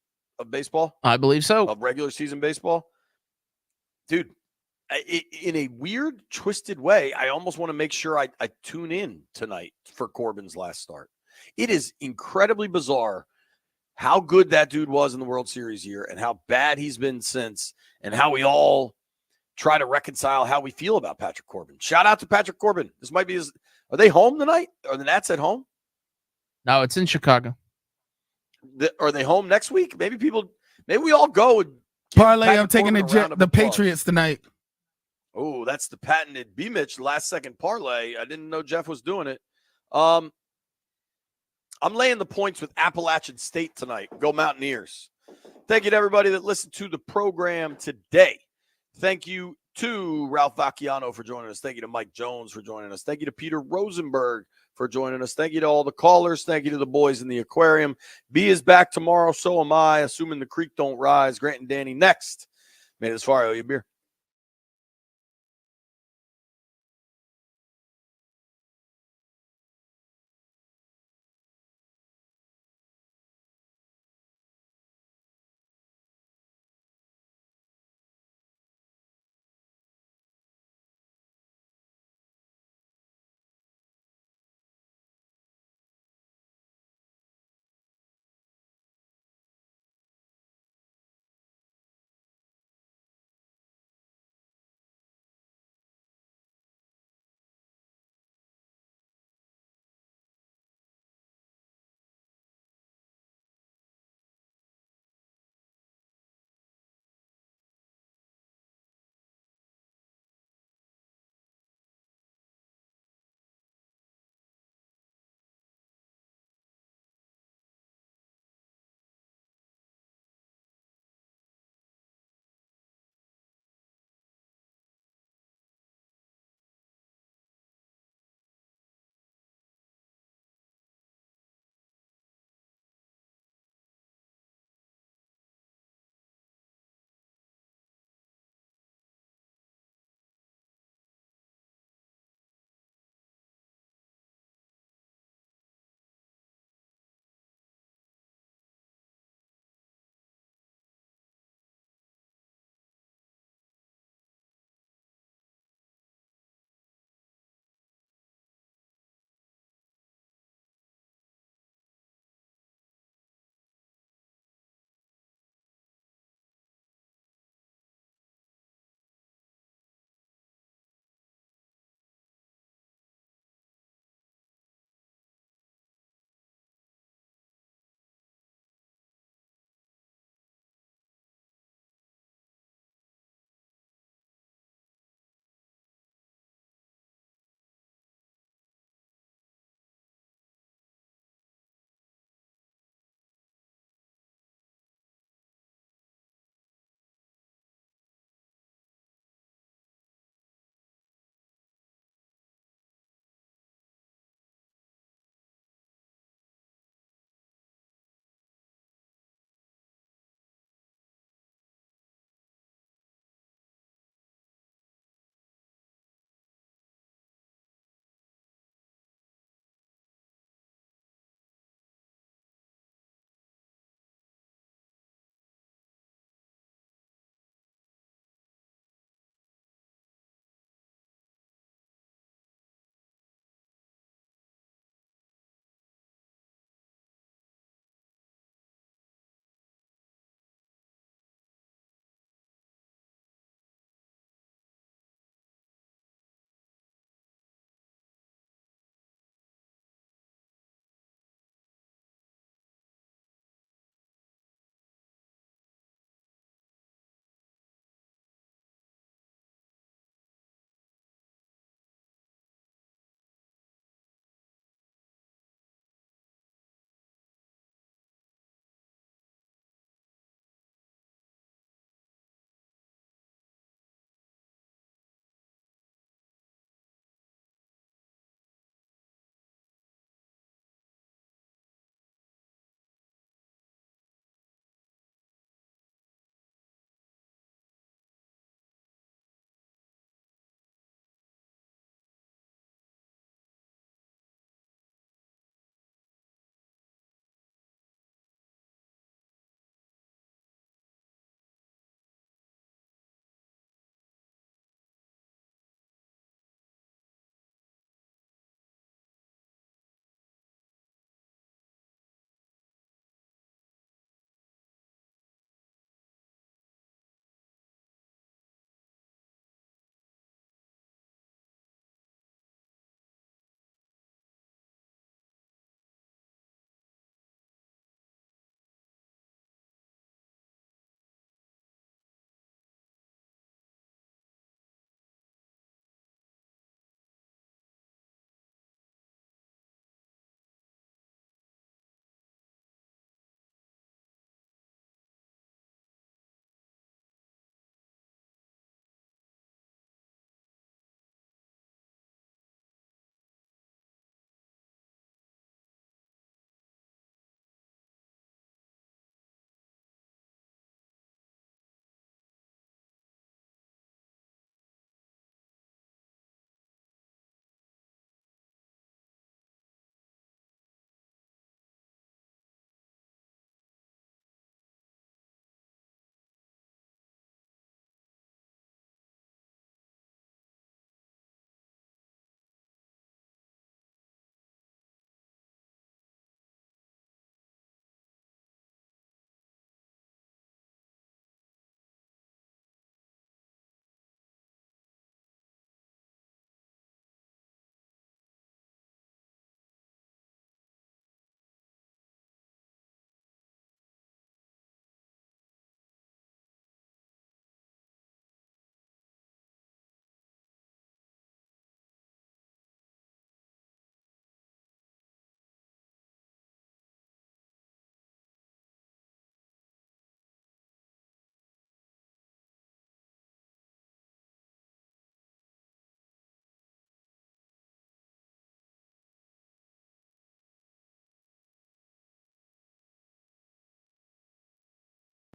baseball.
I believe so.
Of regular season baseball. Dude, in a weird, twisted way, I almost want to make sure I tune in tonight for Corbin's last start. It is incredibly bizarre how good that dude was in the World Series year and how bad he's been since and how we all try to reconcile how we feel about Patrick Corbin. Shout out to Patrick Corbin. This might be are they home tonight? Are the Nats at home?
No, it's in Chicago.
Are they home next week? Maybe we all go and
parlay. I'm taking the Patriots tonight.
Oh, that's the patented B Mitch last second parlay. I didn't know Jeff was doing it. I'm laying the points with Appalachian State tonight. Go Mountaineers. Thank you to everybody that listened to the program today. Thank you to Ralph Vacchiano for joining us. Thank you to Mike Jones for joining us. Thank you to Peter Rosenberg for joining us. Thank you to all the callers. Thank you to the boys in the aquarium. B is back tomorrow. So am I, assuming the creek don't rise. Grant and Danny next. Made this far. I owe you a beer.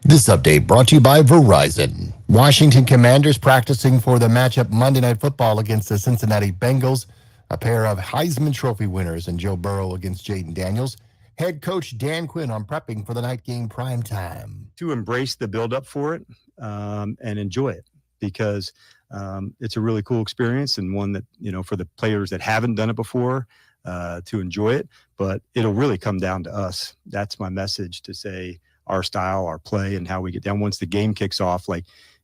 This update brought to you by Verizon. Washington Commanders practicing for the matchup Monday Night Football against the Cincinnati Bengals. A pair of Heisman Trophy winners and Joe Burrow against Jayden Daniels. Head coach Dan Quinn on prepping for the night game prime time.
To embrace the build-up for it and enjoy it, because it's a really cool experience, and one that, for the players that haven't done it before, to enjoy it. But it'll really come down to us. That's my message, to say our style, our play, and how we get down. Once the game kicks off,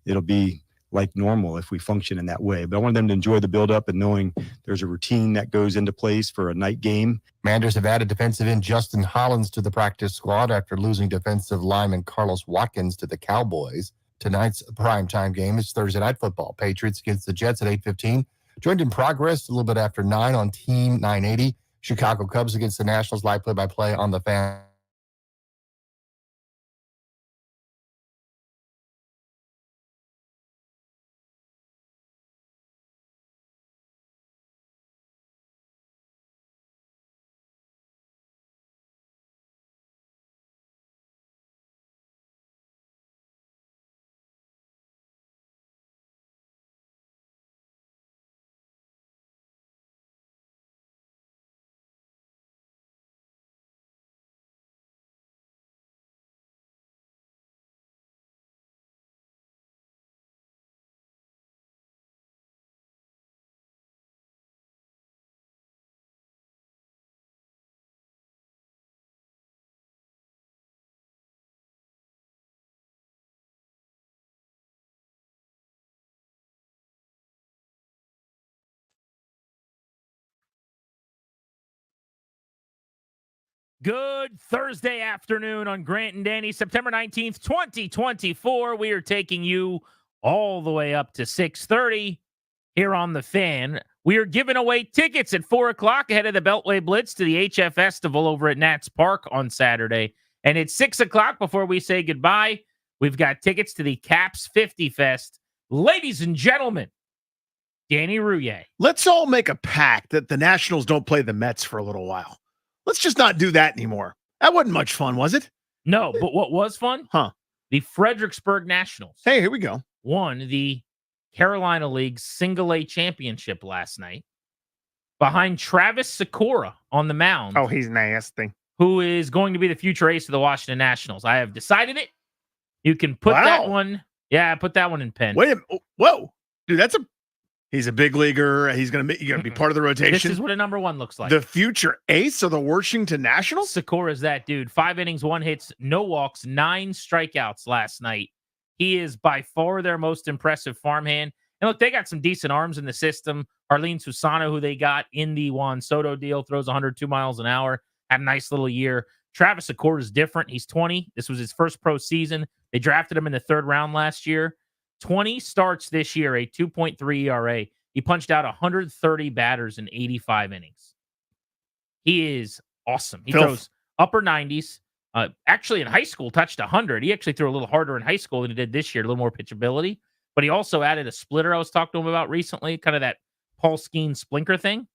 it'll be like normal if we function in that way. But I want them to enjoy the build-up and knowing there's a routine that goes into place for a night game.
Commanders have added defensive end Justin Hollins to the practice squad after losing defensive lineman Carlos Watkins to the Cowboys. Tonight's primetime game is Thursday Night Football. Patriots against the Jets at 8:15. Joined in progress a little bit after 9 on Team 980. Chicago Cubs against the Nationals, live play-by-play on the Fan.
Good Thursday afternoon on Grant and Danny, September 19th, 2024. We are taking you all the way up to 6:30 here on The Fan. We are giving away tickets at 4 o'clock ahead of the Beltway Blitz to the HF Festival over at Nats Park on Saturday. And at 6 o'clock, before we say goodbye, we've got tickets to the Caps 50 Fest. Ladies and gentlemen, Danny Rouillet.
Let's all make a pact that the Nationals don't play the Mets for a little while. Let's just not do that anymore. That wasn't much fun, was it?
No, but what was fun? The Fredericksburg Nationals.
Hey, here we go.
Won the Carolina League Single A championship last night behind Travis Sikora on the mound.
Oh, he's nasty.
Who is going to be the future ace of the Washington Nationals. I have decided it. You can put that one. Yeah, put that one in pen.
Wait a minute. Whoa. Dude, he's a big leaguer. He's going to be part of the rotation.
This is what a number one looks like.
The future ace of the Washington Nationals?
Sikora is that dude. 5 innings, 1 hits, no walks, 9 strikeouts last night. He is by far their most impressive farmhand. And look, they got some decent arms in the system. Arlene Susano, who they got in the Juan Soto deal, throws 102 miles an hour. Had a nice little year. Travis Sikora is different. He's 20. This was his first pro season. They drafted him in the 3rd round last year. 20 starts this year, a 2.3 ERA. He punched out 130 batters in 85 innings. He is awesome. He throws upper 90s. Actually, in high school, touched 100. He actually threw a little harder in high school than he did this year, a little more pitchability. But he also added a splitter I was talking to him about recently, kind of that Paul Skeen splinker thing.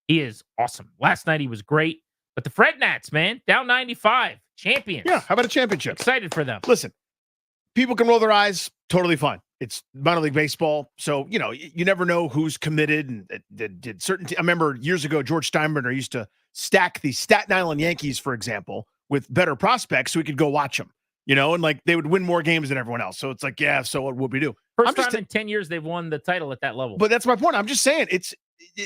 He is awesome. Last night, he was great. But the Fred Nats, man, down 95. Champions.
Yeah, how about a championship?
Excited for them.
Listen, people can roll their eyes. Totally fine. It's minor league baseball. So, you never know who's committed and did certain. I remember years ago, George Steinbrenner used to stack the Staten Island Yankees, for example, with better prospects so we could go watch them, and they would win more games than everyone else. So it's like, yeah, so what would we do?
First time in 10 years they've won the title at that level.
But that's my point. I'm just saying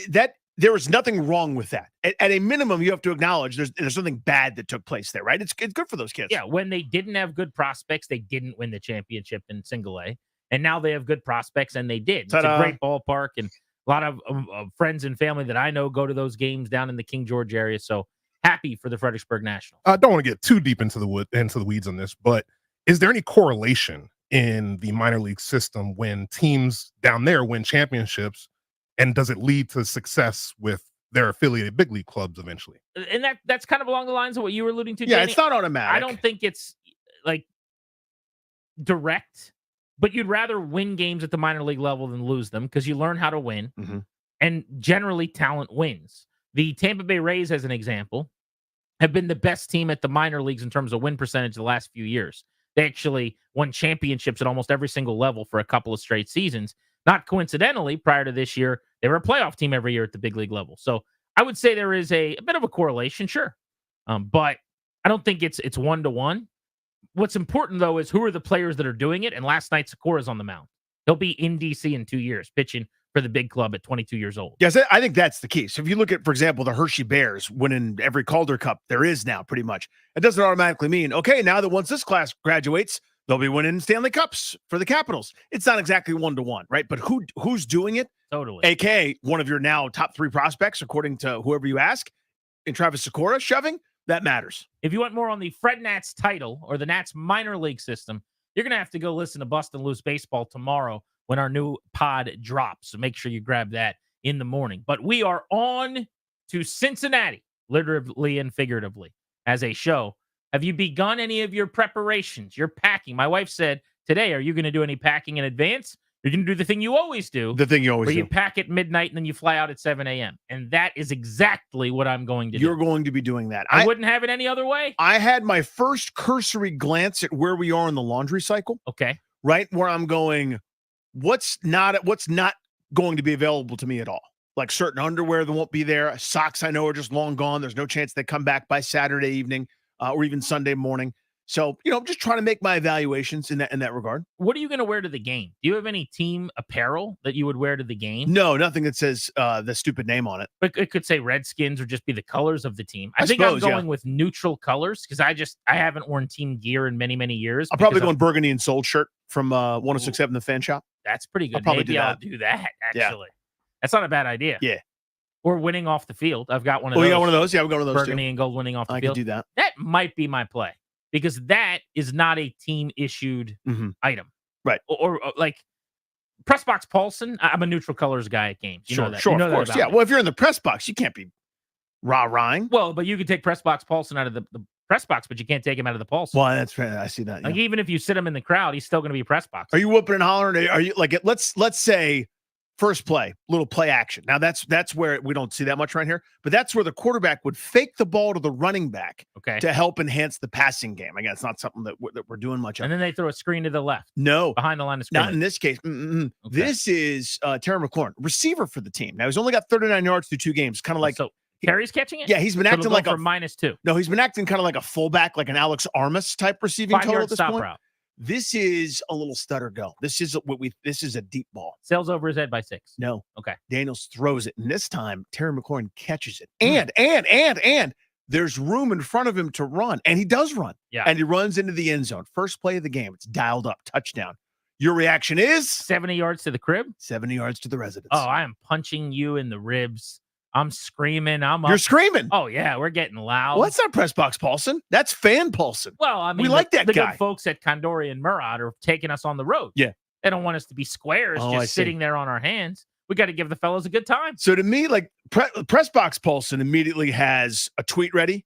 that there is nothing wrong with that. At a minimum, you have to acknowledge there's something bad that took place there, right? It's good for those kids.
Yeah, when they didn't have good prospects, they didn't win the championship in Single A. And now they have good prospects, and they did.
Ta-da.
It's a great ballpark, and a lot of friends and family that I know go to those games down in the King George area. So happy for the Fredericksburg Nationals.
I don't want to get too deep into the weeds on this, but is there any correlation in the minor league system when teams down there win championships, and does it lead to success with their affiliated big league clubs eventually?
And that's kind of along the lines of what you were alluding to,
Yeah,
Danny.
it's not automatic.
I don't think it's direct, but you'd rather win games at the minor league level than lose them because you learn how to win, and generally talent wins. The Tampa Bay Rays, as an example, have been the best team at the minor leagues in terms of win percentage the last few years. They actually won championships at almost every single level for a couple of straight seasons. Not coincidentally, prior to this year, they were a playoff team every year at the big league level. So I would say there is a bit of a correlation, sure. But I don't think it's 1-to-1. What's important, though, is who are the players that are doing it. And last night, Sakura's on the mound. He'll be in D.C. in 2 years, pitching for the big club at 22 years old.
Yes, I think that's the key. So if you look at, for example, the Hershey Bears winning every Calder Cup there is now, pretty much, it doesn't automatically mean, okay, now that once this class graduates, they'll be winning Stanley Cups for the Capitals. It's not exactly 1-to-1, right? But who's doing it?
Totally.
AKA one of your now top 3 prospects, according to whoever you ask, in Travis Sakura shoving, that matters.
If you want more on the Fred Nats title or the Nats minor league system, you're going to have to go listen to Bustin' Loose Baseball tomorrow when our new pod drops. So make sure you grab that in the morning. But we are on to Cincinnati, literally and figuratively, as a show. Have you begun any of your preparations? Your packing? My wife said today, are you going to do any packing in advance? You're going to do the thing you always do.
The thing you always
where
do.
you pack at midnight and then you fly out at 7 a.m. And that is exactly what I'm going to do.
You're going to be doing that.
I wouldn't have it any other way.
I had my first cursory glance at where we are in the laundry cycle.
Okay.
Right? Where I'm going, what's not going to be available to me at all? Like certain underwear that won't be there. Socks I know are just long gone. There's no chance they come back by Saturday evening or even Sunday morning. So, just trying to make my evaluations in that regard.
What are you going to wear to the game? Do you have any team apparel that you would wear to the game?
No, nothing that says the stupid name on it.
But it could say Redskins or just be the colors of the team. I think
suppose,
I'm going with neutral colors because I haven't worn team gear in many, many years.
I'll probably go in burgundy and sold shirt from 1067 The Fan Shop.
That's pretty good.
I'll probably
Maybe I'll do that, actually.
Yeah.
That's not a bad idea.
Yeah.
Or winning off the field. I've got one of
those.
those.
You got one of those? Yeah, we've got one of those
burgundy
too.
and gold winning off the
I
field.
could do that.
That might be my play. Because that is not a team-issued item.
Right.
Or like press box Paulson, I'm a neutral colors guy at games. You know that.
Sure,
you know
of
that
course.
about
Yeah,
me.
well, if you're in the press box, you can't be rah-rahing.
Well, but you could take press box Paulson out of the press box, but you can't take him out of the Paulson.
Well, that's right. I see that.
Like even if you sit him in the crowd, he's still going to be press box.
Are you whooping and hollering? Are you like it? Let's say first play, little play action. Now that's where we don't see that much right here, but that's where the quarterback would fake the ball to the running back to help enhance the passing game. Again, it's not something that we're doing much of.
And then they throw a screen to the left.
No,
behind the line of scrimmage.
Not in this case. This is Terry McLaurin, receiver for the team. Now he's only got 39 yards through 2 games. Kind of like
Terry's catching it.
Yeah, he's been
So
acting
it'll go
like
for
a
-2.
No, he's been acting kind of like a fullback, like an Alex Armas type receiving
5
total
yard
at this
stop
point.
route.
This is a little stutter go. This is a deep ball.
Sails over his head by 6.
No.
Okay.
Daniels throws it, and this time Terry McLaurin catches it. And there's room in front of him to run, and he does run.
Yeah.
And he runs into the end zone. First play of the game. It's dialed up. Touchdown. Your reaction is
70 yards to the crib.
70 yards to the residence.
Oh, I am punching you in the ribs. I'm screaming. I'm up.
You're screaming.
Oh yeah, we're getting loud.
Well, that's not press box Paulson. That's fan Paulson.
Well, I mean,
we like that
the
guy.
good folks at Condori and Murat are taking us on the road.
Yeah.
They don't want us to be squares,
Oh, I
just
see.
sitting there on our hands. We got to give the fellows a good time.
So to me, like press box Paulson immediately has a tweet ready.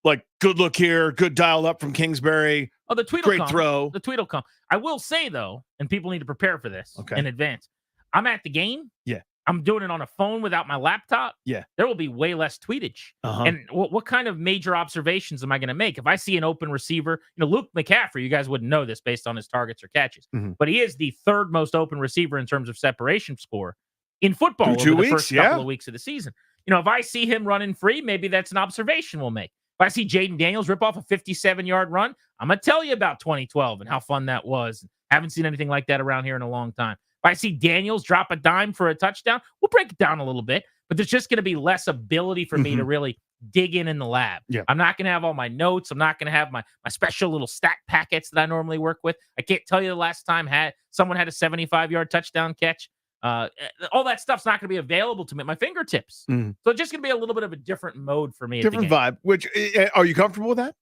Like, good look here, good dial up from Kingsbury.
Oh, the tweet
great
will come.
throw.
The tweet will come. I will say though, and people need to prepare for this in advance. I'm at the game.
Yeah.
I'm doing it on a phone without my laptop.
Yeah.
There will be way less tweetage.
Uh-huh.
And what kind of major observations am I going to make? If I see an open receiver, Luke McCaffrey, you guys wouldn't know this based on his targets or catches, but he is the 3rd most open receiver in terms of separation score in football
Through 2
over the
weeks,
first couple of weeks of the season. If I see him running free, maybe that's an observation we'll make. If I see Jayden Daniels rip off a 57-yard run, I'm going to tell you about 2012 and how fun that was. Haven't seen anything like that around here in a long time. If I see Daniels drop a dime for a touchdown, we'll break it down a little bit, but there's just going to be less ability for me to really dig in the lab.
Yeah.
I'm not going to have all my notes. I'm not going to have my special little stat packets that I normally work with. I can't tell you the last time someone had a 75-yard touchdown catch. All that stuff's not going to be available to me at my fingertips. So it's just going to be a little bit of a different mode for me.
Different vibe. Which are you comfortable with that?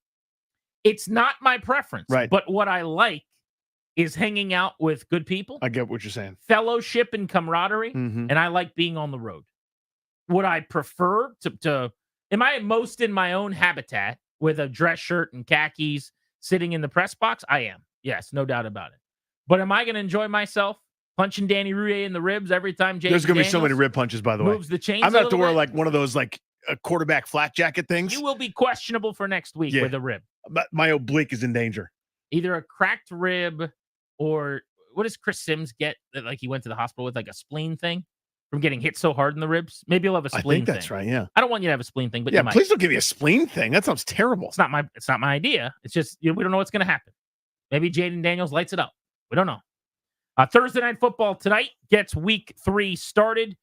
It's not my preference,
Right.
But what I like is hanging out with good people.
I get what you're saying.
Fellowship and camaraderie,
Mhm.
and I like being on the road. Would I prefer to am I most in my own habitat with a dress shirt and khakis sitting in the press box? I am. Yes, no doubt about it. But am I going to enjoy myself punching Danny Rouillet in the ribs every time Jaden
There's going to be so many
Daniels
rib punches, by the way.
moves the chains
I'm going to
a
have to
little
wear
bit?
like one of those like a quarterback flat jacket things.
You will be questionable for next week with a rib.
But my oblique is in danger.
either a cracked rib or what does Chris Sims get that like he went to the hospital with, like a spleen thing from getting hit so hard in the ribs? Maybe he'll have a
I
spleen
think that's
thing.
right. Yeah.
I don't want you to have a spleen thing, but
Yeah.
you might.
Please don't give me a spleen thing. That sounds terrible.
It's not my idea. It's just we don't know what's going to happen. Maybe Jaden Daniels lights it up. We don't know. Thursday Night Football tonight gets week 3 started.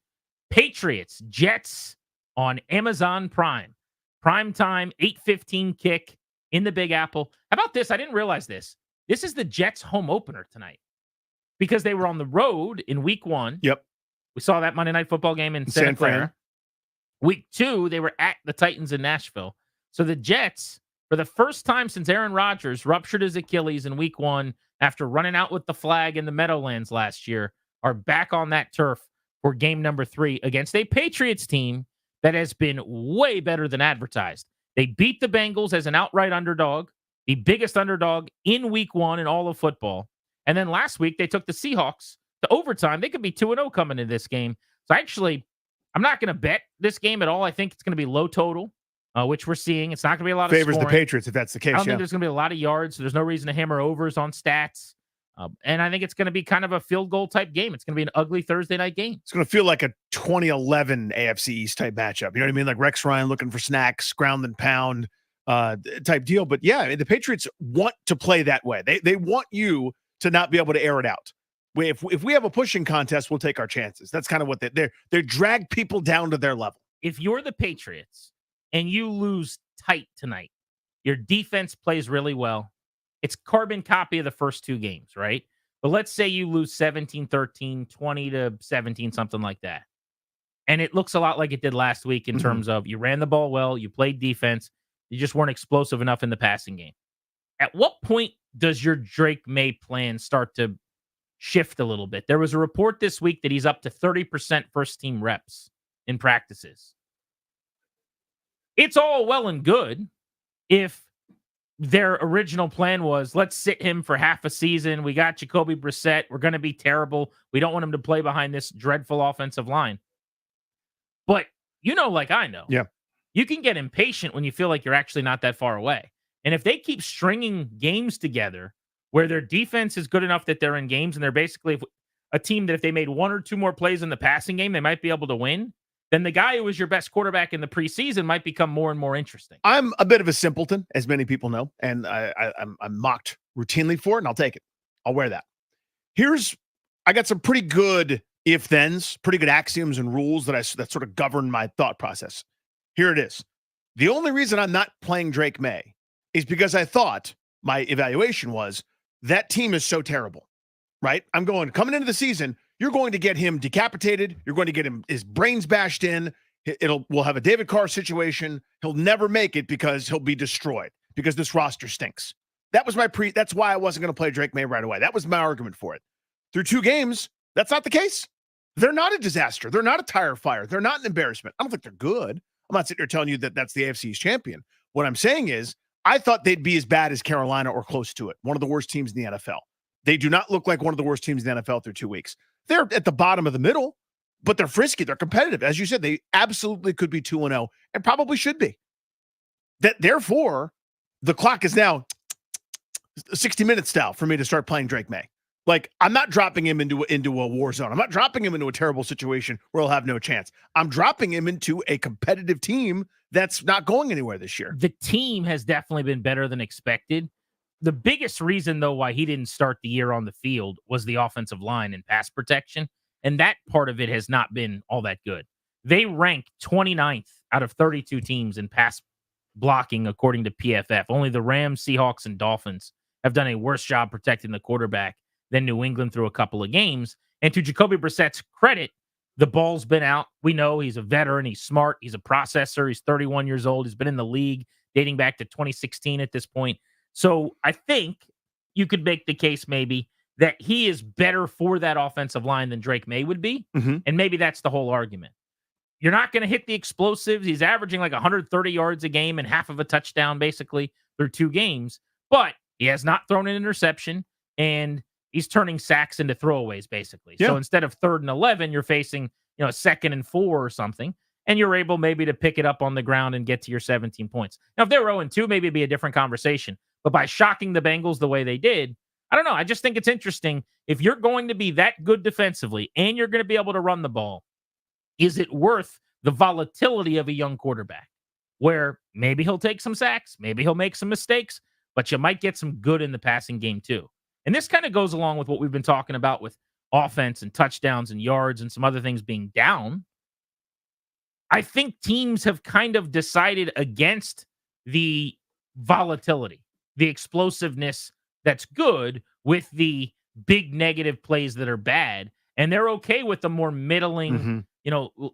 Patriots, Jets on Amazon Prime. Prime time, 8:15 kick in the Big Apple. How about this? I didn't realize this. This is the Jets home opener tonight because they were on the road in week 1.
Yep.
We saw that Monday Night Football game in Santa Clara. Week 2, they were at the Titans in Nashville. So the Jets, for the first time since Aaron Rodgers ruptured his Achilles in week 1 after running out with the flag in the Meadowlands last year, are back on that turf for game number 3 against a Patriots team that has been way better than advertised. They beat the Bengals as an outright underdog, the biggest underdog in week 1 in all of football. And then last week, they took the Seahawks to overtime. They could be 2-0 coming into this game. So actually, I'm not going to bet this game at all. I think it's going to be low total, which we're seeing. It's not going to be a lot of
Favors
scoring.
the Patriots if that's the case.
I don't think there's going to be a lot of yards, so there's no reason to hammer overs on stats. And I think it's going to be kind of a field goal type game. It's going to be an ugly Thursday night game.
It's going to feel like a 2011 AFC East type matchup. You know what I mean? Like Rex Ryan looking for snacks, ground and pound type deal. But yeah, the Patriots want to play that way. They want you to not be able to air it out. If we have a pushing contest, we'll take our chances. That's kind of what they drag people down to their level.
If you're the Patriots and you lose tight tonight, your defense plays really well. It's carbon copy of the first 2 games, right? But let's say you lose 17-13, 20-17, something like that. And it looks a lot like it did last week in terms of you ran the ball well, you played defense, you just weren't explosive enough in the passing game. At what point does your Drake May plan start to shift a little bit? There was a report this week that he's up to 30% first team reps in practices. It's all well and good if their original plan was, let's sit him for half a season. We got Jacoby Brissett. We're going to be terrible. We don't want him to play behind this dreadful offensive line. But like I know, you can get impatient when you feel like you're actually not that far away. And if they keep stringing games together where their defense is good enough that they're in games and they're basically a team that if they made 1 or 2 more plays in the passing game, they might be able to win, then the guy who was your best quarterback in the preseason might become more and more interesting.
I'm a bit of a simpleton, as many people know, and I'm mocked routinely for it, and I'll take it. I'll wear that. I got some pretty good if-thens, pretty good axioms and rules that sort of govern my thought process. Here it is. The only reason I'm not playing Drake May is because I thought my evaluation was that team is so terrible, right? Coming into the season, you're going to get him decapitated. You're going to get him his brains bashed in. We'll have a David Carr situation. He'll never make it because he'll be destroyed because this roster stinks. That was that's why I wasn't going to play Drake May right away. That was my argument for it. Through 2 games, that's not the case. They're not a disaster. They're not a tire fire. They're not an embarrassment. I don't think they're good. I'm not sitting here telling you that that's the AFC East champion. What I'm saying is I thought they'd be as bad as Carolina or close to it. One of the worst teams in the NFL. They do not look like one of the worst teams in the NFL through 2 weeks. They're at the bottom of the middle, but they're frisky. They're competitive. As you said, they absolutely could be 2-0 and probably should be. Therefore, the clock is now 60-minute style for me to start playing Drake May. Like, I'm not dropping him into a war zone. I'm not dropping him into a terrible situation where he'll have no chance. I'm dropping him into a competitive team that's not going anywhere this year.
The team has definitely been better than expected. The biggest reason, though, why he didn't start the year on the field was the offensive line and pass protection. And that part of it has not been all that good. They rank 29th out of 32 teams in pass blocking, according to PFF. Only the Rams, Seahawks, and Dolphins have done a worse job protecting the quarterback than New England through a couple of games. And to Jacoby Brissett's credit, the ball's been out. We know he's a veteran. He's smart. He's a processor. He's 31 years old. He's been in the league dating back to 2016 at this point. So I think you could make the case maybe that he is better for that offensive line than Drake May would be. And maybe that's the whole argument. You're not going to hit the explosives. He's averaging like 130 yards a game and half of a touchdown basically through 2 games. But he has not thrown an interception, and he's turning sacks into throwaways basically. So instead of 3rd and 11, you're facing 2nd and 4 or something. And you're able maybe to pick it up on the ground and get to your 17 points. Now, if they were 0-2, maybe it'd be a different conversation. But by shocking the Bengals the way they did, I don't know. I just think it's interesting. If you're going to be that good defensively and you're going to be able to run the ball, is it worth the volatility of a young quarterback where maybe he'll take some sacks, maybe he'll make some mistakes, but you might get some good in the passing game too. And this kind of goes along with what we've been talking about with offense and touchdowns and yards and some other things being down. I think teams have kind of decided against the volatility, the explosiveness that's good with the big negative plays that are bad. And they're okay with the more middling,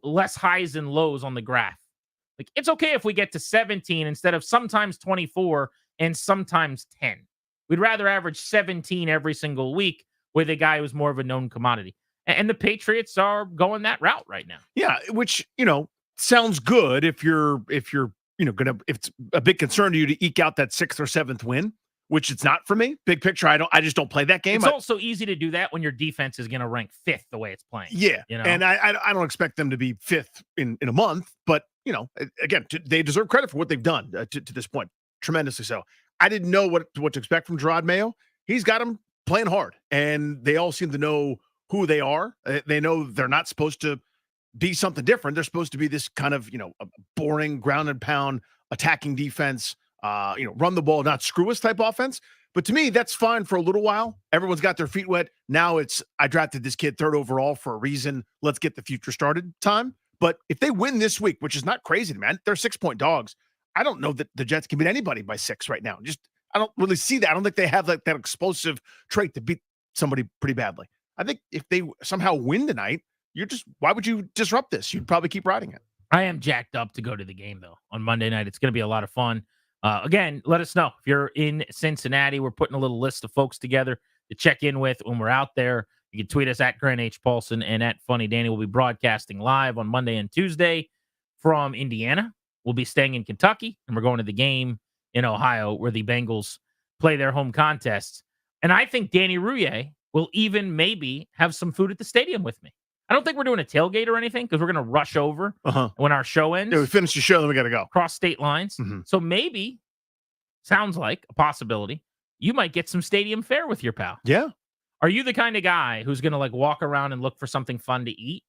less highs and lows on the graph. Like, it's okay if we get to 17 instead of sometimes 24 and sometimes 10. We'd rather average 17 every single week with a guy who's more of a known commodity. And the Patriots are going that route right now.
Yeah, which, sounds good if it's a big concern to you to eke out that 6th or 7th win, which it's not for me. Big picture, I just don't play that game.
It's also easy to do that when your defense is going to rank 5th the way it's playing.
Yeah, and I don't expect them to be 5th in a month, but again, they deserve credit for what they've done to this point, tremendously so. I didn't know what to expect from Gerard Mayo. He's got them playing hard, and they all seem to know who they are. They know they're not supposed to be something different. They're supposed to be this kind of, a boring ground and pound attacking defense, run the ball, not screw us type offense. But to me, that's fine for a little while. Everyone's got their feet wet. Now I drafted this kid 3rd overall for a reason. Let's get the future started time. But if they win this week, which is not crazy, man, they're 6-point dogs. I don't know that the Jets can beat anybody by 6 right now. I don't really see that. I don't think they have that explosive trait to beat somebody pretty badly. I think if they somehow win tonight, why would you disrupt this? You'd probably keep riding it.
I am jacked up to go to the game, though, on Monday night. It's going to be a lot of fun. Again, let us know if you're in Cincinnati. We're putting a little list of folks together to check in with when we're out there. You can tweet us at Grant H. Paulson and at Funny Danny. We'll be broadcasting live on Monday and Tuesday from Indiana. We'll be staying in Kentucky, and we're going to the game in Ohio where the Bengals play their home contests. And I think Danny Rouillet will even maybe have some food at the stadium with me. I don't think we're doing a tailgate or anything because we're going to rush over when our show ends.
Yeah, we finish the show, then we got to go.
Cross state lines. So maybe, sounds like a possibility, you might get some stadium fare with your pal.
Yeah.
Are you the kind of guy who's going to walk around and look for something fun to eat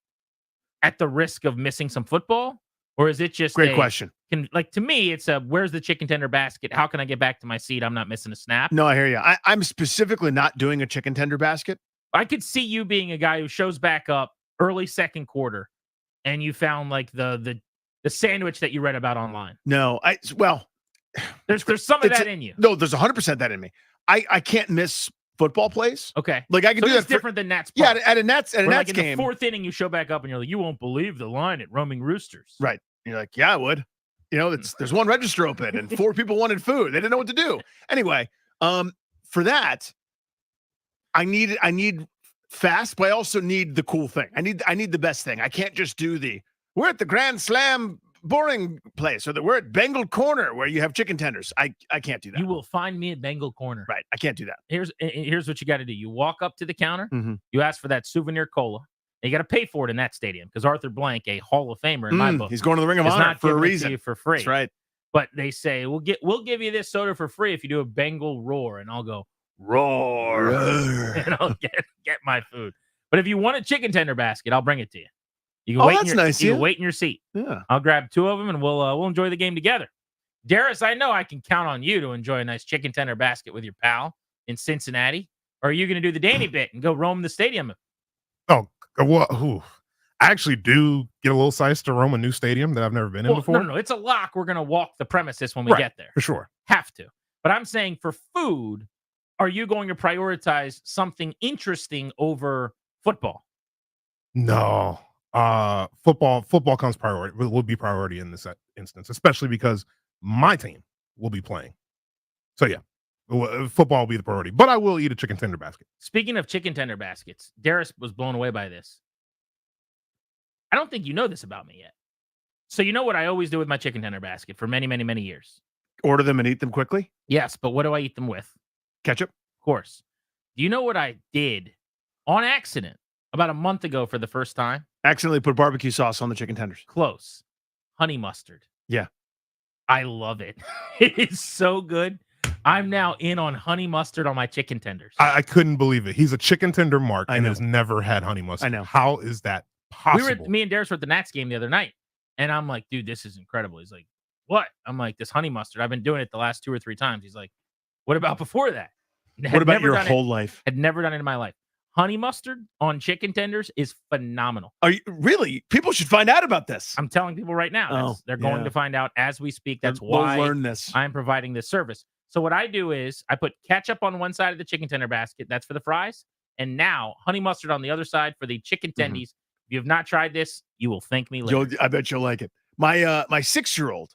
at the risk of missing some football? Or is it just
great question?
To me, it's where's the chicken tender basket? How can I get back to my seat? I'm not missing a snap.
No, I hear you. I'm specifically not doing a chicken tender basket.
I could see you being a guy who shows back up early second quarter and you found the sandwich that you read about online.
No,
there's some of that in you.
No, there's 100% that in me. I can't miss football plays.
Okay.
I can do that.
Different than Nats.
Yeah, at a Nats game.
In the 4th inning, you show back up and you're like, you won't believe the line at Roaming Roosters.
Right. You're like, yeah, I would. There's one register open and 4 people wanted food. They didn't know what to do. Anyway, for that, I need fast, but I also need the cool thing. I need the best thing. I can't just do we're at the Grand Slam boring place, or we're at Bengal Corner where you have chicken tenders. I can't do that.
You will find me at Bengal Corner.
Right. I can't do that.
Here's what you got to do. You walk up to the counter,
Mm-hmm.
you ask for that souvenir cola, and you got to pay for it in that stadium because Arthur Blank, a Hall of Famer in my book,
he's going to the Ring of Honor
not
for a
giving it to
reason.
you for free.
That's right.
But they say we'll give you this soda for free if you do a Bengal roar, and I'll go roar, and I'll get my food. But if you want a chicken tender basket, I'll bring it to you. You can wait in your seat.
Yeah,
I'll grab 2 of them and we'll enjoy the game together. Darius, I know I can count on you to enjoy a nice chicken tender basket with your pal in Cincinnati. Or are you going to do the Danny bit and go roam the stadium?
Oh, well, I actually do get a little size to roam a new stadium that I've never been in before.
No, it's a lock. We're going to walk the premises when we get there.
For sure.
Have to. But I'm saying for food, are you going to prioritize something interesting over football?
No. Football comes priority. Will be priority in this instance, especially because my team will be playing. So yeah, football will be the priority. But I will eat a chicken tender basket.
Speaking of chicken tender baskets, Darius was blown away by this. I don't think you know this about me yet. So you know what I always do with my chicken tender basket for many, many, many years?
Order them and eat them quickly?
Yes, but what do I eat them with?
Ketchup?
Of course. Do you know what I did on accident about a month ago for the first time?
Accidentally put barbecue sauce on the chicken tenders.
Close. Honey mustard.
Yeah.
I love it. It is so good. I'm now in on honey mustard on my chicken tenders.
I couldn't believe it. He's a chicken tender mark
I
and
know.
has never had honey mustard.
I know.
How is that possible?
Me and Darius were at the Nats game the other night, and I'm like, dude, this is incredible. He's like, what? I'm like, this honey mustard. I've been doing it the last 2 or 3 times. He's like, what about before that?
What about your whole life?
Had never done it in my life. Honey mustard on chicken tenders is phenomenal.
Are you really? People should find out about this.
I'm telling people right now. They're going to find out as we speak. That's why
learn this.
I'm providing this service. So what I do is I put ketchup on one side of the chicken tender basket. That's for the fries. And now honey mustard on the other side for the chicken tendies. If you have not tried this, you will thank me later.
I bet you'll like it. My 6-year-old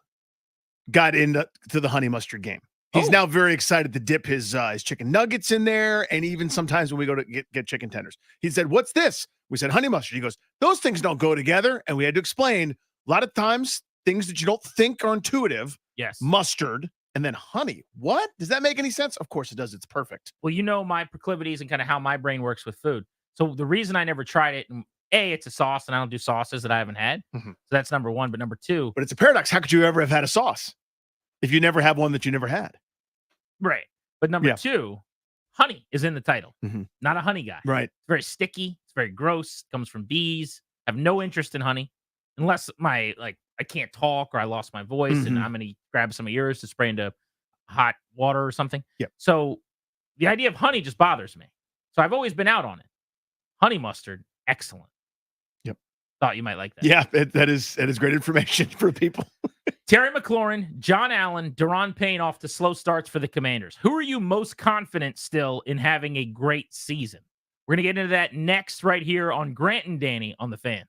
got into the honey mustard game. He's now very excited to dip his chicken nuggets in there, and even sometimes when we go to get chicken tenders. He said, "What's this?" We said, "Honey mustard." He goes, "Those things don't go together." And we had to explain a lot of times things that you don't think are intuitive.
Yes,
mustard and then honey. What? Does that make any sense? Of course it does. It's perfect.
Well, you know my proclivities and kind of how my brain works with food. So the reason I never tried it, it's a sauce, and I don't do sauces that I haven't had. So that's number one. But number two,
but it's a paradox. How could you ever have had a sauce if you never have one that you never had?
Right. But number two, honey is in the title. Not a honey guy.
Right.
It's very sticky. It's very gross. Comes from bees. I have no interest in honey unless I can't talk or I lost my voice and I'm going to grab some of yours to spray into hot water or something.
Yep.
So the idea of honey just bothers me. So I've always been out on it. Honey mustard, excellent.
Yep.
Thought you might like that.
Yeah, that is great information for people.
Terry McLaurin, John Allen, Daron Payne off to slow starts for the Commanders. Who are you most confident still in having a great season? We're going to get into that next right here on Grant and Danny on The Fan.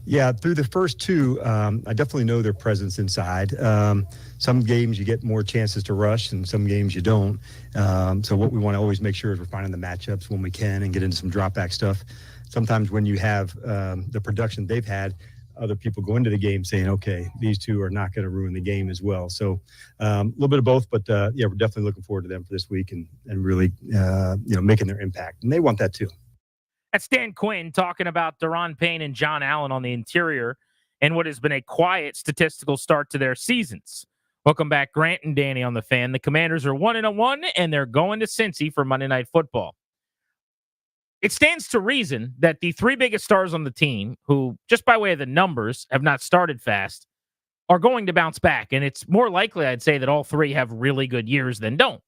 Yeah, through the first two, I definitely know their presence inside. Some games you get more chances to rush, and some games you don't. So what we want to always make sure is we're finding the matchups when we can and get into some drop back stuff. Sometimes when you have the production they've had, other people go into the game saying, okay, these two are not going to ruin the game as well. So a little bit of both, but yeah, we're definitely looking forward to them for this week and really making their impact. And they want that too.
That's Dan Quinn talking about Daron Payne and John Allen on the interior and what has been a quiet statistical start to their seasons. Welcome back, Grant and Danny on the Fan. The Commanders are 1-1, and they're going to Cincy for Monday Night Football. It stands to reason that the three biggest stars on the team, who, just by way of the numbers, have not started fast, are going to bounce back. And it's more likely, I'd say, that all three have really good years than don't.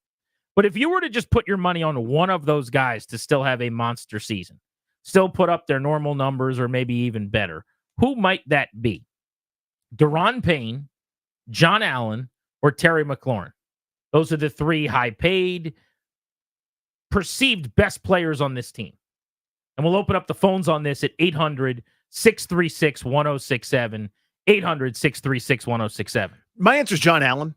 But if you were to just put your money on one of those guys to still have a monster season, still put up their normal numbers or maybe even better, who might that be? Daron Payne, John Allen, or Terry McLaurin? Those are the three high-paid, perceived best players on this team. And we'll open up the phones on this at 800-636-1067, 800-636-1067.
My answer is John Allen,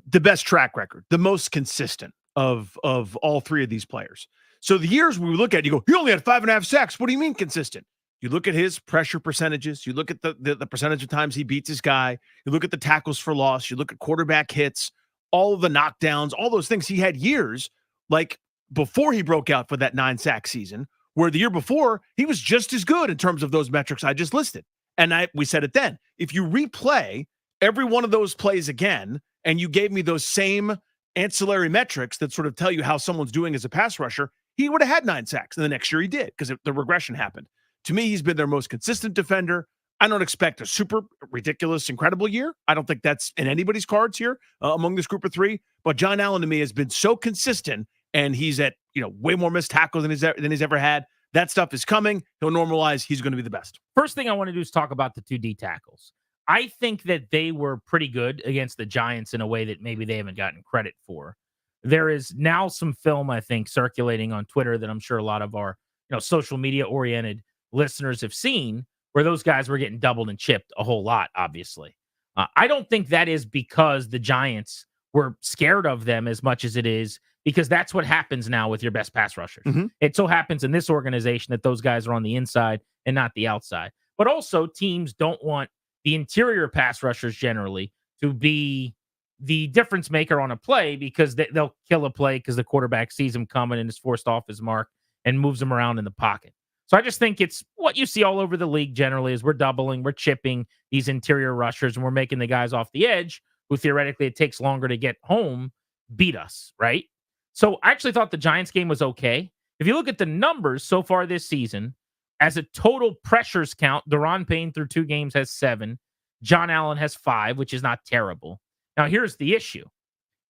the best track record, the most consistent of all three of these players. So the years we look at, you go, he only had 5.5 sacks. What do you mean consistent? You look at his pressure percentages. You look at the percentage of times he beats his guy. You look at the tackles for loss. You look at quarterback hits, all of the knockdowns, all those things. He had years like before he broke out for that 9-sack season, where the year before he was just as good in terms of those metrics I just listed. And we said it then. If you replay every one of those plays again, and you gave me those same ancillary metrics that sort of tell you how someone's doing as a pass rusher, he would have had 9 sacks. And the next year he did because the regression happened. To me, he's been their most consistent defender. I don't expect a super ridiculous, incredible year. I don't think that's in anybody's cards here among this group of three. But John Allen, to me, has been so consistent, and he's at way more missed tackles than he's ever had. That stuff is coming. He'll normalize. He's going to be the best.
First thing I want to do is talk about the 2 D tackles. I think that they were pretty good against the Giants in a way that maybe they haven't gotten credit for. There is now some film, I think, circulating on Twitter that I'm sure a lot of our social media-oriented listeners have seen, where those guys were getting doubled and chipped a whole lot, obviously. I don't think that is because the Giants were scared of them as much as it is because that's what happens now with your best pass rushers.
Mm-hmm.
It so happens in this organization that those guys are on the inside and not the outside. But also, teams don't want the interior pass rushers generally to be the difference maker on a play because they'll kill a play because the quarterback sees him coming and is forced off his mark and moves him around in the pocket. So I just think it's what you see all over the league generally is we're doubling, we're chipping these interior rushers, and we're making the guys off the edge who theoretically it takes longer to get home beat us, right? So I actually thought the Giants game was okay. If you look at the numbers so far this season, as a total pressures count, Daron Payne through 2 games has 7. John Allen has 5, which is not terrible. Now, here's the issue.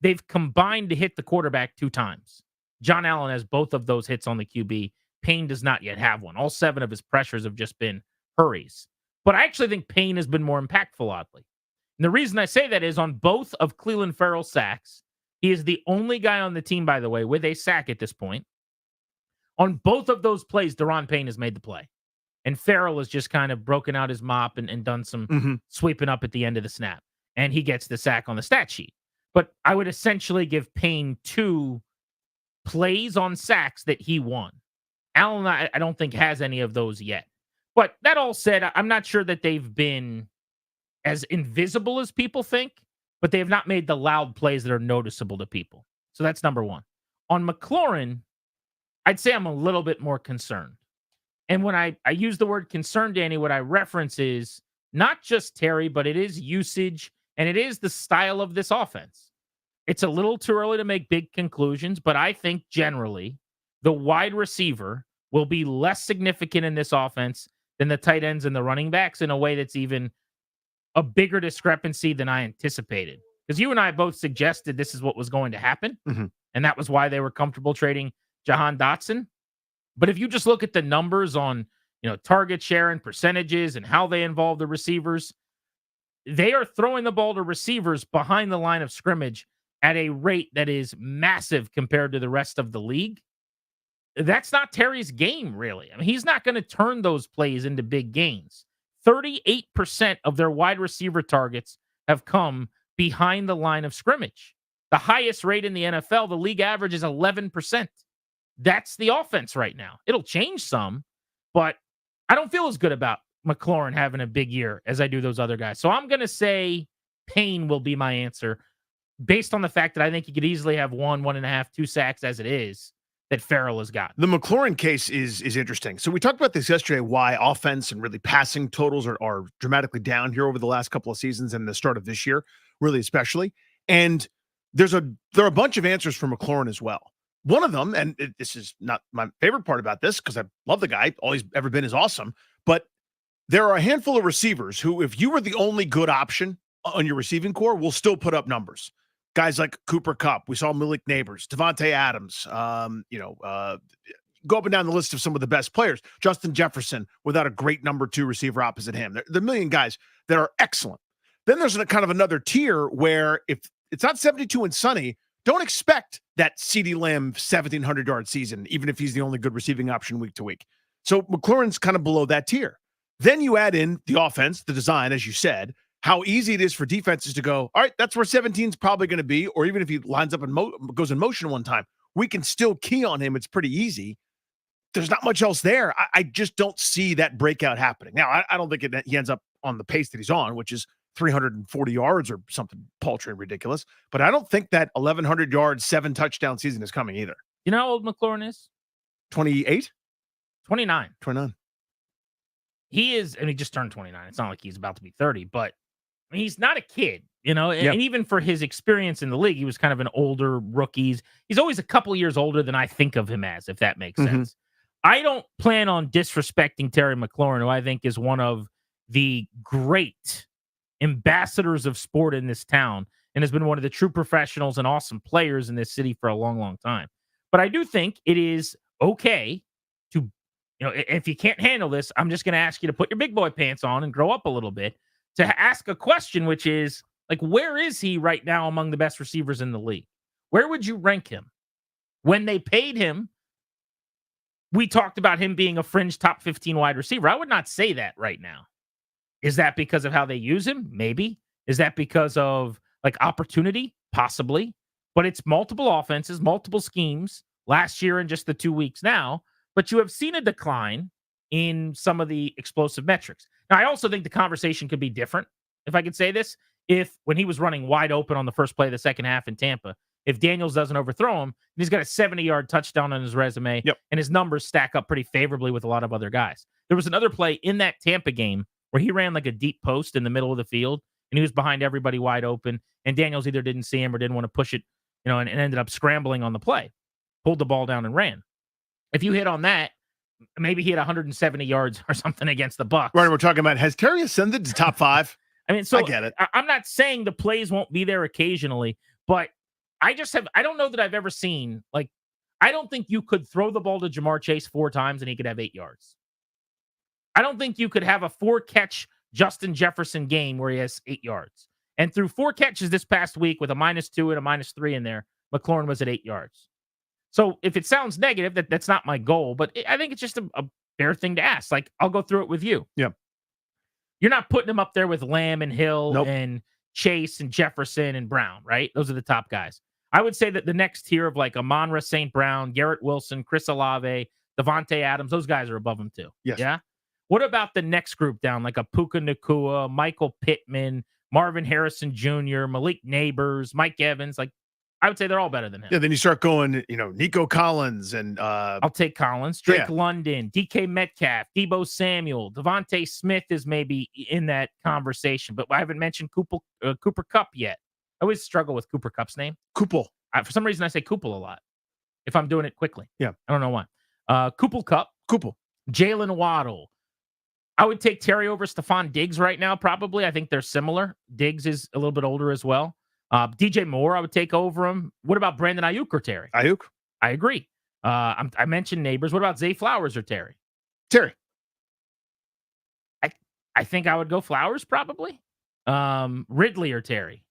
They've combined to hit the quarterback 2 times. John Allen has both of those hits on the QB. Payne does not yet have one. All 7 of his pressures have just been hurries. But I actually think Payne has been more impactful, oddly. And the reason I say that is on both of Clelin Ferrell's sacks, he is the only guy on the team, by the way, with a sack at this point. On both of those plays, Daron Payne has made the play. And Ferrell has just kind of broken out his mop and done some sweeping up at the end of the snap. And he gets the sack on the stat sheet. But I would essentially give Payne 2 plays on sacks that he won. Allen, I don't think, has any of those yet. But that all said, I'm not sure that they've been as invisible as people think, but they have not made the loud plays that are noticeable to people. So that's number 1. On McLaurin, I'd say I'm a little bit more concerned. And when I use the word concerned, Danny, what I reference is not just Terry, but it is usage and it is the style of this offense. It's a little too early to make big conclusions, but I think generally the wide receiver will be less significant in this offense than the tight ends and the running backs in a way that's even a bigger discrepancy than I anticipated. Because you and I both suggested this is what was going to happen, and that was why they were comfortable trading Jahan Dotson. But if you just look at the numbers on, target share and percentages and how they involve the receivers, they are throwing the ball to receivers behind the line of scrimmage at a rate that is massive compared to the rest of the league. That's not Terry's game, really. I mean, he's not going to turn those plays into big gains. 38% of their wide receiver targets have come behind the line of scrimmage. The highest rate in the NFL, the league average is 11%. That's the offense right now. It'll change some, but I don't feel as good about McLaurin having a big year as I do those other guys. So I'm going to say Payne will be my answer based on the fact that I think he could easily have 1.5, 2 sacks as it is that Farrell has got.
The McLaurin case is interesting. So we talked about this yesterday, why offense and really passing totals are dramatically down here over the last couple of seasons and the start of this year, really especially. And there are a bunch of answers for McLaurin as well. One of them, and this is not my favorite part about this because I love the guy, all he's ever been is awesome, but there are a handful of receivers who, if you were the only good option on your receiving core, will still put up numbers. Guys like Cooper Kupp, we saw Malik Neighbors, Devontae Adams, go up and down the list of some of the best players. Justin Jefferson, without a great number 2 receiver opposite him. There are a million guys that are excellent. Then there's kind of another tier where if it's not 72 and sunny, don't expect that CeeDee Lamb 1,700-yard season, even if he's the only good receiving option week to week. So McLaurin's kind of below that tier. Then you add in the offense, the design, as you said, how easy it is for defenses to go, all right, that's where 17 is probably going to be, or even if he lines up and goes in motion one time, we can still key on him. It's pretty easy. There's not much else there. I just don't see that breakout happening. Now, I don't think he ends up on the pace that he's on, which is 340 yards or something paltry and ridiculous. But I don't think that 1,100 yards, 7 touchdown season is coming either.
You know how old McLaurin is?
28?
29.
29.
He is, and he just turned 29. It's not like he's about to be 30, but I mean, he's not a kid, and even for his experience in the league, he was kind of an older rookie. He's always a couple years older than I think of him as, if that makes sense. I don't plan on disrespecting Terry McLaurin, who I think is one of the great ambassadors of sport in this town and has been one of the true professionals and awesome players in this city for a long, long time. But I do think it is okay to, if you can't handle this, I'm just going to ask you to put your big boy pants on and grow up a little bit to ask a question, which is, like, where is he right now among the best receivers in the league? Where would you rank him? When they paid him, we talked about him being a fringe top 15 wide receiver. I would not say that right now. Is that because of how they use him? Maybe. Is that because of opportunity? Possibly. But it's multiple offenses, multiple schemes last year and just the 2 weeks now. But you have seen a decline in some of the explosive metrics. Now, I also think the conversation could be different, if I could say this. If when he was running wide open on the first play of the second half in Tampa, if Daniels doesn't overthrow him, he's got a 70-yard touchdown on his resume, and his numbers stack up pretty favorably with a lot of other guys. There was another play in that Tampa game where he ran like a deep post in the middle of the field, and he was behind everybody wide open, and Daniels either didn't see him or didn't want to push it, and ended up scrambling on the play, pulled the ball down and ran. If you hit on that, maybe he had 170 yards or something against the Bucs.
Right, we're talking about, has Terry ascended to top 5?
I mean, so
I get it.
I'm not saying the plays won't be there occasionally, but I don't know that I've ever seen, I don't think you could throw the ball to Jamar Chase 4 times and he could have 8 yards. I don't think you could have a 4-catch Justin Jefferson game where he has 8 yards. And through 4 catches this past week with a -2 and a -3 in there, McLaurin was at 8 yards. So if it sounds negative, that's not my goal, but I think it's just a fair thing to ask. I'll go through it with you.
Yeah.
You're not putting him up there with Lamb and Hill and Chase and Jefferson and Brown, right? Those are the top guys. I would say that the next tier of Amon-Ra St. Brown, Garrett Wilson, Chris Olave, Devontae Adams, those guys are above him too.
Yes.
Yeah. What about the next group down, like a Puka Nacua, Michael Pittman, Marvin Harrison Jr., Malik Neighbors, Mike Evans? I would say they're all better than him.
Yeah, then you start going, Nico Collins and
I'll take Collins, Drake London, DK Metcalf, Deebo Samuel, Devontae Smith is maybe in that conversation, but I haven't mentioned Cooper Kupp yet. I always struggle with Cooper Kupp's name.
Koopel.
For some reason, I say Koopel a lot if I'm doing it quickly.
Yeah.
I don't know why. Koopel Kupp.
Koopel.
Jalen Waddle. I would take Terry over Stephon Diggs right now, probably. I think they're similar. Diggs is a little bit older as well. DJ Moore, I would take over him. What about Brandon Ayuk or Terry?
Ayuk.
I agree. I mentioned Neighbors. What about Zay Flowers or Terry?
Terry.
I think I would go Flowers probably. Ridley or Terry?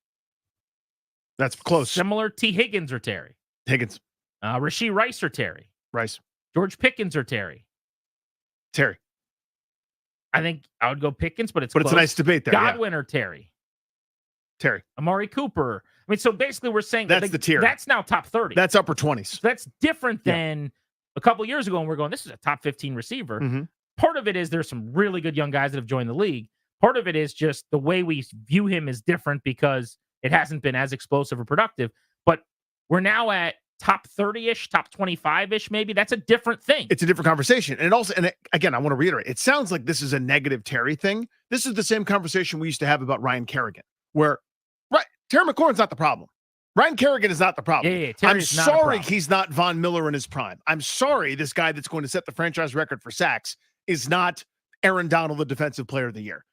That's close.
Similar. T. Higgins or Terry?
Higgins.
Rashee Rice or Terry?
Rice.
George Pickens or Terry?
Terry.
I think I would go Pickens, but it's
a nice debate there. Yeah.
Godwin or Terry?
Terry.
Amari Cooper. I mean, so basically we're saying
that's the tier.
That's now top 30.
That's upper 20s.
So that's different than a couple years ago when we're going, this is a top 15 receiver.
Mm-hmm.
Part of it is there's some really good young guys that have joined the league. Part of it is just the way we view him is different because it hasn't been as explosive or productive. But we're now at top 30-ish, top 25-ish maybe. That's a different thing.
It's a different conversation. And again, I want to reiterate, it sounds like this is a negative Terry thing. This is the same conversation we used to have about Ryan Kerrigan, where Terry McLaurin's not the problem. Ryan Kerrigan is not the problem. I'm sorry he's not Von Miller in his prime. I'm sorry this guy that's going to set the franchise record for sacks is not Aaron Donald, the defensive player of the year.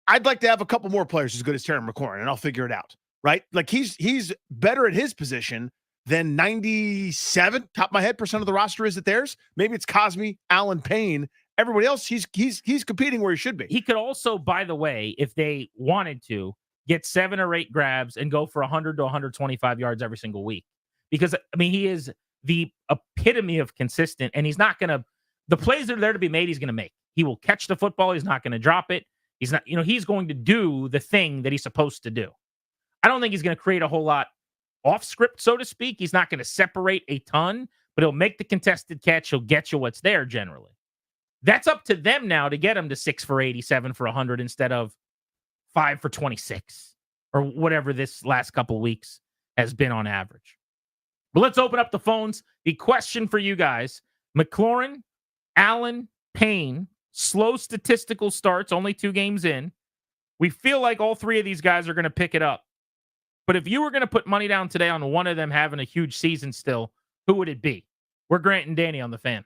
I'd like to have a couple more players as good as Terry McLaurin, and I'll figure it out, right? Like he's better at his position than 97, top of my head, percent of the roster is at theirs. Maybe it's Cosme, Allen, Payne. Everybody else, he's competing where he should be.
He could also, by the way, if they wanted to, get 7 or 8 grabs and go for 100 to 125 yards every single week. Because, I mean, he is the epitome of consistent, and he's not going to – the plays that are there to be made, he's going to make. He will catch the football. He's not going to drop it. He's not – he's going to do the thing that he's supposed to do. I don't think he's going to create a whole lot off script, so to speak. He's not going to separate a ton, but he'll make the contested catch. He'll get you what's there generally. That's up to them now to get him to 6 for 80, 7 for 100 instead of 5 for 26 or whatever this last couple weeks has been on average. But let's open up the phones. The question for you guys, McLaurin, Allen, Payne, slow statistical starts, only 2 games in. We feel like all 3 of these guys are going to pick it up. But if you were going to put money down today on one of them having a huge season still, who would it be? We're Grant and Danny on the Fan.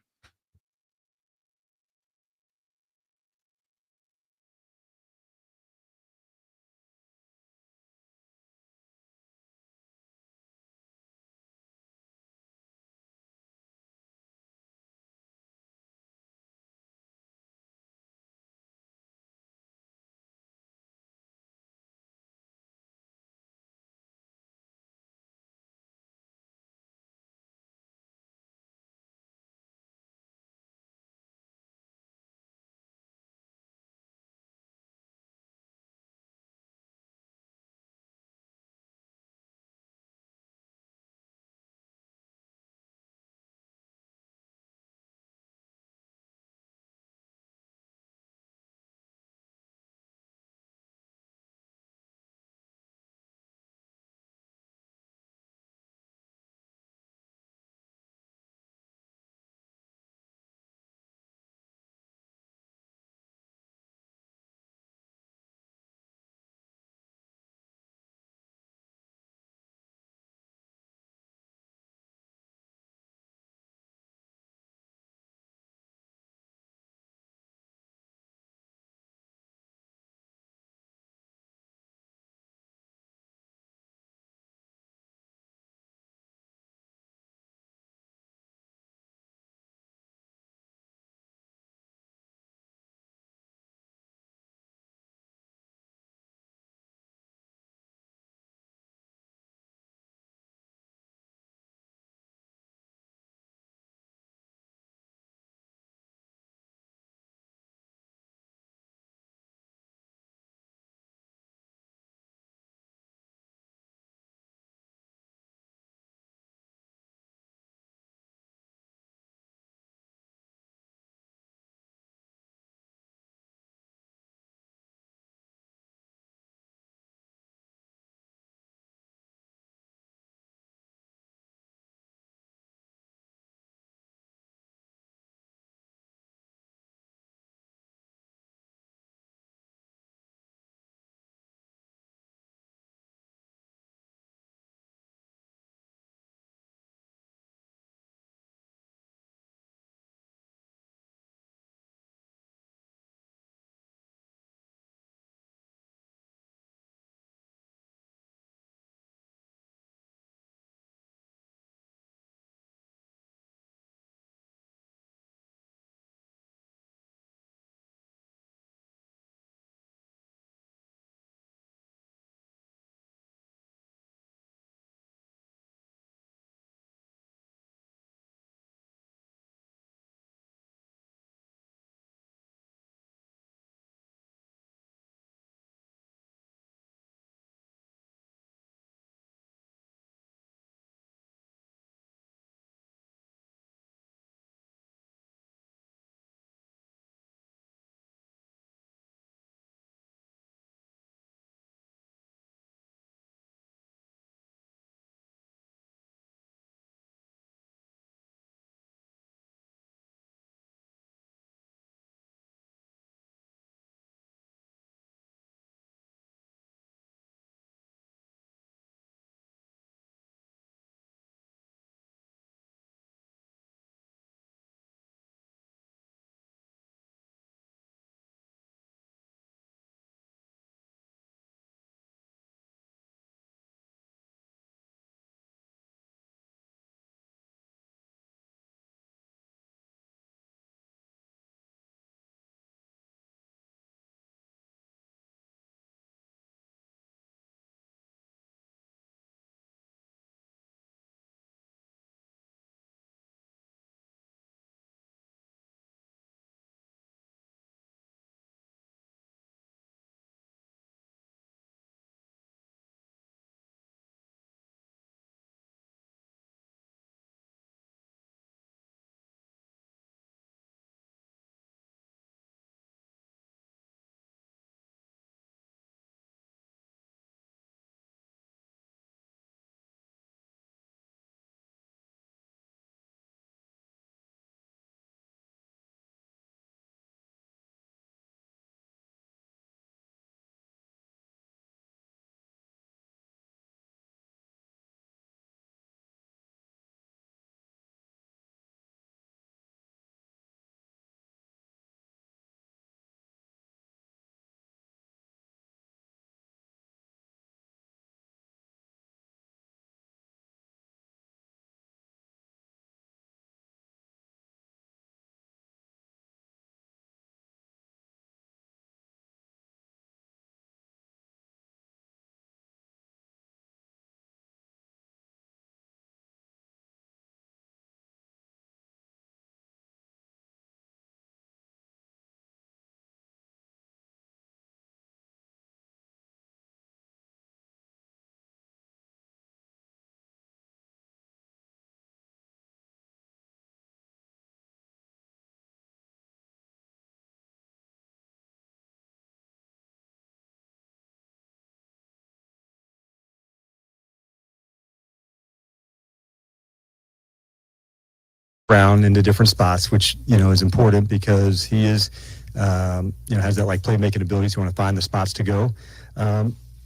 around into different spots, which, is important because he is, has that like playmaking abilities. You want to find the spots to go.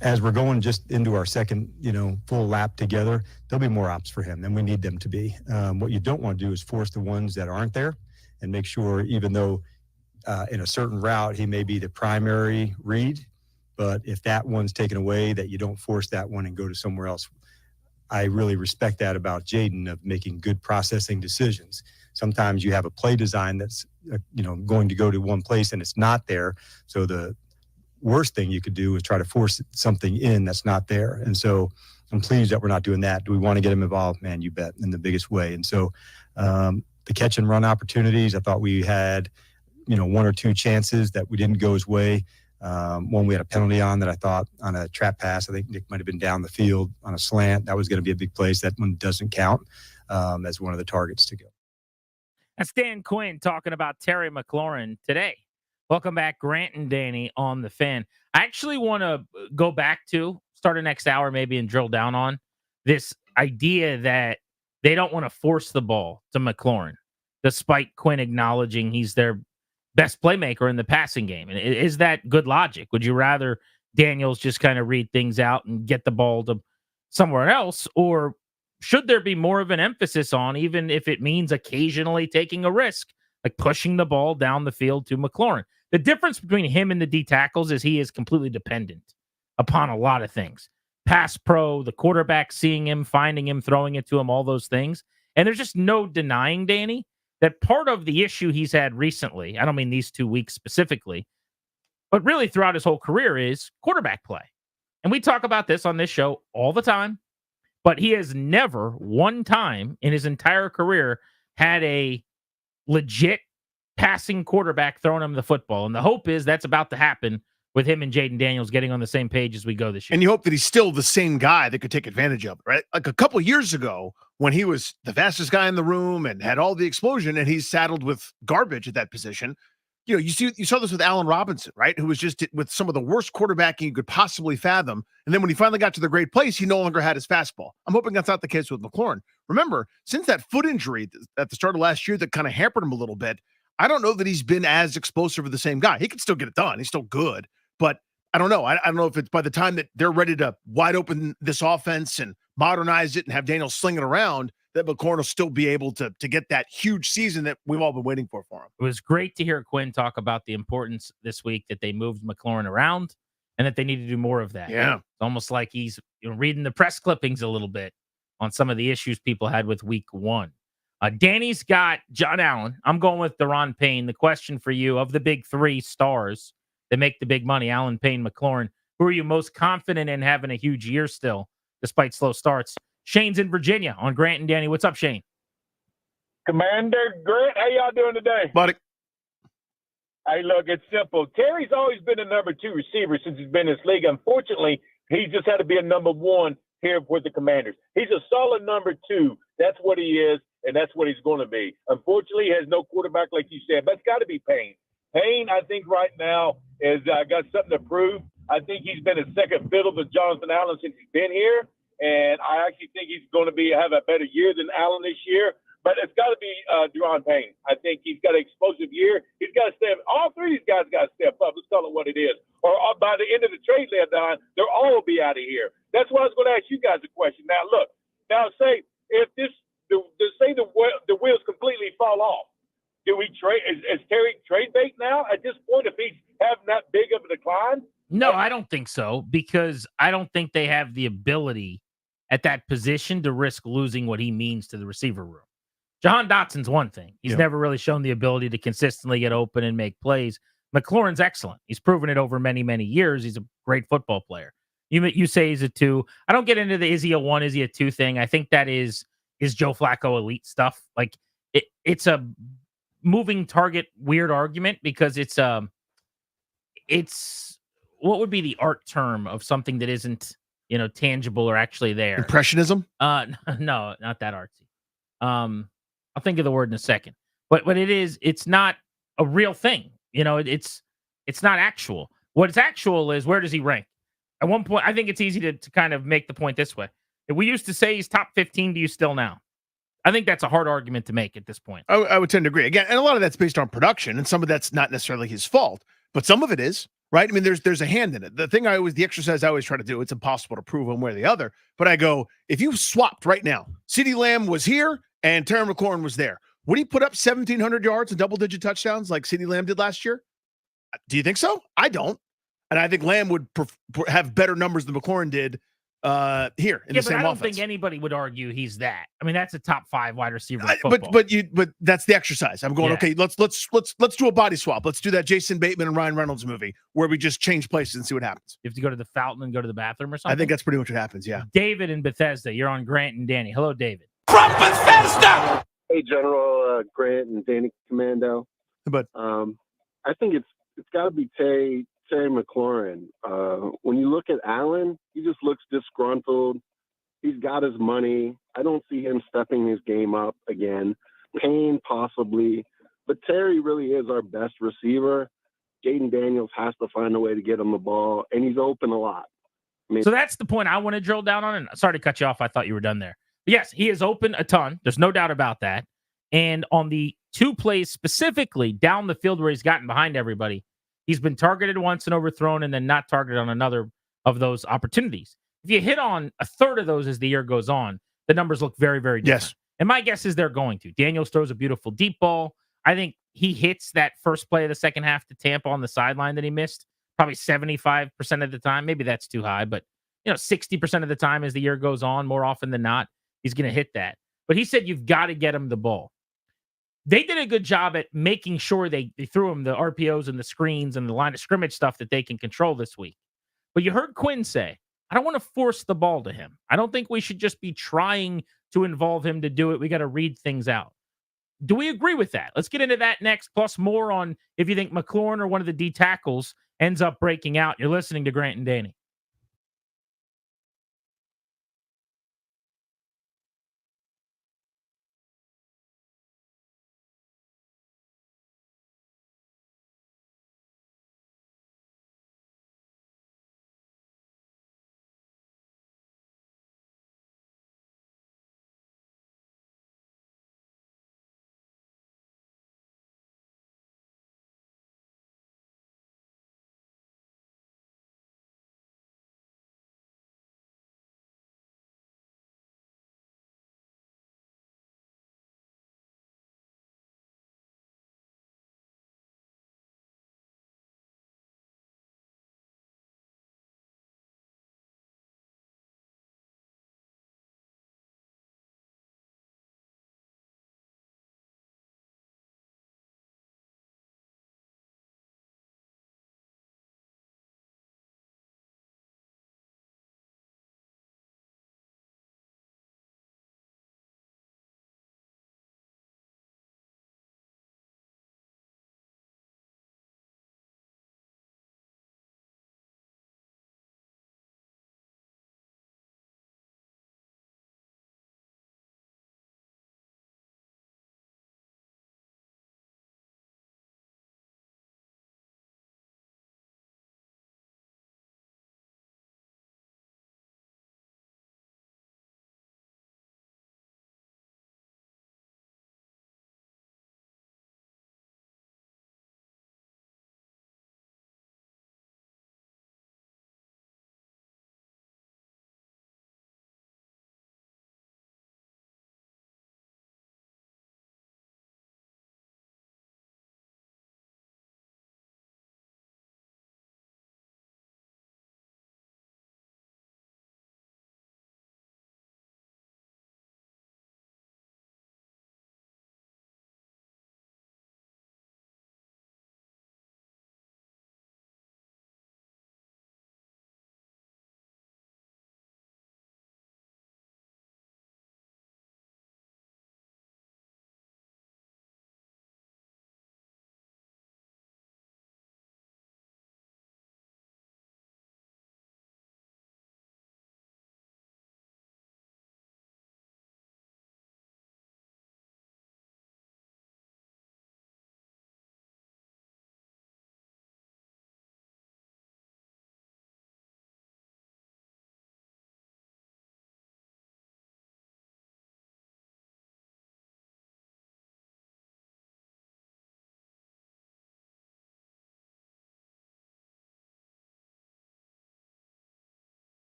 As we're going just into our second, full lap together, there'll be more ops for him than we need them to be. What you don't want to do is force the ones that aren't there and make sure, even though in a certain route, he may be the primary read, but if that one's taken away, that you don't force that one and go to somewhere else. I really respect that about Jayden, of making good processing decisions. Sometimes you have a play design that's, going to go to one place and it's not there. So the worst thing you could do is try to force something in that's not there. And so I'm pleased that we're not doing that. Do we want to get him involved? Man, you bet, in the biggest way. And so the catch and run opportunities, I thought we had, one or two chances that we didn't go his way. One we had a penalty on that I thought on a trap pass. I think Nick might have been down the field on a slant. That was going to be a big place. That one doesn't count as one of the targets to go.
That's Dan Quinn talking about Terry McLaurin today. Welcome back, Grant and Danny on the Fan. I actually want to go back to start a next hour maybe and drill down on this idea that they don't want to force the ball to McLaurin, despite Quinn acknowledging he's their best playmaker in the passing game. And is that good logic? Would you rather Daniels just kind of read things out and get the ball to somewhere else? Or should there be more of an emphasis on, even if it means occasionally taking a risk, like pushing the ball down the field to McLaurin? The difference between him and the D tackles is he is completely dependent upon a lot of things. Pass pro, the quarterback seeing him, finding him, throwing it to him, all those things. And there's just no denying, Danny, that part of the issue he's had recently, I don't mean these 2 weeks specifically, but really throughout his whole career, is quarterback play. And we talk about this on this show all the time, but he has never one time in his entire career had a legit passing quarterback throwing him the football. And the hope is that's about to happen with him and Jayden Daniels getting on the same page as we go this year.
And you hope that he's still the same guy that could take advantage of it, right? Like a couple years ago when he was the fastest guy in the room and had all the explosion and he's saddled with garbage at that position. You saw this with Allen Robinson, right? Who was just with some of the worst quarterbacking you could possibly fathom. And then when he finally got to the great place, he no longer had his fastball. I'm hoping that's not the case with McLaurin. Remember, since that foot injury at the start of last year that kind of hampered him a little bit, I don't know that he's been as explosive as the same guy. He can still get it done. He's still good. But I don't know. I don't know if it's by the time that they're ready to wide open this offense and modernize it and have Daniels sling it around, that McLaurin will still be able to get that huge season that we've all been waiting for him.
It was great to hear Quinn talk about the importance this week that they moved McLaurin around and that they need to do more of that.
Yeah.
It's almost like he's reading the press clippings a little bit on some of the issues people had with week one. Danny's got John Allen. I'm going with Deron Payne. The question for you, of the big three stars that make the big money, Allen, Payne, McLaurin, who are you most confident in having a huge year still, despite slow starts? Shane's in Virginia on Grant and Danny. What's up, Shane?
Commander Grant, how y'all doing today?
Buddy.
Hey, look, it's simple. Terry's always been a number two receiver since he's been in this league. Unfortunately, he just had to be a number one here with the Commanders. He's a solid number two. That's what he is, and that's what he's going to be. Unfortunately, he has no quarterback, like you said, but it's got to be Payne. Payne, I think right now, has got something to prove. I think he's been a second fiddle to Jonathan Allen since he's been here, and I actually think he's going to have a better year than Allen this year. But it's got to be Deron Payne. I think he's got an explosive year. He's got to step. All three of these guys got to step up. Let's call it what it is. Or by the end of the trade deadline, they'll all be out of here. That's why I was going to ask you guys a question. Now, look. Now, say if the wheels completely fall off, do we trade? Is Terry trade bait now at this point if he's having that big of a decline?
No, I don't think so, because I don't think they have the ability at that position to risk losing what he means to the receiver room. Jahan Dotson's one thing. He's never really shown the ability to consistently get open and make plays. McLaurin's excellent. He's proven it over many, many years. He's a great football player. You say he's a two. I don't get into the is he a one, is he a two thing. I think that is Joe Flacco elite stuff. Like it's a moving target weird argument because it's what would be the art term of something that isn't tangible or actually there?
Impressionism?
No, not that artsy. I'll think of the word in a second. But it's not a real thing. It's not actual. What's actual is, where does he rank? At one point, I think it's easy to kind of make the point this way. If we used to say he's top 15, do you still now? I think that's a hard argument to make at this point.
I would tend to agree. Again, and a lot of that's based on production, and some of that's not necessarily his fault, but some of it is, right? I mean, there's a hand in it. The exercise I always try to do, it's impossible to prove one way or the other, but I go, if you swapped right now, CeeDee Lamb was here and Terry McLaurin was there, would he put up 1,700 yards and double-digit touchdowns like CeeDee Lamb did last year? Do you think so? I don't. And I think Lamb would have better numbers than McLaurin did here in the same
I don't
offense.
think anybody would argue he's that. I mean, that's a top 5 wide receiver in football.
But that's the exercise. I'm going, okay, let's do a body swap. Let's do that Jason Bateman and Ryan Reynolds movie where we just change places and see what happens.
You have to go to the fountain and go to the bathroom or something?
I think that's pretty much what happens, yeah.
David in Bethesda, you're on Grant and Danny. Hello, David.
From Bethesda!
Hey, General Grant and Danny Commando.
But
I think it's got to be Terry McLaurin. When you look at Allen, he just looks disgruntled. He's got his money. I don't see him stepping his game up again. Payne possibly, but Terry really is our best receiver. Jaden Daniels has to find a way to get him the ball, and he's open a lot.
So that's the point I want to drill down on. And sorry to cut you off. I thought you were done there. But yes, he is open a ton. There's no doubt about that. And on the 2 plays specifically down the field where he's gotten behind everybody, he's been targeted once and overthrown and then not targeted on another of those opportunities. If you hit on a third of those as the year goes on, the numbers look very, very different.
Yes.
And my guess is they're going to. Daniels throws a beautiful deep ball. I think he hits that first play of the second half to Tampa on the sideline that he missed probably 75% of the time. Maybe that's too high, but 60% of the time as the year goes on, more often than not, he's going to hit that. But he said you've got to get him the ball. They did a good job at making sure they threw him the RPOs and the screens and the line of scrimmage stuff that they can control this week. But you heard Quinn say, I don't want to force the ball to him. I don't think we should just be trying to involve him to do it. We got to read things out. Do we agree with that? Let's get into that next, plus more on if you think McLaurin or one of the D tackles ends up breaking out. You're listening to Grant and Danny.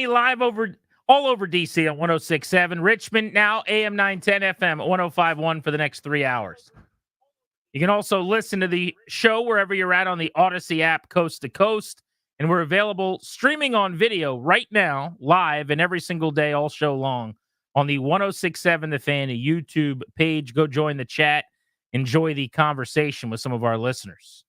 live all over DC on 106.7. Richmond now AM 910 FM 105.1 for the next 3 hours. You can also listen to the show wherever you're at on the Odyssey app, coast to coast. And we're available streaming on video right now, live, and every single day, all show long, on the 106.7 The Fan YouTube page. Go join the chat. Enjoy the conversation with some of our listeners.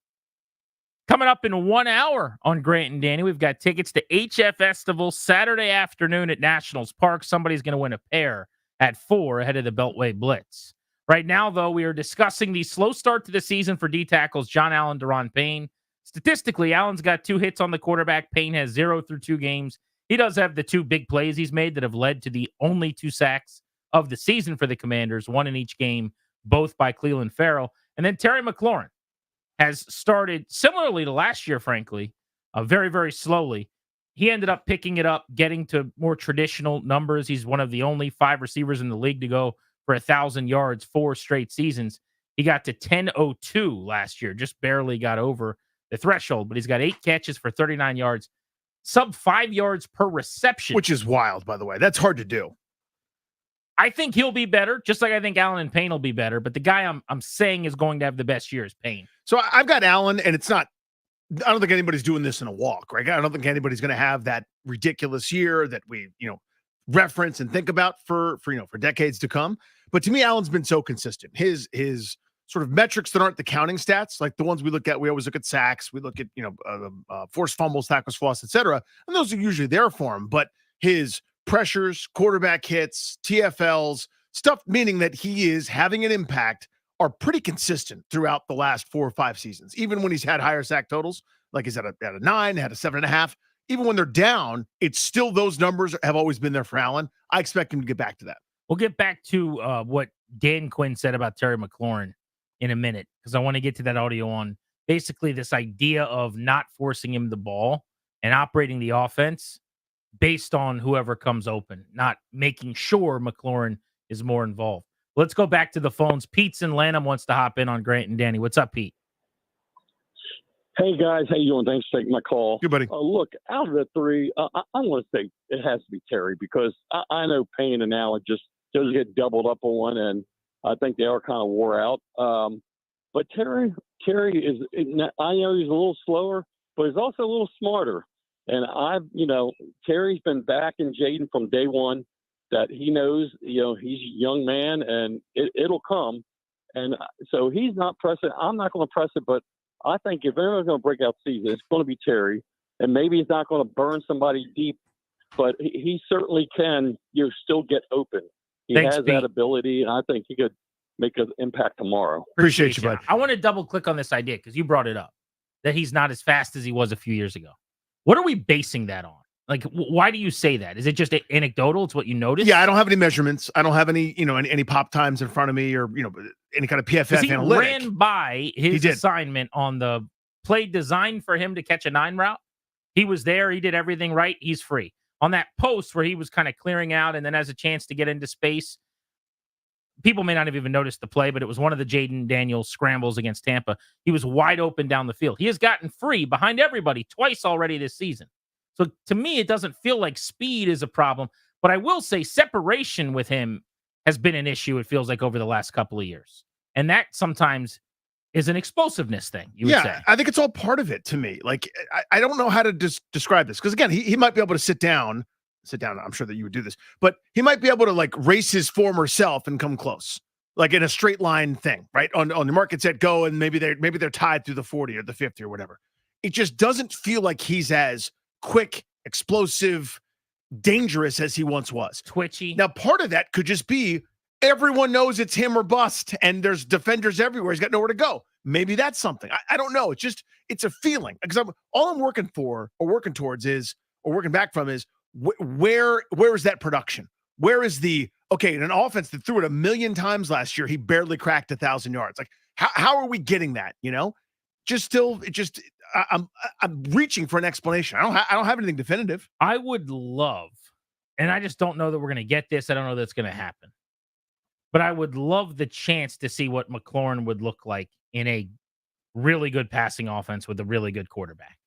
Coming up in 1 hour on Grant and Danny, we've got tickets to HF Festival Saturday afternoon at Nationals Park. Somebody's going to win a pair at 4 ahead of the Beltway Blitz. Right now, though, we are discussing the slow start to the season for D tackles John Allen, Daron Payne. Statistically, Allen's got 2 hits on the quarterback. Payne has 0 through 2 games. He does have the 2 big plays he's made that have led to the only 2 sacks of the season for the Commanders, 1 in each game, both by Cleveland Farrell. And then Terry McLaurin has started similarly to last year, frankly, very, very slowly. He ended up picking it up, getting to more traditional numbers. He's one of the only 5 receivers in the league to go for 1,000 yards 4 straight seasons. He got to 10.02 last year, just barely got over the threshold, but he's got 8 catches for 39 yards, sub 5 yards per reception.
Which is wild, by the way. That's hard to do.
I think he'll be better, just like I think Allen and Payne will be better. But the guy I'm saying is going to have the best year is Payne.
So I've got Allen, and it's not, I don't think anybody's doing this in a walk, right? I don't think anybody's going to have that ridiculous year that we, reference and think about for decades to come. But to me, Allen's been so consistent. His sort of metrics that aren't the counting stats, like the ones we look at, we always look at sacks, we look at, forced fumbles, tackles for loss, et cetera. And those are usually there for him. But his pressures, quarterback hits, TFLs, stuff meaning that he is having an impact are pretty consistent throughout the last 4 or 5 seasons. Even when he's had higher sack totals, like he's at a 9, had a 7.5, even when they're down, it's still those numbers have always been there for Allen. I expect him to get back to that.
We'll get back to what Dan Quinn said about Terry McLaurin in a minute, because I want to get to that audio on basically this idea of not forcing him the ball and operating the offense based on whoever comes open, not making sure McLaurin is more involved. Let's go back to the phones. Pete's in Lanham wants to hop in on Grant and Danny. What's up, Pete?
Hey, guys. How you doing? Thanks for taking my call.
Good, buddy.
Look, out of the 3, I want to say it has to be Terry, because I know Payne and Allen just get doubled up on one, and I think they are kind of wore out. But Terry is, I know he's a little slower, but he's also a little smarter. And Terry's been backing Jaden from day one, that he knows, he's a young man and it'll come. And so he's not pressing. I'm not going to press it, but I think if anyone's going to break out season, it's going to be Terry. And maybe he's not going to burn somebody deep, but he certainly can, still get open. He
Thanks,
has
Pete.
that ability, and I think he could make an impact tomorrow.
Appreciate you, bud.
I want to double click on this idea because you brought it up, that he's not as fast as he was a few years ago. What are we basing that on? Like, why do you say that? Is it just anecdotal? It's what you noticed?
Yeah, I don't have any measurements. I don't have any, any pop times in front of me, or any kind of PFF
he
analytic.
ran by his assignment on the play designed for him to catch a 9 route. He was there. He did everything right. He's free. On that post where he was kind of clearing out and then has a chance to get into space, people may not have even noticed the play, but it was one of the Jaden Daniels scrambles against Tampa. He was wide open down the field. He has gotten free behind everybody twice already this season. So to me, it doesn't feel like speed is a problem, but I will say separation with him has been an issue, it feels like, over the last couple of years. And that sometimes is an explosiveness thing, you would say.
I think it's all part of it to me. Like, I don't know how to describe this, because again, he might be able to sit down. I'm sure that you would do this, but he might be able to like race his former self and come close, like in a straight line thing, right? On the market set go, and maybe they're tied through the 40 or the 50 or whatever. It just doesn't feel like he's as quick, explosive, dangerous as he once was.
Twitchy.
Now, part of that could just be everyone knows it's him or bust, and there's defenders everywhere. He's got nowhere to go. Maybe that's something. I don't know. It's a feeling, because all I'm working back from is where is that production? Where is in an offense that threw it 1,000,000 times last year, he barely cracked 1,000 yards. Like, how are we getting that? I'm reaching for an explanation. I don't have anything definitive.
I would love, and I just don't know that we're going to get this. I don't know that's going to happen, but I would love the chance to see what McLaurin would look like in a really good passing offense with a really good quarterback.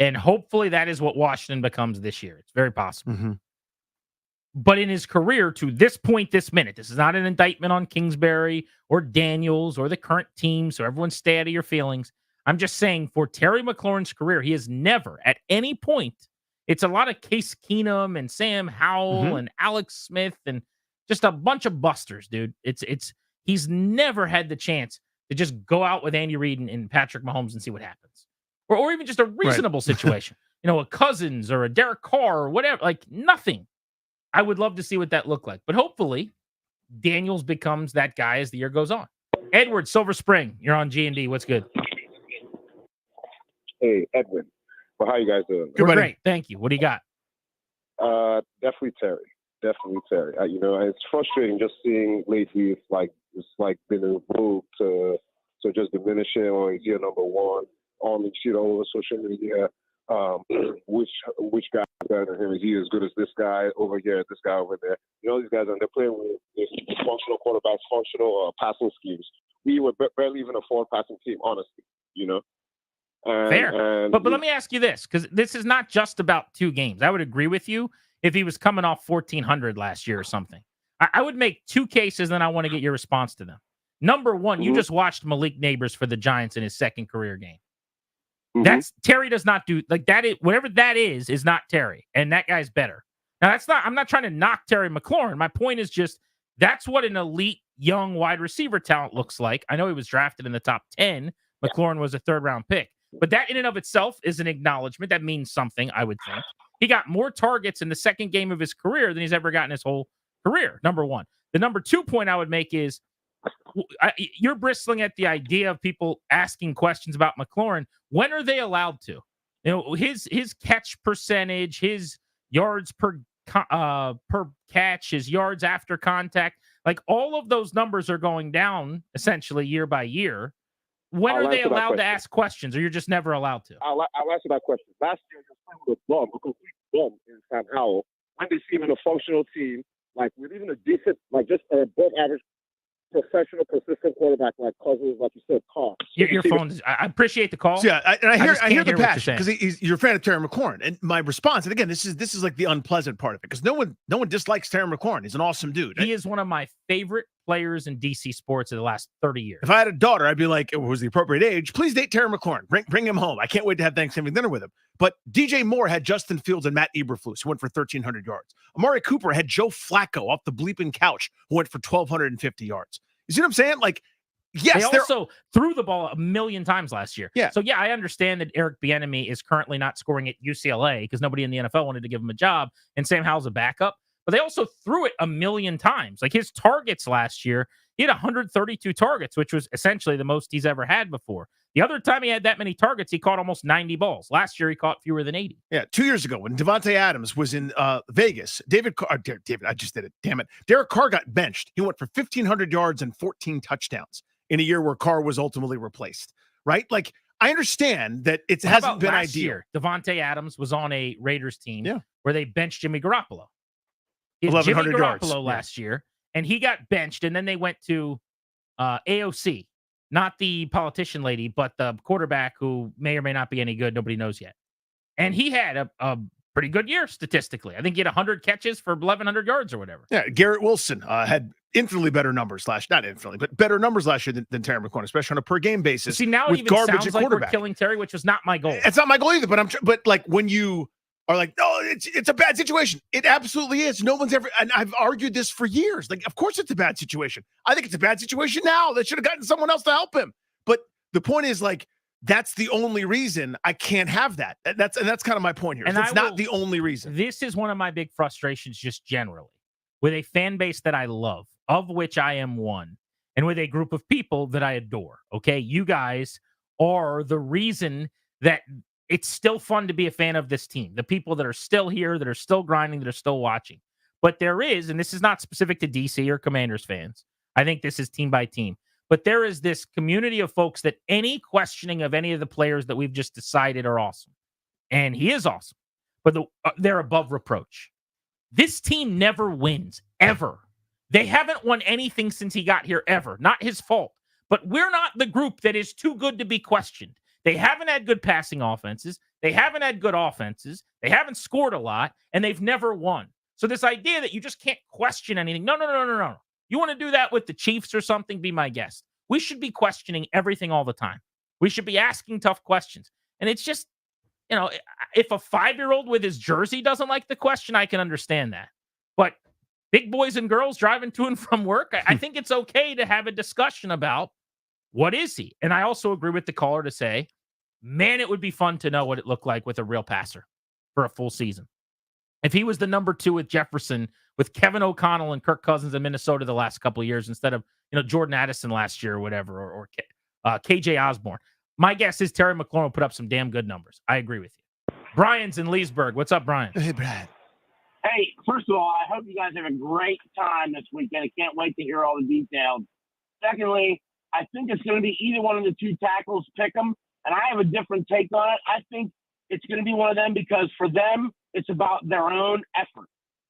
And hopefully that is what Washington becomes this year. It's very possible.
Mm-hmm.
But in his career to this point, this minute, this is not an indictment on Kingsbury or Daniels or the current team, so everyone stay out of your feelings. I'm just saying for Terry McLaurin's career, he has never at any point, it's a lot of Case Keenum and Sam Howell and Alex Smith and just a bunch of busters, dude. He's never had the chance to just go out with Andy Reid and Patrick Mahomes and see what happens. Or even just a reasonable situation. A Cousins or a Derek Carr or whatever, like nothing. I would love to see what that looked like. But hopefully, Daniels becomes that guy as the year goes on. Edward, Silver Spring, you're on G&D. What's good?
Hey, Edwin. Well, how you guys doing?
We're great. Thank you. What do you got?
Definitely Terry. It's frustrating just seeing lately it's been a move to just diminish him or he's year number one on over social media. Which guy better than him? Is he as good as this guy over here, this guy over there? These guys, and they're playing with functional quarterbacks, functional passing schemes. We were barely even a forward passing team, honestly.
Fair. But let me ask you this, because this is not just about 2 games. I would agree with you if he was coming off 1,400 last year or something. I would make 2 cases, then I want to get your response to them. Number one, you just watched Malik Neighbors for the Giants in his second career game. That's Terry does not do like that. Whatever that is not Terry, and that guy's better. Now I'm not trying to knock Terry McLaurin. My point is just that's what an elite young wide receiver talent looks like. I know he was drafted in the top 10. McLaurin was a 3rd-round pick, but that in and of itself is an acknowledgement. That means something, I would think. He got more targets in the second game of his career than he's ever gotten his whole career. Number one. The number 2 point I would make is you're bristling at the idea of people asking questions about McLaurin. When are they allowed to? His catch percentage, his yards per catch, his yards after contact, like all of those numbers are going down essentially year by year. When are they allowed to ask questions, or you're just never allowed to?
I'll answer that question. Last year, he was playing with a complete bum in Sam Howell. When they see him in a functional team, with even a decent, just above average professional, consistent quarterback like Cousins, like you said, Carr.
Your phone. I appreciate the call.
So I hear the passion because you're a fan of Terry McLaurin, and my response. And again, this is like the unpleasant part of it because no one dislikes Terry McLaurin. He's an awesome dude.
He is one of my favorite players in DC sports of the last 30 years.
If I had a daughter, I'd be like, it was the appropriate age. Please date Terry McLaurin. Bring him home. I can't wait to have Thanksgiving dinner with him. But DJ Moore had Justin Fields and Matt Eberflus, who went for 1,300 yards. Amari Cooper had Joe Flacco off the bleeping couch, who went for 1,250 yards. You see what I'm saying? Yes,
they also threw the ball 1 million times last year.
Yeah.
So, I understand that Eric Bieniemy is currently not scoring at UCLA because nobody in the NFL wanted to give him a job, and Sam Howell's a backup. But they also threw it 1 million times. His targets last year, he had 132 targets, which was essentially the most he's ever had before. The other time he had that many targets, he caught almost 90 balls. Last year, he caught fewer than 80.
Yeah, 2 years ago when Devontae Adams was in Vegas, I just did it. Damn it. Derek Carr got benched. He went for 1,500 yards and 14 touchdowns in a year where Carr was ultimately replaced, right? I understand that it hasn't been ideal.
Devontae Adams was on a Raiders team where they benched Jimmy Garoppolo.
1,100 yards
last year, and he got benched, and then they went to AOC. Not the politician lady, but the quarterback who may or may not be any good. Nobody knows yet. And he had a pretty good year statistically. I think he had 100 catches for 1,100 yards or whatever.
Yeah, Garrett Wilson had infinitely better numbers not infinitely, but better numbers last year than Terry McLaurin, especially on a per game basis.
See, now it even sounds like we're killing Terry, which was not my goal.
It's not my goal either, but when you are no, it's a bad situation. It absolutely is. No one's ever, and I've argued this for years. Of course it's a bad situation. I think it's a bad situation now. They should have gotten someone else to help him. But the point is, that's the only reason I can't have that. That's kind of my point here. And it's not the only reason.
This is one of my big frustrations just generally with a fan base that I love, of which I am one, and with a group of people that I adore. Okay. You guys are the reason that it's still fun to be a fan of this team. The people that are still here, that are still grinding, that are still watching. But there is, and this is not specific to DC or Commanders fans. I think this is team by team. But there is this community of folks that any questioning of any of the players that we've just decided are awesome. And he is awesome. But they're above reproach. This team never wins, ever. They haven't won anything since he got here, ever. Not his fault. But we're not the group that is too good to be questioned. They haven't had good passing offenses. They haven't had good offenses. They haven't scored a lot, and they've never won. So this idea that you just can't question anything. No. You want to do that with the Chiefs or something? Be my guest. We should be questioning everything all the time. We should be asking tough questions. And it's just, if a 5-year-old with his jersey doesn't like the question, I can understand that. But big boys and girls driving to and from work, I think it's okay to have a discussion about what is he? And I also agree with the caller to say, man, it would be fun to know what it looked like with a real passer for a full season. If he was the number 2 with Jefferson, with Kevin O'Connell and Kirk Cousins in Minnesota the last couple of years, instead of Jordan Addison last year or whatever, or KJ Osborne. My guess is Terry McLaurin will put up some damn good numbers. I agree with you. Brian's in Leesburg. What's up, Brian?
Hey, Brad.
Hey, first of all, I hope you guys have a great time this weekend. I can't wait to hear all the details. Secondly, I think it's going to be either one of the 2 tackles, pick them. And I have a different take on it. I think it's going to be one of them because for them, it's about their own effort.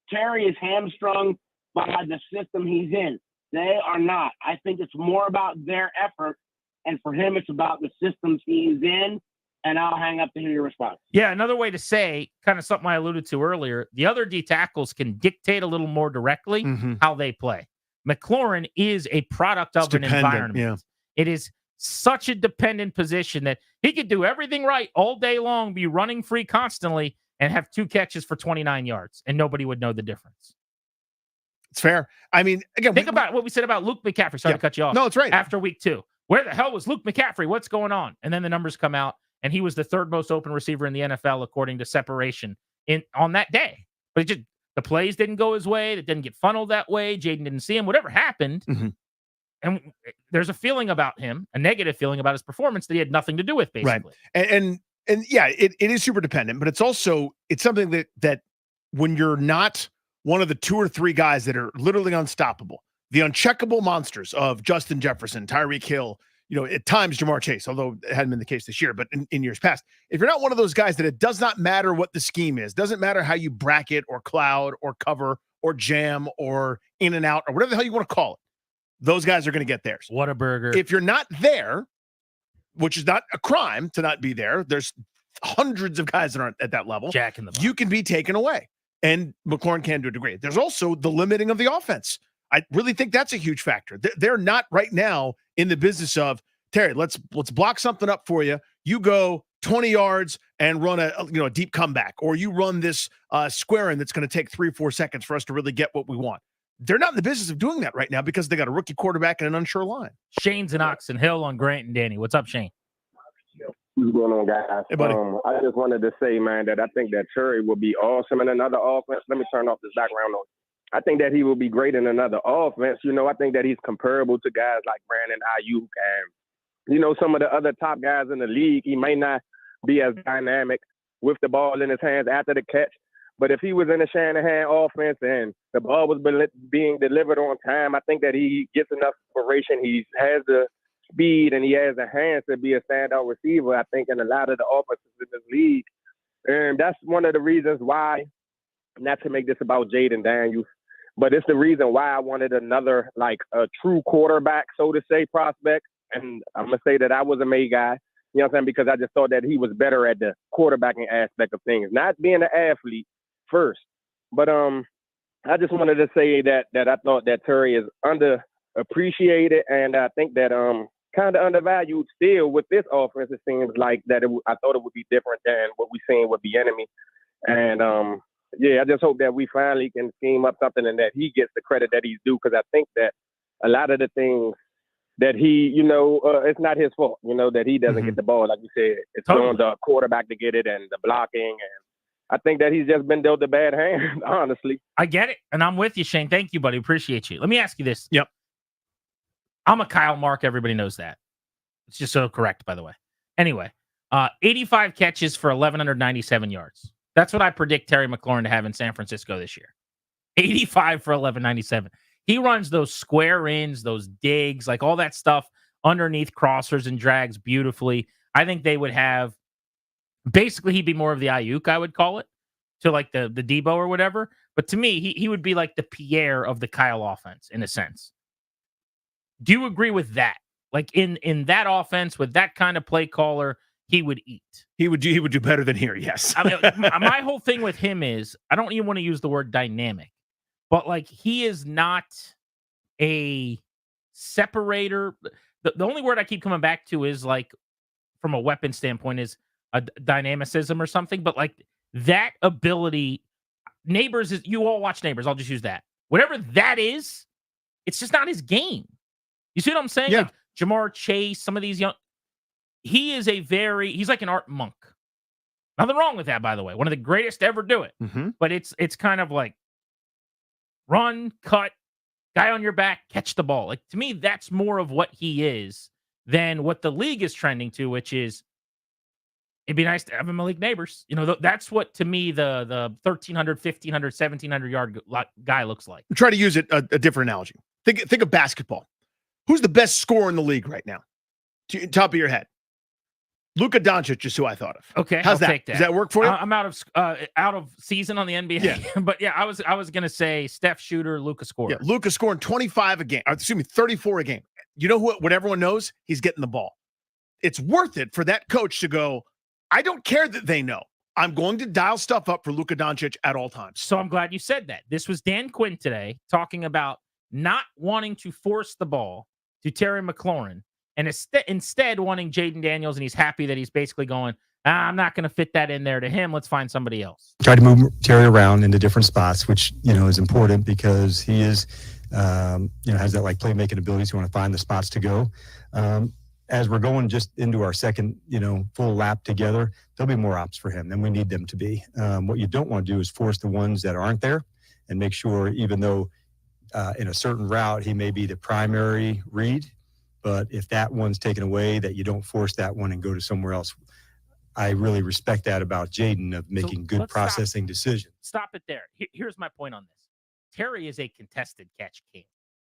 Terry is hamstrung by the system he's in. They are not. I think it's more about their effort. And for him, it's about the systems he's in. And I'll hang up to hear your response.
Yeah, another way to say, kind of something I alluded to earlier, the other D tackles can dictate a little more directly how they play. McLaurin is a product of an environment.
Yeah.
It is such a dependent position that he could do everything right all day long, be running free constantly, and have 2 catches for 29 yards, and nobody would know the difference.
It's fair. I mean, again,
think about what we said about Luke McCaffrey. Sorry to cut you off.
No, it's right.
After week 2, where the hell was Luke McCaffrey? What's going on? And then the numbers come out, and he was the 3rd most open receiver in the NFL according to separation on that day. But the plays didn't go his way. It didn't get funneled that way. Jaden didn't see him. Whatever happened. And there's a feeling about him, a negative feeling about his performance that he had nothing to do with, basically.
Right. And yeah, it is super dependent, but it's something that when you're not one of the 2 or 3 guys that are literally unstoppable, the uncheckable monsters of Justin Jefferson, Tyreek Hill, at times Jamar Chase, although it hadn't been the case this year, but in years past, if you're not one of those guys that it does not matter what the scheme is, doesn't matter how you bracket or cloud or cover or jam or in and out or whatever the hell you want to call it, those guys are going to get theirs.
What a burger.
If you're not there, which is not a crime to not be there, there's hundreds of guys that aren't at that level.
Jack in the box.
You can be taken away. And McLaurin can to a degree. There's also the limiting of the offense. I really think that's a huge factor. They're not right now in the business of, Terry, let's block something up for you. You go 20 yards and run a deep comeback, or you run this square in that's going to take 3 or 4 seconds for us to really get what we want. They're not in the business of doing that right now because they got a rookie quarterback and an unsure line.
Shane's in Oxon Hill on Grant and Danny. What's up, Shane?
What's going on, guys?
Hey, buddy.
I just wanted to say, man, that I think that Terry will be awesome in another offense. Let me turn off this background noise. I think that he will be great in another offense. I think that he's comparable to guys like Brandon Ayuk and, some of the other top guys in the league. He may not be as dynamic with the ball in his hands after the catch, but if he was in a Shanahan offense and the ball was being delivered on time, I think that he gets enough separation. He has the speed and he has the hands to be a standout receiver, I think, in a lot of the offenses in this league. And that's one of the reasons why, not to make this about Jaden Daniels, but it's the reason why I wanted another, a true quarterback, so to say, prospect. And I'm going to say that I was a May guy, you know what I'm saying, because I just thought that he was better at the quarterbacking aspect of things, not being an athlete first. But I just wanted to say that I thought that Terry is underappreciated, and I think that kind of undervalued still with this offense. It seems like that I thought it would be different than what we've seen with the enemy. And I just hope that we finally can scheme up something and that he gets the credit that he's due, because I think that a lot of the things that he, it's not his fault, that he doesn't get the ball. Like you said, it's on the quarterback to get it and the blocking. And I think that he's just been dealt a bad hand, honestly.
I get it. And I'm with you, Shane. Thank you, buddy. Appreciate you. Let me ask you this.
Yep.
I'm a Kyle Mark. Everybody knows that. It's just so correct, by the way. Anyway, 85 catches for 1,197 yards. That's what I predict Terry McLaurin to have in San Francisco this year. 85 for 1,197. He runs those square ins, those digs, like all that stuff underneath crossers and drags beautifully. I think they would have, basically he'd be more of the Ayuk, I would call it, to like the Debo or whatever. But to me, he would be like the Pierre of the Kyle offense in a sense. Do you agree with that? Like in that offense with that kind of play caller, he would eat.
He would do better than here, yes.
I mean, my whole thing with him is, I don't even want to use the word dynamic, but like, he is not a separator. The only word I keep coming back to is, like, from a weapon standpoint, is a dynamicism or something. But like, that ability, Neighbors is, you all watch Neighbors. I'll just use that. Whatever that is, it's just not his game. You see what I'm saying?
Yeah.
Like Jamar Chase, some of these young, he's like an Art Monk. Nothing wrong with that, by the way. One of the greatest to ever do it.
Mm-hmm.
But it's kind of like run, cut, guy on your back, catch the ball. Like, to me, that's more of what he is than what the league is trending to, which is, it'd be nice to have him Malik Neighbors. You know, that's what, to me, the 1,300, 1,500, 1,700 yard guy looks like.
Try to use a different analogy. Think of basketball. Who's the best scorer in the league right now? Top of your head. Luka Doncic is who I thought of.
Okay,
how's that?
Take that?
Does that work for you?
I'm out of season on the NBA.
Yeah.
But yeah, I was gonna say Steph shooter, Luka scorer.
Yeah, Luka scoring 25 a game. Excuse me, 34 a game. You know what everyone knows? He's getting the ball. It's worth it for that coach to go, I don't care that they know. I'm going to dial stuff up for Luka Doncic at all times.
So I'm glad you said that. This was Dan Quinn today talking about not wanting to force the ball to Terry McLaurin, and instead wanting Jaden Daniels, and he's happy that he's basically going, I'm not going to fit that in there to him. Let's find somebody else.
Try to move Terry around into different spots, which, is important because he is, has that like playmaking abilities. You want to find the spots to go. As we're going just into our second, full lap together, there'll be more ops for him than we need them to be. What you don't want to do is force the ones that aren't there and make sure, even though in a certain route, he may be the primary read, but if that one's taken away, that you don't force that one and go to somewhere else. I really respect that about Jaden of making good processing decisions.
Stop it there. Here's my point on this. Terry is a contested catch king.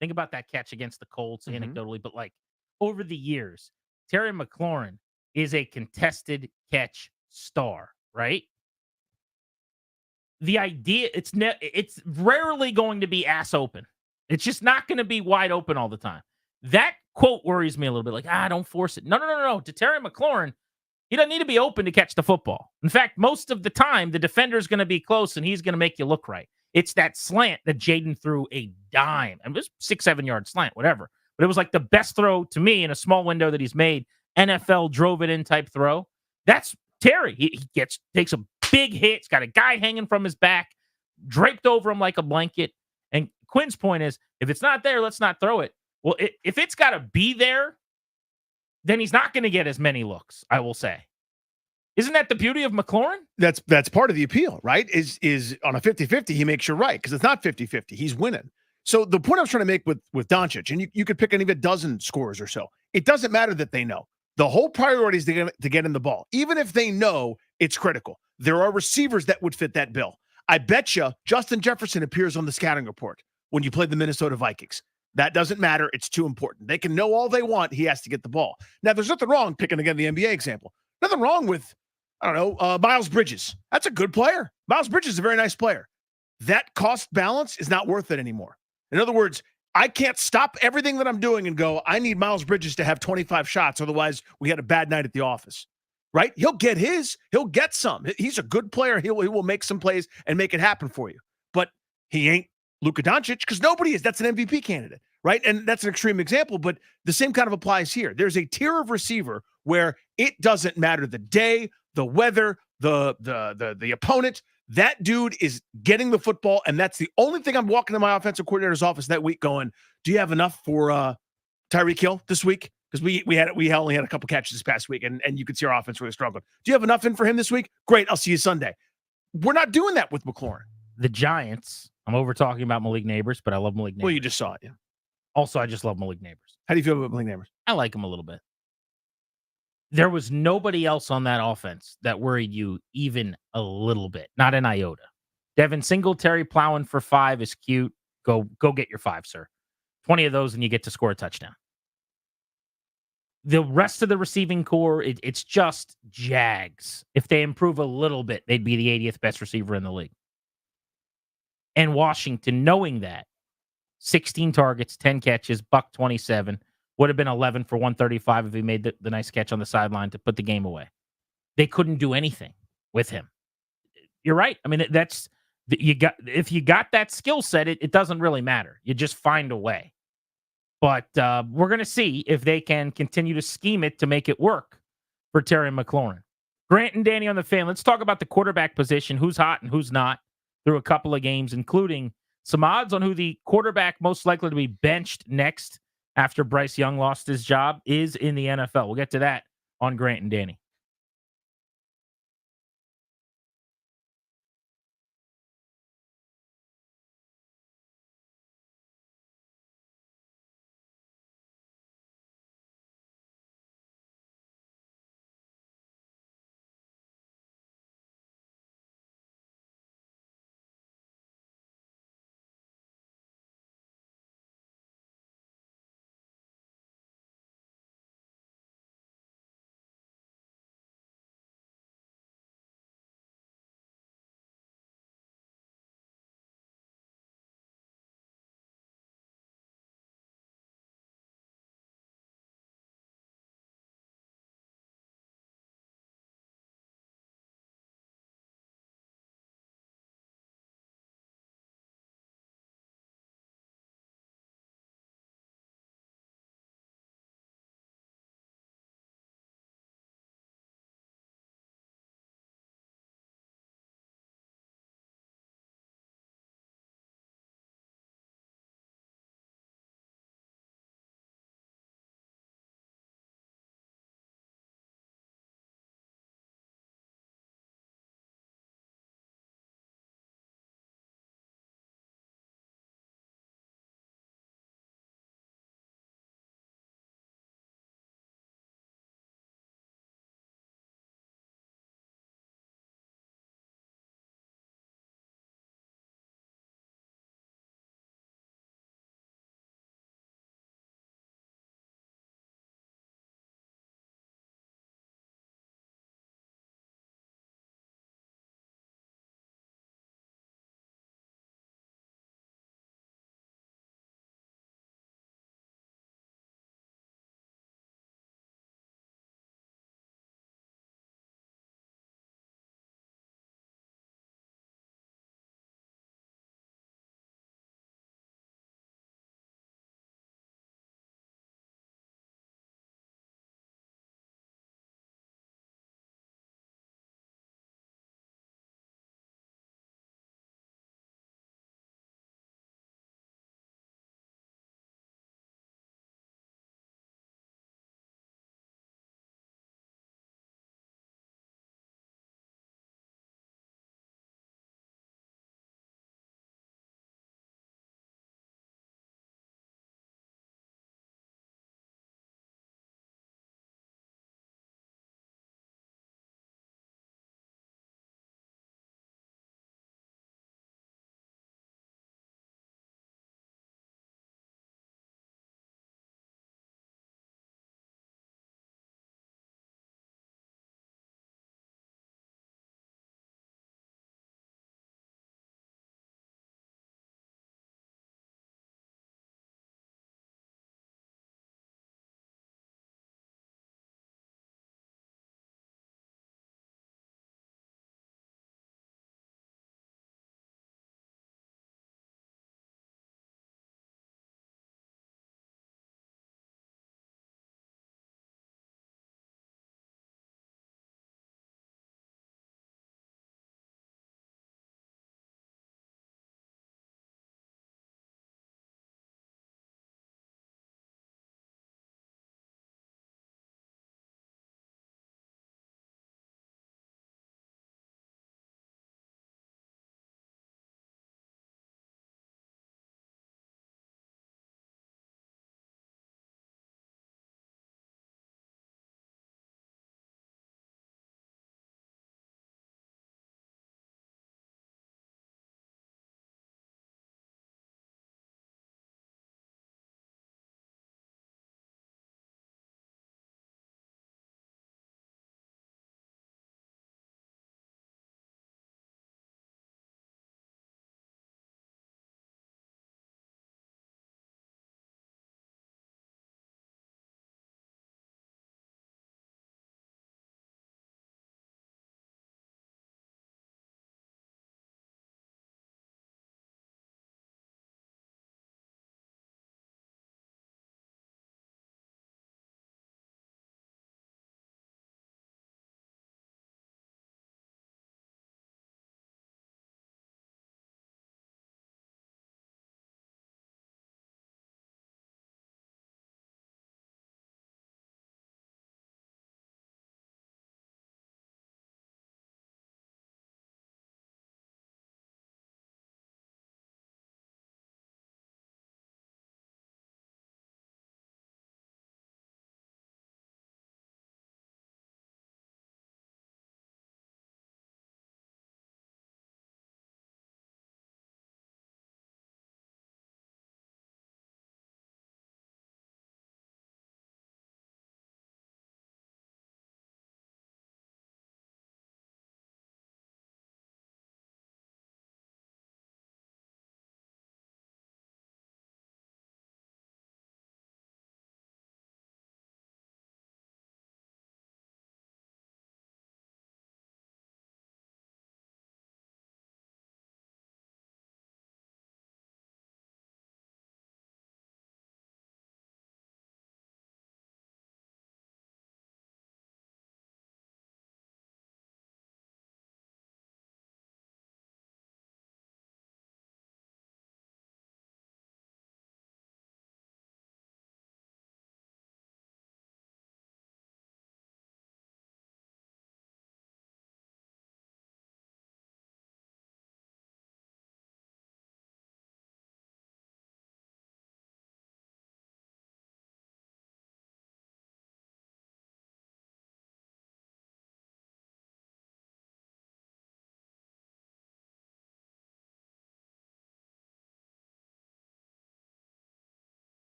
Think about that catch against the Colts anecdotally, but like over the years, Terry McLaurin is a contested catch star, right? The idea, it's rarely going to be ass open. It's just not going to be wide open all the time. That quote worries me a little bit. Like, don't force it. No. To Terry McLaurin, he doesn't need to be open to catch the football. In fact, most of the time, the defender is going to be close and he's going to make you look right. It's that slant that Jaden threw a dime. And it was 6-7 yard slant, whatever. But it was like the best throw to me in a small window that he's made. NFL drove it in type throw. That's Terry. He takes a big hit. He's got a guy hanging from his back, draped over him like a blanket. And Quinn's point is, if it's not there, let's not throw it. Well, if it's got to be there, then he's not going to get as many looks, I will say. Isn't that the beauty of McLaurin?
That's part of the appeal, right? Is on a 50-50, he makes you right, because it's not 50-50. He's winning. So the point I was trying to make with Doncic, and you could pick any of a dozen scores or so, it doesn't matter that they know. The whole priority is to get in the ball, even if they know it's critical. There are receivers that would fit that bill. I bet you Justin Jefferson appears on the scouting report when you play the Minnesota Vikings. That doesn't matter. It's too important. They can know all they want. He has to get the ball. Now, there's nothing wrong, picking again the NBA example. Nothing wrong with, Miles Bridges. That's a good player. Miles Bridges is a very nice player. That cost balance is not worth it anymore. In other words, I can't stop everything that I'm doing and go, I need Miles Bridges to have 25 shots. Otherwise, we had a bad night at the office, right? He'll get his. He'll get some. He's a good player. He will make some plays and make it happen for you. But he ain't Luka Doncic, because nobody is. That's an MVP candidate, right? And that's an extreme example, but the same kind of applies here. There's a tier of receiver where it doesn't matter the day, the weather, the opponent. That dude is getting the football, and that's the only thing I'm walking to my offensive coordinator's office that week going, do you have enough for Tyreek Hill this week? Because we only had a couple catches this past week, and you could see our offense really struggling. Do you have enough in for him this week? Great, I'll see you Sunday. We're not doing that with McLaurin.
The Giants, I'm over talking about Malik Neighbors, but I love Malik Neighbors.
Well, you just saw it, yeah.
Also, I just love Malik Neighbors.
How do you feel about Malik Neighbors?
I like him a little bit. There was nobody else on that offense that worried you even a little bit. Not an iota. Devin Singletary plowing for 5 is cute. Go get your 5, sir. 20 of those and you get to score a touchdown. The rest of the receiving core, it's just Jags. If they improve a little bit, they'd be the 80th best receiver in the league. And Washington, knowing that, 16 targets, 10 catches, $127. Would have been 11 for 135 if he made the nice catch on the sideline to put the game away. they couldn't do anything with him. You're right. I mean, that's if you got that skill set, it doesn't really matter. You just find a way. But we're going to see if they can continue to scheme it to make it work for Terry McLaurin. Grant and Danny on the Fan. Let's talk about the quarterback position, who's hot and who's not, through a couple of games, including some odds on who the quarterback most likely to be benched next after Bryce Young lost his job is in the NFL. We'll get to that on Grant and Danny.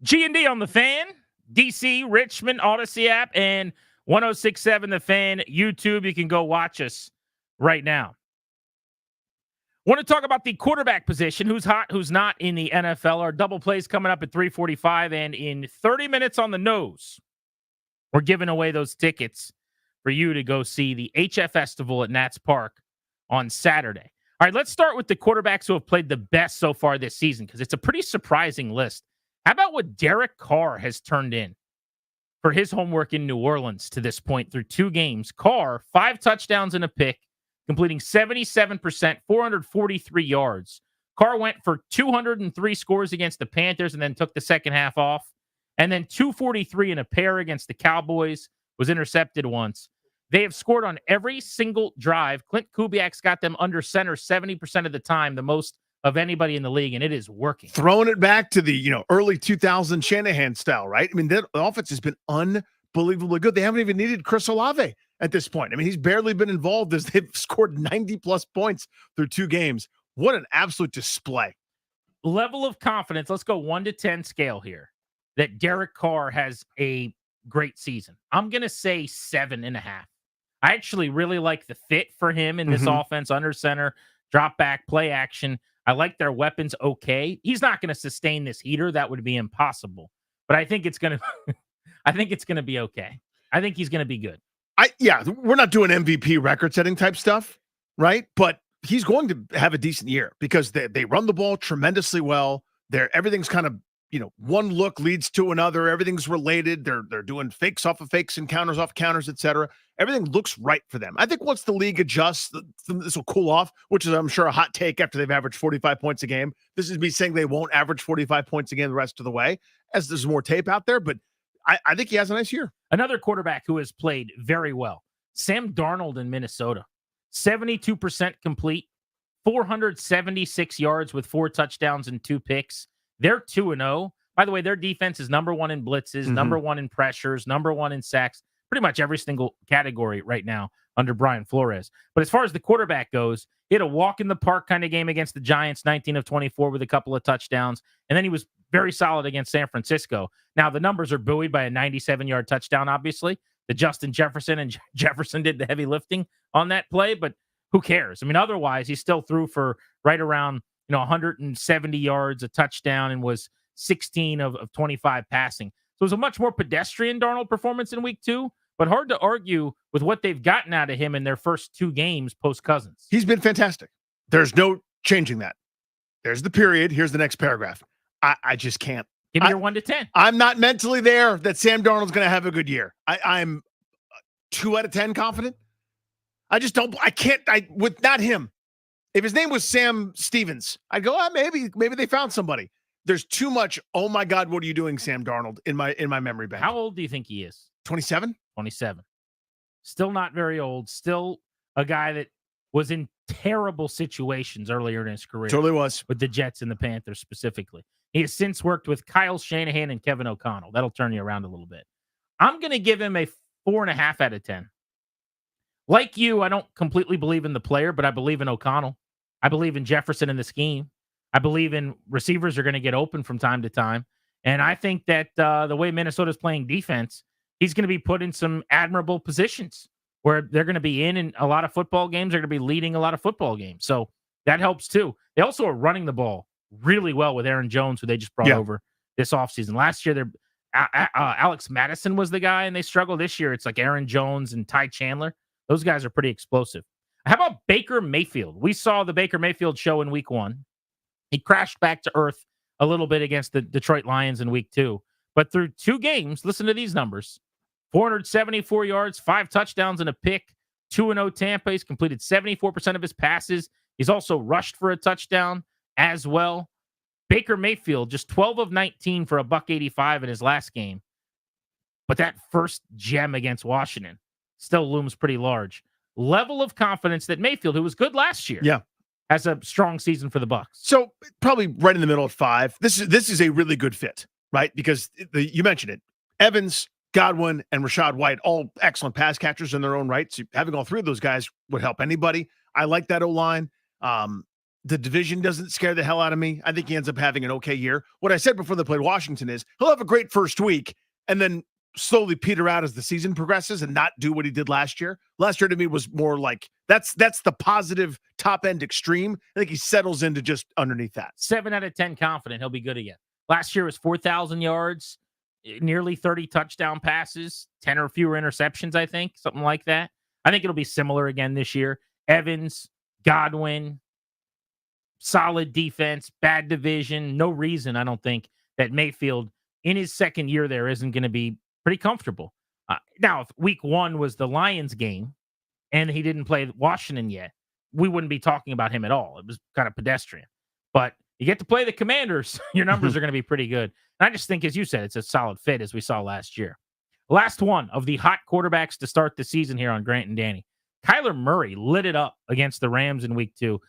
G&D on the Fan, DC, Richmond, Odyssey app, and 106.7 The Fan YouTube. You can go watch us right now. Want to talk about the quarterback position, who's hot, who's not in the NFL. Our double plays coming up at 3:45, and in 30 minutes on the nose, we're giving away those tickets for you to go see the HF Festival at Nats Park on Saturday. All right, let's start with the quarterbacks who have played the best so far this season, because it's a pretty surprising list. How about what Derek Carr has turned in for his homework in New Orleans to this point through 2 games? Carr, 5 touchdowns and a pick, completing 77%, 443 yards. Carr went for 203 scores against the Panthers and then took the second half off. And then 243 in a pair against the Cowboys, was intercepted once. They have scored on every single drive. Clint Kubiak's got them under center 70% of the time, the most of anybody in the league, and it is working.
Throwing it back to the early 2000 Shanahan style, right? I mean, the offense has been unbelievably good. They haven't even needed Chris Olave at this point. I mean, he's barely been involved as they've scored 90-plus points through 2 games. What an absolute display.
Level of confidence, let's go 1 to 10 scale here, that Derek Carr has a great season. I'm going to say 7.5. I actually really like the fit for him in this offense, under center, drop back, play action. I like their weapons okay. He's not going to sustain this heater. That would be impossible. But I think it's going to I think it's going to be okay. I think he's going to be good.
We're not doing MVP record-setting type stuff, right? But he's going to have a decent year because they run the ball tremendously well. Everything's kind of, one look leads to another. Everything's related. They're doing fakes off of fakes and counters off counters, etc. Everything looks right for them. I think once the league adjusts, this will cool off, which is, I'm sure, a hot take after they've averaged 45 points a game. This is me saying they won't average 45 points again the rest of the way as there's more tape out there. But I think he has a nice year.
Another quarterback who has played very well, Sam Darnold in Minnesota. 72% complete, 476 yards with 4 touchdowns and 2 picks. They're 2-0. By the way, their defense is number 1 in blitzes, number 1 in pressures, number 1 in sacks, pretty much every single category right now under Brian Flores. But as far as the quarterback goes, he had a walk in the park kind of game against the Giants, 19 of 24 with a couple of touchdowns. And then he was very solid against San Francisco. Now, the numbers are buoyed by a 97-yard touchdown, obviously. The Justin Jefferson, and Jefferson did the heavy lifting on that play, but who cares? I mean, otherwise, he still threw for right around 170 yards, a touchdown, and was 16 of 25 passing. So it was a much more pedestrian Darnold performance in week 2, but hard to argue with what they've gotten out of him in their first 2 games post-Cousins.
He's been fantastic. There's no changing that. There's the period. Here's the next paragraph. I just can't.
Give me your 1 to 10.
I'm not mentally there that Sam Darnold's going to have a good year. I'm 2 out of 10 confident. I just don't. I can't. With not him. If his name was Sam Stevens, I'd go, maybe they found somebody. There's too much, oh my God, what are you doing, Sam Darnold, in my memory bank.
How old do you think he is?
27?
27. Still not very old. Still a guy that was in terrible situations earlier in his career.
Totally was.
With the Jets and the Panthers specifically. He has since worked with Kyle Shanahan and Kevin O'Connell. That'll turn you around a little bit. I'm going to give him a 4.5 out of 10. Like you, I don't completely believe in the player, but I believe in O'Connell. I believe in Jefferson in the scheme. I believe in receivers are going to get open from time to time. And I think that the way Minnesota's playing defense, he's going to be put in some admirable positions where they're going to be in a lot of football games. They're going to be leading a lot of football games. So that helps too. They also are running the ball really well with Aaron Jones, who they just brought over this offseason. Last year, Alex Madison was the guy, and they struggled. This year, it's like Aaron Jones and Ty Chandler. Those guys are pretty explosive. How about Baker Mayfield? We saw the Baker Mayfield show in week 1. He crashed back to earth a little bit against the Detroit Lions in week 2. But through 2 games, listen to these numbers. 474 yards, 5 touchdowns and a pick, 2-0 Tampa. He's completed 74% of his passes. He's also rushed for a touchdown as well. Baker Mayfield, just 12 of 19 for $185 in his last game. But that first gem against Washington still looms pretty large. Level of confidence that Mayfield, who was good last year, has a strong season for the Bucs.
So probably right in the middle at 5. This is a really good fit, right? Because you mentioned it. Evans, Godwin, and Rachaad White, all excellent pass catchers in their own right. So having all 3 of those guys would help anybody. I like that O-line. The division doesn't scare the hell out of me. I think he ends up having an okay year. What I said before they played Washington is he'll have a great first week and then slowly peter out as the season progresses and not do what he did last year. Last year to me was more like that's the positive top end extreme. I think he settles into just underneath that.
7 out of 10 confident he'll be good again. Last year was 4,000 yards, nearly 30 touchdown passes, 10 or fewer interceptions, I think, something like that. I think it'll be similar again this year. Evans, Godwin, solid defense, bad division. No reason, I don't think, that Mayfield in his second year there isn't going to be pretty comfortable. Now, if week 1 was the Lions game and he didn't play Washington yet, we wouldn't be talking about him at all. It was kind of pedestrian. But you get to play the Commanders, your numbers are going to be pretty good. And I just think, as you said, it's a solid fit as we saw last year. Last one of the hot quarterbacks to start the season here on Grant and Danny. Kyler Murray lit it up against the Rams in week 2.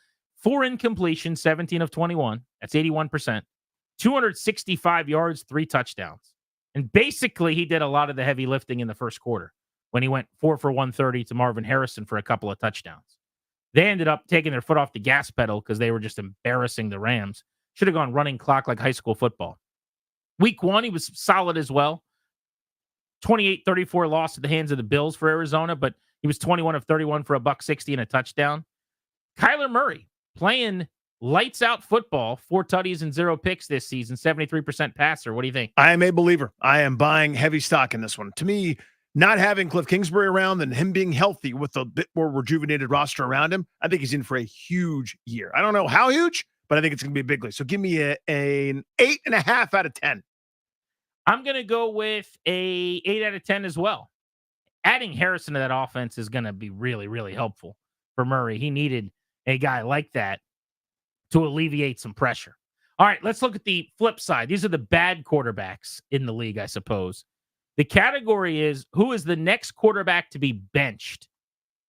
4 incompletions, 17 of 21. That's 81%. 265 yards, 3 touchdowns. And basically, he did a lot of the heavy lifting in the first quarter when he went 4 for 130 to Marvin Harrison for a couple of touchdowns. They ended up taking their foot off the gas pedal because they were just embarrassing the Rams. Should have gone running clock like high school football. Week 1, he was solid as well. 28-34 loss at the hands of the Bills for Arizona, but he was 21 of 31 for $160 and a touchdown. Kyler Murray playing lights out football, 4 tutties and 0 picks this season, 73% passer. What do you think?
I am a believer. I am buying heavy stock in this one. To me, not having Cliff Kingsbury around and him being healthy with a bit more rejuvenated roster around him, I think he's in for a huge year. I don't know how huge, but I think it's going to be a big league. So give me an 8.5 out of 10.
I'm going to go with a 8 out of 10 as well. Adding Harrison to that offense is going to be really, really helpful for Murray. He needed a guy like that to alleviate some pressure. All right, let's look at the flip side. These are the bad quarterbacks in the league, I suppose. The category is, who is the next quarterback to be benched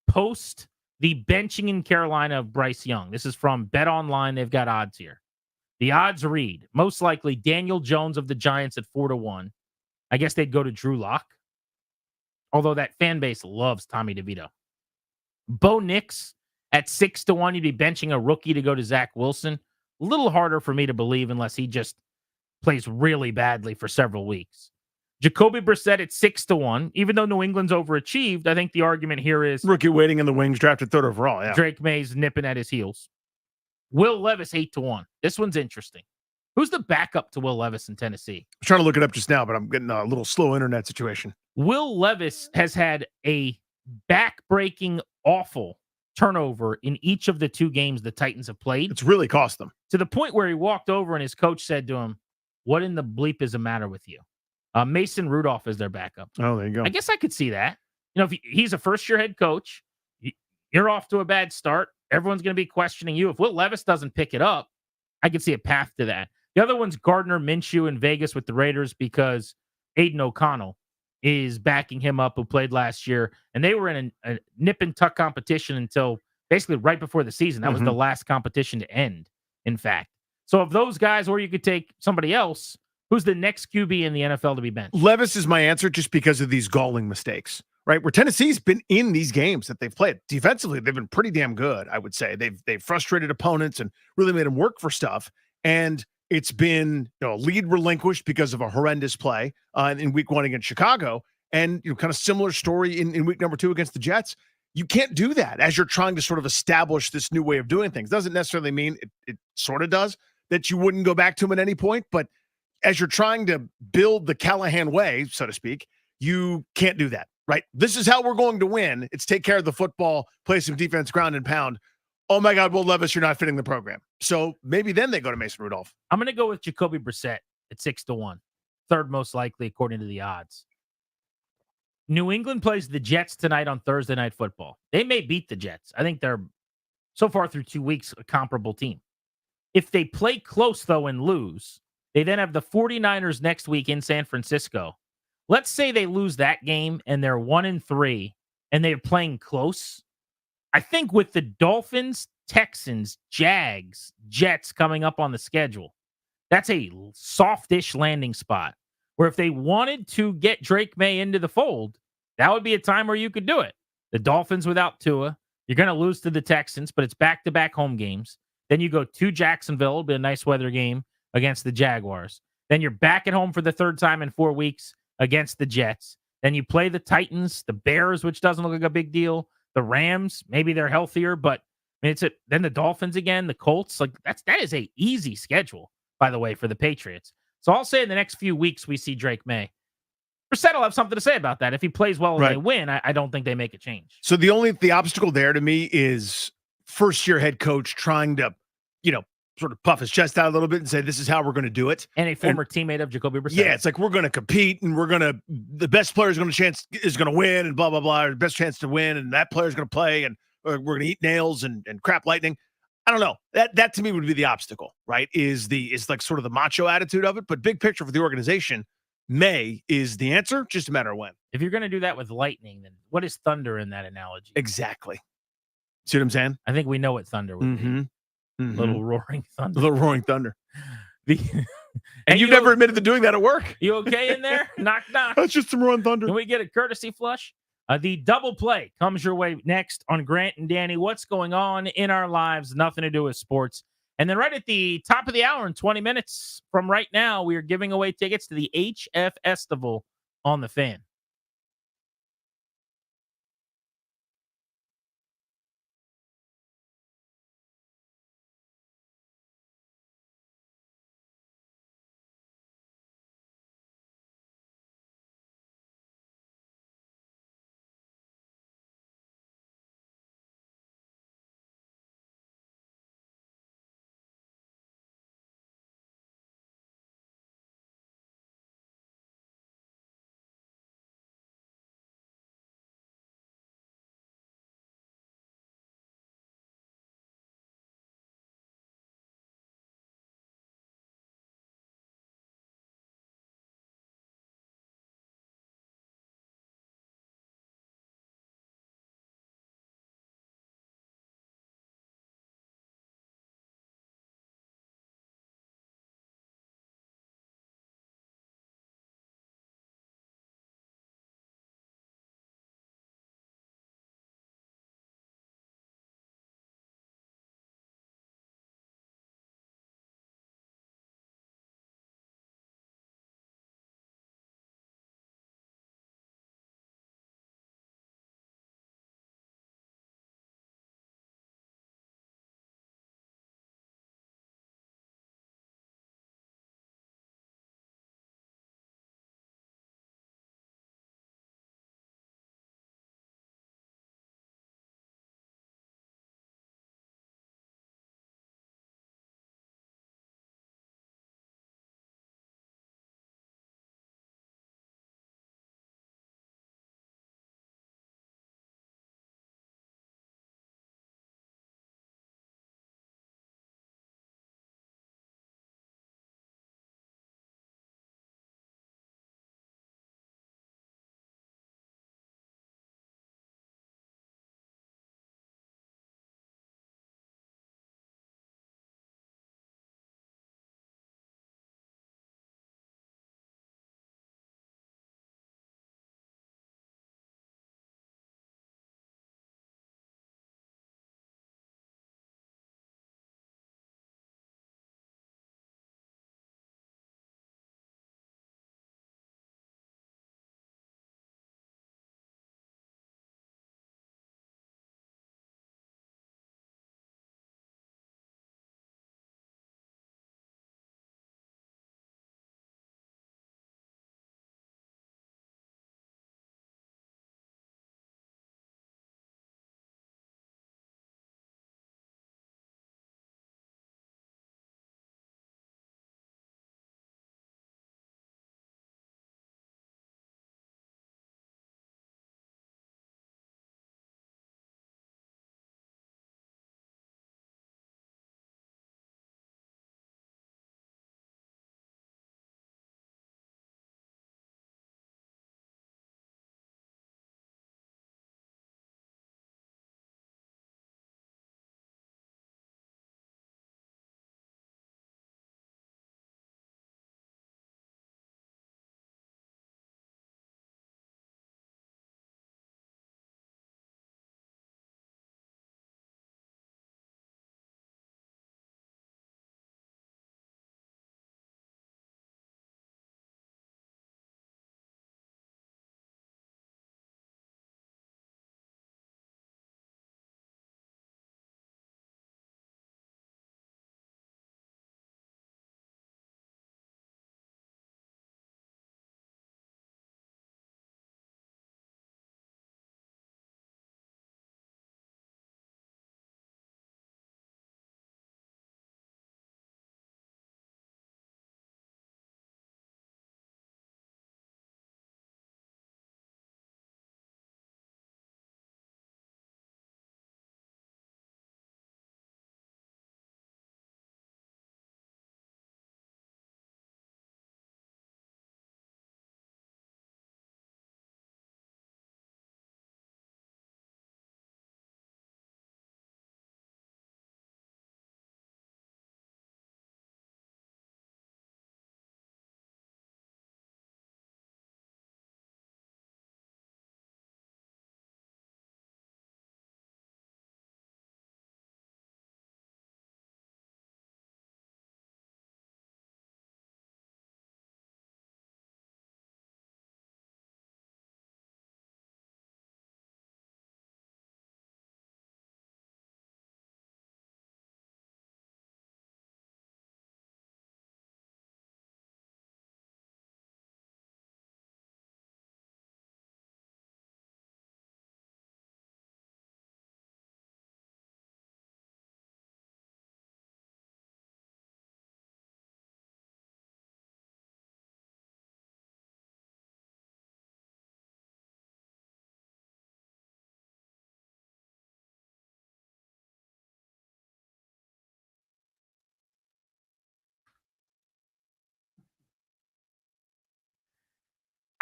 post the benching in Carolina of Bryce Young? This is from Bet Online. They've got odds here. The odds read, most likely Daniel Jones of the Giants at 4-1. I guess they'd go to Drew Lock, although that fan base loves Tommy DeVito. Bo Nix at 6-1. You'd be benching a rookie to go to Zach Wilson. A little harder for me to believe unless he just plays really badly for several weeks. Jacoby Brissett at 6-1. Even though New England's overachieved, I think the argument here is
rookie waiting in the wings, drafted 3rd overall. Yeah.
Drake May's nipping at his heels. Will Levis 8-1. This one's interesting. Who's the backup to Will Levis in Tennessee?
I'm trying to look it up just now, but I'm getting a little slow internet situation.
Will Levis has had a back-breaking, awful turnover in each of the 2 games the Titans have played.
It's really cost them.
To the point where he walked over and his coach said to him, "What in the bleep is the matter with you?" Mason Rudolph is their backup.
Oh, there you go.
I guess I could see that. You know, if he's a first-year head coach, you're off to a bad start. Everyone's going to be questioning you. If Will Levis doesn't pick it up, I could see a path to that. The other one's Gardner Minshew in Vegas with the Raiders because Aiden O'Connell is backing him up, who played last year. And they were in a nip and tuck competition until basically right before the season. That was the last competition to end, in fact. So of those guys, or you could take somebody else, who's the next QB in the NFL to be benched?
Levis is my answer just because of these galling mistakes, right? Where Tennessee's been in these games that they've played. Defensively, they've been pretty damn good, I would say. They've frustrated opponents and really made them work for stuff. And it's been, lead relinquished because of a horrendous play in week 1 against Chicago. And, kind of similar story in week number 2 against the Jets. You can't do that as you're trying to sort of establish this new way of doing things. Doesn't necessarily mean it sort of does that you wouldn't go back to him at any point. But as you're trying to build the Callahan way, so to speak, you can't do that, right? This is how we're going to win. It's take care of the football, play some defense, ground and pound. Oh my God, Will Levis, you're not fitting the program. So maybe then they go to Mason Rudolph.
I'm going to go with Jacoby Brissett at 6-1. 3rd most likely according to the odds. New England plays the Jets tonight on Thursday Night Football. They may beat the Jets. I think they're, so far through 2 weeks, a comparable team. If they play close, though, and lose, they then have the 49ers next week in San Francisco. Let's say they lose that game and they're 1-3 and they're playing close. I think with the Dolphins, Texans, Jags, Jets coming up on the schedule, that's a softish landing spot where if they wanted to get Drake May into the fold, that would be a time where you could do it. The Dolphins without Tua, you're going to lose to the Texans, but it's back-to-back home games. Then you go to Jacksonville. It'll be a nice weather game against the Jaguars. Then you're back at home for the third time in 4 weeks against the Jets. Then you play the Titans, the Bears, which doesn't look like a big deal. The Rams, maybe they're healthier, but I mean, then the Dolphins again, the Colts. Like that is a easy schedule, by the way, for the Patriots. So I'll say in the next few weeks we see Drake May. Brissett will have something to say about that. If he plays well and they win, I don't think they make a change.
So the obstacle there to me is first-year head coach trying to, sort of puff his chest out a little bit and say, this is how we're going to do it.
And a former teammate of Jacoby Brissett.
Yeah, it's like we're going to compete and the best player is going to win and blah, blah, blah, or the best chance to win and that player is going to play and we're going to eat nails and crap lightning. I don't know. That to me would be the obstacle, right? Is like sort of the macho attitude of it. But big picture for the organization, May is the answer, just a matter of when.
If you're going to do that with lightning, then what is thunder in that analogy?
Exactly. See what I'm saying?
I think we know what thunder would be. Little roaring thunder.
Little roaring thunder. And you've never admitted to doing that at work.
You okay in there? Knock, knock.
That's just some roaring thunder.
Can we get a courtesy flush? The double play comes your way next on Grant and Danny. What's going on in our lives? Nothing to do with sports. And then right at the top of the hour in 20 minutes from right now, we are giving away tickets to the HF Festival on the Fan.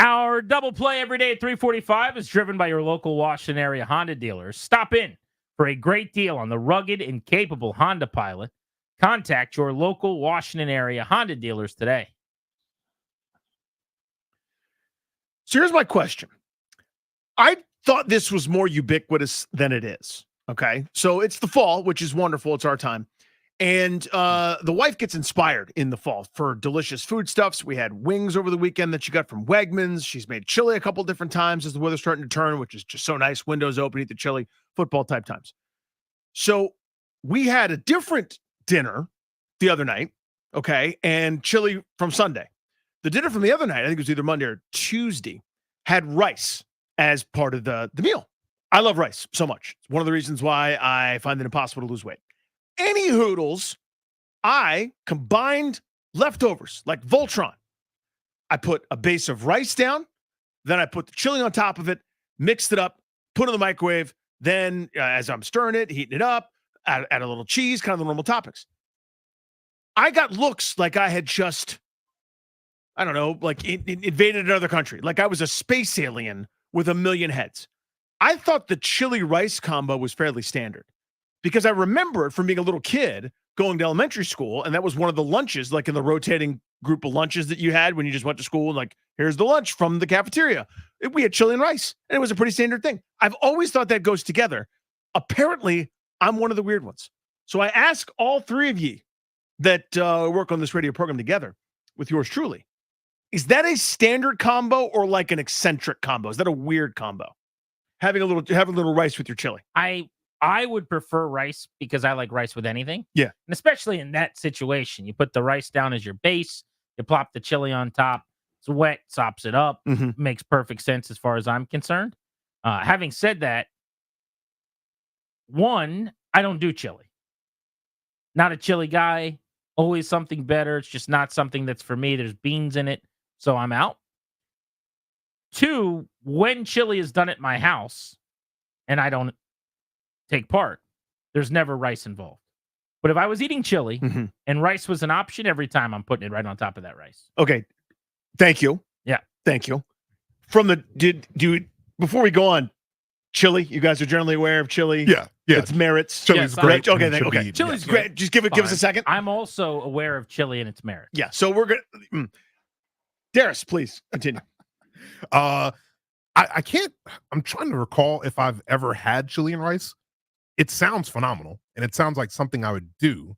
Our double play every day at 345 is driven by your local Washington area Honda dealers. Stop in for a great deal on the rugged and capable Honda Pilot. Contact your local Washington area Honda dealers today.
So here's my question. I thought this was more ubiquitous than it is. Okay. So it's the fall, which is wonderful. It's our time. And the wife gets inspired in the fall for delicious foodstuffs. We had wings over the weekend that she got from Wegmans. She's made chili a couple different times as the weather's starting to turn, which is just so nice. Windows open, eat the chili, football type times. So we had a different dinner the other night, okay, and chili from Sunday. The dinner from the other night, I think it was either Monday or Tuesday, had rice as part of the meal. I love rice so much. It's one of the reasons why I find it impossible to lose weight. Any hoodles, I combined leftovers like Voltron. I put a base of rice down, then I put the chili on top of it, mixed it up, put it in the microwave. Then as I'm stirring it, heating it up, add a little cheese, kind of the normal toppings. I got looks like I had just, I don't know, like invaded another country. Like I was a space alien with a million heads. I thought the chili rice combo was fairly standard because I remember it from being a little kid going to elementary school. And that was one of the lunches, like in the rotating group of lunches that you had when you just went to school. And like, here's the lunch from the cafeteria. We had chili and rice, and it was a pretty standard thing. I've always thought that goes together. Apparently, I'm one of the weird ones. So I ask all three of ye that work on this radio program together with yours truly, is that a standard combo or like an eccentric combo? Is that a weird combo? Having a little rice with your chili.
I would prefer rice because I like rice with anything.
Yeah.
And especially in that situation, you put the rice down as your base, you plop the chili on top. It's wet, sops it up. Makes perfect sense as far as I'm concerned. Having said that, one, I don't do chili. Not a chili guy. Always something better. It's just not something that's for me. There's beans in it, so I'm out. Two, when chili is done at my house and I don't take part, there's never rice involved. But if I was eating chili and rice was an option, every time I'm putting it right on top of that rice.
Okay. Thank you.
Yeah.
Thank you. From the, before we go on, chili, you guys are generally aware of chili.
Yeah.
Its merits.
Chili's great.
Okay. Okay.
Chili's
great. Just give us a second.
I'm also aware of chili and its merits.
Yeah. So we're going to, Darius, please continue.
I can't, I'm trying to recall if I've ever had chili and rice. It sounds phenomenal and it sounds like something I would do.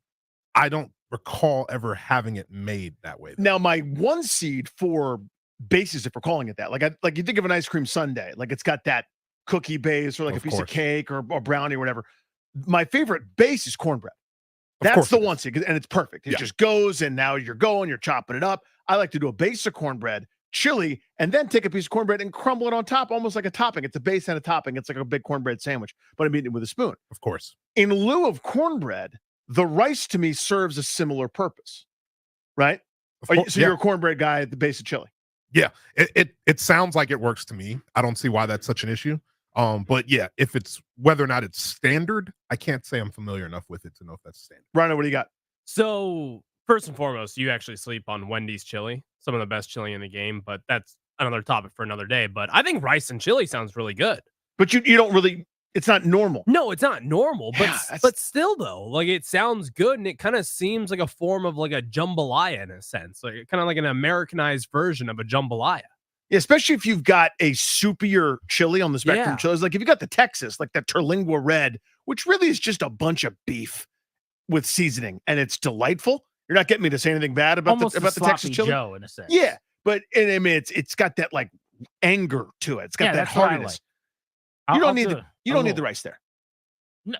I don't recall ever having it made that way.
Now, my one seed for bases, if we're calling it that, like you think of an ice cream sundae, like it's got that cookie base or like a piece of cake or brownie or whatever. My favorite base is cornbread. That's the one seed, and it's perfect. It just goes, and now you're chopping it up. I like to do a base of cornbread, chili, and then take a piece of cornbread and crumble it on top, almost like a topping. It's a base and a topping. It's like a big cornbread sandwich, but I'm eating it with a spoon.
Of course.
In lieu of cornbread, the rice to me serves a similar purpose, right? You're a cornbread guy at the base of chili.
Yeah, it sounds like it works to me. I don't see why that's such an issue. But yeah, if it's whether or not it's standard, I can't say I'm familiar enough with it to know if that's standard.
Rhino, what do you got?
So first and foremost, you actually sleep on Wendy's chili, some of the best chili in the game, but that's another topic for another day. But I think rice and chili sounds really good.
But you don't really, it's not normal.
No, it's not normal, but still though, like it sounds good and it kind of seems like a form of like a jambalaya in a sense, like kind of like an Americanized version of a jambalaya.
Yeah, especially if you've got a soupier chili on the spectrum of chilies. Like if you got the Texas, like that Terlingua Red, which really is just a bunch of beef with seasoning, and it's delightful. You're not getting me to say anything bad about the Texas chili.
Joe, in a sense.
Yeah, but I mean, it's got that like anger to it. It's got that heartiness. You don't need the rice there.
No,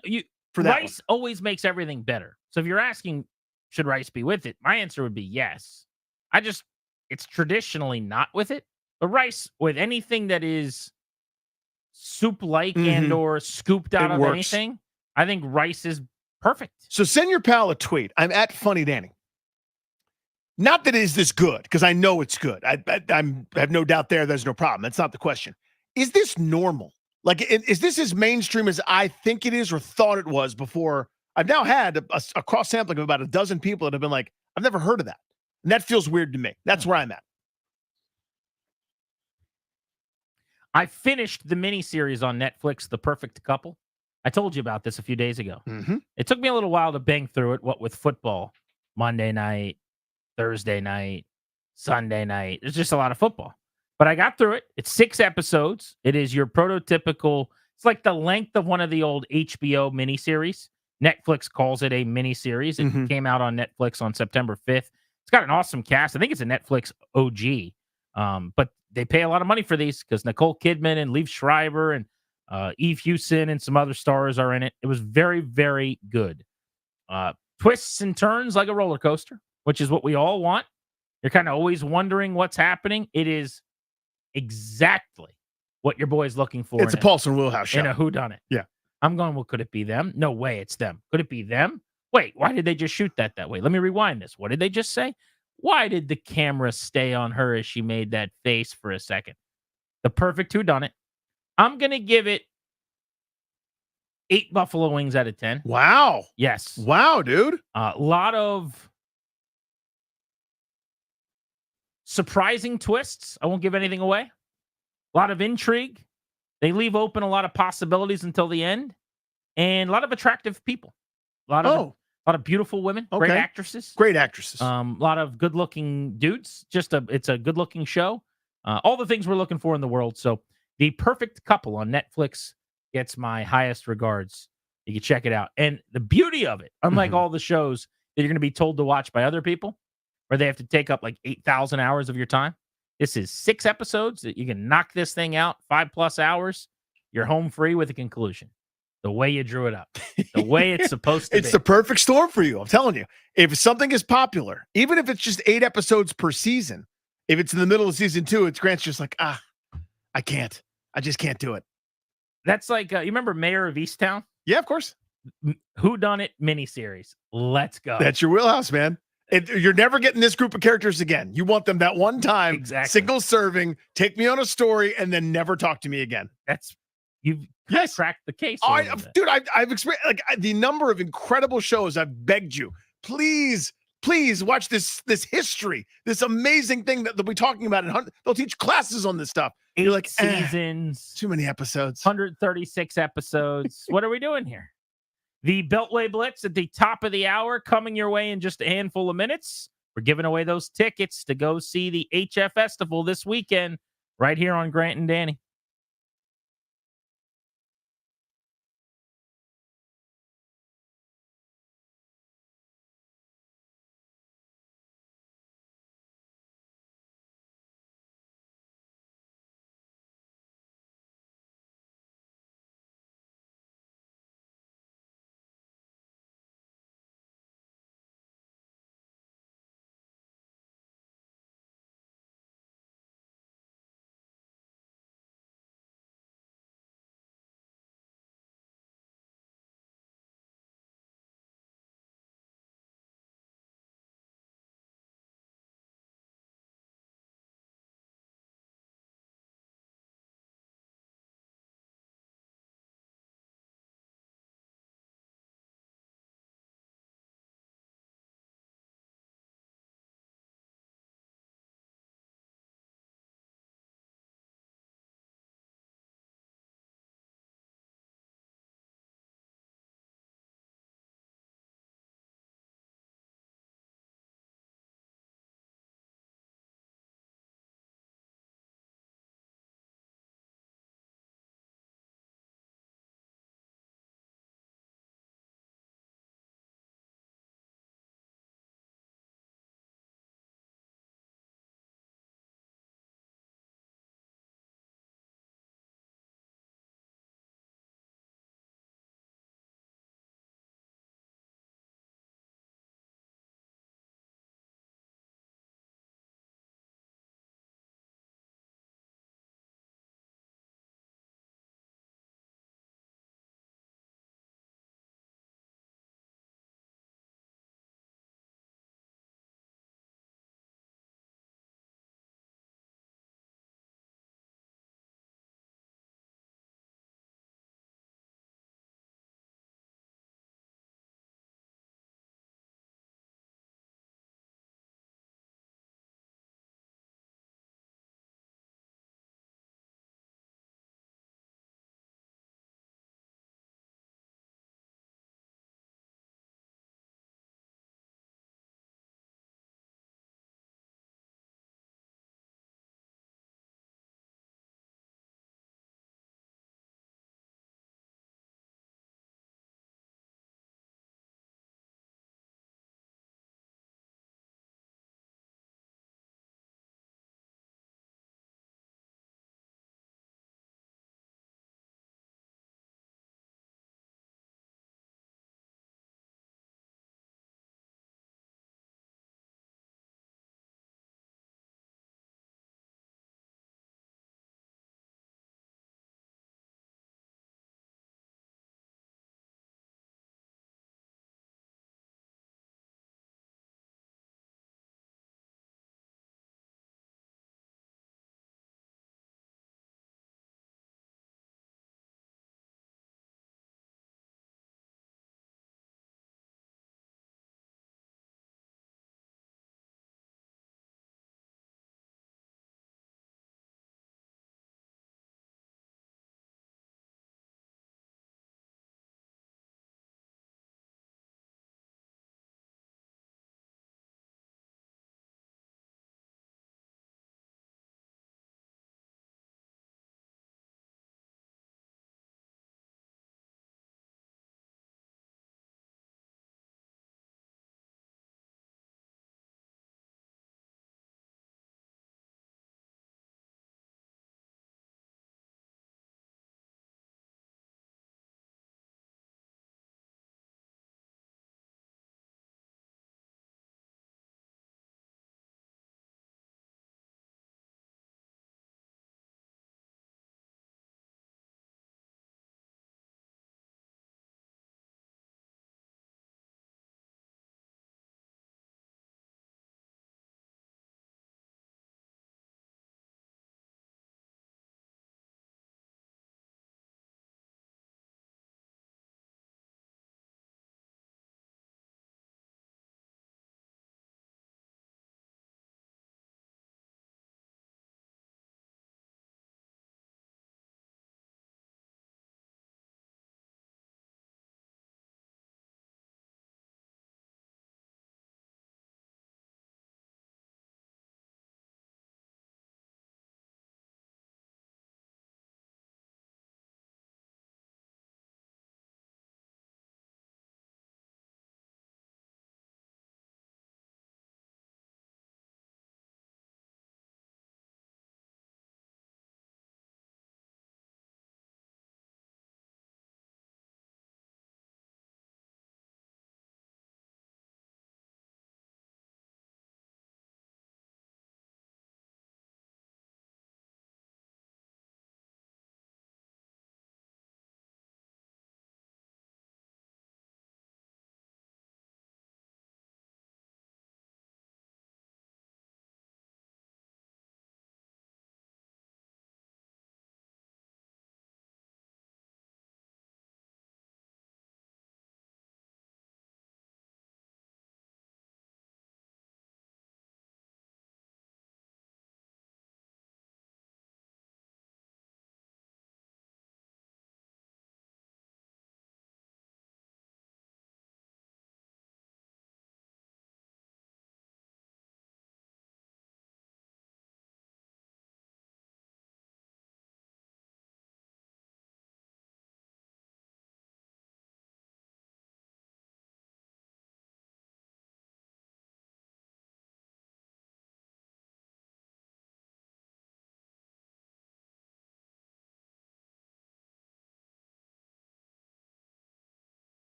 rice always makes everything better. So if you're asking, should rice be with it? My answer would be yes. It's traditionally not with it. But rice with anything that is soup-like and or scooped out of anything, I think rice is perfect.
So send your pal a tweet. I'm at Funny Danny. Not that it is this good, because I know it's good. I have no doubt there's no problem. That's not the question. Is this normal? Like, is this as mainstream as I think it is or thought it was before? I've now had a cross-sampling of about a dozen people that have been like, I've never heard of that. And that feels weird to me. That's where I'm at.
I finished the miniseries on Netflix, The Perfect Couple. I told you about this a few days ago.
Mm-hmm.
It took me a little while to bang through it, what with football, Monday night, Thursday night, Sunday night. There's just a lot of football. But I got through it. It's 6 episodes. It is your prototypical, it's like the length of one of the old HBO miniseries. Netflix calls it a miniseries. It came out on Netflix on September 5th. It's got an awesome cast. I think it's a Netflix OG. But they pay a lot of money for these because Nicole Kidman and Liev Schreiber and Eve Hewson and some other stars are in it. It was very, very good. Twists and turns like a roller coaster, which is what we all want. You're kind of always wondering what's happening. It is exactly what your boy's looking for.
It's a Paulson Wheelhouse show.
In a whodunit.
Yeah.
I'm going, well, could it be them? No way, it's them. Could it be them? Wait, why did they just shoot that way? Let me rewind this. What did they just say? Why did the camera stay on her as she made that face for a second? The perfect whodunit. I'm going to give it 8 buffalo wings out of 10.
Wow.
Yes.
Wow, dude.
A lot of surprising twists. I won't give anything away. A lot of intrigue. They leave open a lot of possibilities until the end. And a lot of attractive people. A lot of beautiful women.
Okay.
Great actresses.
Great actresses.
A lot of good-looking dudes. It's a good-looking show. All the things we're looking for in the world. So The Perfect Couple on Netflix gets my highest regards. You can check it out. And the beauty of it, unlike all the shows that you're going to be told to watch by other people, where they have to take up like 8,000 hours of your time, this is 6 episodes that you can knock this thing out, 5+ hours. You're home free with a conclusion. The way you drew it up, the way it's supposed to be.
It's the perfect storm for you. I'm telling you. If something is popular, even if it's just 8 episodes per season, if it's in the middle of season 2, it's Grant's just like, I can't. I just can't do it.
That's like, you remember Mayor of Easttown?
Yeah, of course.
Whodunit miniseries. Let's go.
That's your wheelhouse, man. You're never getting this group of characters again. You want them that one time,
Exactly.
single serving, take me on a story, and then never talk to me again.
You've cracked the case.
Dude, I've experienced the number of incredible shows I've begged you. Please watch this history, this amazing thing that they'll be talking about. And they'll teach classes on this stuff.
8
You're like,
seasons.
Too many episodes.
136 episodes. What are we doing here? The Beltway Blitz at the top of the hour coming your way in just a handful of minutes. We're giving away those tickets to go see the HF Festival this weekend right here on Grant and Danny.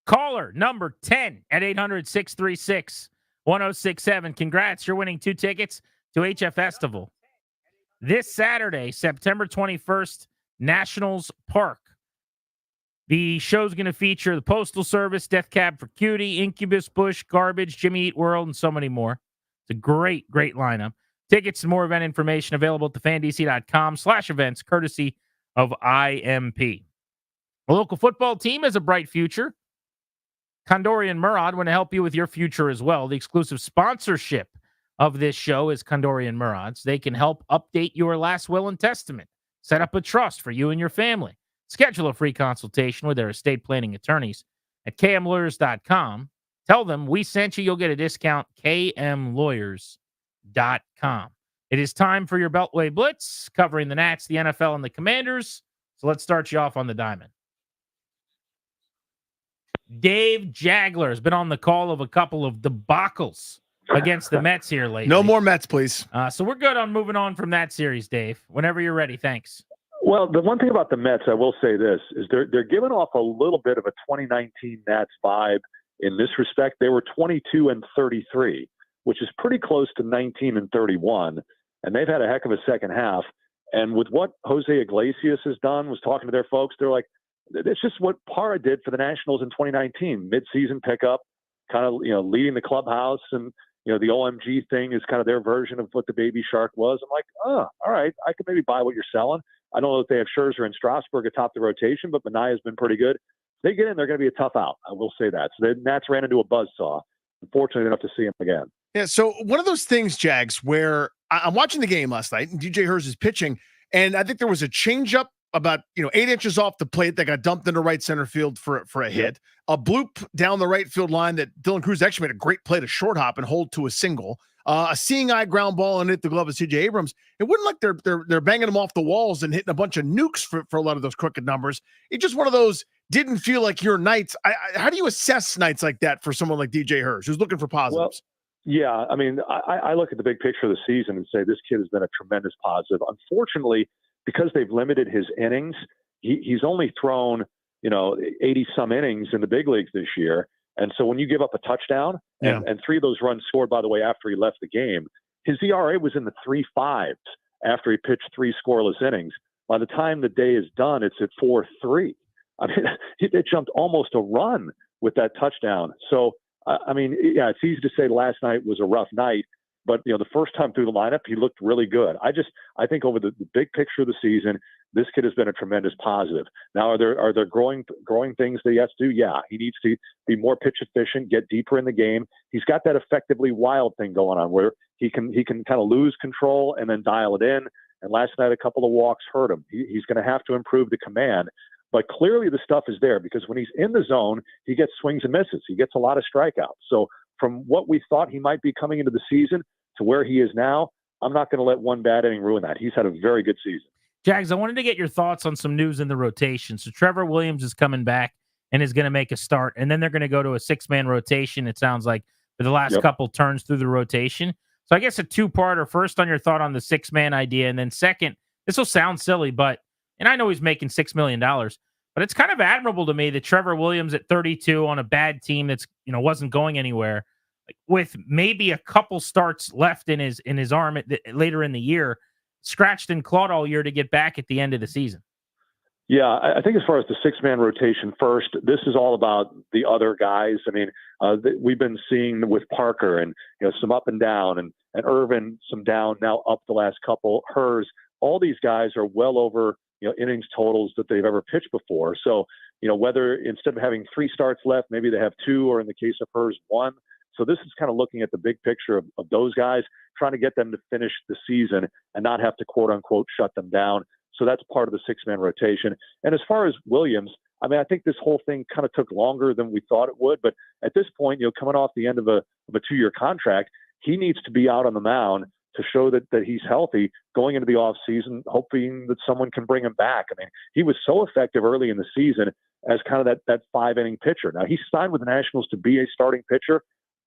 Caller number 10 at 800-636-1067. Congrats, you're winning 2 tickets to HF Festival. This Saturday, September 21st, Nationals Park. The show's going to feature the Postal Service, Death Cab for Cutie, Incubus, Bush, Garbage, Jimmy Eat World, and so many more. It's a great, great lineup. Tickets and more event information available at thefandc.com/events, courtesy of IMP. A local football team has a bright future. Condori and Murad want to help you with your future as well. The exclusive sponsorship of this show is Condori and Murad's. They can help update your last will and testament, set up a trust for you and your family, schedule a free consultation with their estate planning attorneys at kmlawyers.com. Tell them we sent you. You'll get a discount, kmlawyers.com. It is time for your Beltway Blitz, covering the Nats, the NFL, and the Commanders. So let's start you off on the diamond. Dave Jagler has been on the call of a couple of debacles against the Mets here lately.
No more Mets, please.
So we're good on moving on from that series, Dave. Whenever you're ready, thanks.
Well, the one thing about the Mets, I will say this, is they're giving off a little bit of a 2019 Nats vibe in this respect. They were 22-33, which is pretty close to 19-31, and they've had a heck of a second half. And with what Jose Iglesias has done, was talking to their folks, they're like, it's just what Parra did for the Nationals in 2019, midseason pickup, kind of, leading the clubhouse, and, the OMG thing is kind of their version of what the Baby Shark was. I'm like, all right, I could maybe buy what you're selling. I don't know if they have Scherzer and Strasburg atop the rotation, but Manaya's been pretty good. If they get in, they're going to be a tough out. I will say that. So the Nats ran into a buzzsaw. Unfortunately enough to see him again.
Yeah, so one of those things, Jags, where I'm watching the game last night, and DJ Hurst is pitching, and I think there was a changeup about 8 inches off the plate that got dumped into right center field for a hit. A bloop down the right field line that Dylan Cruz actually made a great play to short hop and hold to a single. A seeing eye ground ball and hit the glove of CJ Abrams. It wasn't like they're banging them off the walls and hitting a bunch of nukes for a lot of those crooked numbers. It's just one of those didn't feel like your nights. How do you assess nights like that for someone like DJ Hurst who's looking for positives?
Well, yeah, I mean, I look at the big picture of the season and say this kid has been a tremendous positive. Unfortunately, because they've limited his innings, he's only thrown 80 some innings in the big leagues this year. And so when you give up a touchdown and 3 of those runs scored, by the way, after he left the game, his ERA was in the 3.5s after he pitched 3 scoreless innings. By the time the day is done, it's at 4.3. I mean, it jumped almost a run with that touchdown. So, I mean, yeah, it's easy to say last night was a rough night, but the first time through the lineup, he looked really good. I think over the big picture of the season, this kid has been a tremendous positive. Now, are there growing things that he has to do? Yeah, he needs to be more pitch efficient, get deeper in the game. He's got that effectively wild thing going on where he can kind of lose control and then dial it in. And last night, a couple of walks hurt him. He's going to have to improve the command. But clearly the stuff is there because when he's in the zone, he gets swings and misses. He gets a lot of strikeouts. So from what we thought he might be coming into the season to where he is now, I'm not going to let one bad inning ruin that. He's had a very good season.
Jags, I wanted to get your thoughts on some news in the rotation. So Trevor Williams is coming back and is going to make a start, and then they're going to go to a 6-man rotation, it sounds like, for the last couple turns through the rotation. So I guess a two-parter. First, on your thought on the 6-man idea, and then second, this will sound silly, but and I know he's making $6 million, but it's kind of admirable to me that Trevor Williams at 32 on a bad team that's wasn't going anywhere, with maybe a couple starts left in his arm later in the year, scratched and clawed all year to get back at the end of the season.
Yeah, I think as far as the 6-man rotation first, this is all about the other guys. I mean, we've been seeing with Parker and some up and down, and Irvin some down, now up the last couple. Hers, all these guys are well over innings totals that they've ever pitched before. So whether instead of having 3 starts left, maybe they have 2, or in the case of Hers, 1. So this is kind of looking at the big picture of those guys, trying to get them to finish the season and not have to quote unquote shut them down. So that's part of the 6-man rotation. And as far as Williams, I mean, I think this whole thing kind of took longer than we thought it would. But at this point, coming off the end of a 2-year contract, he needs to be out on the mound to show that he's healthy going into the offseason, hoping that someone can bring him back. I mean, he was so effective early in the season as kind of that 5-inning pitcher. Now, he signed with the Nationals to be a starting pitcher.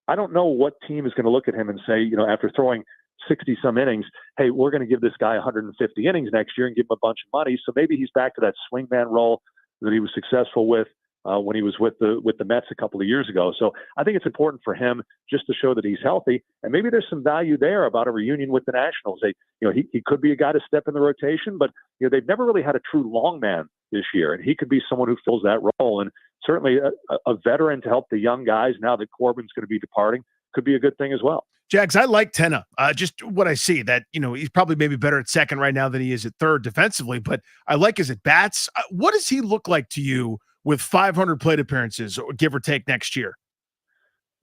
I don't know what team is going to look at him and say, after throwing 60-some innings, hey, we're going to give this guy 150 innings next year and give him a bunch of money. So maybe he's back to that swingman role that he was successful with when he was with the Mets a couple of years ago. So I think it's important for him just to show that he's healthy, and maybe there's some value there about a reunion with the Nationals. He could be a guy to step in the rotation, but they've never really had a true long man this year, and he could be someone who fills that role. And certainly a veteran to help the young guys now that Corbin's going to be departing could be a good thing as well.
Jags, I like Tenna. Just what I see that, he's probably maybe better at second right now than he is at third defensively, but I like his at bats. What does he look like to you with 500 plate appearances, or give or take, next year?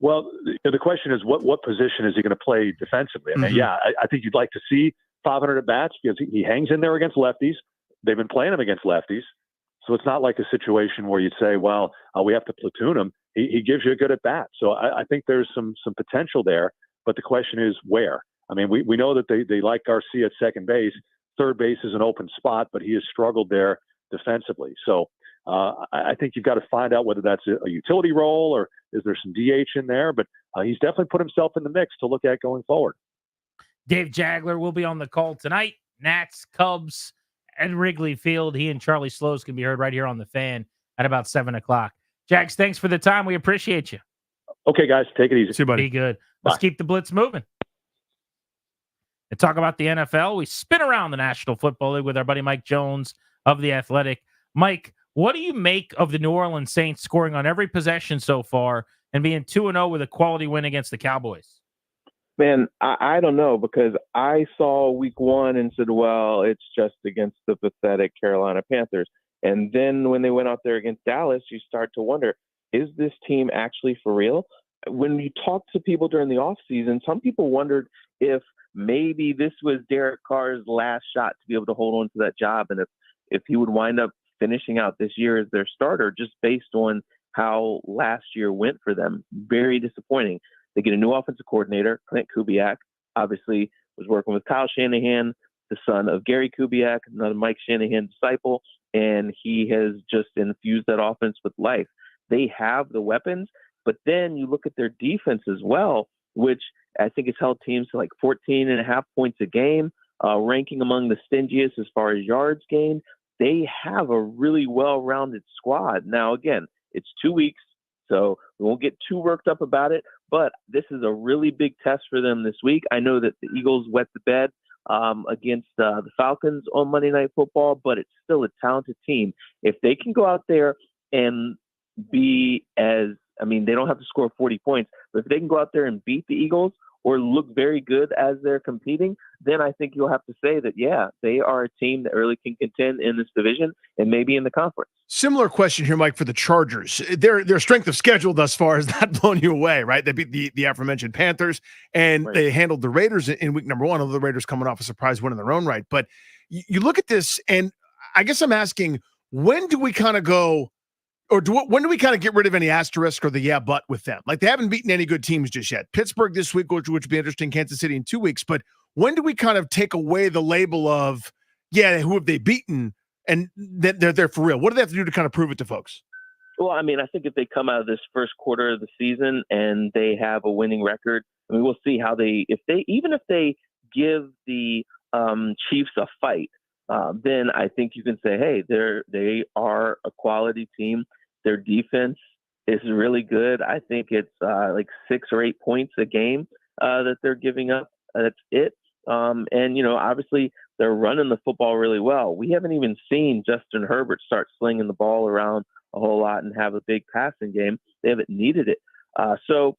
Well, the question is, what position is he going to play defensively? I mean, I think you'd like to see 500 at bats because he hangs in there against lefties. They've been playing him against lefties. So it's not like a situation where you'd say, well, we have to platoon him. He gives you a good at bat. So I think there's some potential there. But the question is where? I mean, we know that they like Garcia at second base. Third base is an open spot, but he has struggled there defensively. So I think you've got to find out whether that's a utility role or is there some DH in there. But he's definitely put himself in the mix to look at going forward.
Dave Jagler will be on the call tonight. Nats, Cubs, and Wrigley Field. He and Charlie Slows can be heard right here on the Fan at about 7 o'clock. Jags, thanks for the time. We appreciate you.
Okay, guys, take it easy.
See you, buddy.
Be good. Let's keep the blitz moving. And talk about the NFL. We spin around the National Football League with our buddy Mike Jones of The Athletic. Mike, what do you make of the New Orleans Saints scoring on every possession so far and being 2-0 with a quality win against the Cowboys?
Man, I don't know, because I saw week one and said, well, it's just against the pathetic Carolina Panthers. And then when they went out there against Dallas, you start to wonder, is this team actually for real? When you talk to people during the offseason, some people wondered if maybe this was Derek Carr's last shot to be able to hold on to that job, and if he would wind up finishing out this year as their starter, just based on how last year went for them. Very disappointing. They get a new offensive coordinator, Clint Kubiak, obviously was working with Kyle Shanahan, the son of Gary Kubiak, another Mike Shanahan disciple, and he has just infused that offense with life. They have the weapons, but then you look at their defense as well, which I think has held teams to like 14.5 points a game, ranking among the stingiest as far as yards gained. They have a really well-rounded squad. Now, again, it's 2 weeks, so we won't get too worked up about it, but this is a really big test for them this week. I know that the Eagles wet the bed against the Falcons on Monday Night Football, but it's still a talented team. If they can go out there and be they don't have to score 40 points, but if they can go out there and beat the Eagles or look very good as they're competing, then I think you'll have to say that, yeah, they are a team that really can contend in this division and maybe in the conference.
Similar question here, Mike, for the Chargers. Their strength of schedule thus far has not blown you away, right? They beat the aforementioned Panthers, and they handled the Raiders in week number one, although the Raiders coming off a surprise win in their own right. But you look at this, and I guess I'm asking, when do we kind of go, when do we kind of get rid of any asterisk or the yeah, but with them? Like, they haven't beaten any good teams just yet. Pittsburgh this week, which would be interesting, Kansas City in 2 weeks. But when do we kind of take away the label of, yeah, who have they beaten? And they're for real. What do they have to do to kind of prove it to folks?
Well, I mean, I think if they come out of this first quarter of the season and they have a winning record, I mean, we'll see how if they give the Chiefs a fight, then I think you can say, hey, they are a quality team. Their defense is really good. I think it's like 6 or 8 points a game that they're giving up. That's it. And, obviously they're running the football really well. We haven't even seen Justin Herbert start slinging the ball around a whole lot and have a big passing game. They haven't needed it. So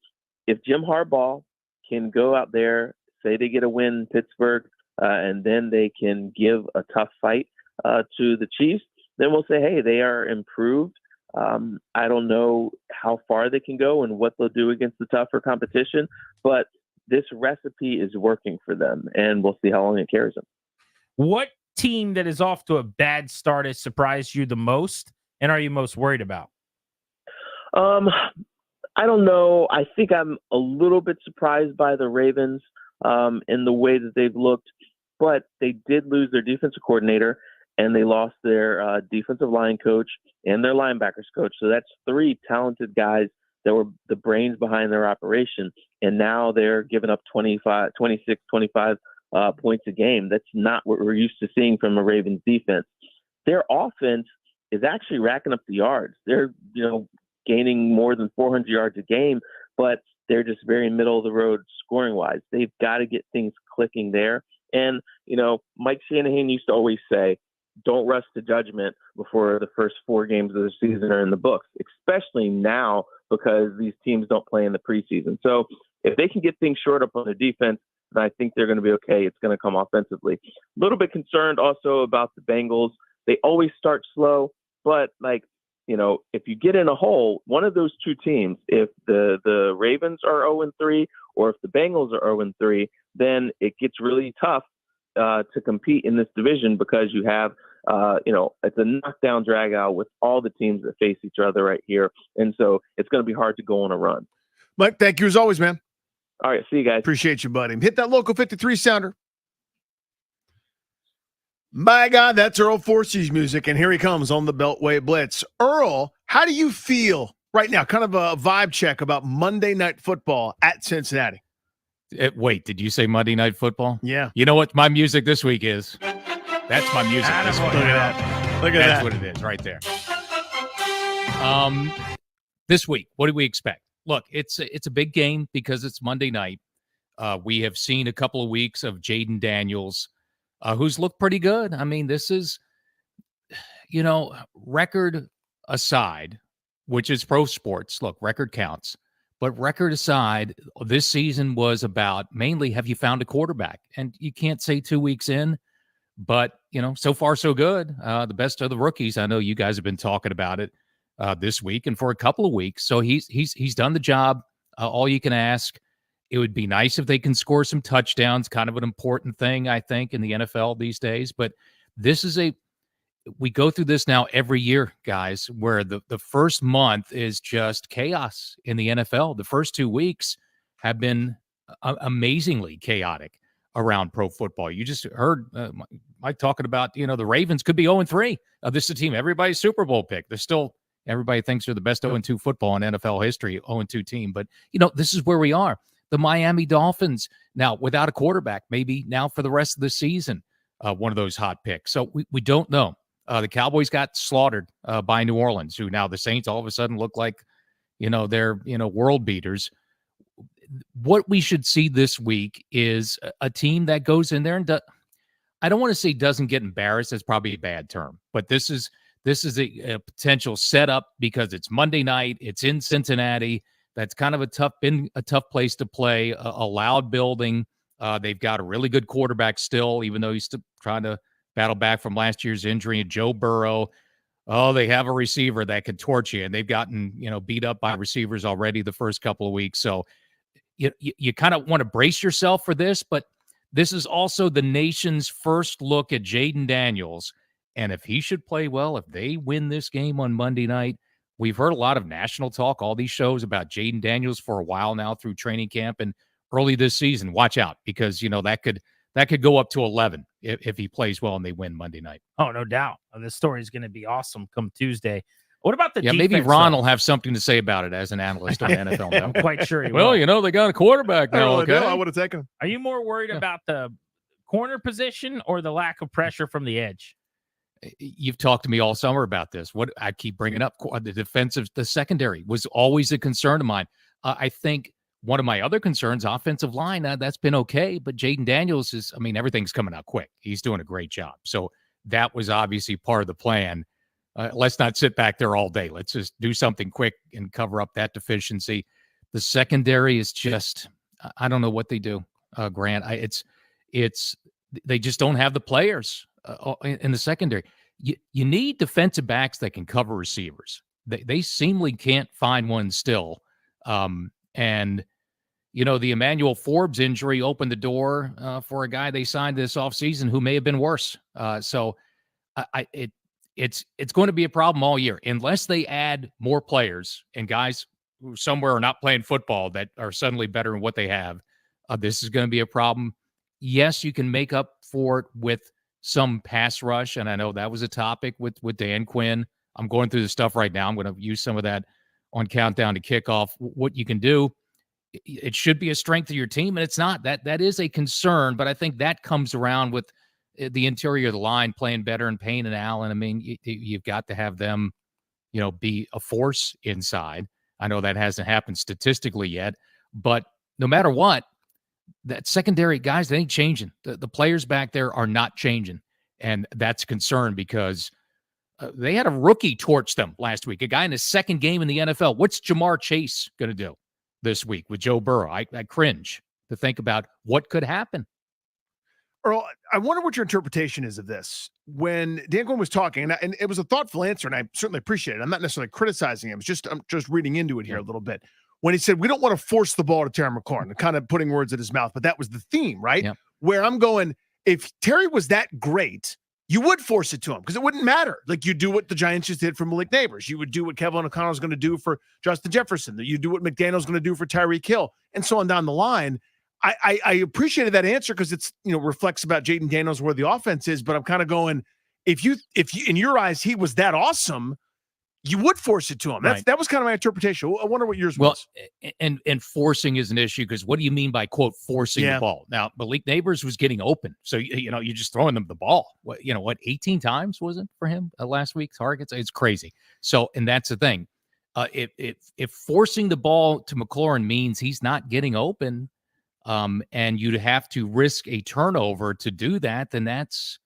if Jim Harbaugh can go out there, say they get a win in Pittsburgh, and then they can give a tough fight to the Chiefs, then we'll say, hey, they are improved. I don't know how far they can go and what they'll do against the tougher competition, but this recipe is working for them, and we'll see how long it carries them.
What team that is off to a bad start has surprised you the most, and are you most worried about?
I don't know. I think I'm a little bit surprised by the Ravens in the way that they've looked, but they did lose their defensive coordinator, and they lost their defensive line coach and their linebackers coach. So that's 3 talented guys that were the brains behind their operation. And now they're giving up 25 points a game. That's not what we're used to seeing from a Ravens defense. Their offense is actually racking up the yards. They're, gaining more than 400 yards a game, but they're just very middle of the road scoring wise. They've got to get things clicking there. And, Mike Shanahan used to always say, don't rush to judgment before the first 4 games of the season are in the books, especially now because these teams don't play in the preseason. So if they can get things short up on the defense, then I think they're going to be okay. It's going to come offensively. A little bit concerned also about the Bengals. They always start slow, but if you get in a hole, one of those 2 teams, if the Ravens are 0-3 or if the Bengals are 0-3, then it gets really tough to compete in this division because you have, it's a knockdown drag out with all the teams that face each other right here. And so it's going to be hard to go on a run.
Mike, thank you as always, man.
All right. See you guys.
Appreciate you, buddy. Hit that local 53 sounder. My God, that's Earl Forsey's music, and here he comes on the Beltway Blitz. Earl, how do you feel right now? Kind of a vibe check about Monday Night Football at Cincinnati.
Wait, did you say Monday Night Football?
Yeah.
You know what my music this week is? That's my music this week.
Look at that. Look at
That's
that.
what it is right there. This week, what do we expect? Look, it's a big game because it's Monday night. We have seen a couple of weeks of Jaden Daniels, who's looked pretty good. I mean, this is, record aside, which is pro sports. Look, record counts. But record aside, this season was about mainly have you found a quarterback? And you can't say 2 weeks in, but, so far so good. The best of the rookies. I know you guys have been talking about it this week and for a couple of weeks. So he's done the job. All you can ask. It would be nice if they can score some touchdowns, kind of an important thing, I think, in the NFL these days. But we go through this now every year, guys, where the first month is just chaos in the NFL. The first 2 weeks have been amazingly chaotic around pro football. You just heard Mike talking about, the Ravens could be 0-3. This is a team, everybody's Super Bowl pick. They're still, everybody thinks they're the best 0-2 football in NFL history, 0-2 team. But, this is where we are. The Miami Dolphins, now without a quarterback, maybe now for the rest of the season, one of those hot picks. So we don't know. The Cowboys got slaughtered by New Orleans, who now the Saints all of a sudden look like, they're, world beaters. What we should see this week is a team that goes in there and I don't want to say doesn't get embarrassed. That's probably a bad term, but this is a potential setup because it's Monday night. It's in Cincinnati. That's kind of been a tough place to play, a loud building. They've got a really good quarterback still, even though he's still trying to battle back from last year's injury. And Joe Burrow, they have a receiver that could torch you, and they've gotten, beat up by receivers already the first couple of weeks. So you kind of want to brace yourself for this, but this is also the nation's first look at Jaden Daniels. And if he should play well, if they win this game on Monday night, we've heard a lot of national talk, all these shows about Jaden Daniels for a while now through training camp and early this season. Watch out because, that could go up to 11 if he plays well and they win Monday night.
Oh, no doubt. This story is going to be awesome come Tuesday. What about the defense?
Maybe Ron will have something to say about it as an analyst on NFL now.
I'm quite sure he
will.
will.
They got a quarterback now. Okay,
I would have taken him.
Are you more worried about the corner position or the lack of pressure from the edge?
You've talked to me all summer about this. What I keep bringing up, the secondary was always a concern of mine. I think one of my other concerns, offensive line, that's been okay. But Jaden Daniels everything's coming out quick. He's doing a great job. So that was obviously part of the plan. Let's not sit back there all day. Let's just do something quick and cover up that deficiency. The secondary is just, I don't know what they do, Grant. They just don't have the players in the secondary. You need defensive backs that can cover receivers. They seemingly can't find one still. And the Emmanuel Forbes injury opened the door for a guy they signed this offseason who may have been worse. So it's going to be a problem all year unless they add more players and guys who somewhere are not playing football that are suddenly better than what they have. This is going to be a problem. Yes, you can make up for it with some pass rush, and I know that was a topic with Dan Quinn. I'm going through the stuff right now. I'm going to use some of that on Countdown to Kickoff. What you can do, it should be a strength of your team, and it's not. That is a concern, but I think that comes around with the interior of the line playing better and Payne and Allen. I mean, you've got to have them, be a force inside. I know that hasn't happened statistically yet, but no matter what, that secondary guys, they ain't changing. The players back there are not changing. And that's a concern because they had a rookie torch them last week, a guy in his second game in the NFL. What's Jamar Chase going to do this week with Joe Burrow? I cringe to think about what could happen.
Earl, I wonder what your interpretation is of this. When Dan Quinn was talking, and it was a thoughtful answer, and I certainly appreciate it. I'm not necessarily criticizing him. I'm just reading into it here a little bit. When he said, we don't want to force the ball to Terry McLaurin, kind of putting words in his mouth, but that was the theme, right?
Yep.
Where I'm going, if Terry was that great, you would force it to him because it wouldn't matter. Like you do what the Giants just did for Malik Neighbors. You would do what Kevin O'Connell's going to do for Justin Jefferson. You do what McDaniel's going to do for Tyreek Hill, and so on down the line. I appreciated that answer because it's, reflects about Jaden Daniels where the offense is, but I'm kind of going, if you, in your eyes, he was that awesome, you would force it to him. That was kind of my interpretation. I wonder what yours was.
And forcing is an issue because what do you mean by quote forcing the ball? Now, Malik Neighbors was getting open. So, you're just throwing them the ball. 18 times was it for him last week? Targets? It's crazy. So, and that's the thing. If forcing the ball to McLaurin means he's not getting open, and you'd have to risk a turnover to do that, then that's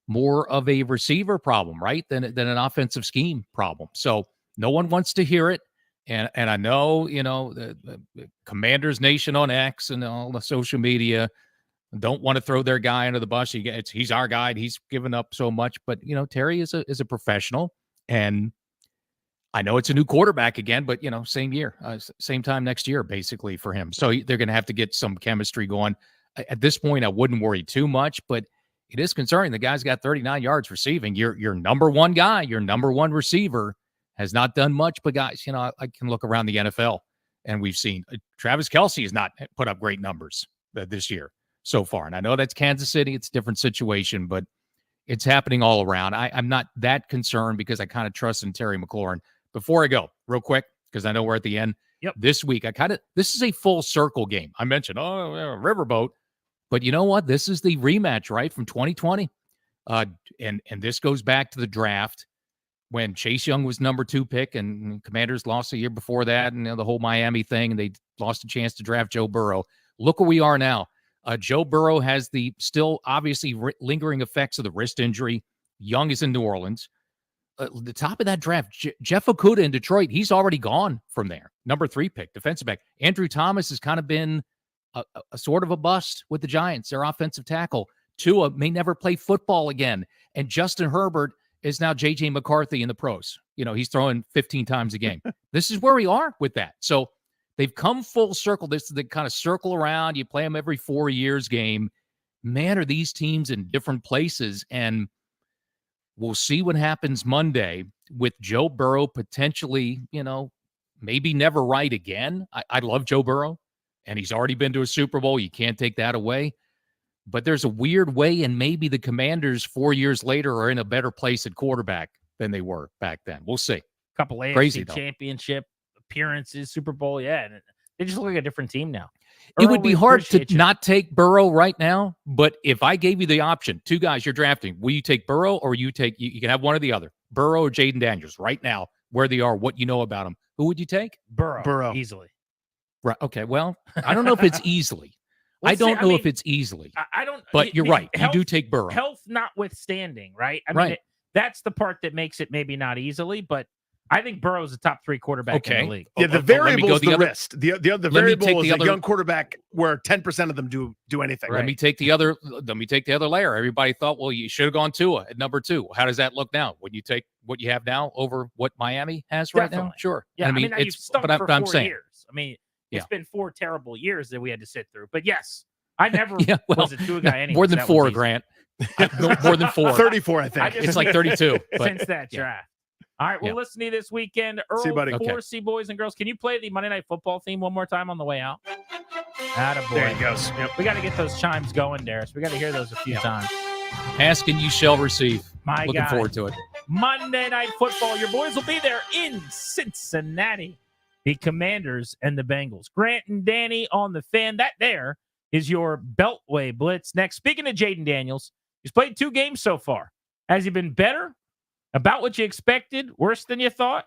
more of a receiver problem, right? Than an offensive scheme problem. So no one wants to hear it. And I know, the Commanders Nation on X and all the social media don't want to throw their guy under the bus. He's our guy. He's given up so much, but Terry is a professional, and I know it's a new quarterback again, but same year, same time next year, basically for him. So they're going to have to get some chemistry going. At this point, I wouldn't worry too much, but it is concerning. The guy's got 39 yards receiving. Your number one guy, your number one receiver has not done much. But guys, I can look around the NFL and we've seen Travis Kelce has not put up great numbers this year so far. And I know that's Kansas City. It's a different situation, but it's happening all around. I'm not that concerned because I kind of trust in Terry McLaurin. Before I go, real quick, because I know we're at the end.
Yep.
This week, this is a full circle game. I mentioned, Riverboat. But you know what? This is the rematch, right, from 2020. And this goes back to the draft when Chase Young was number 2 pick and Commanders lost a year before that and the whole Miami thing, and they lost a chance to draft Joe Burrow. Look where we are now. Joe Burrow has the still obviously lingering effects of the wrist injury. Young is in New Orleans. The top of that draft, Jeff Okudah in Detroit, he's already gone from there. Number 3 pick, defensive back. Andrew Thomas has kind of been a sort of a bust with the Giants, their offensive tackle. Tua may never play football again. And Justin Herbert is now J.J. McCarthy in the pros. He's throwing 15 times a game. This is where we are with that. So they've come full circle. This is the kind of circle around. You play them every 4 years game. Man, are these teams in different places. And we'll see what happens Monday with Joe Burrow potentially, maybe never right again. I love Joe Burrow, and he's already been to a Super Bowl. You can't take that away. But there's a weird way, and maybe the Commanders 4 years later are in a better place at quarterback than they were back then. We'll see.
Couple AFC championship appearances, Super Bowl. Yeah, and they just look like a different team now.
It would be hard to not take Burrow right now, but if I gave you the option, 2 guys you're drafting, will you take Burrow or you can have one or the other, Burrow or Jaden Daniels right now, where they are, what you know about them? Who would you take?
Burrow. Easily.
Right. Okay. Well, I don't know if it's easily. I don't know if it's easily.
I don't.
But you're right. You do take Burrow.
Health notwithstanding, right? I mean, that's the part that makes it maybe not easily, but I think Burrow's a top 3 quarterback in the league.
Yeah, the variable is the wrist. The variable is a young quarterback where 10% of them do anything.
Let me take the other layer. Everybody thought, well, you should have gone Tua at number 2. How does that look now? Would you take what you have now over what Miami has right now? Sure.
Yeah, I mean
it's
stunk
but
for
I'm
4
saying.
years. I mean, it's been 4 terrible years that we had to sit through. But yes, I never was a Tua guy anyway.
More than 4, Grant. More than 4.
34, I think.
It's like 32.
Since that draft. All right, we'll listen to you this weekend. Earl,
see you, buddy.
C boys and girls. Can you play the Monday Night Football theme one more time on the way out? Attaboy.
There he goes. Yep.
We got to get those chimes going, Darius. We got to hear those a few times.
Ask and you shall receive. Looking
guy.
forward to it.
Monday Night Football. Your boys will be there in Cincinnati. The Commanders and the Bengals. Grant and Danny on the Fan. That there is your Beltway Blitz. Next, speaking of Jaden Daniels, He's played 2 games so far. Has he been better? About what you expected? Worse than you thought?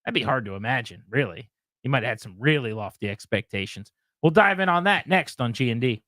That'd be hard to imagine, really. He might have had some really lofty expectations. We'll dive in on that next on G&D.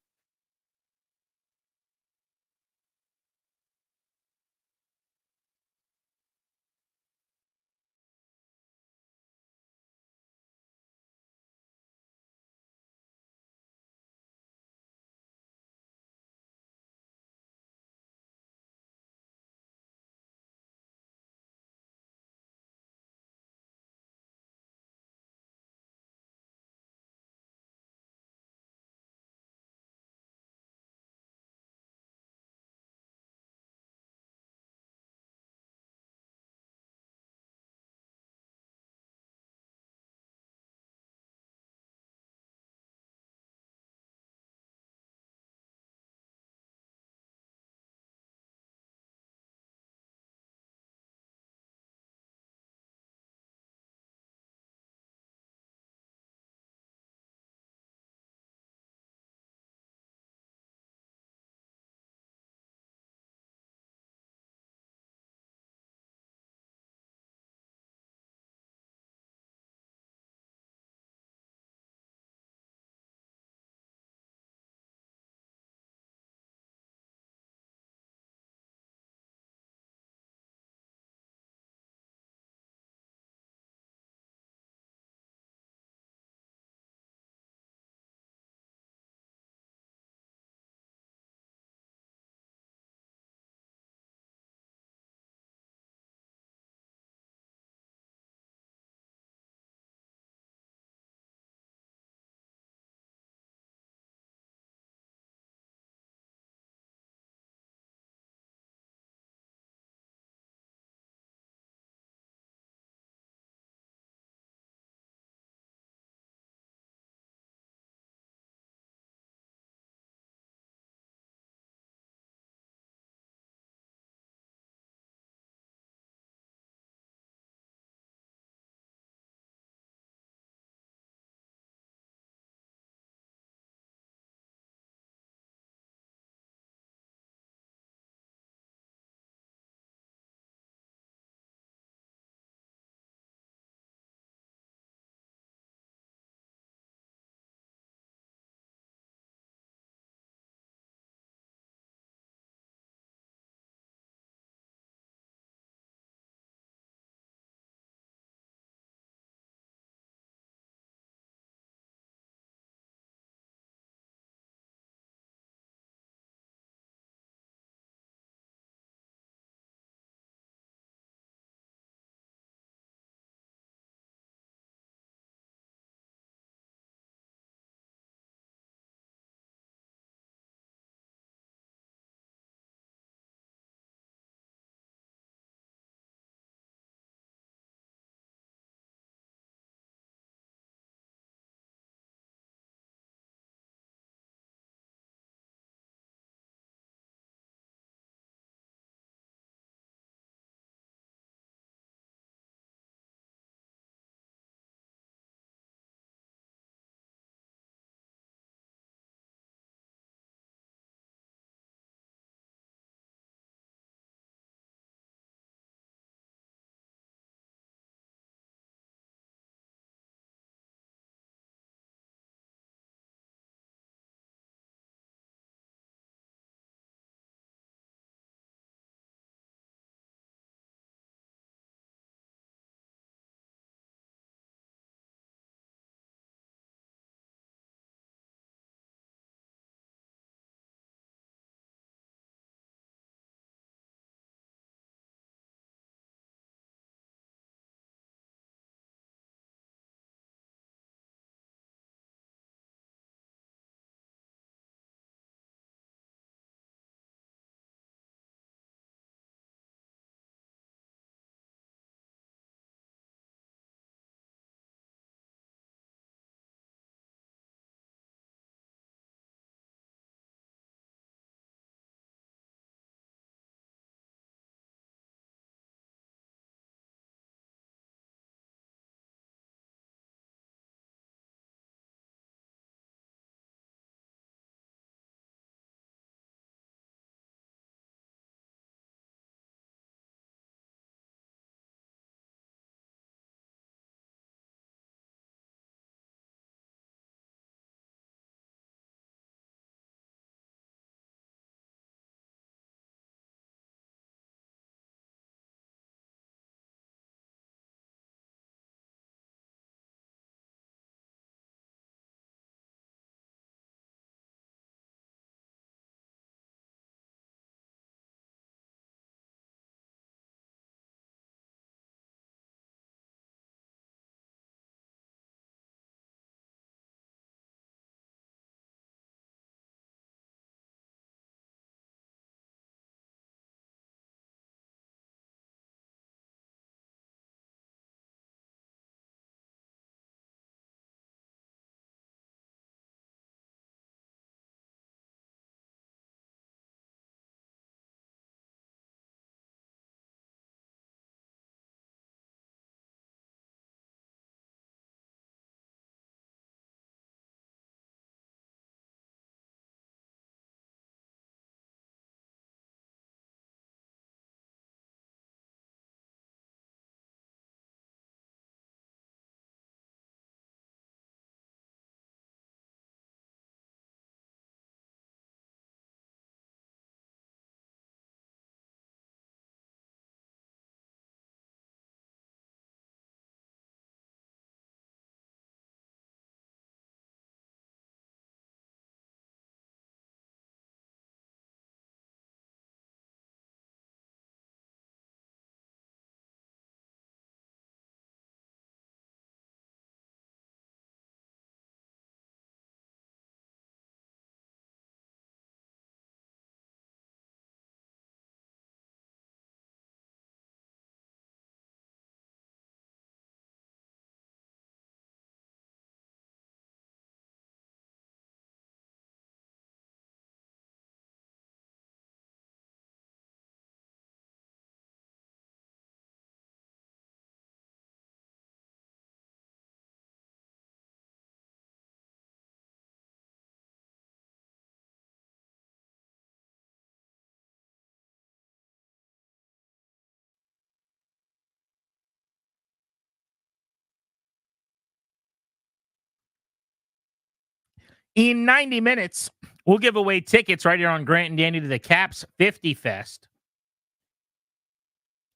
In 90 minutes, we'll give away tickets right here on Grant and Danny to the Caps 50 Fest.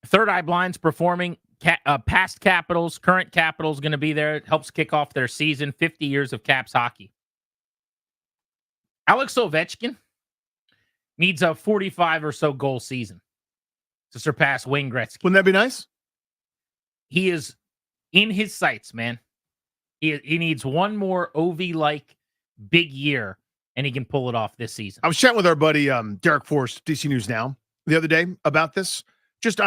Third Eye Blind's performing. Past Capitals, current Capitals going to be there. It helps kick off their season, 50 years of Caps hockey. Alex Ovechkin needs a 45 or so goal season to surpass Wayne Gretzky.
Wouldn't that be nice?
He is in his sights, man. He needs one more OV-like big year, and he can pull it off this season.
I was chatting with our buddy Derek Forrest, DC News Now, the other day about this. Just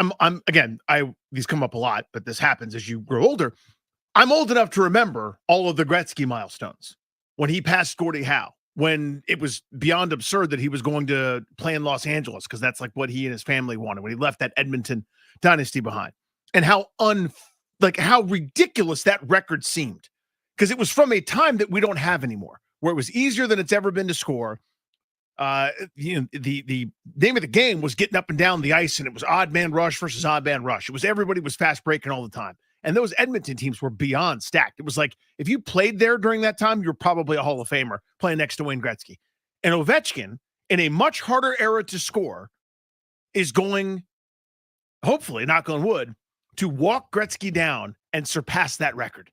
these come up a lot, but this happens as you grow older. I'm old enough to remember all of the Gretzky milestones when he passed Gordie Howe, when it was beyond absurd that he was going to play in Los Angeles because that's like what he and his family wanted when he left that Edmonton dynasty behind, and how ridiculous that record seemed, because it was from a time that we don't have anymore, where it was easier than it's ever been to score. The name of the game was getting up and down the ice, and it was odd man rush versus odd man rush. It was everybody was fast breaking all the time. And those Edmonton teams were beyond stacked. It was like, if you played there during that time, you're probably a Hall of Famer playing next to Wayne Gretzky. And Ovechkin, in a much harder era to score, is going, hopefully, knock on wood, to walk Gretzky down and surpass that record.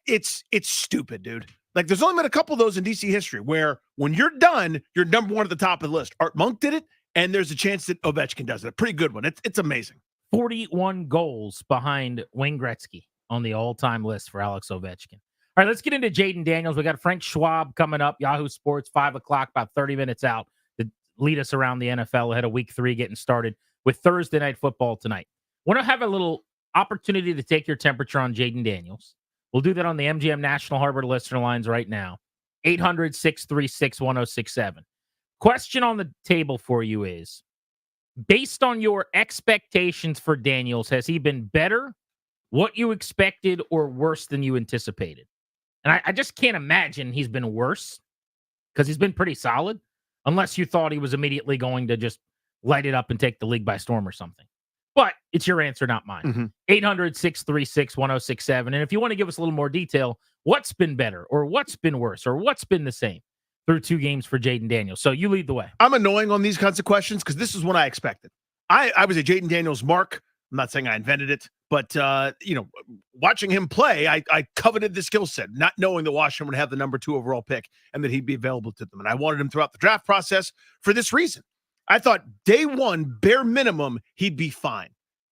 It's stupid, dude. Like, there's only been a couple of those in DC history where when you're done, you're number one at the top of the list. Art Monk did it, and there's a chance that Ovechkin does it. A pretty good one. It's amazing.
41 goals behind Wayne Gretzky on the all-time list for Alex Ovechkin. All right, let's get into Jaden Daniels. We got Frank Schwab coming up, Yahoo Sports, 5 o'clock, about 30 minutes out, to lead us around the NFL ahead of Week 3 getting started with Thursday Night Football tonight. Want to have a little opportunity to take your temperature on Jaden Daniels. We'll do that on the MGM National Harbor listener lines right now. 800-636-1067. Question on the table for you is, based on your expectations for Daniels, has he been better, what you expected, or worse than you anticipated? And I just can't imagine he's been worse, because he's been pretty solid, unless you thought he was immediately going to just light it up and take the league by storm or something. But it's your answer, not mine. 800-636-1067. And if you want to give us a little more detail, what's been better, or what's been worse, or what's been the same through 2 games for Jaden Daniels? So you lead the way.
I'm annoying on these kinds of questions because this is what I expected. I was a Jaden Daniels mark. I'm not saying I invented it, but watching him play, I coveted the skill set, not knowing that Washington would have the number 2 overall pick and that he'd be available to them. And I wanted him throughout the draft process for this reason. I thought day one, bare minimum, he'd be fine.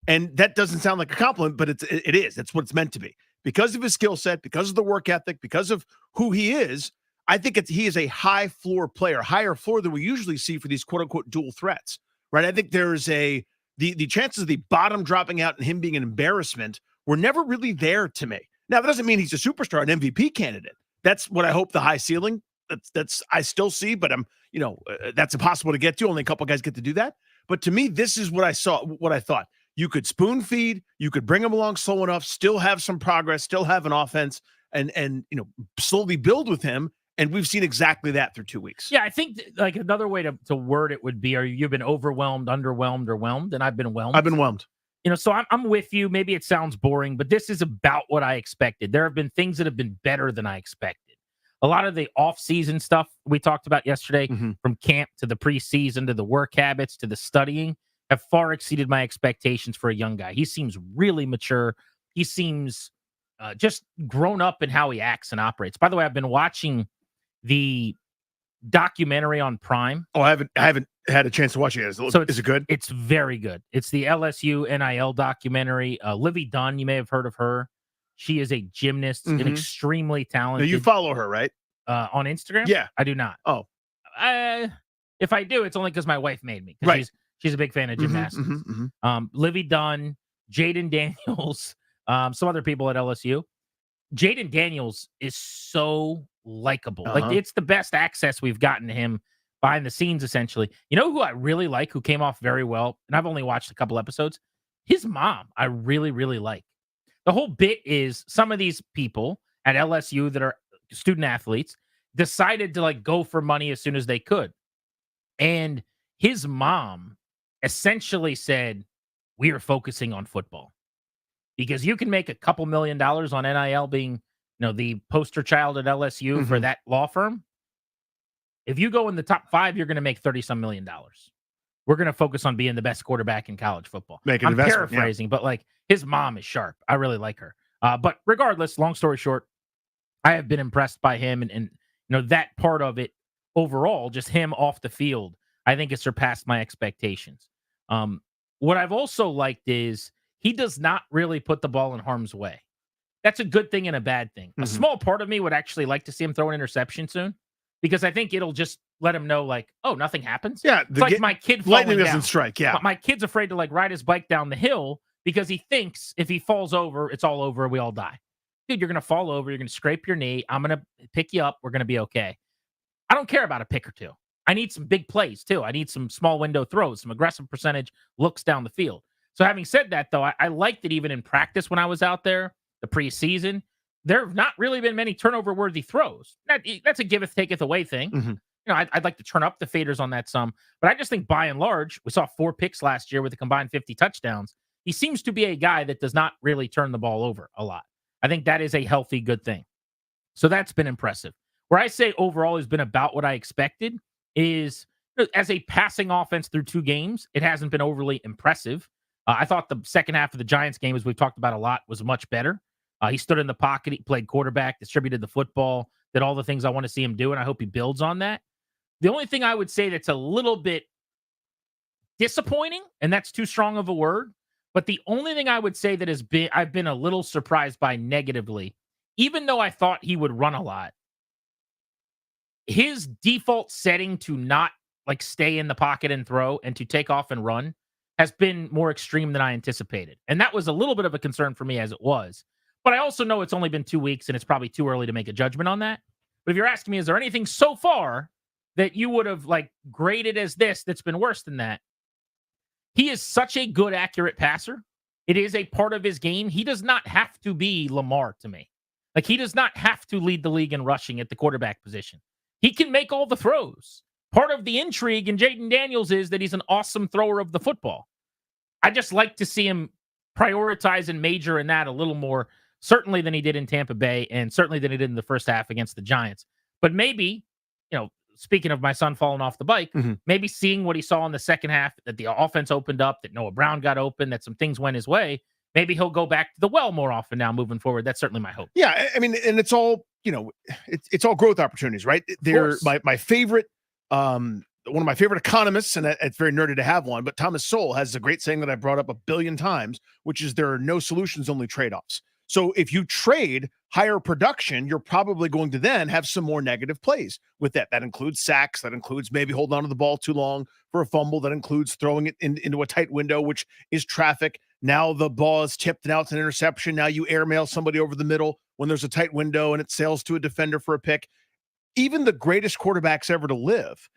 And that doesn't sound like a compliment, but it is. That's what it's meant to be. Because of his skill set, because of the work ethic, because of who he is, I think he is a high floor player, higher floor than we usually see for these quote unquote dual threats, right? I think there's the chances of the bottom dropping out and him being an embarrassment were never really there to me. Now, that doesn't mean he's a superstar, an MVP candidate. That's what I hope the high ceiling that's I still see, but that's impossible to get to. Only a couple guys get to do that. But to me, this is what I saw, what I thought. You could spoon feed, you could bring him along slow enough, still have some progress, still have an offense, and slowly build with him. And we've seen exactly that through 2 weeks.
Yeah, I think like another way to word it would be, you've been overwhelmed, underwhelmed, or whelmed? And I've been whelmed.
I've been whelmed.
So I'm with you. Maybe it sounds boring, but this is about what I expected. There have been things that have been better than I expected. A lot of the off-season stuff we talked about yesterday, from camp to the preseason to the work habits to the studying, have far exceeded my expectations for a young guy. He seems really mature. He seems just grown up in how he acts and operates. By the way, I've been watching the documentary on Prime.
Oh, I haven't had a chance to watch it. Is it good?
It's very good. It's the LSU NIL documentary. Livy Dunn, you may have heard of her. She is a gymnast and extremely talented.
Now you follow her, right?
On Instagram?
Yeah.
I do not.
Oh.
If I do, it's only because my wife made me. Right. She's a big fan of gymnastics. Livy Dunn, Jaden Daniels, some other people at LSU. Jaden Daniels is so likable. Like, it's the best access we've gotten to him behind the scenes, essentially. You know who I really like, who came off very well, and I've only watched a couple episodes? His mom, I really, really like. The whole bit is some of these people at LSU that are student athletes decided to go for money as soon as they could. And his mom essentially said, we are focusing on football because you can make a couple $1 million on NIL being, the poster child at LSU for that law firm. If you go in the top 5, you're going to make $30-some million. We're going to focus on being the best quarterback in college football.
Make an
I'm
investment, yeah.
paraphrasing, but like his mom is sharp. I really like her. But regardless, long story short, I have been impressed by him, and that part of it overall, just him off the field, I think has surpassed my expectations. What I've also liked is he does not really put the ball in harm's way. That's a good thing and a bad thing.
Mm-hmm.
A small part of me would actually like to see him throw an interception soon, because I think it'll just let him know, like, oh, nothing happens.
Yeah,
it's like my kid
lightning
falling
doesn't
down.
strike. Yeah,
My kid's afraid to like ride his bike down the hill because he thinks if he falls over, it's all over. We all die. Dude, you're gonna fall over. You're gonna scrape your knee. I'm gonna pick you up. We're gonna be okay. I don't care about a pick or two. I need some big plays too. I need some small window throws, some aggressive percentage looks down the field. So having said that, though, I liked it even in practice when I was out there, the preseason. There have not really been many turnover-worthy throws. That's a giveth, taketh away thing.
Mm-hmm.
I'd like to turn up the faders on that some, but I just think by and large, we saw 4 picks last year with a combined 50 touchdowns. He seems to be a guy that does not really turn the ball over a lot. I think that is a healthy, good thing. So that's been impressive. Where I say overall has been about what I expected is, as a passing offense through 2 games, it hasn't been overly impressive. I thought the second half of the Giants game, as we've talked about a lot, was much better. He stood in the pocket, he played quarterback, distributed the football, did all the things I want to see him do, and I hope he builds on that. The only thing I would say that's a little bit disappointing, and that's too strong of a word, but the only thing I would say that I've been a little surprised by negatively, even though I thought he would run a lot, his default setting to not like stay in the pocket and throw and to take off and run has been more extreme than I anticipated. And that was a little bit of a concern for me as it was. But I also know it's only been 2 weeks and it's probably too early to make a judgment on that. But if you're asking me, is there anything so far that you would have like graded as that's been worse than that? He is such a good, accurate passer. It is a part of his game. He does not have to be Lamar to me. Like, he does not have to lead the league in rushing at the quarterback position. He can make all the throws. Part of the intrigue in Jaden Daniels is that he's an awesome thrower of the football. I just like to see him prioritize and major in that a little more, certainly than he did in Tampa Bay, and certainly than he did in the first half against the Giants. But maybe, speaking of my son falling off the bike, maybe seeing what he saw in the second half, that the offense opened up, that Noah Brown got open, that some things went his way, maybe he'll go back to the well more often now moving forward. That's certainly my hope.
Yeah, I mean, and it's all, it's all growth opportunities, right? They're my favorite, one of my favorite economists, and it's very nerdy to have one, but Thomas Sowell has a great saying that I brought up a billion times, which is there are no solutions, only trade-offs. So if you trade higher production, you're probably going to then have some more negative plays with that. That includes sacks. That includes maybe holding on to the ball too long for a fumble. That includes throwing it into a tight window, which is traffic. Now the ball is tipped and now it's an interception. Now you airmail somebody over the middle when there's a tight window and it sails to a defender for a pick. Even the greatest quarterbacks ever to live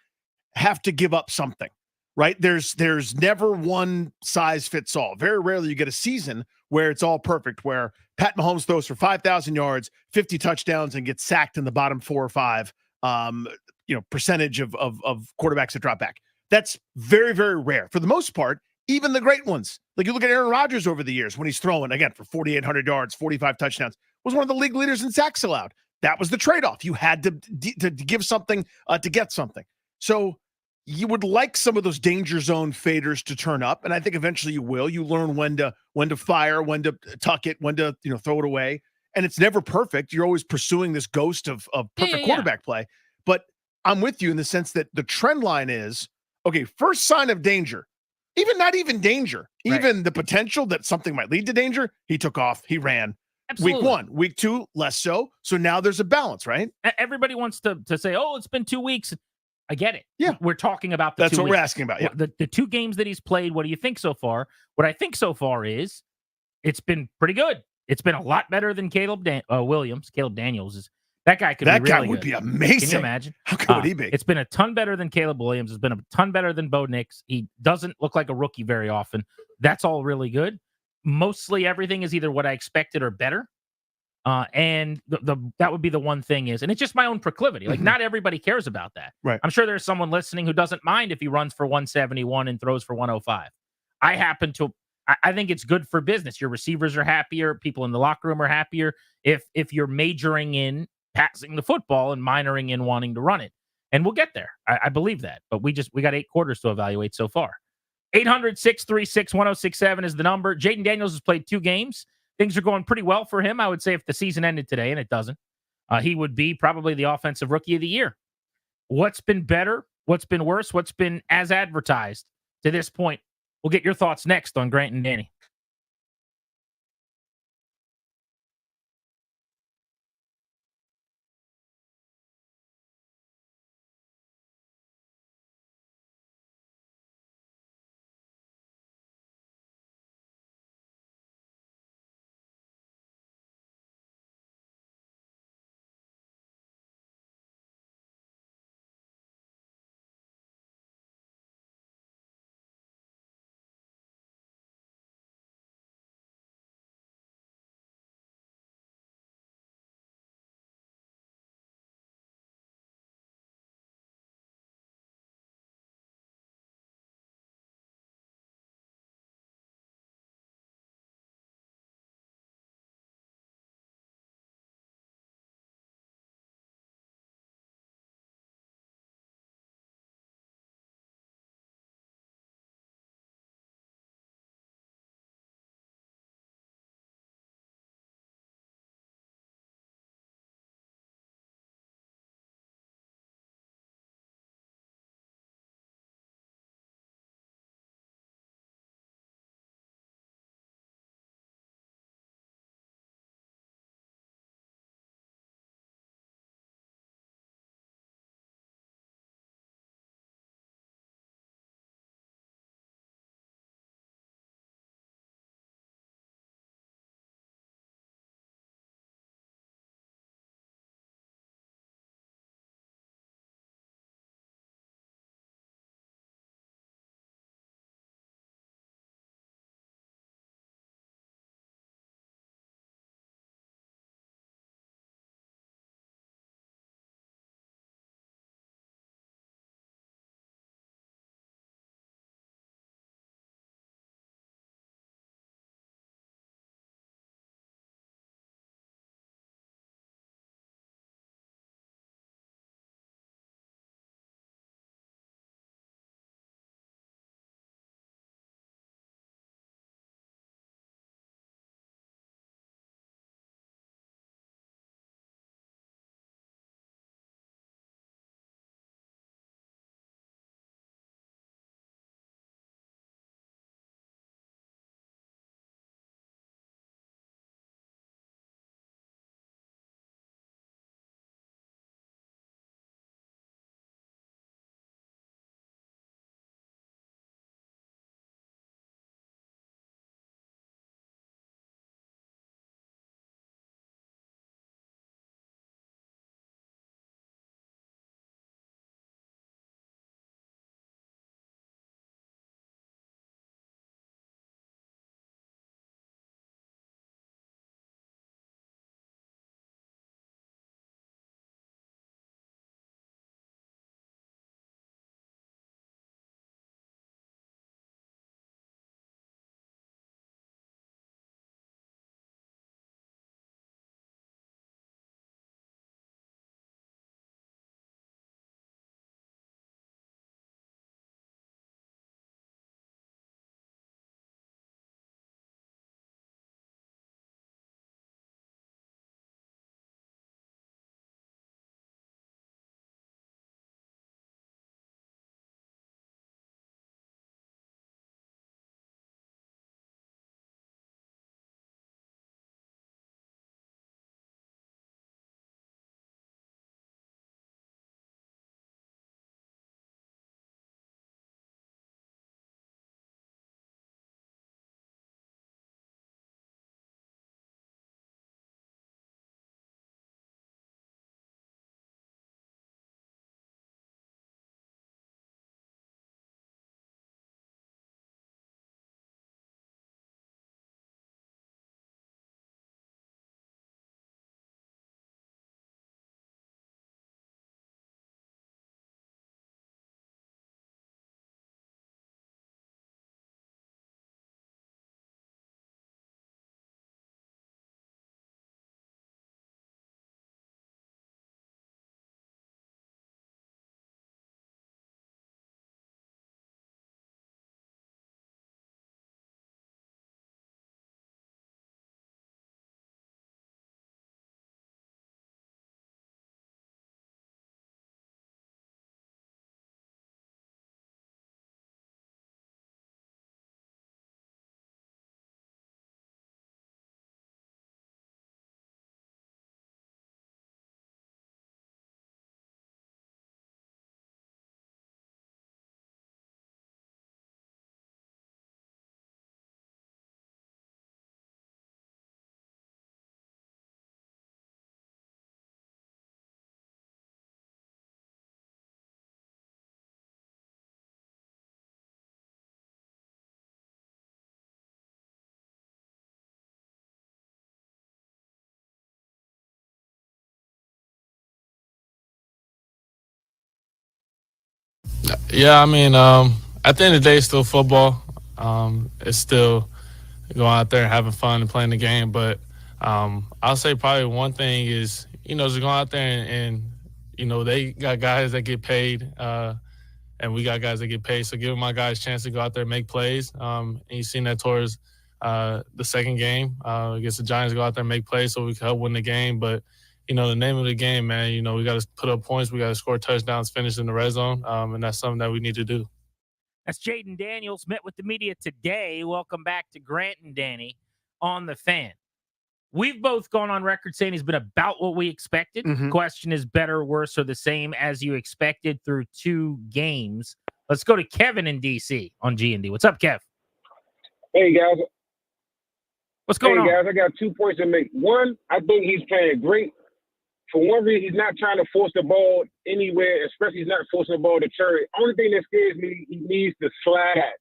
have to give up something, right? There's never one size fits all. Very rarely you get a season where it's all perfect, where Pat Mahomes throws for 5,000 yards, 50 touchdowns, and gets sacked in the bottom 4 or 5 percentage of quarterbacks that drop back. That's very, very rare. For the most part, even the great ones, like you look at Aaron Rodgers over the years when he's throwing, again, for 4,800 yards, 45 touchdowns, was one of the league leaders in sacks allowed. That was the trade-off. You had to give something to get something. So you would like some of those danger zone faders to turn up, and I think eventually you will. You learn when to fire, when to tuck it, when to throw it away. And it's never perfect. You're always pursuing this ghost of perfect quarterback play. But I'm with you in the sense that the trend line is, okay, first sign of danger, not even danger, even the potential that something might lead to danger, he took off, he ran. Absolutely. Week 1, week 2, less so. So now there's a balance, right?
Everybody wants to say, oh, it's been 2 weeks. I get it.
Yeah.
We're talking about the
That's
2
what
weeks.
we're asking about. Yeah.
The 2 games that he's played, what do you think so far? What I think so far is it's been pretty good. It's been a lot better than Caleb Williams. Caleb Daniels is that guy could be really good.
That guy would be amazing.
Can you imagine?
How good would he be?
It's been a ton better than Caleb Williams. It's been a ton better than Bo Nix. He doesn't look like a rookie very often. That's all really good. Mostly everything is either what I expected or better. And that would be the one thing is, and it's just my own proclivity. Like, not everybody cares about that.
Right.
I'm sure there's someone listening who doesn't mind if he runs for 171 and throws for 105. I think it's good for business. Your receivers are happier. People in the locker room are happier if you're majoring in passing the football and minoring in wanting to run it. And we'll get there. I believe that. But we got 8 quarters to evaluate so far. 800-636-1067 is the number. Jaden Daniels has played 2 games. Things are going pretty well for him. I would say if the season ended today, and it doesn't, he would be probably the offensive rookie of the year. What's been better? What's been worse? What's been as advertised to this point? We'll get your thoughts next on Grant and Danny.
Yeah, I mean, at the end of the day, it's still football. It's still going out there and having fun and playing the game. But I'll say probably one thing is, just going out there and they got guys that get paid, and we got guys that get paid. So giving my guys a chance to go out there and make plays. And you've seen that towards the second game against the Giants, go out there and make plays so we can help win the game. But, the name of the game, man, we got to put up points. We got to score touchdowns, finish in the red zone. And that's something that we need to do.
That's Jaden Daniels, met with the media today. Welcome back to Grant and Danny on the Fan. We've both gone on record saying he's been about what we expected. Question is better, worse, or the same as you expected through 2 games. Let's go to Kevin in D.C. on G&D. What's up, Kev?
Hey, guys.
What's going on?
Hey, guys, I got 2 points to make. One, I think he's playing great. For one reason, he's not trying to force the ball anywhere, especially he's not forcing the ball to Cherry. Only thing that scares me, he needs to slide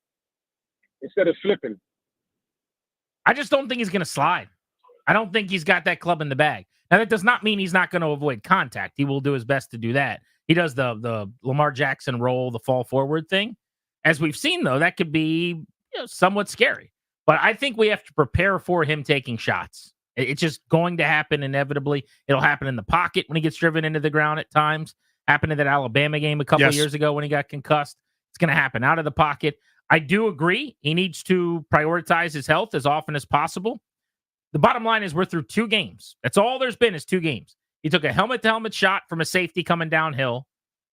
instead of flipping.
I just don't think he's going to slide. I don't think he's got that club in the bag. Now, that does not mean he's not going to avoid contact. He will do his best to do that. He does the Lamar Jackson roll, the fall forward thing. As we've seen, though, that could be somewhat scary. But I think we have to prepare for him taking shots. It's just going to happen inevitably. It'll happen in the pocket when he gets driven into the ground at times. Happened in that Alabama game a couple of years ago when he got concussed. It's going to happen out of the pocket. I do agree. He needs to prioritize his health as often as possible. The bottom line is we're through 2 games. That's all there's been is 2 games. He took a helmet-to-helmet shot from a safety coming downhill,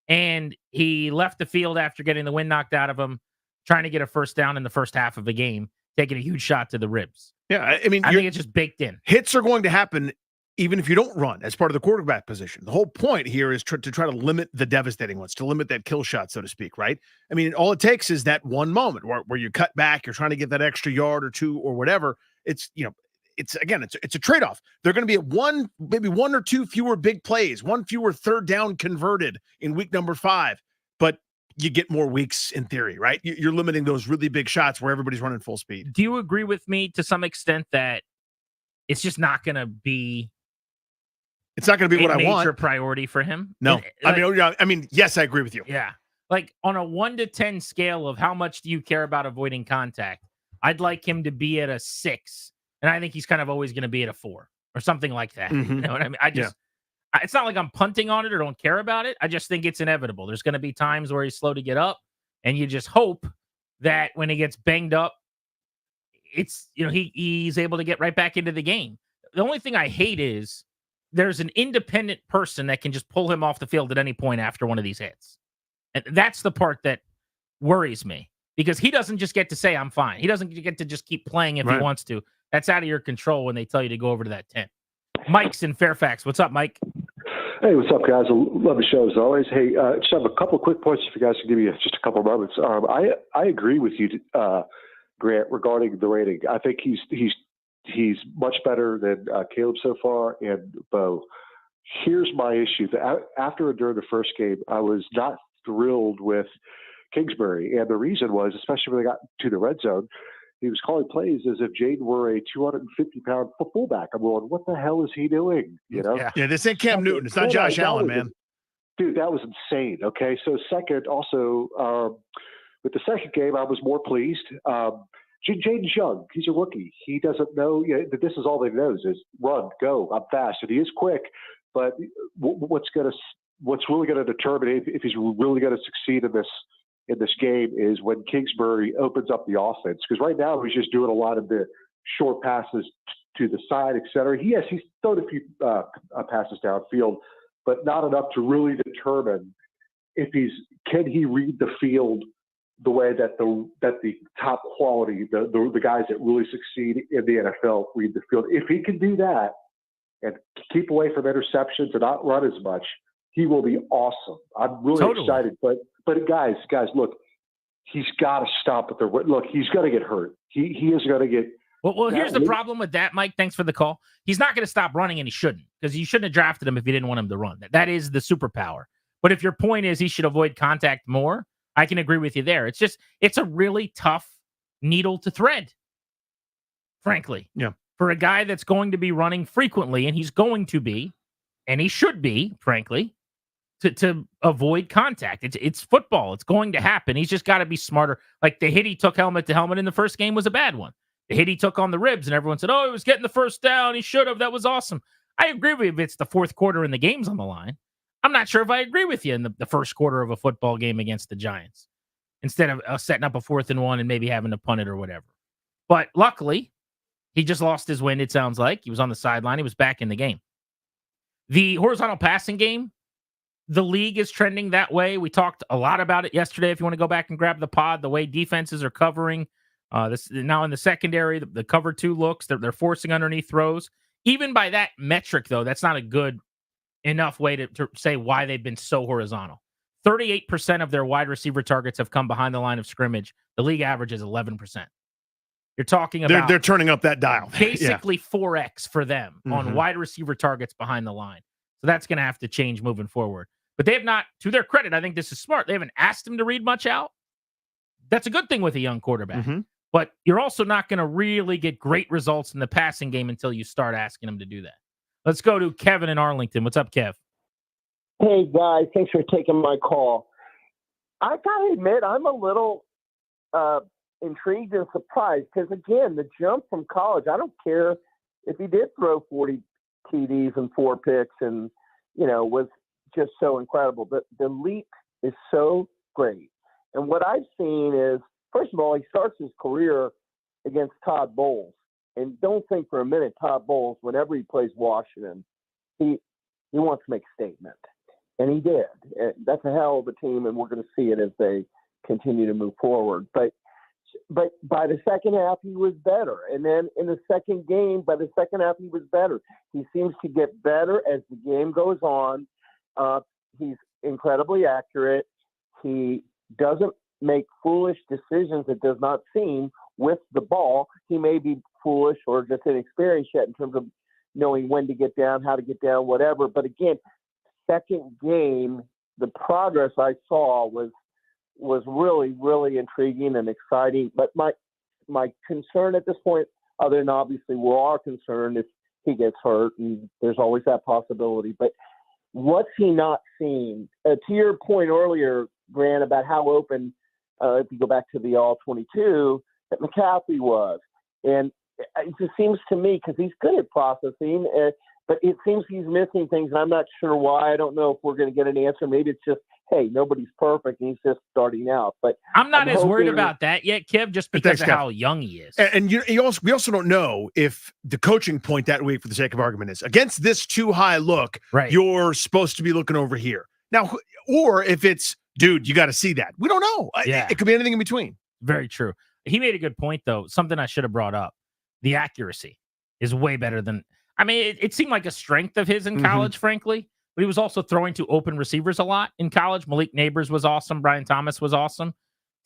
and he left the field after getting the wind knocked out of him, trying to get a first down in the first half of the game, taking a huge shot to the ribs.
Yeah, I mean,
I think it's just baked in.
Hits are going to happen even if you don't run as part of the quarterback position. The whole point here is to try to limit the devastating ones, to limit that kill shot, so to speak, right? I mean, all it takes is that one moment where you cut back, you're trying to get that extra yard or 2 or whatever. It's a trade-off. They're going to be maybe 1 or 2 fewer big plays, 1 fewer third down converted in week number 5, but you get more weeks in theory, right? You're limiting those really big shots where everybody's running full speed.
Do you agree with me to some extent that it's just not going to be?
It's not going to be what I want.
Major priority for him.
No, I mean, yes, I agree with you.
Yeah, like on a 1 to 10 scale of how much do you care about avoiding contact? I'd like him to be at a 6, and I think he's kind of always going to be at a 4 or something like that. You know what I mean? It's not like I'm punting on it or don't care about it. I just think it's inevitable. There's going to be times where he's slow to get up, and you just hope that when he gets banged up, it's he's able to get right back into the game. The only thing I hate is there's an independent person that can just pull him off the field at any point after one of these hits. And that's the part that worries me, because he doesn't just get to say, I'm fine. He doesn't get to just keep playing if he wants to. That's out of your control when they tell you to go over to that 10. Mike's in Fairfax. What's up, Mike?
Hey, what's up, guys? I love the show as always. Hey, just have a couple quick points if you guys can give me just a couple of moments. I agree with you, Grant, regarding the rating. I think he's much better than Caleb so far and Bo. Here's my issue. After and during the first game, I was not thrilled with Kingsbury, and the reason was, especially when they got to the red zone, he was calling plays as if Jayden were a 250-pound fullback. I'm going, what the hell is he doing?
Yeah, this ain't Cam Newton. It's not Josh Allen, man.
Dude, that was insane. Okay, so second, also, with the second game, I was more pleased. Jaden's young. He's a rookie. He doesn't know that this is all he knows is run, go, I'm fast. And he is quick, but what's really going to determine if he's really going to succeed in this game is when Kingsbury opens up the offense. Because right now he's just doing a lot of the short passes to the side, et cetera. He's thrown a few passes downfield, but not enough to really determine if can he read the field the way that the top quality, the guys that really succeed in the NFL read the field. If he can do that and keep away from interceptions and not run as much, he will be awesome. I'm really excited. But guys, look, he's got to stop with he's going to get hurt. He is going to get.
Well, here's the problem with that, Mike. Thanks for the call. He's not going to stop running, and he shouldn't, because you shouldn't have drafted him if you didn't want him to run. That is the superpower. But if your point is he should avoid contact more, I can agree with you there. It's a really tough needle to thread, frankly.
Yeah.
For a guy that's going to be running frequently, and he's going to be, and he should be, frankly, to avoid contact. It's football. It's going to happen. He's just got to be smarter. Like the hit he took helmet to helmet in the first game was a bad one. The hit he took on the ribs, and everyone said, "Oh, he was getting the first down. He should have. That was awesome." I agree with you if it's the fourth quarter and the game's on the line. I'm not sure if I agree with you in the first quarter of a football game against the Giants, instead of setting up a 4th and 1 and maybe having to punt it or whatever. But luckily, he just lost his wind, it sounds like. He was on the sideline. He was back in the game. The horizontal passing game, the league is trending that way. We talked a lot about it yesterday. If you want to go back and grab the pod, the way defenses are covering. This now in the secondary, the cover 2 looks. They're forcing underneath throws. Even by that metric, though, that's not a good enough way to say why they've been so horizontal. 38% of their wide receiver targets have come behind the line of scrimmage. The league average is 11%. You're talking about
they're turning up that dial.
Basically 4x for them on wide receiver targets behind the line. So that's going to have to change moving forward. But they have not, to their credit, I think this is smart. They haven't asked him to read much out. That's a good thing with a young quarterback. But you're also not going to really get great results in the passing game until you start asking him to do that. Let's go to Kevin in Arlington. What's up, Kev?
Hey, guys. Thanks for taking my call. I got to admit, I'm a little intrigued and surprised because, again, the jump from college, I don't care if he did throw 40 TDs and 4 picks and, was just so incredible. But the leap is so great. And what I've seen is, first of all, he starts his career against Todd Bowles. And don't think for a minute Todd Bowles, whenever he plays Washington, he wants to make a statement. And he did. That's a hell of a team, and we're going to see it as they continue to move forward. But by the second half, he was better. And then in the second game, by the second half, he was better. He seems to get better as the game goes on. He's incredibly accurate. He doesn't make foolish decisions, it does not seem, with the ball. He may be foolish or just inexperienced yet in terms of knowing when to get down, how to get down, whatever. But again, second game, the progress I saw was really, really intriguing and exciting. But my concern at this point, other than obviously we are concerned if he gets hurt, and there's always that possibility. But what's he not seeing? To your point earlier, Grant, about how open, if you go back to the All-22, that McCaffrey was. And it just seems to me, because he's good at processing, but it seems he's missing things, and I'm not sure why. I don't know if we're going to get an answer. Maybe it's just, hey, nobody's perfect, and he's just starting out. But
I'm not as worried about that yet, Kev, just because of how young he is.
And we also don't know if the coaching point that week, for the sake of argument, is against this too high look, you're supposed to be looking over here. Now, or if it's, dude, you got to see that. We don't know.
Yeah.
It could be anything in between.
Very true. He made a good point, though. Something I should have brought up. The accuracy is way better than, it seemed like a strength of his in college, frankly, but he was also throwing to open receivers a lot in college. Malik Neighbors was awesome. Brian Thomas was awesome.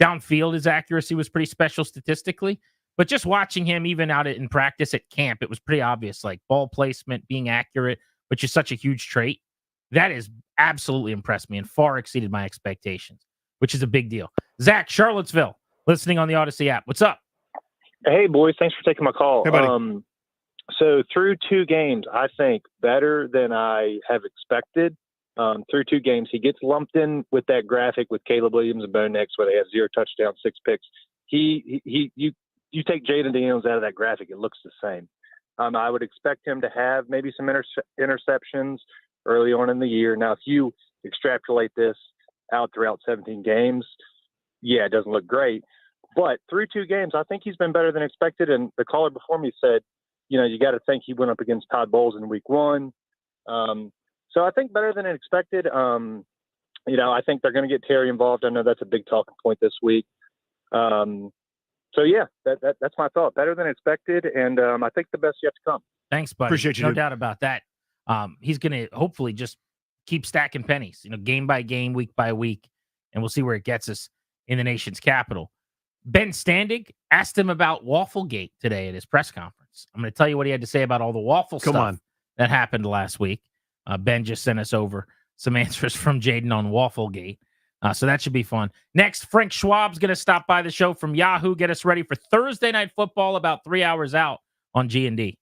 Downfield, his accuracy was pretty special statistically, but just watching him even out in practice at camp, it was pretty obvious, like ball placement, being accurate, which is such a huge trait. That has absolutely impressed me and far exceeded my expectations, which is a big deal. Zach, Charlottesville, listening on the Odyssey app. What's up?
Hey, boys. Thanks for taking my call.
Hey, buddy.
So through 2 games, I think better than I have expected. Through 2 games, he gets lumped in with that graphic with Caleb Williams and Bo Nix where they have 0 touchdowns, 6 picks. You take Jaden Daniels out of that graphic, it looks the same. I would expect him to have maybe some interceptions early on in the year. Now, if you extrapolate this out throughout 17 games, yeah, it doesn't look great. But through 2 games, I think he's been better than expected. And the caller before me said, you got to think he went up against Todd Bowles in week 1. So I think better than expected. I think they're going to get Terry involved. I know that's a big talking point this week. So yeah, that's my thought. Better than expected. And I think the best yet to come.
Thanks, buddy.
Appreciate you.
No doubt about that. He's going to hopefully just keep stacking pennies, game by game, week by week, and we'll see where it gets us in the nation's capital. Ben Standig asked him about Wafflegate today at his press conference. I'm going to tell you what he had to say about all the waffle stuff that happened last week. Ben just sent us over some answers from Jaden on Wafflegate. So that should be fun. Next, Frank Schwab's going to stop by the show from Yahoo, get us ready for Thursday Night Football about 3 hours out on G&D.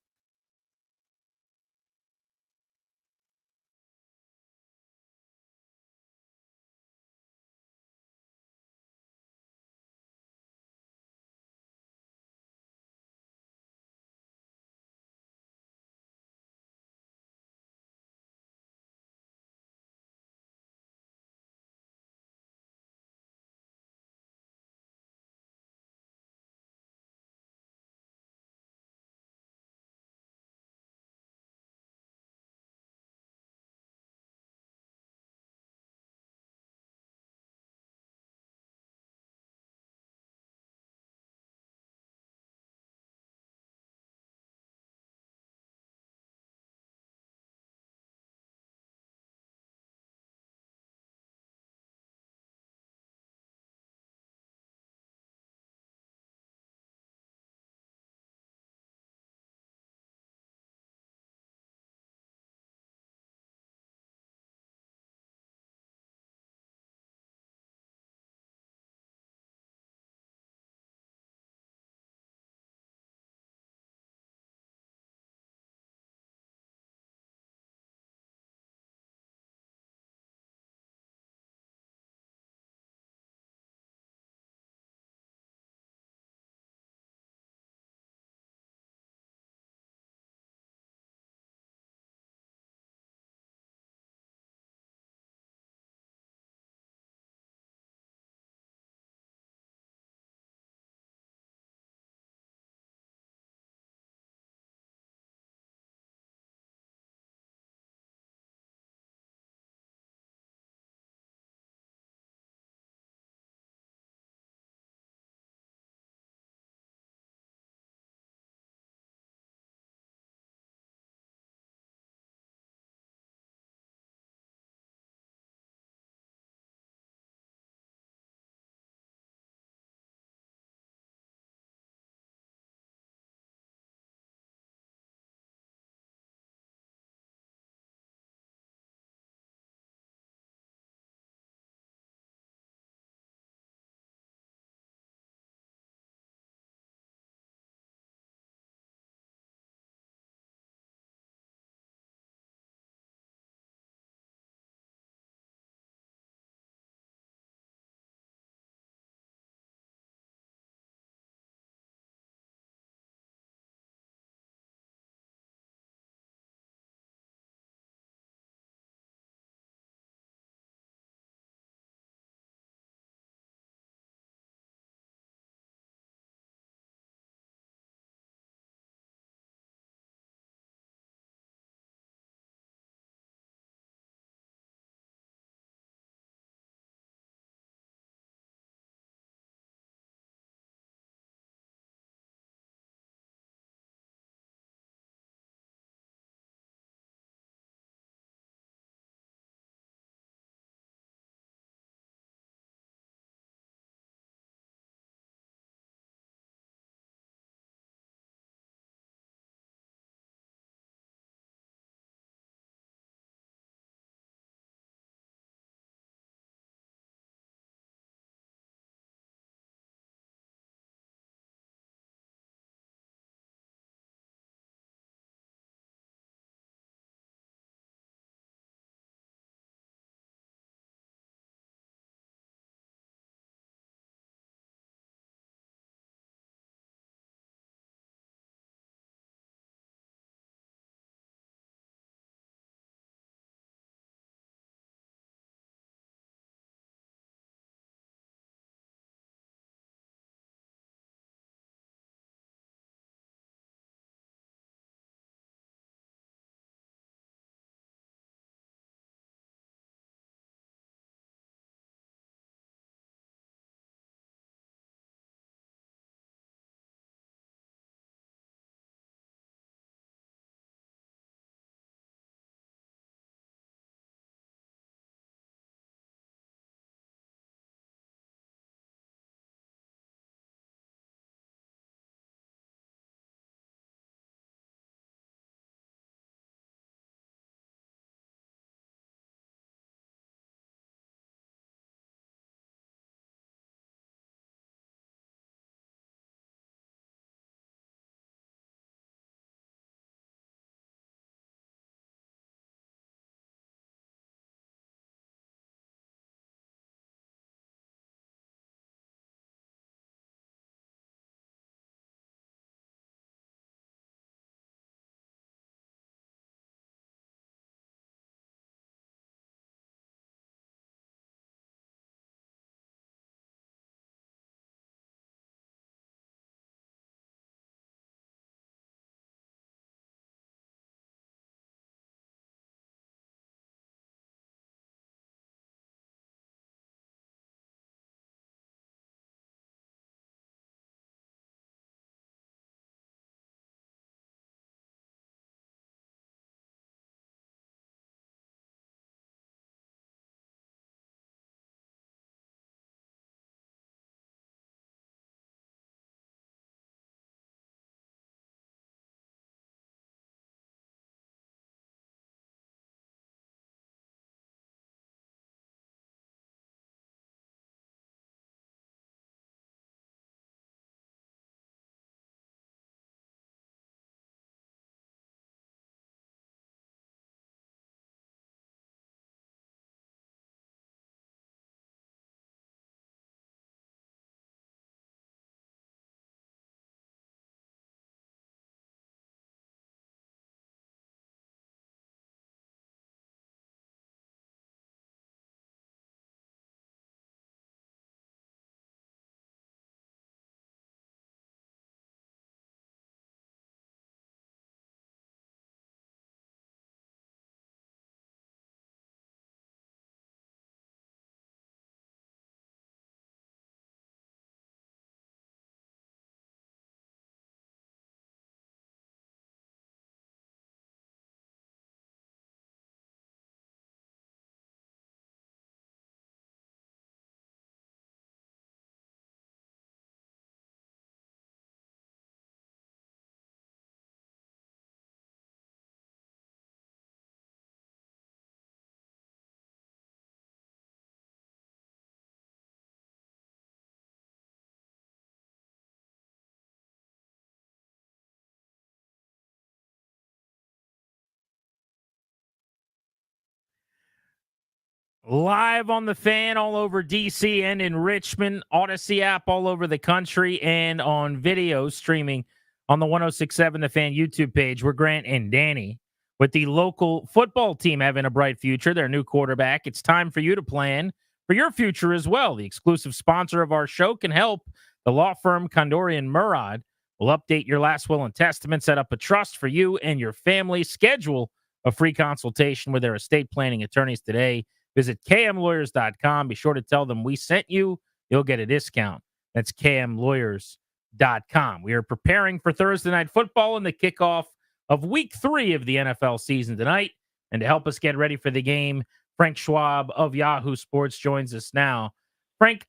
Live on the Fan all over DC and in Richmond, Odyssey app all over the country, and on video streaming on the 1067 The Fan YouTube page. We're Grant and Danny with the local football team having a bright future, their new quarterback. It's time for you to plan for your future as well. The exclusive sponsor of our show can help. The law firm Condorian Murad will update your last will and testament, set up a trust for you and your family. Schedule a free consultation with their estate planning attorneys today. Visit kmlawyers.com. Be sure to tell them we sent you. You'll get a discount. That's kmlawyers.com. We are preparing for Thursday Night Football and the kickoff of Week 3 of the NFL season tonight. And to help us get ready for the game, Frank Schwab of Yahoo Sports joins us now. Frank,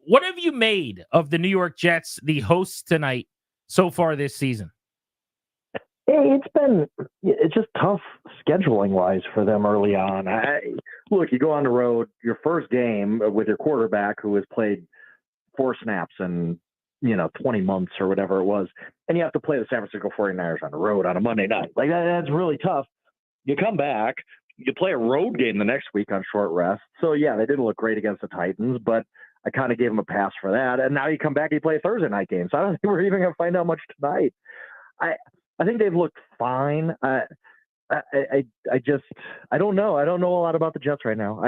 what have you made of the New York Jets, the hosts tonight, so far this season?
It's just tough scheduling wise for them early on. Look, you go on the road, your first game with your quarterback who has played 4 snaps in 20 months or whatever it was, and you have to play the San Francisco 49ers on the road on a Monday night. Like that's really tough. You come back, you play a road game the next week on short rest. So yeah, they didn't look great against the Titans, but I kind of gave them a pass for that. And now you come back, you play a Thursday night game. So I don't think we're even going to find out much tonight. I think they've looked fine. I don't know. I don't know a lot about the Jets right now.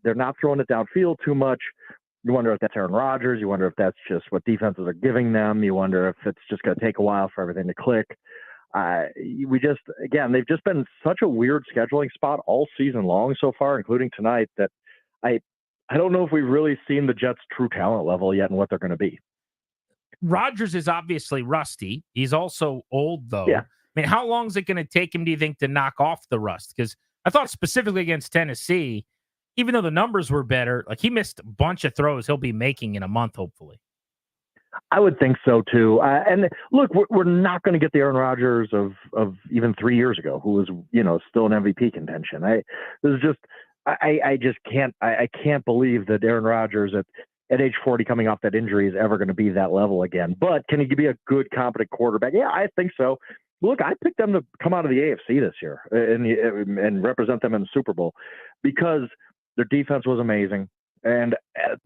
They're not throwing it downfield too much. You wonder if that's Aaron Rodgers. You wonder if that's just what defenses are giving them. You wonder if it's just going to take a while for everything to click. They've just been such a weird scheduling spot all season long so far, including tonight, that I don't know if we've really seen the Jets' true talent level yet and what they're going to be.
Rodgers is obviously rusty. He's also old, though.
Yeah.
I mean, how long is it going to take him, do you think, to knock off the rust? Because I thought specifically against Tennessee, even though the numbers were better, like he missed a bunch of throws he'll be making in a month, hopefully.
I would think so, too. And look, we're not going to get the Aaron Rodgers of even 3 years ago, who was, still in MVP contention. I can't believe that Aaron Rodgers at age 40 coming off that injury is ever going to be that level again. But can he be a good, competent quarterback? Yeah, I think so. Look, I picked them to come out of the AFC this year and represent them in the Super Bowl because their defense was amazing and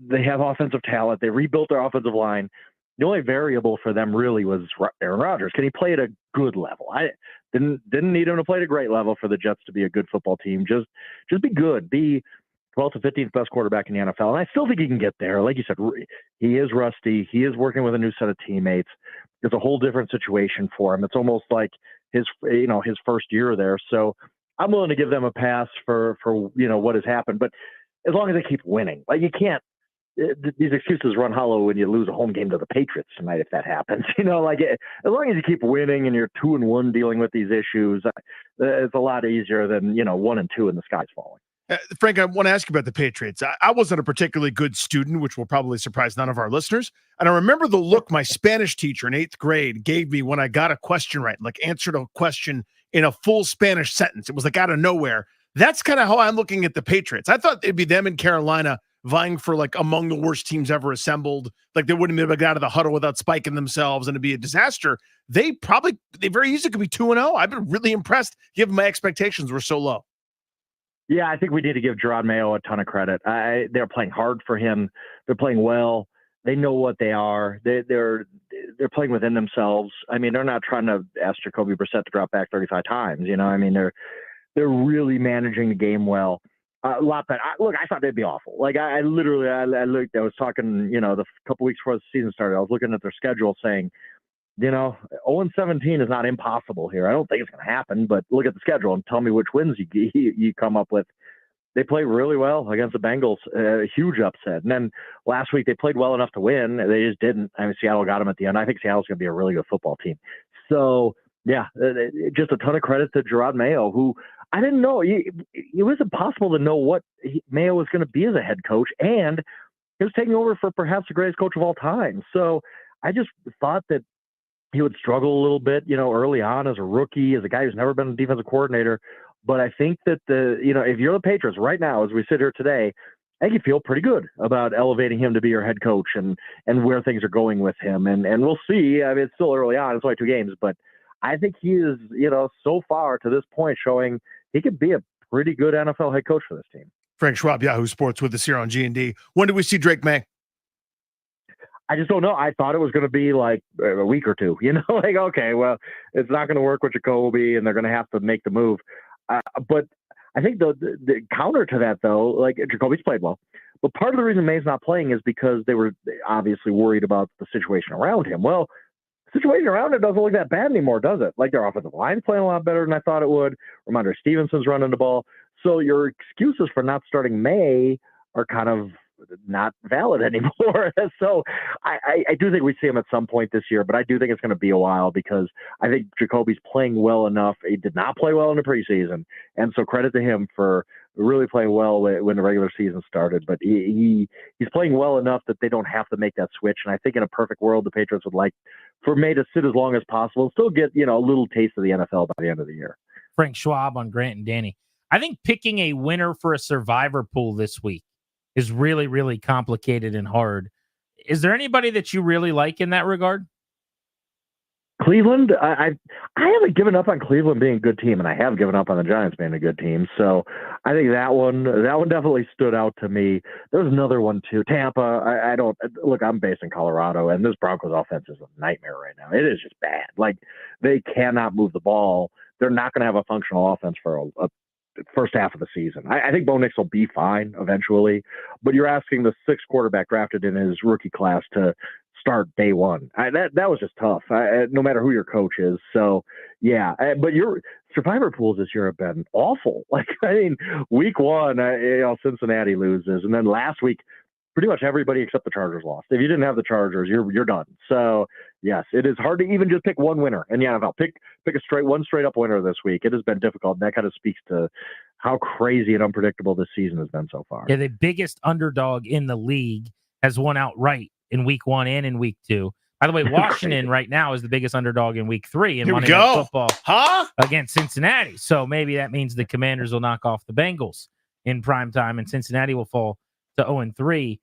they have offensive talent. They rebuilt their offensive line. The only variable for them really was Aaron Rodgers. Can he play at a good level? I didn't need him to play at a great level for the Jets to be a good football team. Just be good. Be 12th to 15th best quarterback in the NFL. And I still think he can get there. Like you said, he is rusty. He is working with a new set of teammates. It's a whole different situation for him. It's almost like his first year there. So I'm willing to give them a pass for what has happened. But as long as they keep winning, like you can't, these excuses run hollow when you lose a home game to the Patriots tonight, if that happens. As long as you keep winning and you're 2-1 dealing with these issues, it's a lot easier than, 1-2 and the sky's falling.
Frank, I want to ask you about the Patriots. I wasn't a particularly good student, which will probably surprise none of our listeners. And I remember the look my Spanish teacher in 8th grade gave me when I got a question right, like answered a question in a full Spanish sentence. It was like out of nowhere. That's kind of how I'm looking at the Patriots. I thought it'd be them in Carolina vying for like among the worst teams ever assembled. Like they wouldn't be able to get out of the huddle without spiking themselves and it'd be a disaster. They very easily could be 2-0. I've been really impressed given my expectations were so low.
Yeah, I think we need to give Gerard Mayo a ton of credit. They're playing hard for him. They're playing well. They know what they are. They're playing within themselves. I mean, they're not trying to ask Jacoby Brissett to drop back 35 times. I mean, they're really managing the game well. A lot better. Look, I thought they'd be awful. Like I literally looked. I was talking, the couple weeks before the season started. I was looking at their schedule, saying, 0-17 is not impossible here. I don't think it's going to happen, but look at the schedule and tell me which wins you come up with. They played really well against the Bengals, a huge upset. And then last week they played well enough to win. They just didn't. I mean, Seattle got them at the end. I think Seattle's going to be a really good football team. So, yeah, just a ton of credit to Gerard Mayo, who I didn't know. It was impossible to know what Mayo was going to be as a head coach, and he was taking over for perhaps the greatest coach of all time. So I just thought that he would struggle a little bit, early on as a rookie, as a guy who's never been a defensive coordinator. But I think that if you're the Patriots right now, as we sit here today, I think you feel pretty good about elevating him to be your head coach and where things are going with him. And we'll see. I mean, it's still early on. It's only 2 games, but I think he is, so far to this point showing he could be a pretty good NFL head coach for this team.
Frank Schwab, Yahoo Sports, with us here on G&D. When do we see Drake May?
I just don't know. I thought it was going to be like a week or two, like, okay, well, it's not going to work with Jacoby and they're going to have to make the move. But I think the counter to that, though, like Jacoby's played well, but part of the reason May's not playing is because they were obviously worried about the situation around him. Well, the situation around it doesn't look that bad anymore, does it? Like their offensive line's playing a lot better than I thought it would. Ramondre Stevenson's running the ball. So your excuses for not starting May are kind of not valid anymore. So I do think we see him at some point this year, but I do think it's going to be a while because I think Jacoby's playing well enough. He did not play well in the preseason, and so credit to him for really playing well when the regular season started. But he's playing well enough that they don't have to make that switch. And I think in a perfect world, the Patriots would like for May to sit as long as possible and still get a little taste of the NFL by the end of the year.
Frank Schwab on Grant and Danny. I think picking a winner for a survivor pool this week is really, really complicated and hard. Is there anybody that you really like in that regard?
Cleveland, I haven't given up on Cleveland being a good team, and I have given up on the Giants being a good team. So I think that one definitely stood out to me. There was another one too. Tampa. I don't look. I'm based in Colorado, and this Broncos offense is a nightmare right now. It is just bad. Like they cannot move the ball. They're not going to have a functional offense for a first half of the season. I think Bo Nix will be fine eventually, but you're asking the sixth quarterback drafted in his rookie class to start day one. That was just tough, no matter who your coach is. So, yeah, but your survivor pools this year have been awful. Like, I mean, week one, Cincinnati loses, and then last week, pretty much everybody except the Chargers lost. If you didn't have the Chargers, you're done. So, yes, it is hard to even just pick one winner in the NFL. Pick one straight up winner this week. It has been difficult. And that kind of speaks to how crazy and unpredictable this season has been so far.
Yeah, the biggest underdog in the league has won outright in week 1 and in week 2. By the way, Washington right now is the biggest underdog in week 3 in Monday Night Football against Cincinnati. So maybe that means the Commanders will knock off the Bengals in prime time, and Cincinnati will fall to 0-3.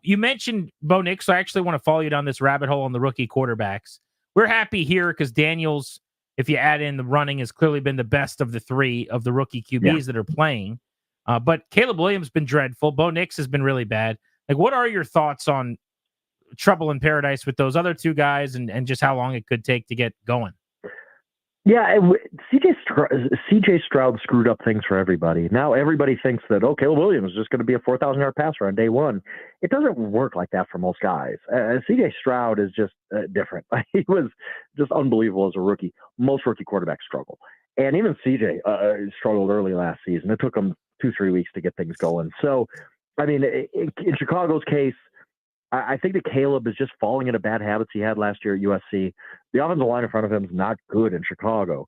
You mentioned Bo Nix, so I actually want to follow you down this rabbit hole on the rookie quarterbacks. We're happy here because Daniels, if you add in the running, has clearly been the best of the 3 of the rookie QBs that are playing. But Caleb Williams has been dreadful. Bo Nix has been really bad. Like, what are your thoughts on trouble in paradise with those other 2 guys and just how long it could take to get going?
Yeah, CJ Stroud screwed up things for everybody. Now everybody thinks that, Caleb Williams is just going to be a 4,000-yard passer on day one. It doesn't work like that for most guys. CJ Stroud is just different. He was just unbelievable as a rookie. Most rookie quarterbacks struggle. And even CJ struggled early last season. It took him 2-3 weeks to get things going. So, I mean, in Chicago's case, I think that Caleb is just falling into bad habits he had last year at USC. The offensive line in front of him is not good in Chicago,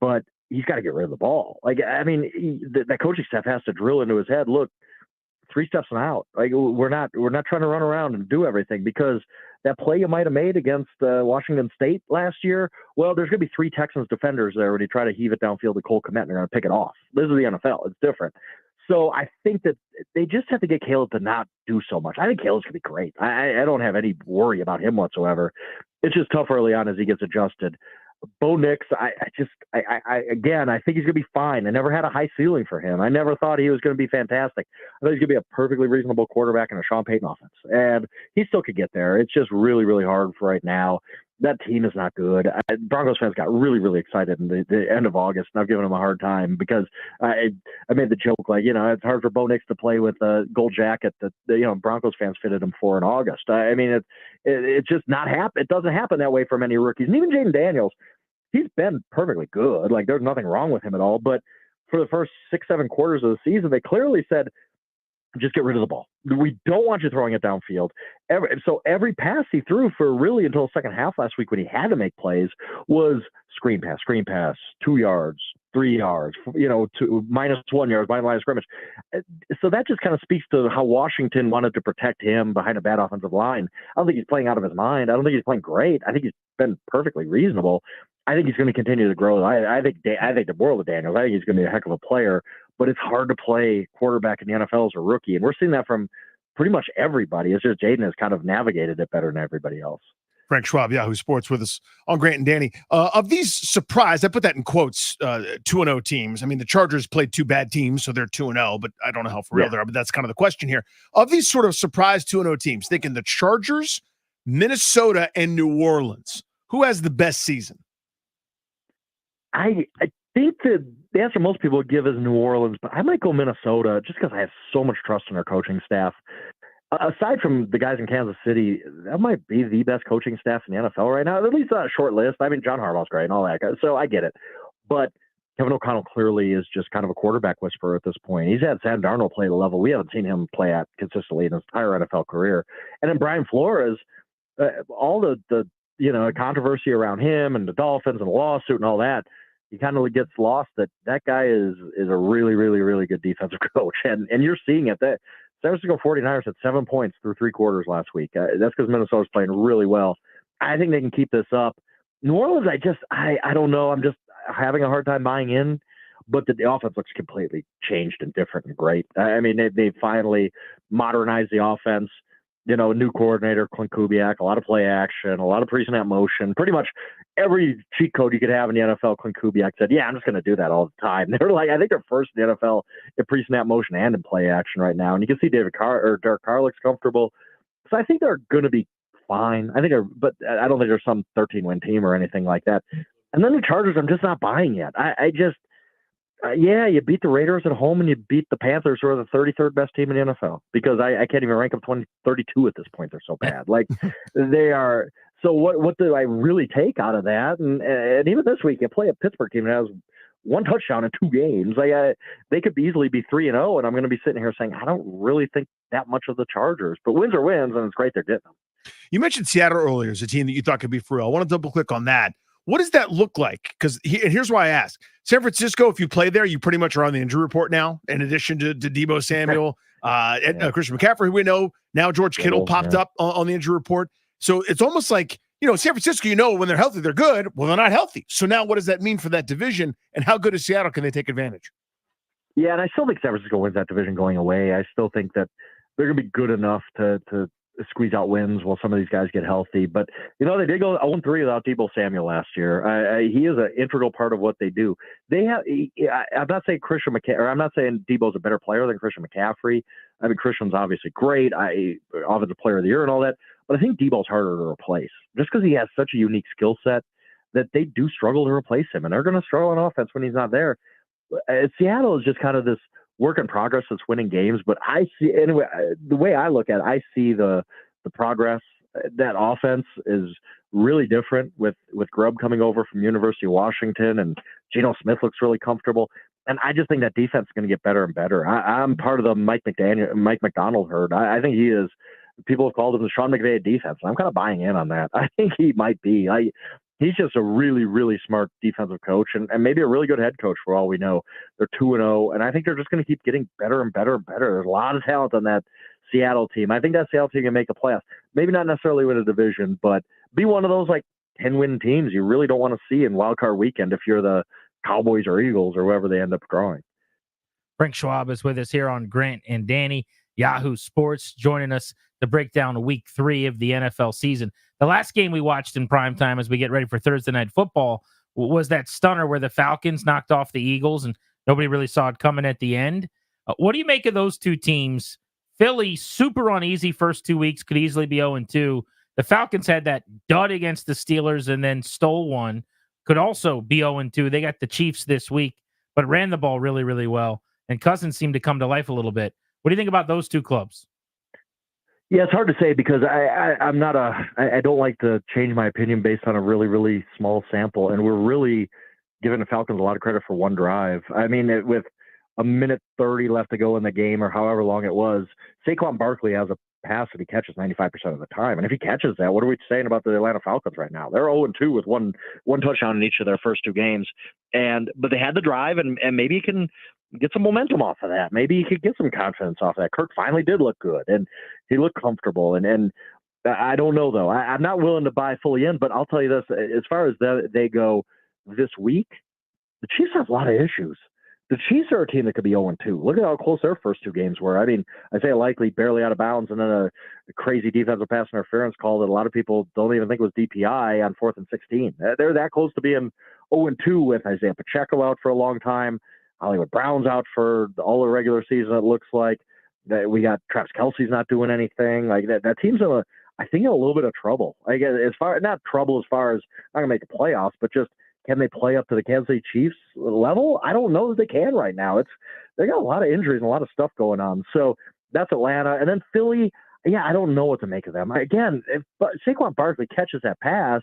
but he's got to get rid of the ball. Like, I mean, that coaching staff has to drill into his head, look, 3 steps and out. Like, we're not trying to run around and do everything, because that play you might have made against Washington State last year, well, there's going to be 3 Texans defenders there when you try to heave it downfield to Cole Kmet and they're going to pick it off. This is the NFL. It's different. So I think that they just have to get Caleb to not do so much. I think Caleb's going to be great. I don't have any worry about him whatsoever. It's just tough early on as he gets adjusted. Bo Nix, I think he's going to be fine. I never had a high ceiling for him. I never thought he was going to be fantastic. I thought he's going to be a perfectly reasonable quarterback in a Sean Payton offense. And he still could get there. It's just really, really hard for right now. That team is not good. Broncos fans got really, really excited in the end of August, and I've given them a hard time because I made the joke, like, it's hard for Bo Nix to play with a gold jacket that Broncos fans fitted him for in August. I mean, it's just not happen. It doesn't happen that way for many rookies. And even Jaden Daniels, he's been perfectly good. Like, there's nothing wrong with him at all. But for the first 6-7 quarters of the season, they clearly said, just get rid of the ball. We don't want you throwing it downfield. Every pass he threw for really until the second half last week when he had to make plays was screen pass, 2 yards, 3 yards, to -1 yards, behind the line of scrimmage. So that just kind of speaks to how Washington wanted to protect him behind a bad offensive line. I don't think he's playing out of his mind. I don't think he's playing great. I think he's been perfectly reasonable. I think he's going to continue to grow. I think the world of Daniels. I think he's going to be a heck of a player, but it's hard to play quarterback in the NFL as a rookie. And we're seeing that from pretty much everybody. It's just Jaden has kind of navigated it better than everybody else.
Frank Schwab, Yahoo Sports, with us on Grant and Danny. Of these surprise, I put that in quotes, 2-0 teams. I mean, the Chargers played two bad teams, so they're 2-0, but I don't know how for real they are, but that's kind of the question here. Of these sort of surprise 2-0 teams, thinking the Chargers, Minnesota, and New Orleans, who has the best season?
I think that the answer most people would give is New Orleans, but I might go Minnesota just because I have so much trust in our coaching staff. Aside from the guys in Kansas City, that might be the best coaching staff in the NFL right now. At least on a short list. I mean, John Harbaugh's great and all that, so I get it. But Kevin O'Connell clearly is just kind of a quarterback whisperer at this point. He's had Sam Darnold play at a level we haven't seen him play at consistently in his entire NFL career. And then Brian Flores, all the controversy around him and the Dolphins and the lawsuit and all that, he kind of gets lost that guy is a really, really, really good defensive coach. And you're seeing it. That San Francisco 49ers had 7 points through three quarters last week. That's because Minnesota's playing really well. I think they can keep this up. New Orleans, I don't know. I'm just having a hard time buying in. But the offense looks completely changed and different and great. I mean, they finally modernized the offense. New coordinator, Quinn Kubiak, a lot of play action, a lot of pre-snap motion. Pretty much every cheat code you could have in the NFL, Quinn Kubiak said, yeah, I'm just going to do that all the time. They're like, I think they're first in the NFL in pre-snap motion and in play action right now. And you can see Derek Carr looks comfortable. So I think they're going to be fine. But I don't think they're some 13-win team or anything like that. And then the Chargers, I'm just not buying yet. You beat the Raiders at home and you beat the Panthers, who are the 33rd best team in the NFL, because I can't even rank them 32 at this point. They're so bad. Like they are. So what do I really take out of that? And even this week, you play a Pittsburgh team that has one touchdown in two games. They could easily be 3-0, and I'm going to be sitting here saying I don't really think that much of the Chargers. But wins are wins, and it's great they're getting them.
You mentioned Seattle earlier as a team that you thought could be for real. I want to double click on that. What does that look like? Because here's why I ask. San Francisco, if you play there, you pretty much are on the injury report now, in addition to Deebo Samuel, Christian McCaffrey, who we know. Now George Kittle popped up on the injury report. So it's almost like, San Francisco, when they're healthy, they're good. Well, they're not healthy. So now what does that mean for that division? And how good is Seattle? Can they take advantage?
Yeah, and I still think San Francisco wins that division going away. I still think that they're going to be good enough to squeeze out wins while some of these guys get healthy. But, they did go 0-3 without Deebo Samuel last year. He is an integral part of what they do. I'm not saying Christian McCaffrey, or I'm not saying Deebo's a better player than Christian McCaffrey. I mean, Christian's obviously great. Offensive player of the year and all that. But I think Deebo's harder to replace just because he has such a unique skill set that they do struggle to replace him. And they're going to struggle on offense when he's not there. Seattle is just kind of this work in progress that's winning games, but I see anyway. The way I look at it, I see the progress. That offense is really different with Grubb coming over from University of Washington, and Geno Smith looks really comfortable. And I just think that defense is going to get better and better. I'm part of the Mike McDonald herd. I think he is. People have called him the Sean McVay of defense. I'm kind of buying in on that. I think he might be. He's just a really, really smart defensive coach and maybe a really good head coach for all we know. They're 2-0, and I think they're just going to keep getting better and better and better. There's a lot of talent on that Seattle team. I think that Seattle team can make the playoffs. Maybe not necessarily win a division, but be one of those 10-win teams you really don't want to see in Wild Card Weekend if you're the Cowboys or Eagles or whoever they end up drawing.
Frank Schwab is with us here on Grant and Danny, Yahoo Sports, joining us to break down week 3 of the NFL season. The last game we watched in primetime as we get ready for Thursday Night Football was that stunner where the Falcons knocked off the Eagles and nobody really saw it coming at the end. What do you make of those two teams? Philly, super uneasy first 2 weeks, could easily be 0-2. The Falcons had that dud against the Steelers and then stole one, could also be 0-2. They got the Chiefs this week, but ran the ball really, really well. And Cousins seemed to come to life a little bit. What do you think about those two clubs?
Yeah, it's hard to say because I don't like to change my opinion based on a really, really small sample. And we're really giving the Falcons a lot of credit for one drive. I mean, with a minute 30 left to go in the game or however long it was, Saquon Barkley has a pass that he catches 95% of the time. And if he catches that, what are we saying about the Atlanta Falcons right now? They're 0-2 with one touchdown in each of their first 2 games. But they had the drive, and maybe you can get some momentum off of that. Maybe you could get some confidence off of that. Kirk finally did look good, and he looked comfortable. And I don't know, though. I'm not willing to buy fully in, but I'll tell you this. As far as they go this week, the Chiefs have a lot of issues. the Chiefs are a team that could be 0-2. Look at how close their first two games were. I mean, Isaiah Likely barely out of bounds, and then a crazy defensive pass interference call that a lot of people don't even think was DPI on 4th and 16. They're that close to being 0-2 with Isaiah Pacheco out for a long time. Hollywood Brown's out for all the regular season, it looks like. We got Travis Kelce's not doing anything. Like that team's I think in a little bit of trouble. Like as far not trouble as far as not gonna make the playoffs, but just can they play up to the Kansas City Chiefs level? I don't know that they can right now. They got a lot of injuries and a lot of stuff going on. So that's Atlanta, and then Philly. Yeah, I don't know what to make of them. Again, if Saquon Barkley catches that pass,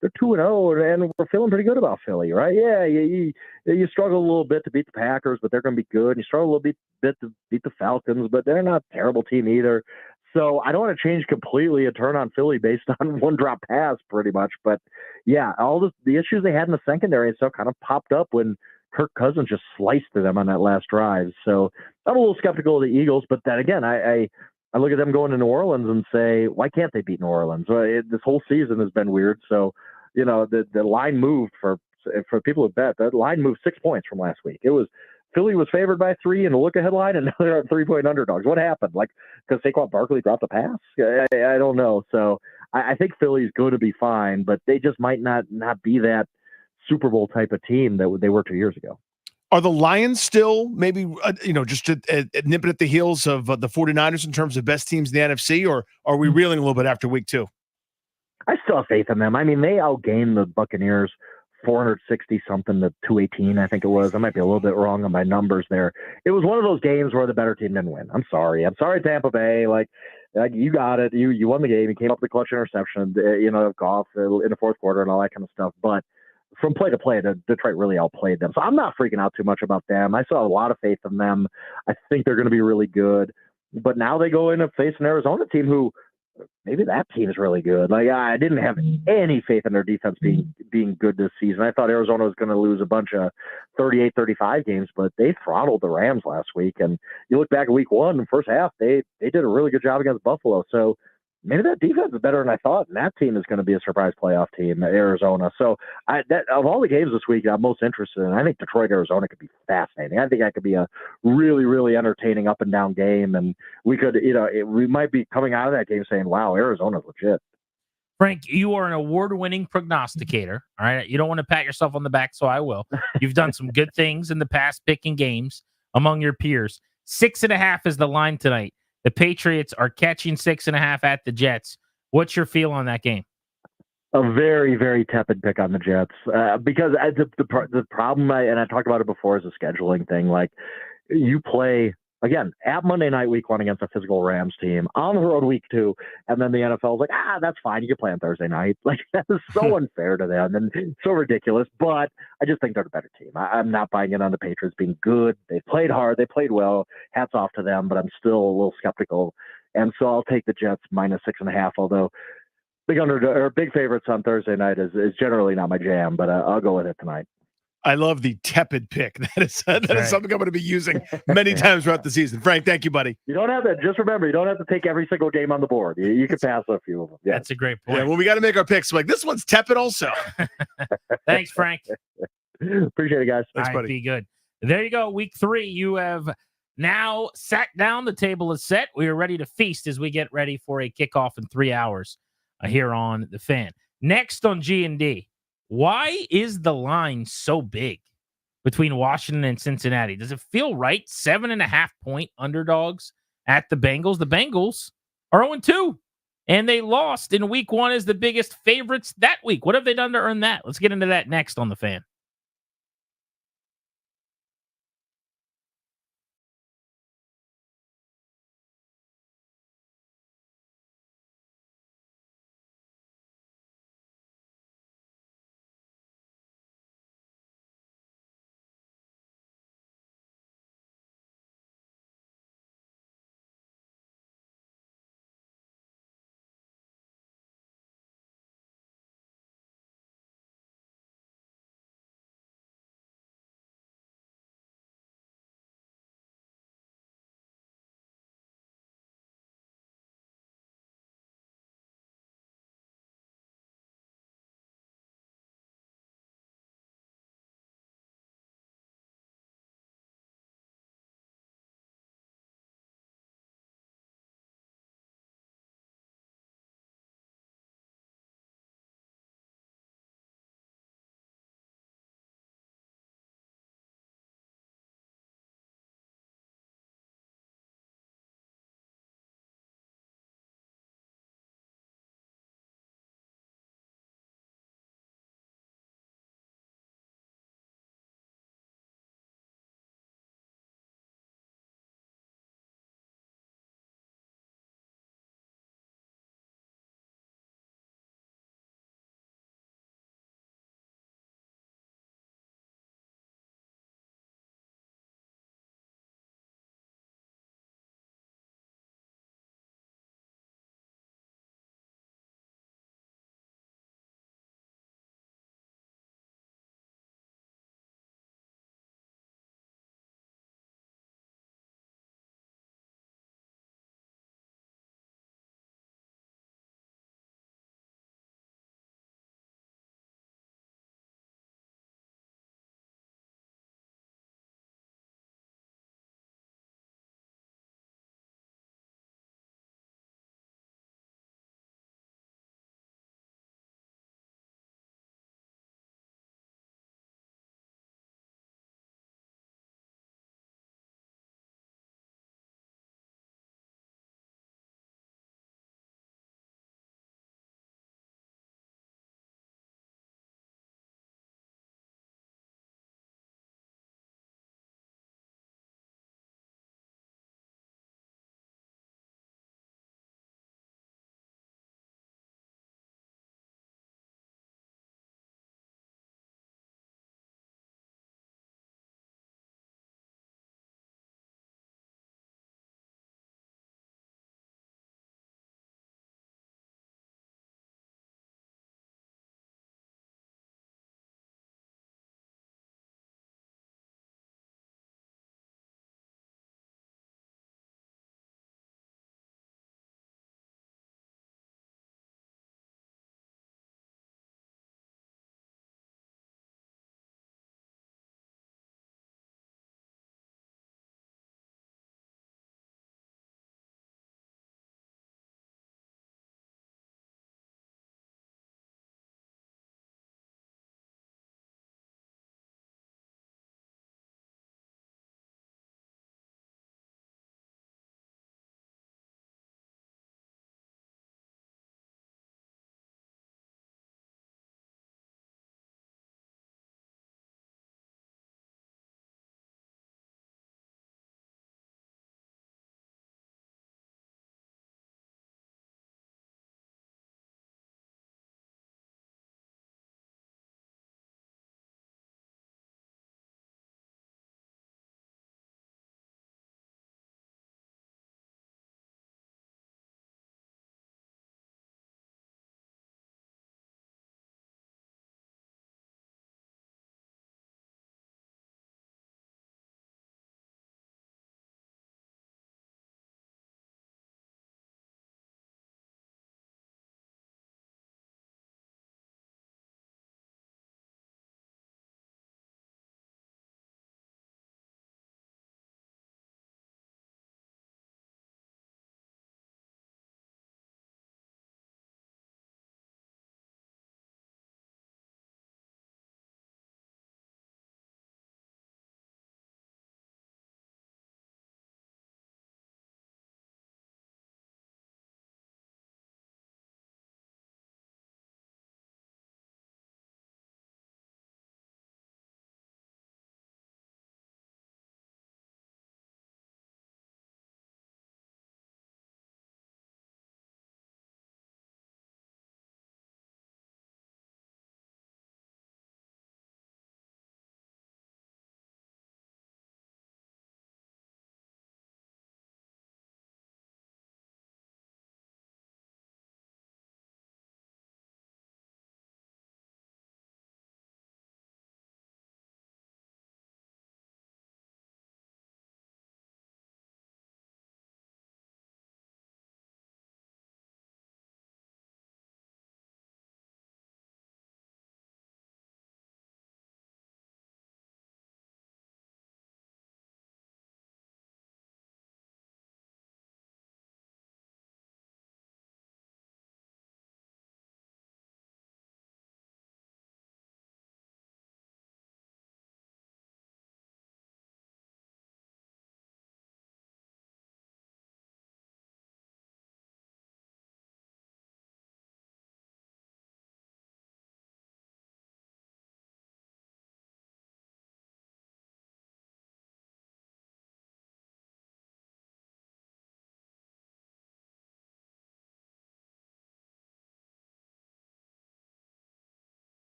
they're 2-0, and we're feeling pretty good about Philly, right? Yeah, you struggle a little bit to beat the Packers, but they're going to be good. You struggle a little bit to beat the Falcons, but they're not a terrible team either. So I don't want to change completely and turn on Philly based on one drop pass, pretty much. But yeah, all the issues they had in the secondary and stuff kind of popped up when Kirk Cousins just sliced to them on that last drive. So I'm a little skeptical of the Eagles, but then again, I look at them going to New Orleans and say, why can't they beat New Orleans? This whole season has been weird. So, the line moved for people who bet. The line moved 6 points from last week. It was Philly was favored by 3 in the look-ahead line, and now they're at 3-point underdogs. What happened? Like, because Saquon Barkley dropped a pass? I don't know. So I think Philly's going to be fine, but they just might not be that Super Bowl type of team that they were 2 years ago.
Are the Lions still maybe, just nipping at the heels of the 49ers in terms of best teams in the NFC, or are we reeling a little bit after week 2?
I still have faith in them. I mean, they outgained the Buccaneers 460-something to 218, I think it was. I might be a little bit wrong on my numbers there. It was one of those games where the better team didn't win. I'm sorry, Tampa Bay. Like you got it. You won the game. You came up with the clutch interception, Goff in the fourth quarter and all that kind of stuff. But from play to play, Detroit really outplayed them. So I'm not freaking out too much about them. I still have a lot of faith in them. I think they're going to be really good. But now they go in and face an Arizona team who maybe that team is really good. Like I didn't have any faith in their defense being good this season. I thought Arizona was going to lose a bunch of 38-35 games, but they throttled the Rams last week. And you look back at week 1, the first half, they did a really good job against Buffalo. So maybe that defense is better than I thought, and that team is going to be a surprise playoff team, Arizona. So of all the games this week, I'm most interested in. I think Detroit, Arizona could be fascinating. I think that could be a really, really entertaining up and down game, and we could, we might be coming out of that game saying, "Wow, Arizona's legit."
Frank, you are an award-winning prognosticator. All right, you don't want to pat yourself on the back, so I will. You've done some good things in the past picking games among your peers. 6.5 is the line tonight. The Patriots are catching 6.5 at the Jets. What's your feel on that game?
A very, very tepid pick on the Jets because the problem, and I talked about it before, is a scheduling thing. Like you play again at Monday night week 1 against a physical Rams team, on the road week 2, and then the NFL's like, that's fine. You can play on Thursday night. Like that is so unfair to them and so ridiculous. But I just think they're the better team. I'm not buying in on the Patriots being good. They played hard. They played well. Hats off to them. But I'm still a little skeptical. And so I'll take the Jets minus 6.5. Although big favorites on Thursday night is generally not my jam. But I'll go with it tonight.
I love the tepid pick. That is something I'm going to be using many times throughout the season. Frank, thank you, buddy.
You don't have to. Just remember, you don't have to take every single game on the board. You can pass a few of them. Yeah.
That's a great point.
Yeah, well, we got to make our picks. Like this one's tepid, also.
Thanks, Frank.
Appreciate it, guys.
Thanks, buddy.
Be good. There you go. Week 3. You have now sat down. The table is set. We are ready to feast as we get ready for a kickoff in 3 hours here on the Fan. Next on G&D. Why is the line so big between Washington and Cincinnati? Does it feel right? 7.5-point underdogs at the Bengals. The Bengals are 0-2, and they lost in week 1 as the biggest favorites that week. What have they done to earn that? Let's get into that next on the Fan.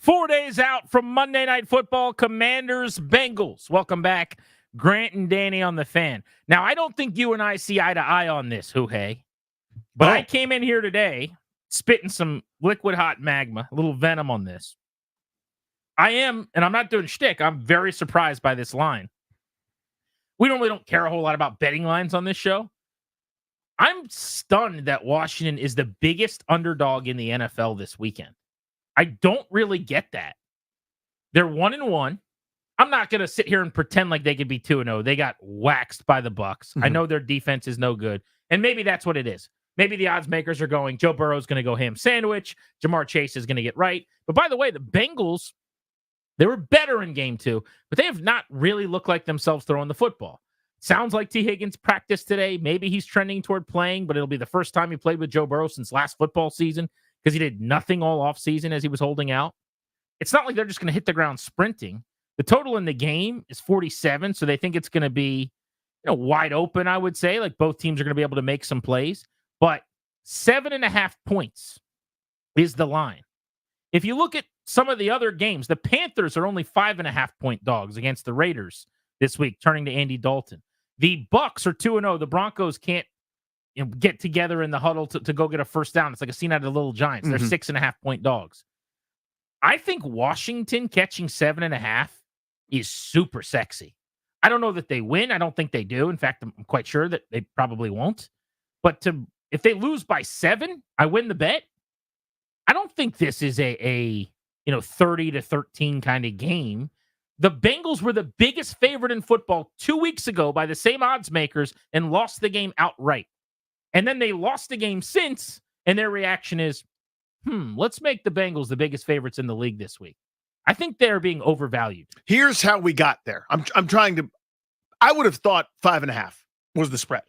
4 days out from Monday Night Football, Commanders, Bengals. Welcome back, Grant and Danny on the Fan. Now, I don't think you and I see eye to eye on this, Huhey. But I came in here today spitting some liquid hot magma, a little venom on this. I am, and I'm not doing shtick, I'm very surprised by this line. We normally don't care a whole lot about betting lines on this show. I'm stunned that Washington is the biggest underdog in the NFL this weekend. I don't really get that. They're 1-1. I'm not going to sit here and pretend like they could be 2-0. They got waxed by the Bucs. I know their defense is no good, and maybe that's what it is. Maybe the odds makers are going, Joe Burrow's going to go ham sandwich. Jamar Chase is going to get right. But by the way, the Bengals, they were better in game 2, but they have not really looked like themselves throwing the football. Sounds like T. Higgins practiced today. Maybe he's trending toward playing, but it'll be the first time he played with Joe Burrow since last football season because he did nothing all offseason as he was holding out. It's not like they're just going to hit the ground sprinting. The total in the game is 47, so they think it's going to be wide open, I would say. Like both teams are going to be able to make some plays. But 7.5 points is the line. If you look at some of the other games, the Panthers are only 5.5-point dogs against the Raiders this week, turning to Andy Dalton. The Bucs are 2-0. The Broncos can't get together in the huddle to go get a first down. It's like a scene out of the Little Giants. They're 6.5-point dogs. I think Washington catching 7.5 is super sexy. I don't know that they win. I don't think they do. In fact, I'm quite sure that they probably won't. But if they lose by 7, I win the bet. I don't think this is a 30-13 kind of game. The Bengals were the biggest favorite in football 2 weeks ago by the same odds makers and lost the game outright. And then they lost the game since, and their reaction is, let's make the Bengals the biggest favorites in the league this week. I think they're being overvalued.
Here's how we got there. I would have thought 5.5 was the spread.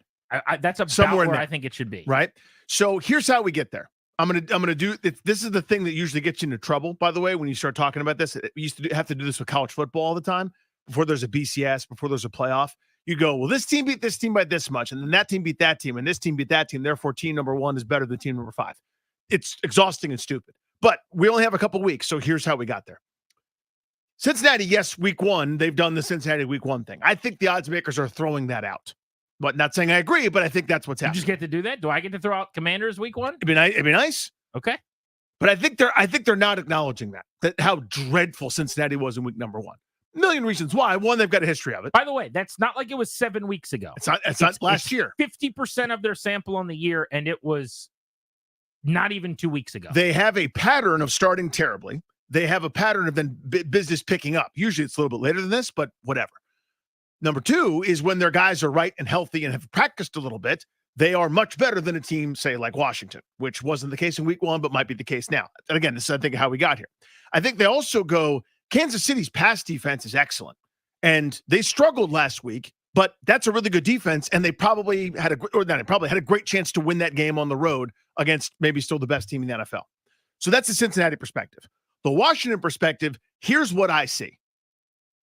That's about
somewhere
where I think it should be.
Right? So here's how we get there. I'm gonna do this is the thing that usually gets you into trouble, by the way, when you start talking about this. We used to have to do this with college football all the time before there's a BCS, before there's a playoff. You go, well, this team beat this team by this much, and then that team beat that team, and this team beat that team. Therefore, team number 1 is better than team number 5. It's exhausting and stupid. But we only have a couple weeks, so here's how we got there. Cincinnati, yes, week 1, they've done the Cincinnati week 1 thing. I think the odds makers are throwing that out. But not saying I agree, but I think that's what's happening.
You just get to do that? Do I get to throw out Commanders week 1?
It'd be nice.
Okay.
But I think they're not acknowledging that how dreadful Cincinnati was in week number 1. A million reasons why. One, they've got a history of it.
By the way, that's not like it was 7 weeks ago.
It's not last year.
50% of their sample on the year, and it was not even 2 weeks ago.
They have a pattern of starting terribly. They have a pattern of then business picking up. Usually it's a little bit later than this, but whatever. Number 2 is when their guys are right and healthy and have practiced a little bit, they are much better than a team, say, like Washington, which wasn't the case in week 1, but might be the case now. And again, this is, I think, how we got here. I think they also go, Kansas City's pass defense is excellent. And they struggled last week, but that's a really good defense. And they probably had a great chance to win that game on the road against maybe still the best team in the NFL. So that's the Cincinnati perspective. The Washington perspective, here's what I see.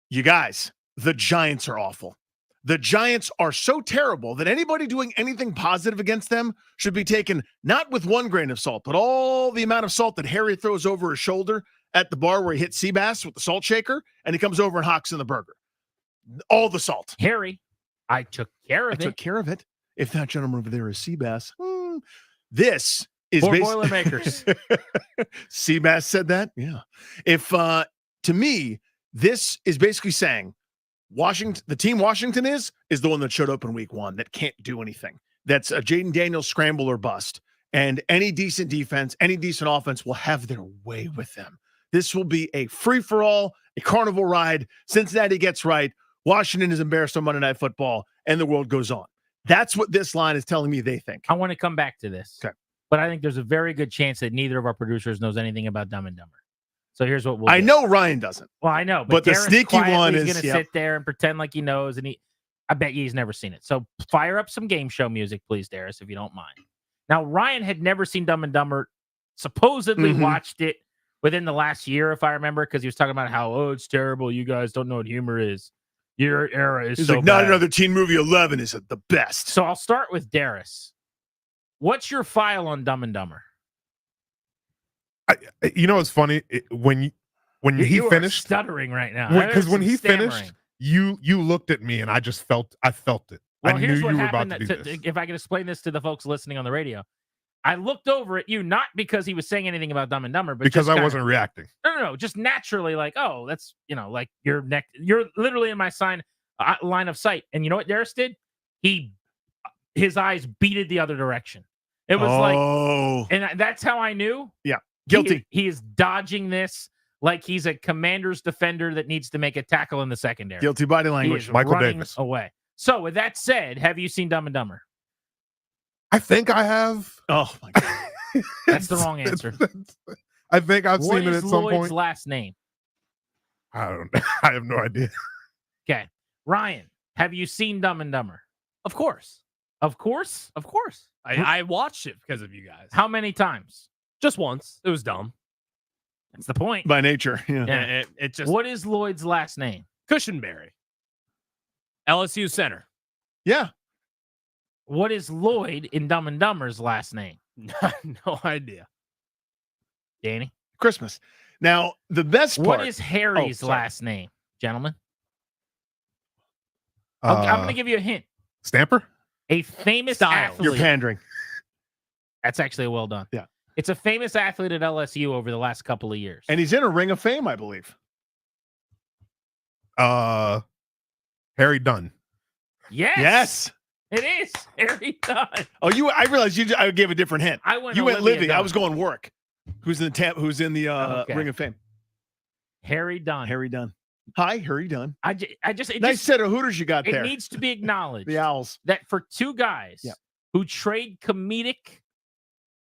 You guys, the Giants are awful. The Giants are so terrible that anybody doing anything positive against them should be taken not with 1 grain of salt, but all the amount of salt that Harry throws over his shoulder at the bar where he hit Seabass with the salt shaker, and he comes over and hocks in the burger. All the salt.
Harry, I took care of it.
I took care of it. If that gentleman over there is Seabass, this is
Boilermakers.
Seabass said that? Yeah. If, to me, this is basically saying, Washington, the team Washington is the one that showed up in week 1 that can't do anything. That's a Jaden Daniels scramble or bust. And any decent defense, any decent offense will have their way with them. This will be a free-for-all, a carnival ride. Cincinnati gets right. Washington is embarrassed on Monday Night Football, and the world goes on. That's what this line is telling me they think.
I want to come back to this.
Okay.
But I think there's a very good chance that neither of our producers knows anything about Dumb and Dumber. So here's what we'll do.
I know Ryan doesn't.
Well, I know.
But the
Darren's
sneaky one is
going to sit there and pretend like he knows. And I bet you he's never seen it. So fire up some game show music, please, Darius, if you don't mind. Now, Ryan had never seen Dumb and Dumber, supposedly watched it within the last year, if I remember, because he was talking about how, it's terrible. You guys don't know what humor is. Your era is
He's
so
like,
bad.
not another teen movie 11 is the best.
So I'll start with Darius. What's your file on Dumb and Dumber?
You know, it's funny when when he
You are
finished,
stuttering right now.
because when he
Stammering.
finished, you looked at me and I felt it.
Well,
I
here's
knew
what
you were about
happened.
to do this.
If I can explain this to the folks listening on the radio, I looked over at you not because he was saying anything about Dumb and Dumber, but
Because
just
I
kinda-
wasn't reacting.
No, just naturally, like, oh, that's like you're literally in my line of sight. And you know what Darius did? His eyes beaded the other direction. It was and that's how I knew.
Yeah, guilty.
He is dodging this like he's a Commanders defender that needs to make a tackle in the secondary.
Guilty body language.
He is
Michael
running
Davis.
away. So with that said, have you seen Dumb and Dumber?
I think I have.
Oh my god,
that's the wrong answer.
I think I've
What
seen it
is
at some
Lloyd's
point.
last name?
I don't know. I have no idea.
Okay, Ryan, have you seen Dumb and Dumber?
Of course.
Of course.
I watched it because of you guys.
How many times?
Just once. It was dumb.
That's the point.
by nature. Yeah.
Yeah, it just
What is Lloyd's last name?
Cushenberry. LSU center.
Yeah.
What is Lloyd in Dumb and Dumber's last name?
No idea.
Danny?
Christmas. Now, the best part.
What is Harry's
sorry.
last name, gentlemen? I'm going to give you a hint.
Stamper?
A famous
Styles.
athlete.
You're pandering.
That's actually well done.
Yeah.
It's a famous athlete at LSU over the last couple of years.
And he's in a Ring of Fame, I believe.
Harry Dunn.
Yes. It is Harry Dunn.
Oh, I realized I gave a different hint.
I went
You went
Olivia
Livy.
Dunn.
I was going Work. Who's in the
Okay.
Ring of Fame?
Harry Dunn.
Harry Dunn. Hi, Harry Dunn.
It
Nice
just
set of Hooters you got
it
there.
needs to be acknowledged
The Owls.
that for two guys
Yeah.
who trade comedic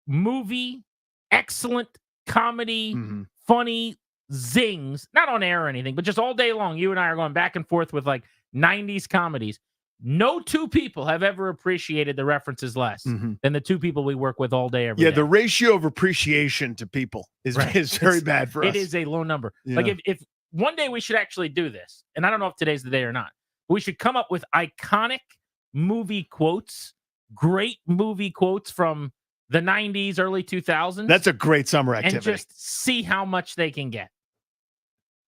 movie, excellent comedy,
Mhm.
funny zings, not on air or anything, but just all day long, you and I are going back and forth with like 90s comedies. No two people have ever appreciated the references less
Mhm.
than the two people we work with all day, every day.
Yeah, the ratio of appreciation to people is
Right.
very bad for us.
It is a low number.
Yeah.
Like if one day we should actually do this, and I don't know if today's the day or not, but we should come up with iconic movie quotes, great movie quotes from the 90s, early 2000s.
That's a great summer
and
activity.
just see how much they can get.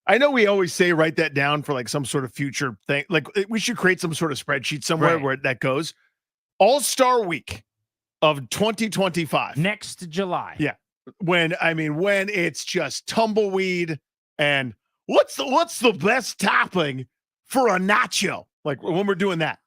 I know we always say write that down for like some sort of future thing. Like we should create some sort of spreadsheet somewhere
Right.
where that goes. All-Star Week of 2025.
Next July.
Yeah. When it's just tumbleweed and what's the best topping for a nacho? Like when we're doing that.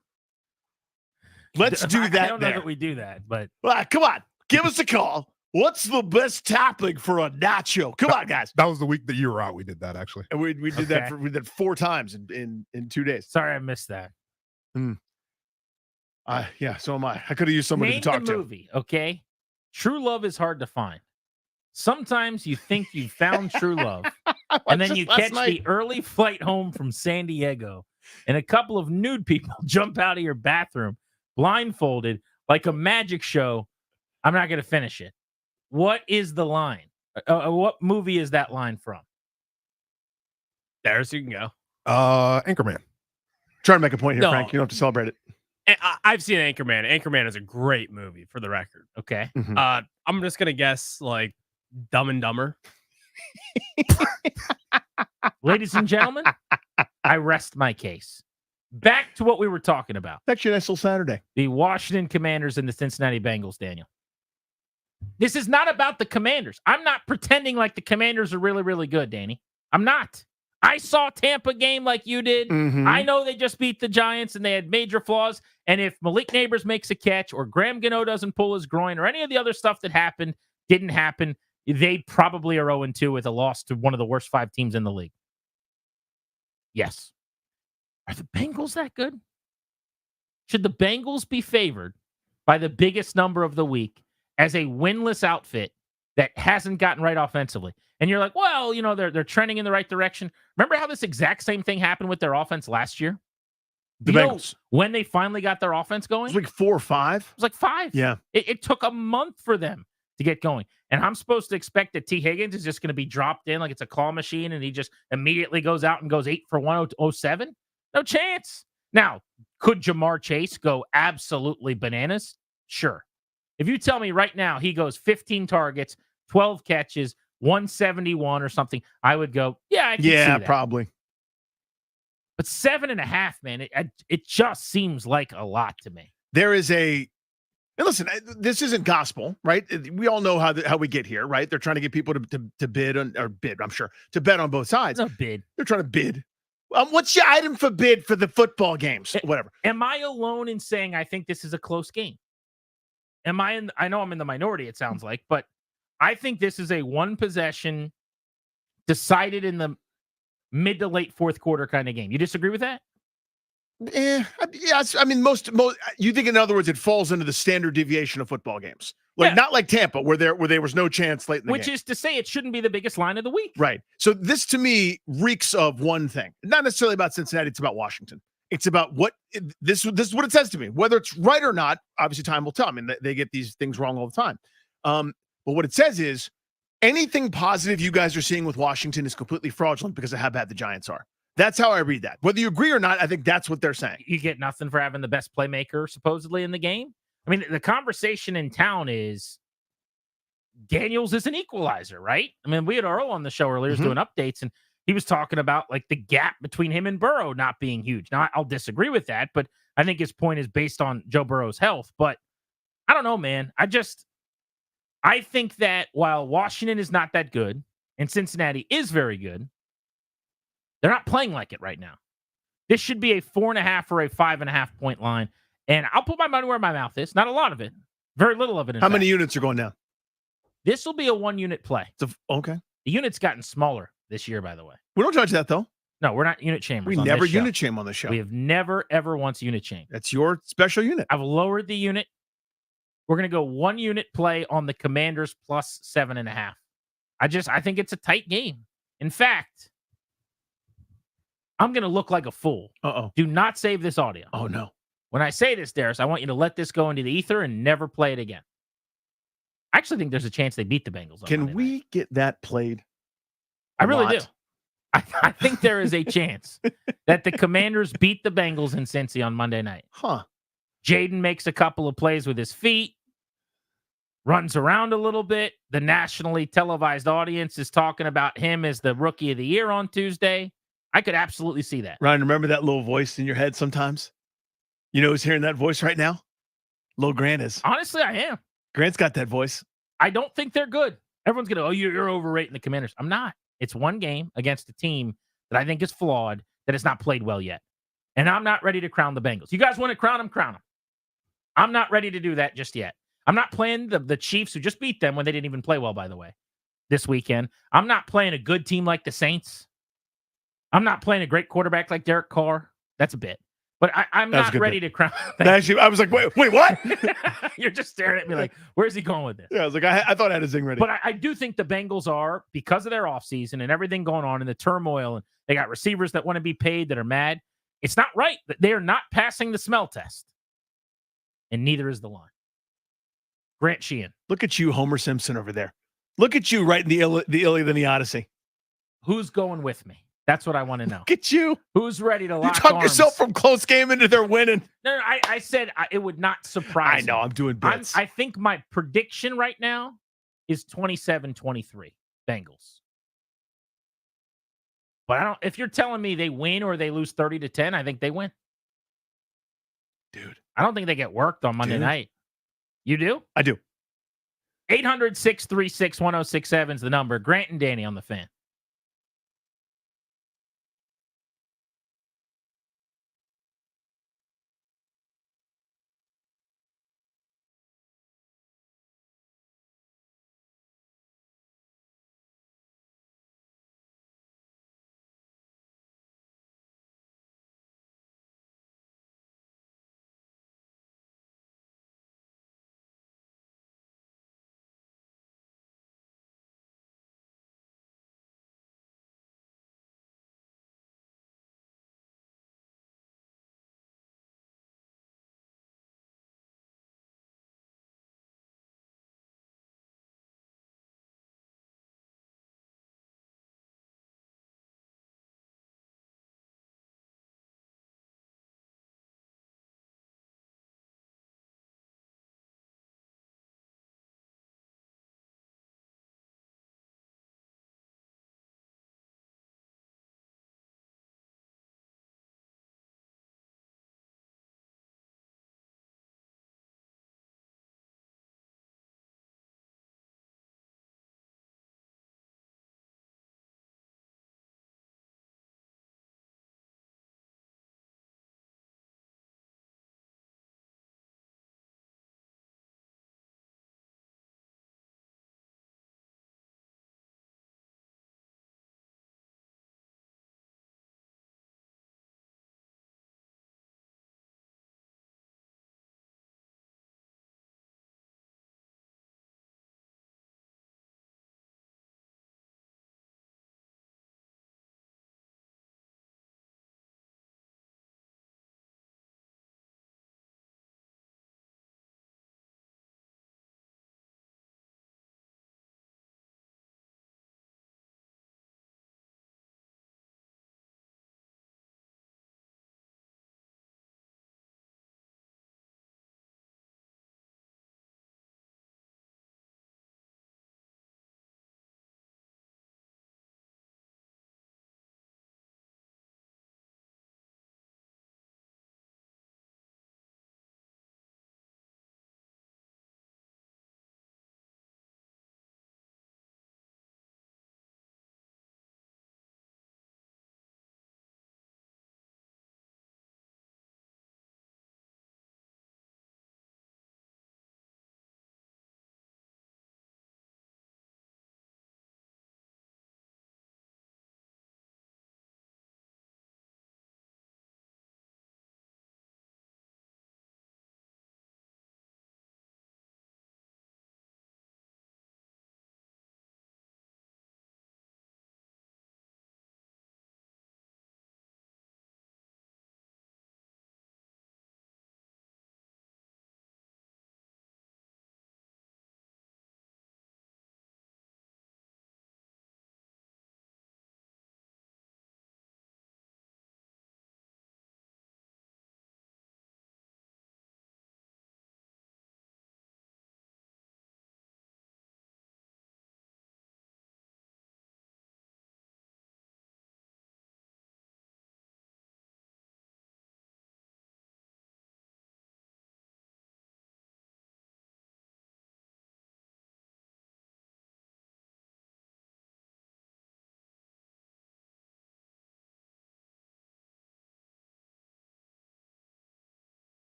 Let's do that.
I don't know
there.
that we do that, but
Come on, give us a call. What's the best topping for a nacho? Come on, guys.
That was the week that you were out. We did that actually.
And we did that. We did 4 times in 2 days.
sorry I missed that.
Yeah, so am I. I could have used somebody
Name
to talk
the
to.
movie, okay? True love is hard to find. Sometimes you think you found true love, and then you catch the early flight home from San Diego, and a couple of nude people jump out of your bathroom, blindfolded, like a magic show. I'm not going to finish it. What is the line? What movie is that line from?
Darius, you can go.
Anchorman.
Trying to make a point here,
No.
Frank. You don't have to celebrate it.
I've seen Anchorman. Anchorman is a great movie, for the record.
Okay.
Mhm.
I'm just gonna guess like Dumb and Dumber.
Ladies and gentlemen, I rest my case. Back to what we were talking about.
It's actually a nice little Saturday.
The Washington Commanders and the Cincinnati Bengals, Daniel. This is not about the Commanders. I'm not pretending like the Commanders are really, really good, Danny. I'm not. I saw Tampa game like you did.
Mhm.
I know they just beat the Giants and they had major flaws. And if Malik Neighbors makes a catch or Graham Gano doesn't pull his groin or any of the other stuff that didn't happen, they probably are 0-2 with a loss to one of the worst 5 teams in the league. Yes. Are the Bengals that good? Should the Bengals be favored by the biggest number of the week as a winless outfit that hasn't gotten right offensively? And you're like, well, they're trending in the right direction. Remember how this exact same thing happened with their offense last year?
The
You know
Bengals.
when they finally got their offense going?
It was like 4 or 5.
It was like 5.
Yeah.
It took a month for them to get going. And I'm supposed to expect that T. Higgins is just going to be dropped in like it's a claw machine and he just immediately goes out and goes 8 for 107? No chance. Now, could Jamar Chase go absolutely bananas? Sure. If you tell me right now he goes 15 targets, 12 catches, 171 or something, I would go, yeah, I can see that.
Probably.
But 7.5, man, it just seems like a lot to me.
There is and listen, this isn't gospel, right? We all know how we get here, right? They're trying to get people to bid, I'm sure, to bet on both sides.
No bid.
They're trying to bid. What's your item for bid for the football games? Whatever.
Am I alone in saying I think this is a close game? I know I'm in the minority, it sounds like, but I think this is a one possession decided in the mid to late fourth quarter kind of game. You disagree with that?
Yes. I mean, most you think, in other words, it falls into the standard deviation of football games, not like Tampa, where there was no chance late in the game.
Which is to say, it shouldn't be the biggest line of the week,
right? So this, to me, reeks of one thing. Not necessarily about Cincinnati. It's about Washington. It's about this is what it says to me. Whether it's right or not, obviously, time will tell. I mean, they get these things wrong all the time. But what it says is anything positive you guys are seeing with Washington is completely fraudulent because of how bad the Giants are. That's how I read that. Whether you agree or not, I think that's what they're saying.
You get nothing for having the best playmaker supposedly in the game. I mean, the conversation in town is Daniels is an equalizer, right? I mean, we had Earl on the show earlier doing updates, and he was talking about like the gap between him and Burrow not being huge. Now, I'll disagree with that, but I think his point is based on Joe Burrow's health. But I don't know, man. I think that while Washington is not that good and Cincinnati is very good, they're not playing like it right now. This should be a 4.5 or a 5.5 point line. And I'll put my money where my mouth is. Not a lot of it. Very little of it.
How many units are going down?
This will be a 1-unit play.
Okay.
The unit's gotten smaller this year, by the way.
We don't judge that, though.
No, we're not unit shamers.
We never unit shame on the show.
We have never, ever once unit shame.
That's your special unit.
I've lowered the unit. We're going to go 1-unit play on the Commanders plus 7.5. I think it's a tight game. In fact, I'm going to look like a fool.
Uh-oh.
Do not save this audio.
Oh, no.
When I say this, Darius, I want you to let this go into the ether and never play it again. I actually think there's a chance they beat the Bengals.
Can we get that played?
I really do. I think there is a chance that the Commanders beat the Bengals in Cincy on Monday night.
Huh.
Jayden makes a couple of plays with his feet, runs around a little bit. The nationally televised audience is talking about him as the Rookie of the Year on Tuesday. I could absolutely see that.
Ryan, remember that little voice in your head sometimes? You know who's hearing that voice right now? Lil Grant is.
Honestly, I am.
Grant's got that voice.
I don't think they're good. Everyone's going to, you're overrating the Commanders. I'm not. It's one game against a team that I think is flawed, that has not played well yet. And I'm not ready to crown the Bengals. You guys want to crown them? Crown them. I'm not ready to do that just yet. I'm not playing the Chiefs, who just beat them when they didn't even play well, by the way, this weekend. I'm not playing a good team like the Saints. I'm not playing a great quarterback like Derek Carr. That's a bit. But I'm not ready to crown.
Actually, I was like, wait, what?
You're just staring at me like, where's he going with this?
Yeah, I was like, I thought I had a zing ready.
But I do think the Bengals are, because of their offseason and everything going on and the turmoil, and they got receivers that want to be paid that are mad. It's not right. They are not passing the smell test. And neither is the line. Grant Sheehan.
Look at you, Homer Simpson over there. Look at you writing the Iliad and the Odyssey.
Who's going with me? That's what I want to know.
Look at you.
Who's ready to lock
You talk
arms?
yourself from close game into their winning.
No, I said it would not surprise me.
I know. I'm doing bits.
I think my prediction right now is 27-23 Bengals. But if you're telling me they win or they lose 30-10, I think they win.
Dude.
I don't think they get worked on Monday night. You do?
I do.
800-636-1067 is the number. Grant and Danny on the Fan.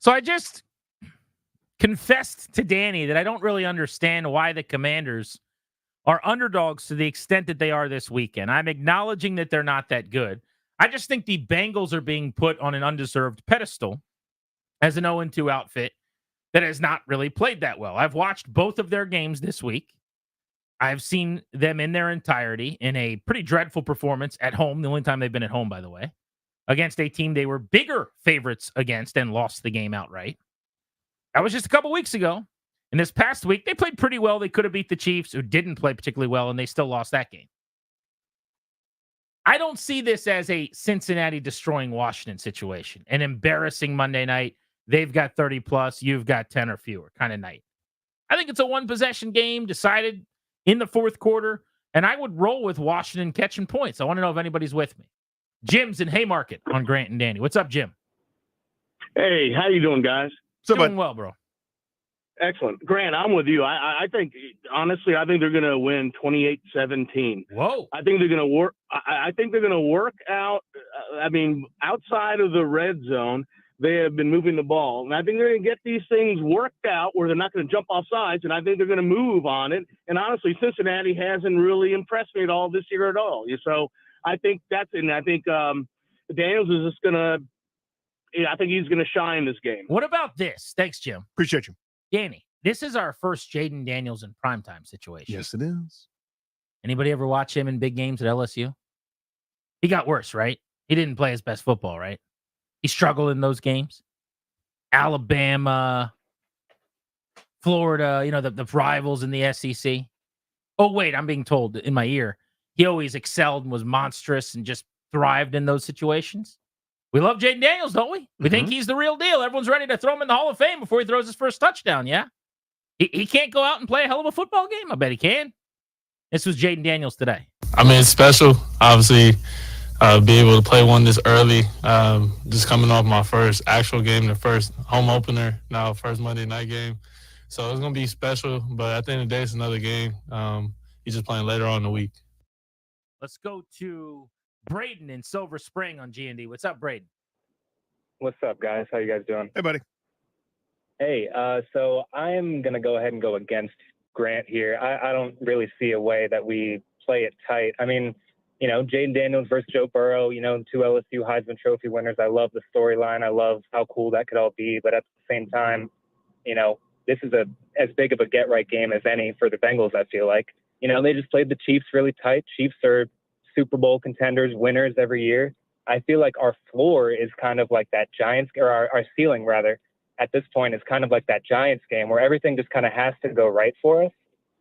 So I just confessed to Danny that I don't really understand why the Commanders are underdogs to the extent that they are this weekend. I'm acknowledging that they're not that good. I just think the Bengals are being put on an undeserved pedestal as an 0-2 outfit that has not really played that well. I've watched both of their games this week. I've seen them in their entirety in a pretty dreadful performance at home, the only time they've been at home, by the way, against a team they were bigger favorites against and lost the game outright. That was just a couple weeks ago. And this past week, they played pretty well. They could have beat the Chiefs, who didn't play particularly well, and they still lost that game. I don't see this as a Cincinnati destroying Washington situation, an embarrassing Monday night. They've got 30 plus, you've got 10 or fewer kind of night. I think it's a one-possession game decided in the fourth quarter, and I would roll with Washington catching points. I want to know if anybody's with me. Jim's in Haymarket on Grant and Danny. What's up, Jim?
Hey, how you doing, guys?
Doing well, bro.
Excellent. Grant, I'm with you. I think, honestly, I think they're going to win 28-17.
Whoa.
I think they're going to work. I think they're going to work out. Outside of the red zone, they have been moving the ball. And I think they're going to get these things worked out where they're not going to jump off sides. And I think they're going to move on it. And honestly, Cincinnati hasn't really impressed me at all this year at all. So I think Daniels is just going to, I think he's going to shine this game.
What about this? Thanks, Jim.
Appreciate you.
Danny, this is our first Jayden Daniels in primetime situation.
Yes, it is.
Anybody ever watch him in big games at LSU? He got worse, right? He didn't play his best football, right? He struggled in those games. Alabama, Florida, the rivals in the SEC. Oh, wait, I'm being told in my ear, he always excelled and was monstrous and just thrived in those situations. We love Jayden Daniels, don't we? We think he's the real deal. Everyone's ready to throw him in the Hall of Fame before he throws his first touchdown, yeah? He can't go out and play a hell of a football game? I bet he can. This was Jayden Daniels today.
I mean, it's special, obviously, be able to play one this early. Just coming off my first actual game, the first home opener, now first Monday night game. So it's going to be special, but at the end of the day, it's another game. He's just playing later on in the week.
Let's go to Braden in Silver Spring on G&D. What's up, Braden?
What's up, guys? How you guys doing?
Hey, buddy.
Hey, so I'm going to go ahead and go against Grant here. I don't really see a way that we play it tight. I mean, Jayden Daniels versus Joe Burrow, two LSU Heisman Trophy winners. I love the storyline. I love how cool that could all be. But at the same time, this is as big of a get-right game as any for the Bengals, I feel like. They just played the Chiefs really tight. Chiefs are Super Bowl contenders, winners every year. I feel like our floor is kind of like that Giants, or our ceiling rather, at this point is kind of like that Giants game where everything just kind of has to go right for us.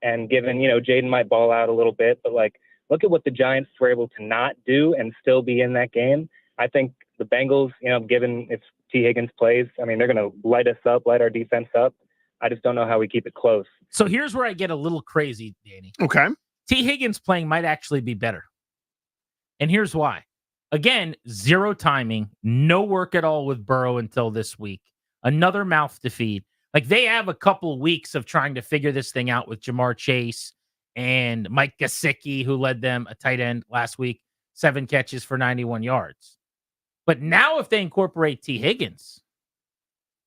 And given, Jayden might ball out a little bit, but look at what the Giants were able to not do and still be in that game. I think the Bengals, given if T. Higgins plays, I mean, they're going to light us up, light our defense up. I just don't know how we keep it close.
So here's where I get a little crazy, Danny.
Okay.
T. Higgins playing might actually be better. And here's why. Again, zero timing, no work at all with Burrow until this week. Another mouth to feed. They have a couple weeks of trying to figure this thing out with Jamar Chase and Mike Gesicki, who led them a tight end last week, 7 catches for 91 yards. But now if they incorporate T. Higgins,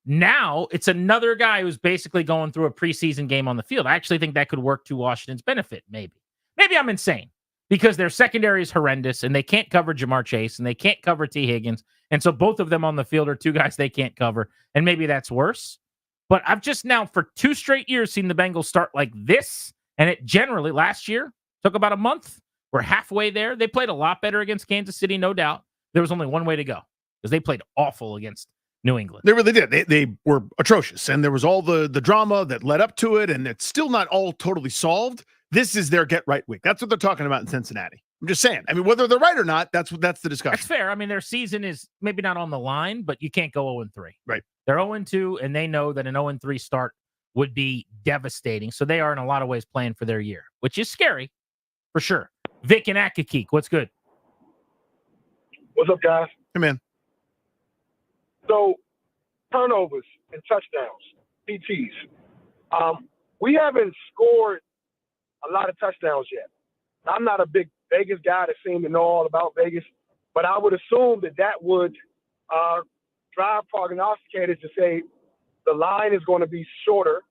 now it's another guy who's basically going through a preseason game on the field. I actually think that could work to Washington's benefit, maybe. Maybe I'm insane. Because their secondary is horrendous, and they can't cover Jamar Chase, and they can't cover T. Higgins. And so both of them on the field are two guys they can't cover, and maybe that's worse. But I've just now, for 2 straight years, seen the Bengals start like this, and it generally, last year, took about a month. We're halfway there. They played a lot better against Kansas City, no doubt. There was only one way to go, because they played awful against New England.
They really did. They were atrocious, and there was all the drama that led up to it, and it's still not all totally solved. This is their get-right week. That's what they're talking about in Cincinnati. I'm just saying. I mean, whether they're right or not, that's the discussion.
That's fair. I mean, their season is maybe not on the line, but you can't go 0-3.
Right.
They're 0-2, and they know that an 0-3 start would be devastating. So they are, in a lot of ways, playing for their year, which is scary, for sure. Vic and Akakeek, what's good?
What's up, guys?
Hey, man.
So, turnovers and touchdowns, PTs. We haven't scored a lot of touchdowns yet. I'm not a big Vegas guy that seems to know all about Vegas, but I would assume that would
drive prognosticators to say the line is going to be shorter,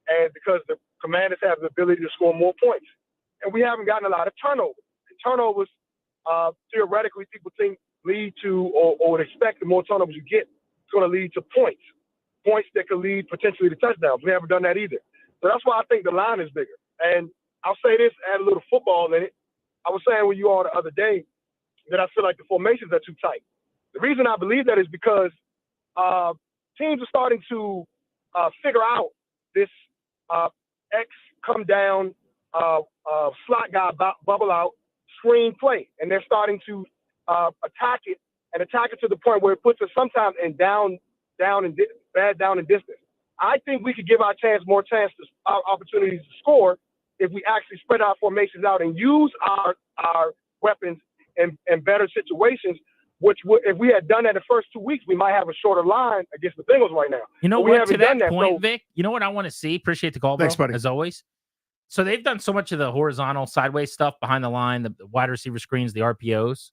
and because the Commanders have the ability to score more points. And we haven't gotten a lot of turnovers. And turnovers, theoretically, people think lead to or would expect the more turnovers you get, it's going to lead to points that could lead potentially to touchdowns. We haven't done that either. So that's why I think the line is bigger. And I'll say this, add a little football in it. I was saying with you all the other day that I feel like the formations are too tight. The reason I believe that is because teams are starting to figure out this X come down, slot guy bubble out, screen play. And they're starting to attack it to the point where it puts us sometimes in bad down and distance. I think we could give our more opportunities to score if we actually spread our formations out and use our weapons in better situations. Which if we had done that the first 2 weeks, we might have a shorter line against the Bengals right now.
You know
but
what? To that point, Vic, you know what I want to see? Appreciate the call, bro,
Thanks, buddy.
as always. So they've done so much of the horizontal sideways stuff behind the line, the wide receiver screens, the RPOs.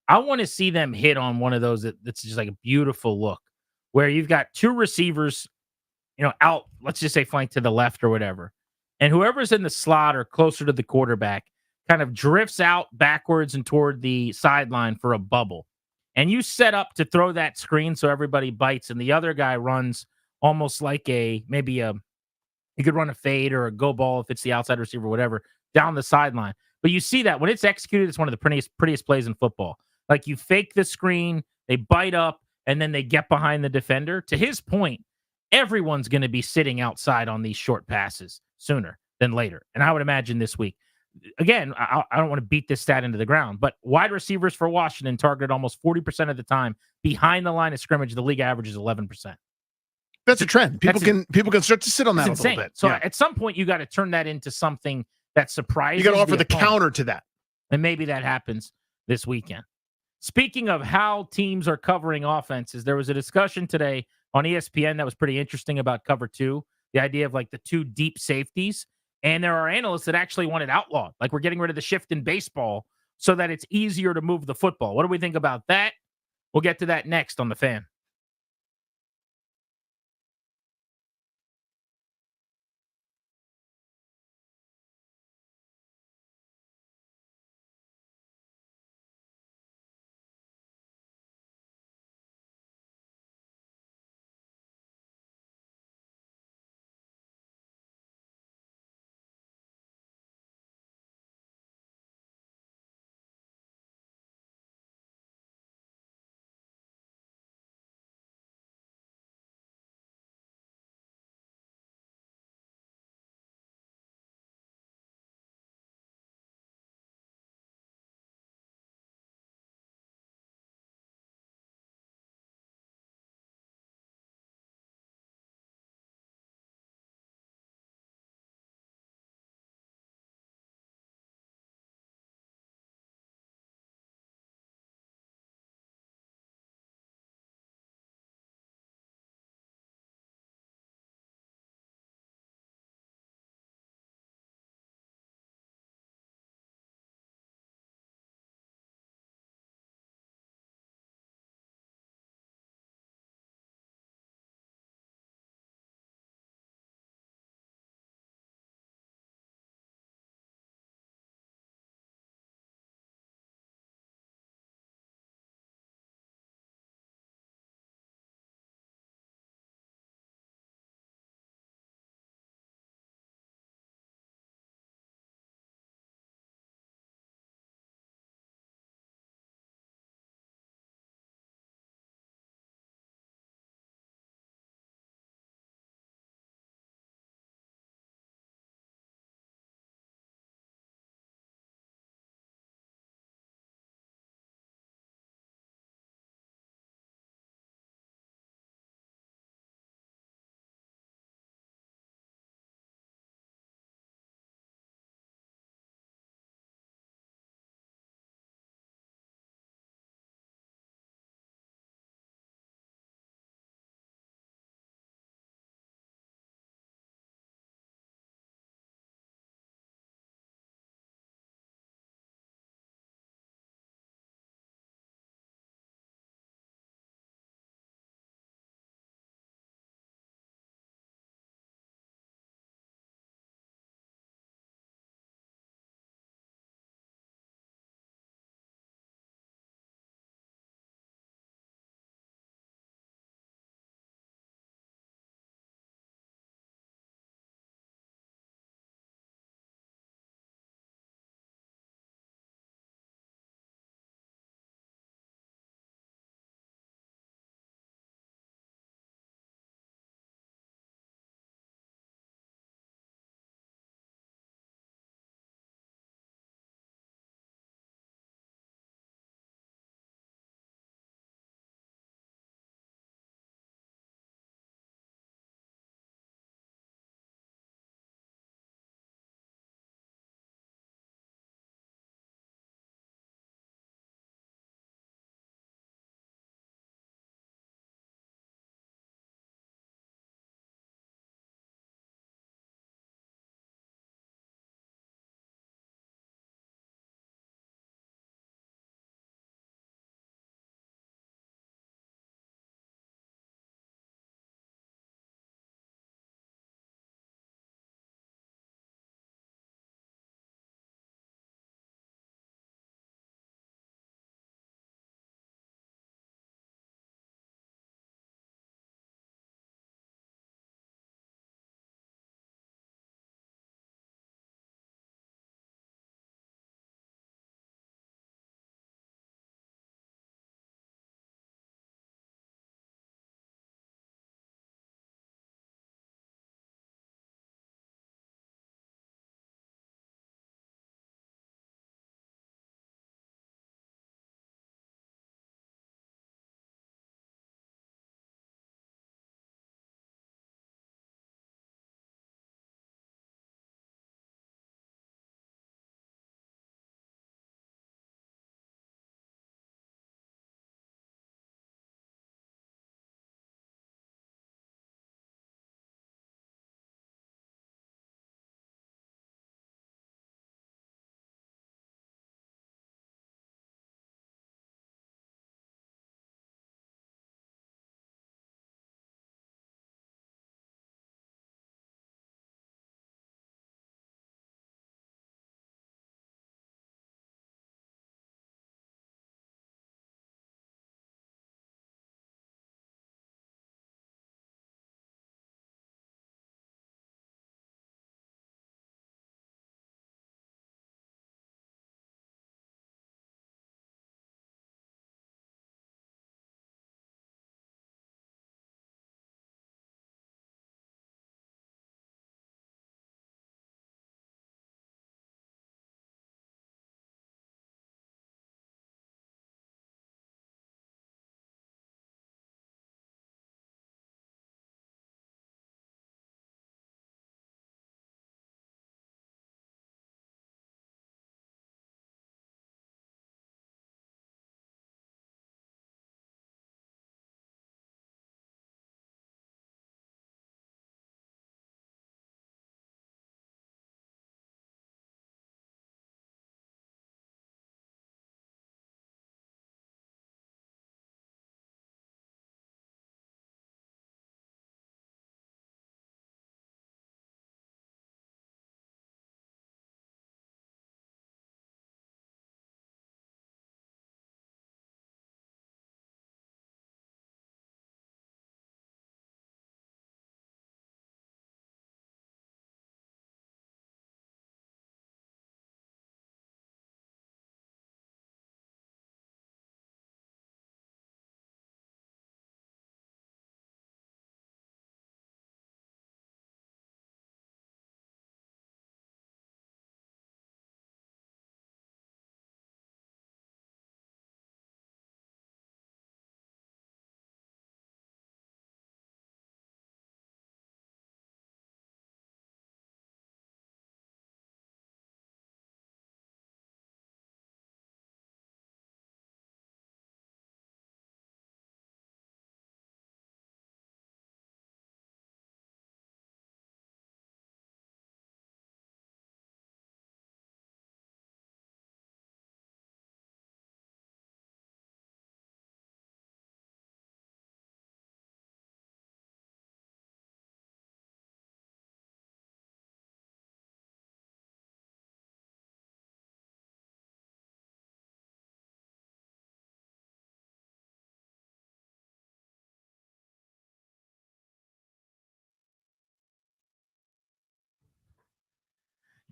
I want to see them hit on one of those that's just like a beautiful look where you've got two receivers, out, let's just say flank to the left or whatever. And whoever's in the slot or closer to the quarterback kind of drifts out backwards and toward the sideline for a bubble. And you set up to throw that screen so everybody bites, and the other guy runs almost like you could run a fade or a go ball if it's the outside receiver, whatever, down the sideline. But you see that when it's executed, it's one of the prettiest plays in football. Like you fake the screen, they bite up, and then they get behind the defender. To his point, everyone's going to be sitting outside on these short passes sooner than later. And I would imagine this week. Again, I don't want to beat this stat into the ground, but wide receivers for Washington targeted almost 40% of the time behind the line of scrimmage. The league average is 11%.
That's a trend. People can start to sit on that a little bit.
So at some point, you got to turn that into something that surprises.
You got to offer the
opponent.
counter to that,
and maybe that happens this weekend. Speaking of how teams are covering offenses, there was a discussion today on ESPN that was pretty interesting about cover two, the idea of like the two deep safeties. And there are analysts that actually want it outlawed. Like we're getting rid of the shift in baseball so that it's easier to move the football. What do we think about that? We'll get to that next on The Fan.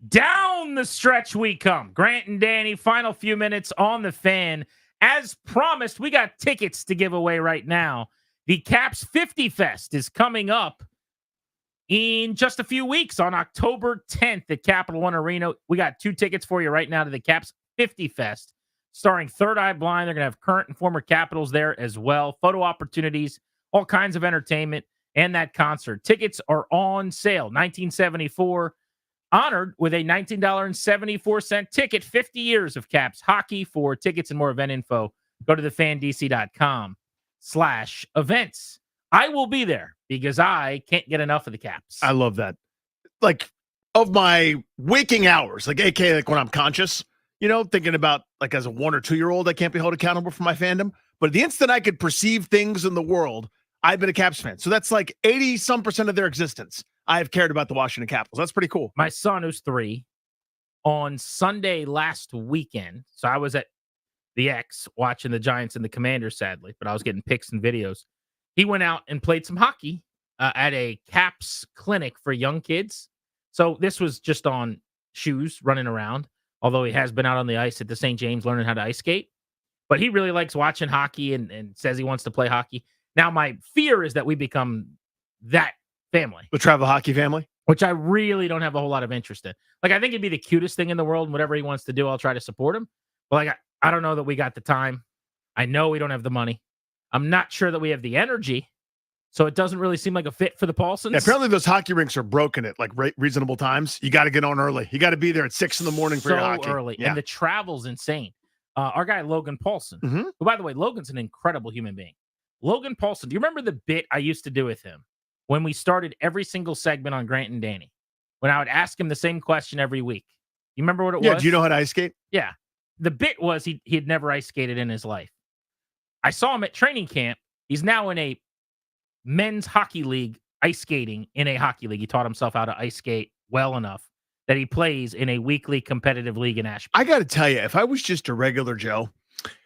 Down the stretch we come. Grant and Danny, final few minutes on the Fan. As promised, we got tickets to give away right now. The Caps 50 Fest is coming up in just a few weeks on October 10th at Capital One Arena. We got 2 tickets for you right now to the Caps 50 Fest, starring Third Eye Blind. They're going to have current and former Capitals there as well. Photo opportunities, all kinds of entertainment, and that concert. Tickets are on sale. 1974, honored with a $19.74 ticket. 50 years of Caps hockey. For tickets and more event info, go to thefandc.com/events. I will be there because I can't get enough of the Caps.
I love that. Like, of my waking hours, like, aka like when I'm conscious, thinking about like as a 1 or 2 year old, I can't be held accountable for my fandom. But the instant I could perceive things in the world, I've been a Caps fan. So that's like 80% of their existence. I have cared about the Washington Capitals. That's pretty cool.
My son, who's 3, on Sunday last weekend, so I was at the X watching the Giants and the Commanders, sadly, but I was getting pics and videos. He went out and played some hockey at a Caps clinic for young kids. So this was just on shoes, running around, although he has been out on the ice at the St. James learning how to ice skate. But he really likes watching hockey and says he wants to play hockey. Now, my fear is that we become that family.
The travel hockey family?
Which I really don't have a whole lot of interest in. Like, I think it'd be the cutest thing in the world, and whatever he wants to do, I'll try to support him. But like, I don't know that we got the time. I know we don't have the money. I'm not sure that we have the energy. So it doesn't really seem like a fit for the Paulsons.
Yeah, apparently those hockey rinks are broken at like reasonable times. You got to get on early. You got to be there at 6 a.m. for your hockey.
Early.
Yeah.
And the travel's insane. Our guy, Logan Paulson, who, by the way, Logan's an incredible human being. Logan Paulson, do you remember the bit I used to do with him when we started every single segment on Grant and Danny? When I would ask him the same question every week. You remember what it was?
Yeah, do you know how to ice skate?
Yeah. The bit was he had never ice skated in his life. I saw him at training camp. He's now in a men's hockey league, ice skating in a hockey league. He taught himself how to ice skate well enough that he plays in a weekly competitive league in Ashburn.
I got to tell you, if I was just a regular Joe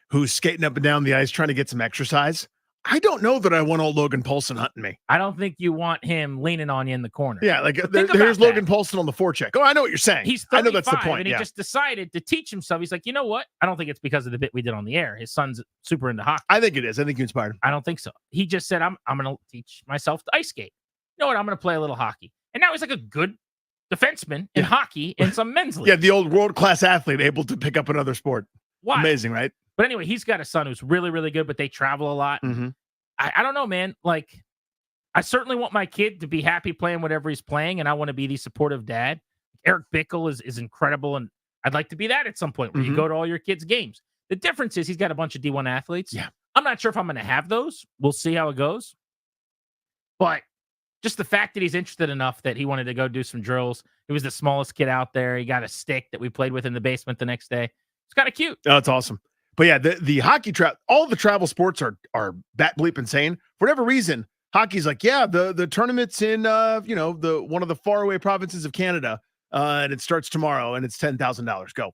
who's skating up and down the ice trying to get some exercise, I don't know that I want old Logan Paulson hunting me.
I don't think you want him leaning on you in the corner.
Yeah, like here's Logan Paulson on the forecheck. Oh, I know what you're saying.
He's 35,
I know that's the point.
And he just decided to teach himself. He's like, you know what? I don't think it's because of the bit we did on the air. His son's super into hockey.
I think it is. I think you inspired him.
I don't think so. He just said, I'm going to teach myself to ice skate. You know what? I'm going to play a little hockey. And now he's like a good defenseman in hockey in some men's league.
Yeah, the old world-class athlete able to pick up another sport.
Wow.
Amazing, right?
But anyway, he's got a son who's really, really good, but they travel a lot.
Mm-hmm.
I don't know, man. Like, I certainly want my kid to be happy playing whatever he's playing, and I want to be the supportive dad. Eric Bickle is incredible, and I'd like to be that at some point where you go to all your kids' games. The difference is he's got a bunch of D1 athletes.
Yeah.
I'm not sure if I'm going to have those. We'll see how it goes. But just the fact that he's interested enough that he wanted to go do some drills. He was the smallest kid out there. He got a stick that we played with in the basement the next day. It's kind of cute.
Oh, that's awesome. But yeah, the hockey all the travel sports are bat bleep insane. For whatever reason, hockey's like, yeah, the tournament's in the one of the faraway provinces of Canada, and it starts tomorrow, and it's $10,000. Go.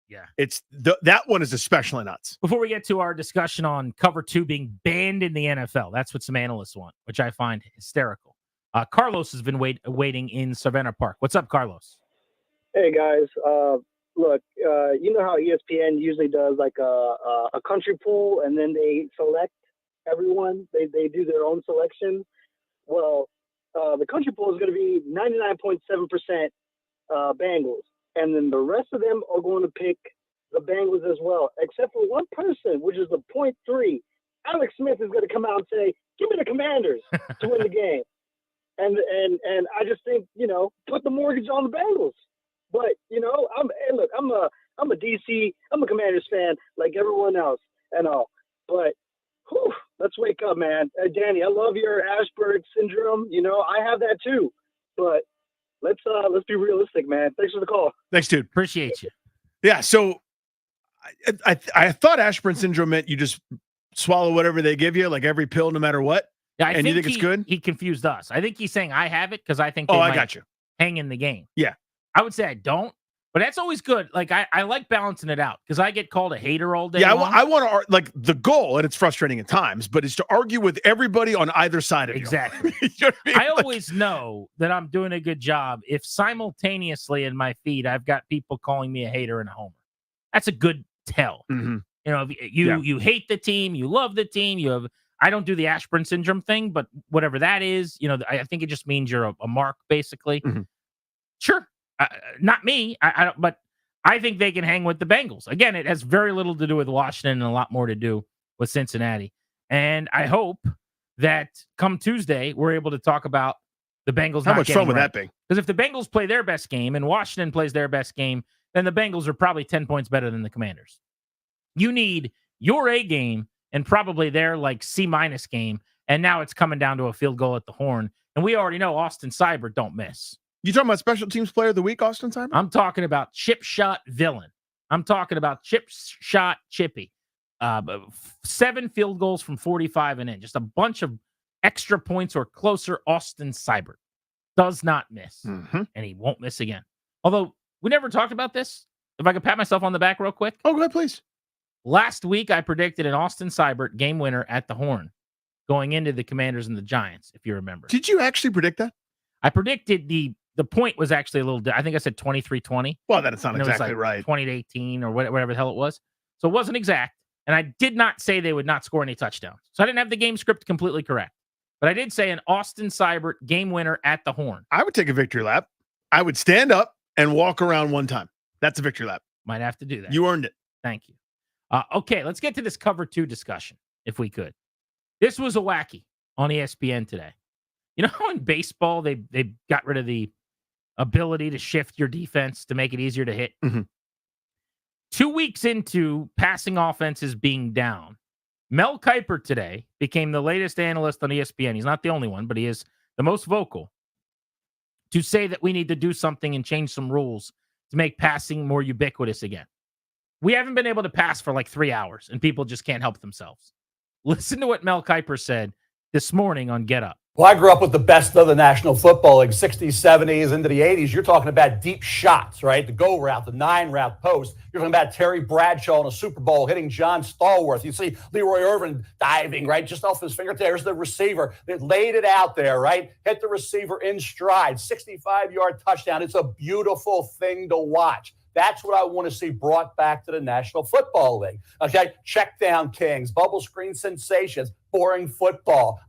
Yeah,
it's that one is especially nuts.
Before we get to our discussion on cover 2 being banned in the NFL, that's what some analysts want, which I find hysterical. Carlos has been waiting in Savannah Park. What's up, Carlos?
Hey guys. Look, you know how ESPN usually does like a country pool, and then they select everyone. They do their own selection. Well, the country pool is going to be 99.7% Bengals, and then the rest of them are going to pick the Bengals as well, except for one person, which is the 0.3. Alex Smith is going to come out and say, "Give me the Commanders to win the game," and I just think, put the mortgage on the Bengals. But I'm a DC, I'm a Commanders fan like everyone else and all. But let's wake up, man. Danny, I love your Ashburn syndrome. I have that too. But let's be realistic, man. Thanks for the call.
Thanks, dude.
Appreciate you.
Yeah. So I thought Ashburn syndrome meant you just swallow whatever they give you, like every pill, no matter what.
Yeah,
and you think it's good?
He confused us. I think he's saying I have it because I think
I got you.
hang in the game.
Yeah.
I would say I don't, But that's always good. Like, I like balancing it out because I get called a hater all day
Yeah,
long.
I want to, like, the goal, and it's frustrating at times, but is to argue with everybody on either side of
exactly.
you. You know what I mean?
I always know that I'm doing a good job if simultaneously in my feed I've got people calling me a hater and a homer. That's a good tell.
Mhm.
You know, if you hate the team, you love the team. I don't do the Ashburn syndrome thing, but whatever that is, you know, I think it just means you're a mark, basically. Sure, not me. I don't, but I think they can hang with the Bengals. Again, it has very little to do with Washington and a lot more to do with Cincinnati. And I hope that come Tuesday, we're able to talk about the Bengals.
How much fun would that be?
Because if the Bengals play their best game and Washington plays their best game, then the Bengals are probably 10 points better than the Commanders. You need your A game and probably their like C- game. And now it's coming down to a field goal at the horn. And we already know Austin Seibert don't miss.
You talking about special teams player of the week, Austin Seibert?
I'm talking about chip shot villain. I'm talking about chip shot Chippy. 7 field goals from 45 and in. Just a bunch of extra points or closer. Austin Seibert does not miss. And he won't miss again. Although we never talked about this. If I could pat myself on the back real quick.
Oh, go ahead, please.
Last week, I predicted an Austin Seibert game winner at the horn going into the Commanders and the Giants, if you remember.
Did you actually predict that?
I predicted the point was actually a little, I think I said 23-20.
Well, that's not exactly
like
right.
20-18 or whatever the hell it was. So it wasn't exact. And I did not say they would not score any touchdowns. So I didn't have the game script completely correct. But I did say an Austin Seibert game winner at the horn.
I would take a victory lap. I would stand up and walk around one time. That's a victory lap.
Might have to do that.
You earned it.
Thank you. Okay, let's get to this cover 2 discussion, if we could. This was a wacky on ESPN today. You know how in baseball they got rid of the ability to shift your defense to make it easier to hit? 2 weeks into passing offenses being down, Mel Kiper today became the latest analyst on ESPN. He's not the only one, but he is the most vocal to say that we need to do something and change some rules to make passing more ubiquitous again. We haven't been able to pass for like 3 hours, and people just can't help themselves. Listen to what Mel Kiper said this morning on Get Up.
Well, I grew up with the best of the National Football League, 60s, 70s, into the 80s. You're talking about deep shots, right? The go route, the 9-route post. You're talking about Terry Bradshaw in a Super Bowl hitting John Stallworth. You see Leroy Irvin diving, right? Just off his finger. There's the receiver. They laid it out there, right? Hit the receiver in stride. 65-yard touchdown. It's a beautiful thing to watch. That's what I want to see brought back to the National Football League. Okay, check down kings, bubble screen sensations, boring football.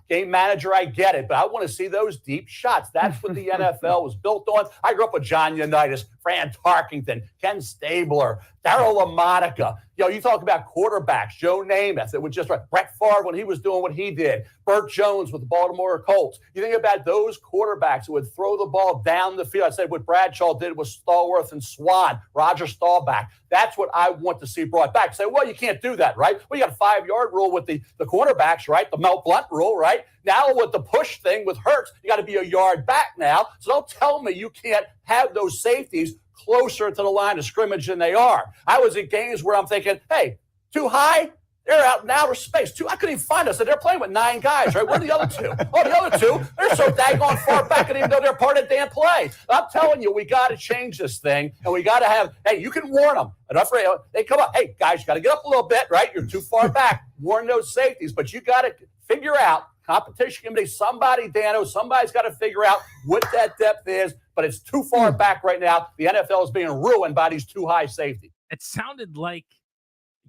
Game manager, I get it, but I want to see those deep shots. That's what the NFL was built on. I grew up with John Unitas, Fran Tarkington, Ken Stabler, Darryl LaMonica. You know, you talk about quarterbacks, Joe Namath. It was just right. Brett Favre when he was doing what he did. Burt Jones with the Baltimore Colts. You think about those quarterbacks who would throw the ball down the field. I said what Bradshaw did with Stallworth and Swan, Roger Staubach. That's what I want to see brought back. Say, well, you can't do that, right? Well, you got a 5-yard rule with the quarterbacks, right? The Mel Blount rule, right? Now with the push thing with Hurts, you got to be a yard back now. So don't tell me you can't have those safeties closer to the line of scrimmage than they are. I was at games where I'm thinking, hey, too high? They're out in outer space. I couldn't even find us. They're playing with 9 guys, right? Where are the other 2? Oh, the other 2, they're so daggone far back, and even though they're part of the damn play. I'm telling you, we got to change this thing, and we got to have, hey, you can warn them. Enough for they come up. Hey, guys, you got to get up a little bit, right? You're too far back. Warn those safeties, but you got to figure out, competition committee, somebody, Dano, somebody's got to figure out what that depth is, but it's too far back right now. The NFL is being ruined by these too high safeties.
It sounded like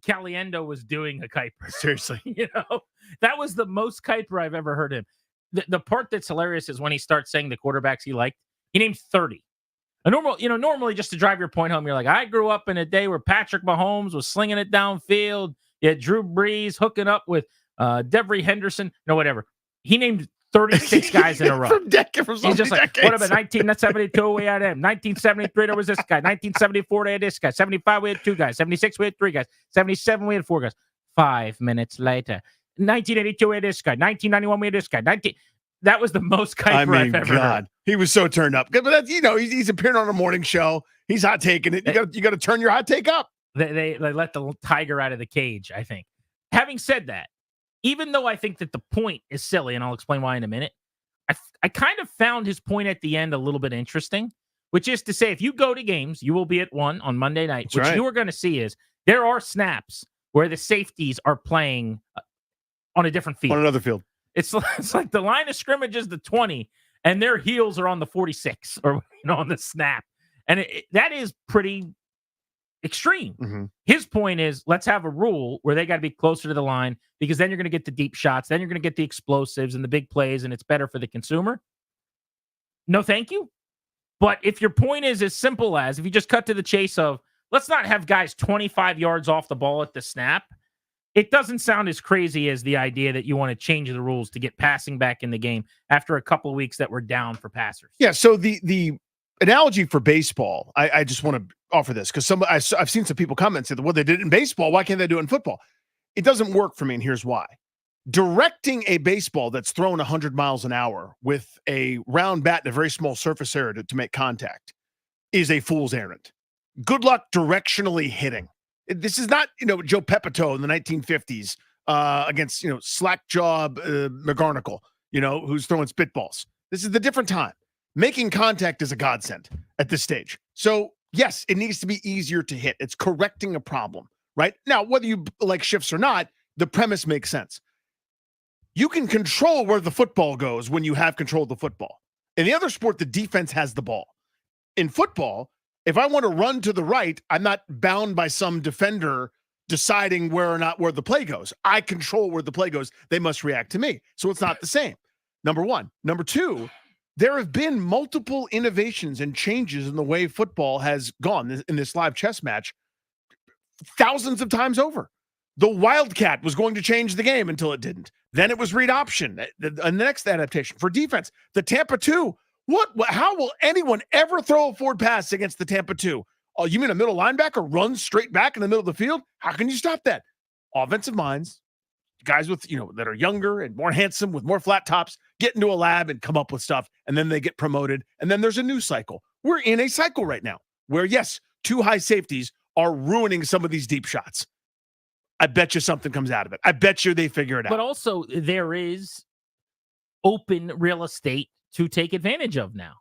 Caliendo was doing a Kiper.
Seriously.
You know, that was the most Kiper I've ever heard him. The part that's hilarious is when he starts saying the quarterbacks he liked. He named 30. Normally just to drive your point home, you're like, I grew up in a day where Patrick Mahomes was slinging it downfield. You had Drew Brees hooking up with Devery Henderson, whatever. He named 36 guys in a row. He's just like, what about 1972? We had him. 1973, there was this guy. 1974, they had this guy. 75, we had 2 guys. 76, we had 3 guys. 77, we had 4 guys. 5 minutes later. 1982, we had this guy. 1991, we had this guy. That was the most Kiper I've ever heard.
He was so turned up. But that's, he's appearing on a morning show. He's hot taking it. You got to turn your hot take up.
They let the tiger out of the cage, I think. Having said that, even though I think that the point is silly, and I'll explain why in a minute, I kind of found his point at the end a little bit interesting, which is to say, if you go to games, you will be at one on Monday night.
That's
what
right.
you are going to see is there are snaps where the safeties are playing on a different field.
On another field.
It's like the line of scrimmage is the 20, and their heels are on the 46 or on the snap. And that is pretty extreme.
Mm-hmm.
His point is, let's have a rule where they got to be closer to the line, because then you're going to get the deep shots. Then you're going to get the explosives and the big plays, and it's better for the consumer. No, thank you. But if your point is as simple as, if you just cut to the chase of, let's not have guys 25 yards off the ball at the snap, it doesn't sound as crazy as the idea that you want to change the rules to get passing back in the game after a couple of weeks that were down for passers.
Yeah, so the analogy for baseball, I just want to offer this, because I've seen some people comment and say, well, they did it in baseball. Why can't they do it in football? It doesn't work for me, and here's why. Directing a baseball that's thrown 100 miles an hour with a round bat in a very small surface area to make contact is a fool's errand. Good luck directionally hitting. This is not, Joe Pepito in the 1950s against, slack-jaw McGarnacle, who's throwing spitballs. This is the different time. Making contact is a godsend at this stage. So, yes, it needs to be easier to hit. It's correcting a problem, right? Now, whether you like shifts or not, the premise makes sense. You can control where the football goes when you have control of the football. In the other sport, the defense has the ball. In football, if I want to run to the right, I'm not bound by some defender deciding where the play goes. I control where the play goes. They must react to me. So it's not the same. Number one. Number two, there have been multiple innovations and changes in the way football has gone in this live chess match thousands of times over. The Wildcat was going to change the game until it didn't. Then it was read option, the next adaptation. For defense, the Tampa 2. How will anyone ever throw a forward pass against the Tampa 2? Oh, you mean a middle linebacker runs straight back in the middle of the field? How can you stop that? Offensive minds, guys with, that are younger and more handsome with more flat tops, get into a lab and come up with stuff, and then they get promoted, and then there's a new cycle. We're in a cycle right now where, yes, two high safeties are ruining some of these deep shots. I bet you something comes out of it. I bet you they figure it out.
But also, there is open real estate to take advantage of now.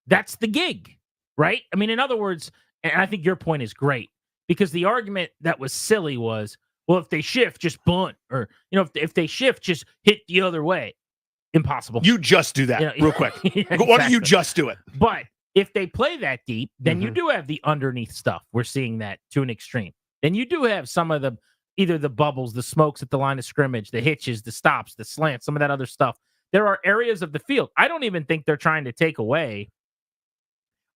That's the gig, right? I mean, in other words, and I think your point is great, because the argument that was silly was, well, if they shift, just bunt, or, if they shift, just hit the other way. Impossible.
You just do that real quick.
Exactly.
Why don't you just do it?
But if they play that deep, then you do have the underneath stuff. We're seeing that to an extreme. Then you do have some of either the bubbles, the smokes at the line of scrimmage, the hitches, the stops, the slants, some of that other stuff. There are areas of the field. I don't even think they're trying to take away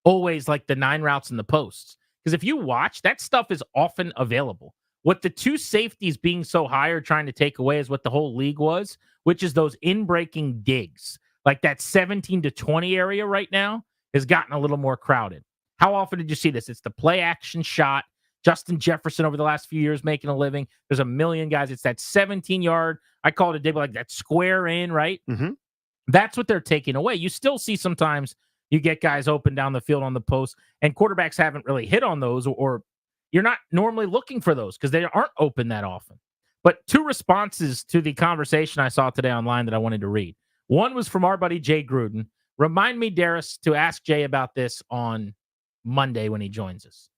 always like the 9 routes in the posts. Because if you watch, that stuff is often available. What the two safeties being so high are trying to take away is what the whole league was, which is those in-breaking digs. Like that 17 to 20 area right now has gotten a little more crowded. How often did you see this? It's the play action shot. Justin Jefferson over the last few years making a living. There's a million guys. It's that 17-yard, I call it a dig, like that square in, right?
Mm-hmm.
That's what they're taking away. You still see sometimes you get guys open down the field on the post, and quarterbacks haven't really hit on those, or you're not normally looking for those because they aren't open that often. But two responses to the conversation I saw today online that I wanted to read. One was from our buddy Jay Gruden. Remind me, Darius, to ask Jay about this on Monday when he joins us.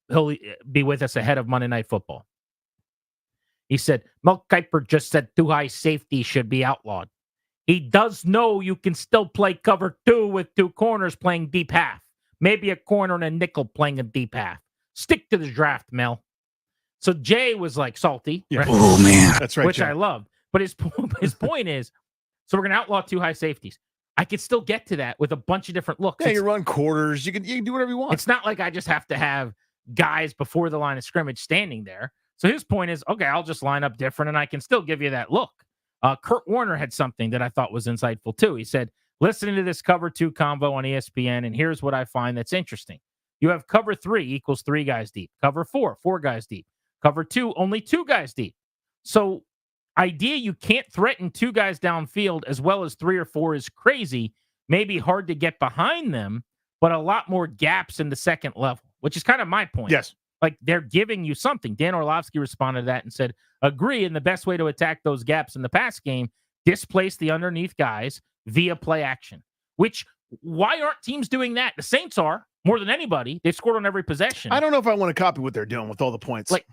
He'll be with us ahead of Monday Night Football. He said, Mel Kiper just said two high safety should be outlawed. He does know you can still play cover 2 with 2 corners playing deep half. Maybe a corner and a nickel playing a deep half. Stick to the draft, Mel. So Jay was like salty.
Yeah.
Right?
Oh, man. That's right,
Which
Jay.
I loved. But his point is, so we're going to outlaw two high safeties. I could still get to that with a bunch of different looks.
Yeah, you run quarters. You can do whatever you want.
It's not like I just have to have guys before the line of scrimmage standing there. So his point is, okay, I'll just line up different and I can still give you that look. Kurt Warner had something that I thought was insightful too. He said, listening to this cover 2 combo on ESPN, and here's what I find that's interesting. You have cover 3 equals 3 guys deep. Cover 4, 4 guys deep. Cover 2, only 2 guys deep. So idea you can't threaten 2 guys downfield as well as 3 or 4 is crazy. Maybe hard to get behind them, but a lot more gaps in the second level, which is kind of my point.
Yes.
Like they're giving you something. Dan Orlovsky responded to that and said, agree. And the best way to attack those gaps in the pass game, displace the underneath guys via play action, which Why aren't teams doing that? The Saints are, more than anybody. They've scored on every possession.
I don't know if I want to copy what they're doing with all the points.
Like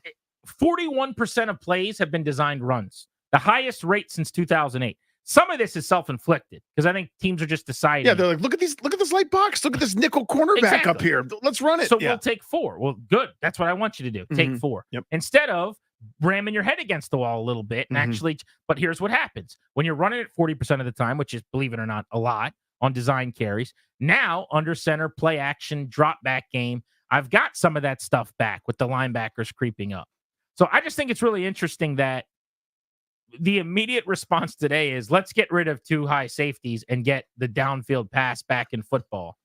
41% of plays have been designed runs, the highest rate since 2008. Some of this is self-inflicted because I think teams are just deciding.
Yeah, they're like, look at this light box. Look at this nickel cornerback up here. Let's run it.
So we'll take 4. Well, good. That's what I want you to do. Take 4.
Yep.
Instead of ramming your head against the wall a little bit and actually, but here's what happens. When you're running it 40% of the time, which is, believe it or not, a lot on design carries, now under center, play action, drop back game, I've got some of that stuff back with the linebackers creeping up. So I just think it's really interesting that the immediate response today is let's get rid of 2 high safeties and get the downfield pass back in football.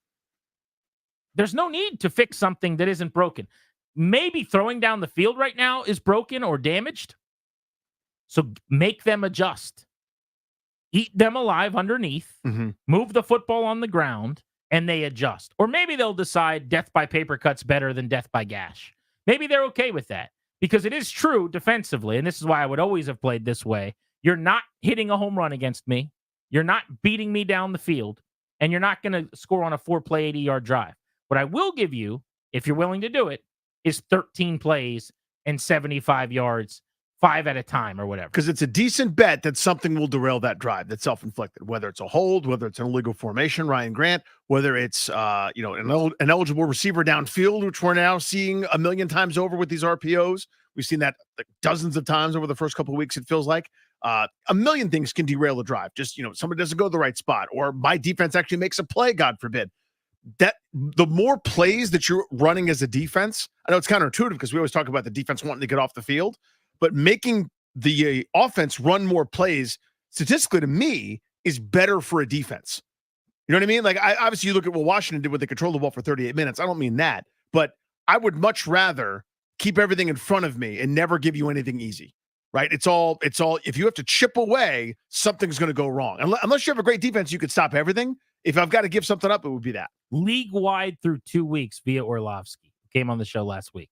There's no need to fix something that isn't broken. Maybe throwing down the field right now is broken or damaged. So make them adjust. Eat them alive underneath, move the football on the ground, and they adjust. Or maybe they'll decide death by paper cut's better than death by gash. Maybe they're okay with that. Because it is true defensively, and this is why I would always have played this way. You're not hitting a home run against me. You're not beating me down the field. And you're not going to score on a 4-play, 80-yard drive. What I will give you, if you're willing to do it, is 13 plays and 75 yards, 5 at a time or whatever.
Because it's a decent bet that something will derail that drive that's self-inflicted, whether it's a hold, whether it's an illegal formation, Ryan Grant, whether it's an eligible receiver downfield, which we're now seeing a million times over with these RPOs. We've seen that like dozens of times over the first couple of weeks, it feels like. A million things can derail a drive. Just, somebody doesn't go to the right spot, or my defense actually makes a play, God forbid. That the more plays that you're running as a defense, I know it's counterintuitive because we always talk about the defense wanting to get off the field, but making the offense run more plays statistically to me is better for a defense. You know what I mean? Like, obviously you look at what Washington did when they controlled the ball for 38 minutes. I don't mean that, but I would much rather keep everything in front of me and never give you anything easy, right? It's all, if you have to chip away, something's going to go wrong. Unless you have a great defense, you could stop everything. If I've got to give something up, it would be that.
League-wide through 2 weeks via Orlovsky. Came on the show last week.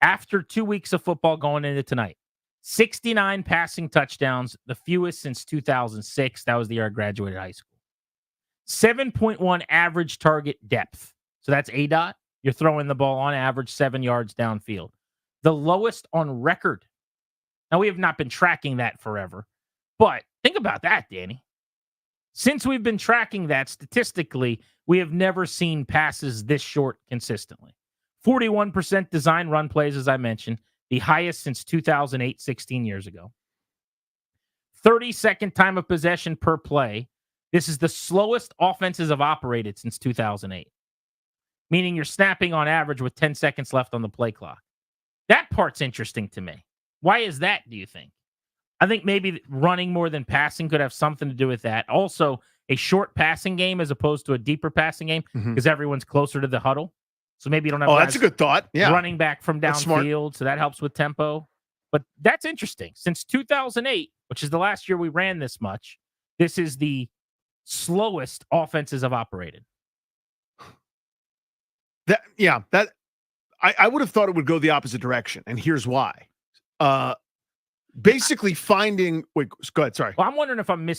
After 2 weeks of football going into tonight, 69 passing touchdowns, the fewest since 2006. That was the year I graduated high school. 7.1 average target depth. So that's ADOT. You're throwing the ball on average 7 yards downfield. The lowest on record. Now, we have not been tracking that forever, but think about that, Danny. Since we've been tracking that statistically, we have never seen passes this short consistently. 41% design run plays, as I mentioned, the highest since 2008, 16 years ago. 30-second time of possession per play. This is the slowest offenses have operated since 2008, meaning you're snapping on average with 10 seconds left on the play clock. That part's interesting to me. Why is that, do you think? I think maybe running more than passing could have something to do with that. Also, a short passing game as opposed to a deeper passing game because everyone's closer to the huddle. So maybe you don't have
that's a good thought. Yeah.
Running back from downfield, so that helps with tempo. But that's interesting. Since 2008, which is the last year we ran this much, this is the slowest offenses have operated.
I would have thought it would go the opposite direction, and here's why. Basically finding. Wait, go ahead. Sorry.
Well, I'm wondering if I'm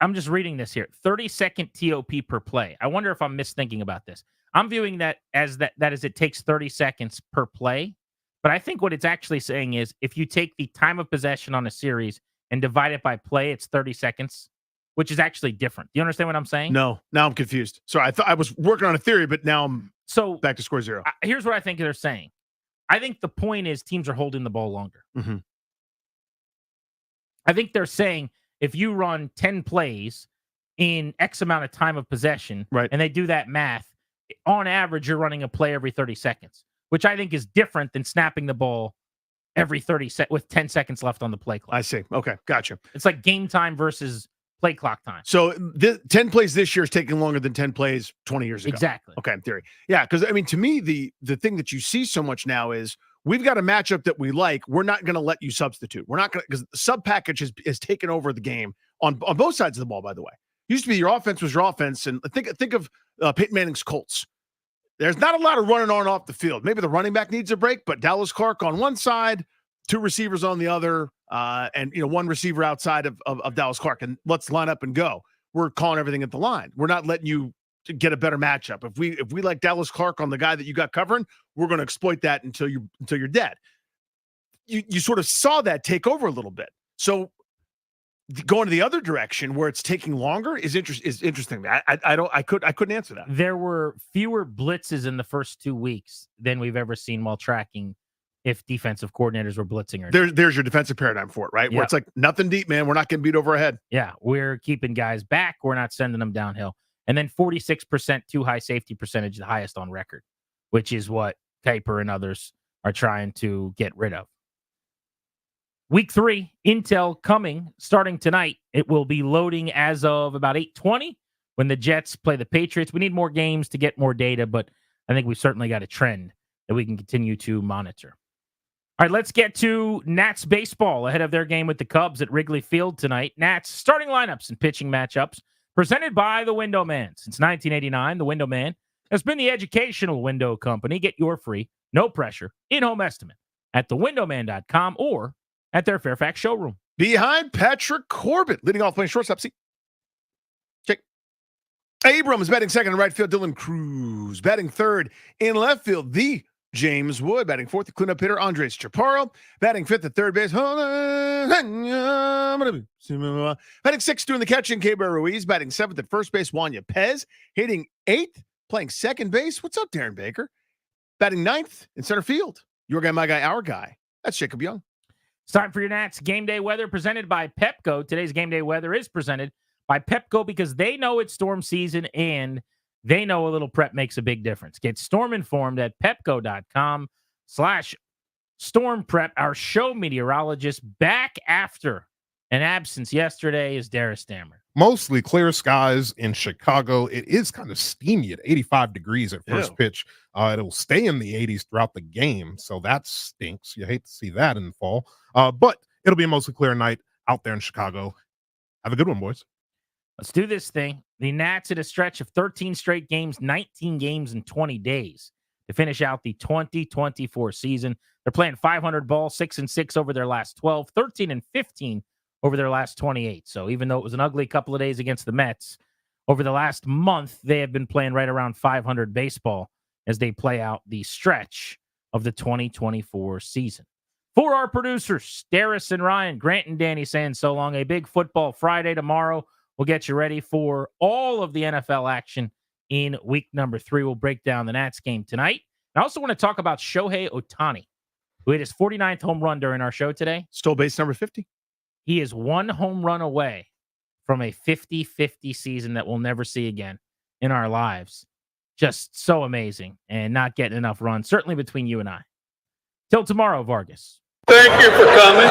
I'm just reading this here. 30-second TOP per play. I wonder if I'm misthinking about this. I'm viewing that as it takes 30 seconds per play. But I think what it's actually saying is if you take the time of possession on a series and divide it by play, it's 30 seconds, which is actually different. Do you understand what I'm saying?
No. Now I'm confused. Sorry, I thought I was working on a theory, but now I'm back to square zero.
Here's what I think they're saying. I think the point is teams are holding the ball longer. I think they're saying if you run 10 plays in X amount of time of possession,
right,
and they do that math, on average, you're running a play every 30 seconds, which I think is different than snapping the ball every 30 with 10 seconds left on the play clock.
I see. Okay, gotcha.
It's like game time versus play clock time.
So 10 plays this year is taking longer than 10 plays 20 years ago.
Exactly.
Okay, in theory. Yeah, because, I mean, to me, the thing that you see so much now is we've got a matchup that we like. We're not going to let you substitute. We're not going to, because the sub package has taken over the game on both sides of the ball, by the way. Used to be your offense was your offense, and think of Peyton Manning's Colts. There's not a lot of running on and off the field. Maybe the running back needs a break, but Dallas Clark on one side, 2 receivers on the other, and one receiver outside of Dallas Clark, and let's line up and go. we're calling everything at the line. We're not letting you get a better matchup. If we like Dallas Clark on the guy that you got covering, we're going to exploit that until you're dead. You sort of saw that take over a little bit. So going to the other direction where it's taking longer is interesting. I couldn't answer that.
There were fewer blitzes in the first 2 weeks than we've ever seen while tracking if defensive coordinators were blitzing or not.
There's your defensive paradigm for it, right? Where it's like nothing deep, man. We're not getting beat over our head.
Yeah, we're keeping guys back. We're not sending them downhill. And then 46% too high safety percentage, the highest on record, which is what Kiper and others are trying to get rid of. Week 3, Intel coming, starting tonight. It will be loading as of about 8:20 when the Jets play the Patriots. We need more games to get more data, but I think we've certainly got a trend that we can continue to monitor. All right, let's get to Nats baseball ahead of their game with the Cubs at Wrigley Field tonight. Nats starting lineups and pitching matchups presented by the Window Man. Since 1989, the Window Man has been the educational window company. Get your free, no pressure, in-home estimate at thewindowman.com or at their Fairfax showroom.
Behind Patrick Corbett, leading off playing shortstop. See, check. Abrams batting second in right field. Dylan Cruz batting third in left field. The James Wood batting fourth. The cleanup hitter Andres Chaparro batting fifth at third base. Batting sixth doing the catching. Keibert Ruiz batting seventh at first base. Wanya Pez hitting eighth, playing second base. What's up, Darren Baker? Batting ninth in center field. Your guy, my guy, our guy. That's Jacob Young.
It's time for your Nats game day weather presented by Pepco. Today's game day weather is presented by Pepco because they know it's storm season and they know a little prep makes a big difference. Get storm informed at pepco.com/storm prep. Our show meteorologist back after an absence yesterday is Darius Stammer.
Mostly clear skies in Chicago. It is kind of steamy at 85 degrees at first pitch. It'll stay in the 80s throughout the game, so that stinks. You hate to see that in the fall. But it'll be a mostly clear night out there in Chicago. Have a good one, boys.
Let's do this thing. The Nats at a stretch of 13 straight games, 19 games in 20 days to finish out the 2024 season. They're playing 500 ball, 6-6 over their last 12, 13-15 over their last 28. So even though it was an ugly couple of days against the Mets, over the last month, they have been playing right around 500 baseball as they play out the stretch of the 2024 season. For our producers, Darius and Ryan, Grant and Danny saying so long. A big football Friday tomorrow. We'll get you ready for all of the NFL action in week number 3. We'll break down the Nats game tonight. I also want to talk about Shohei Ohtani, who hit his 49th home run during our show today.
Stole base number 50.
He is one home run away from a 50-50 season that we'll never see again in our lives. Just so amazing and not getting enough runs, certainly between you and I. Till tomorrow, Vargas.
Thank you for coming.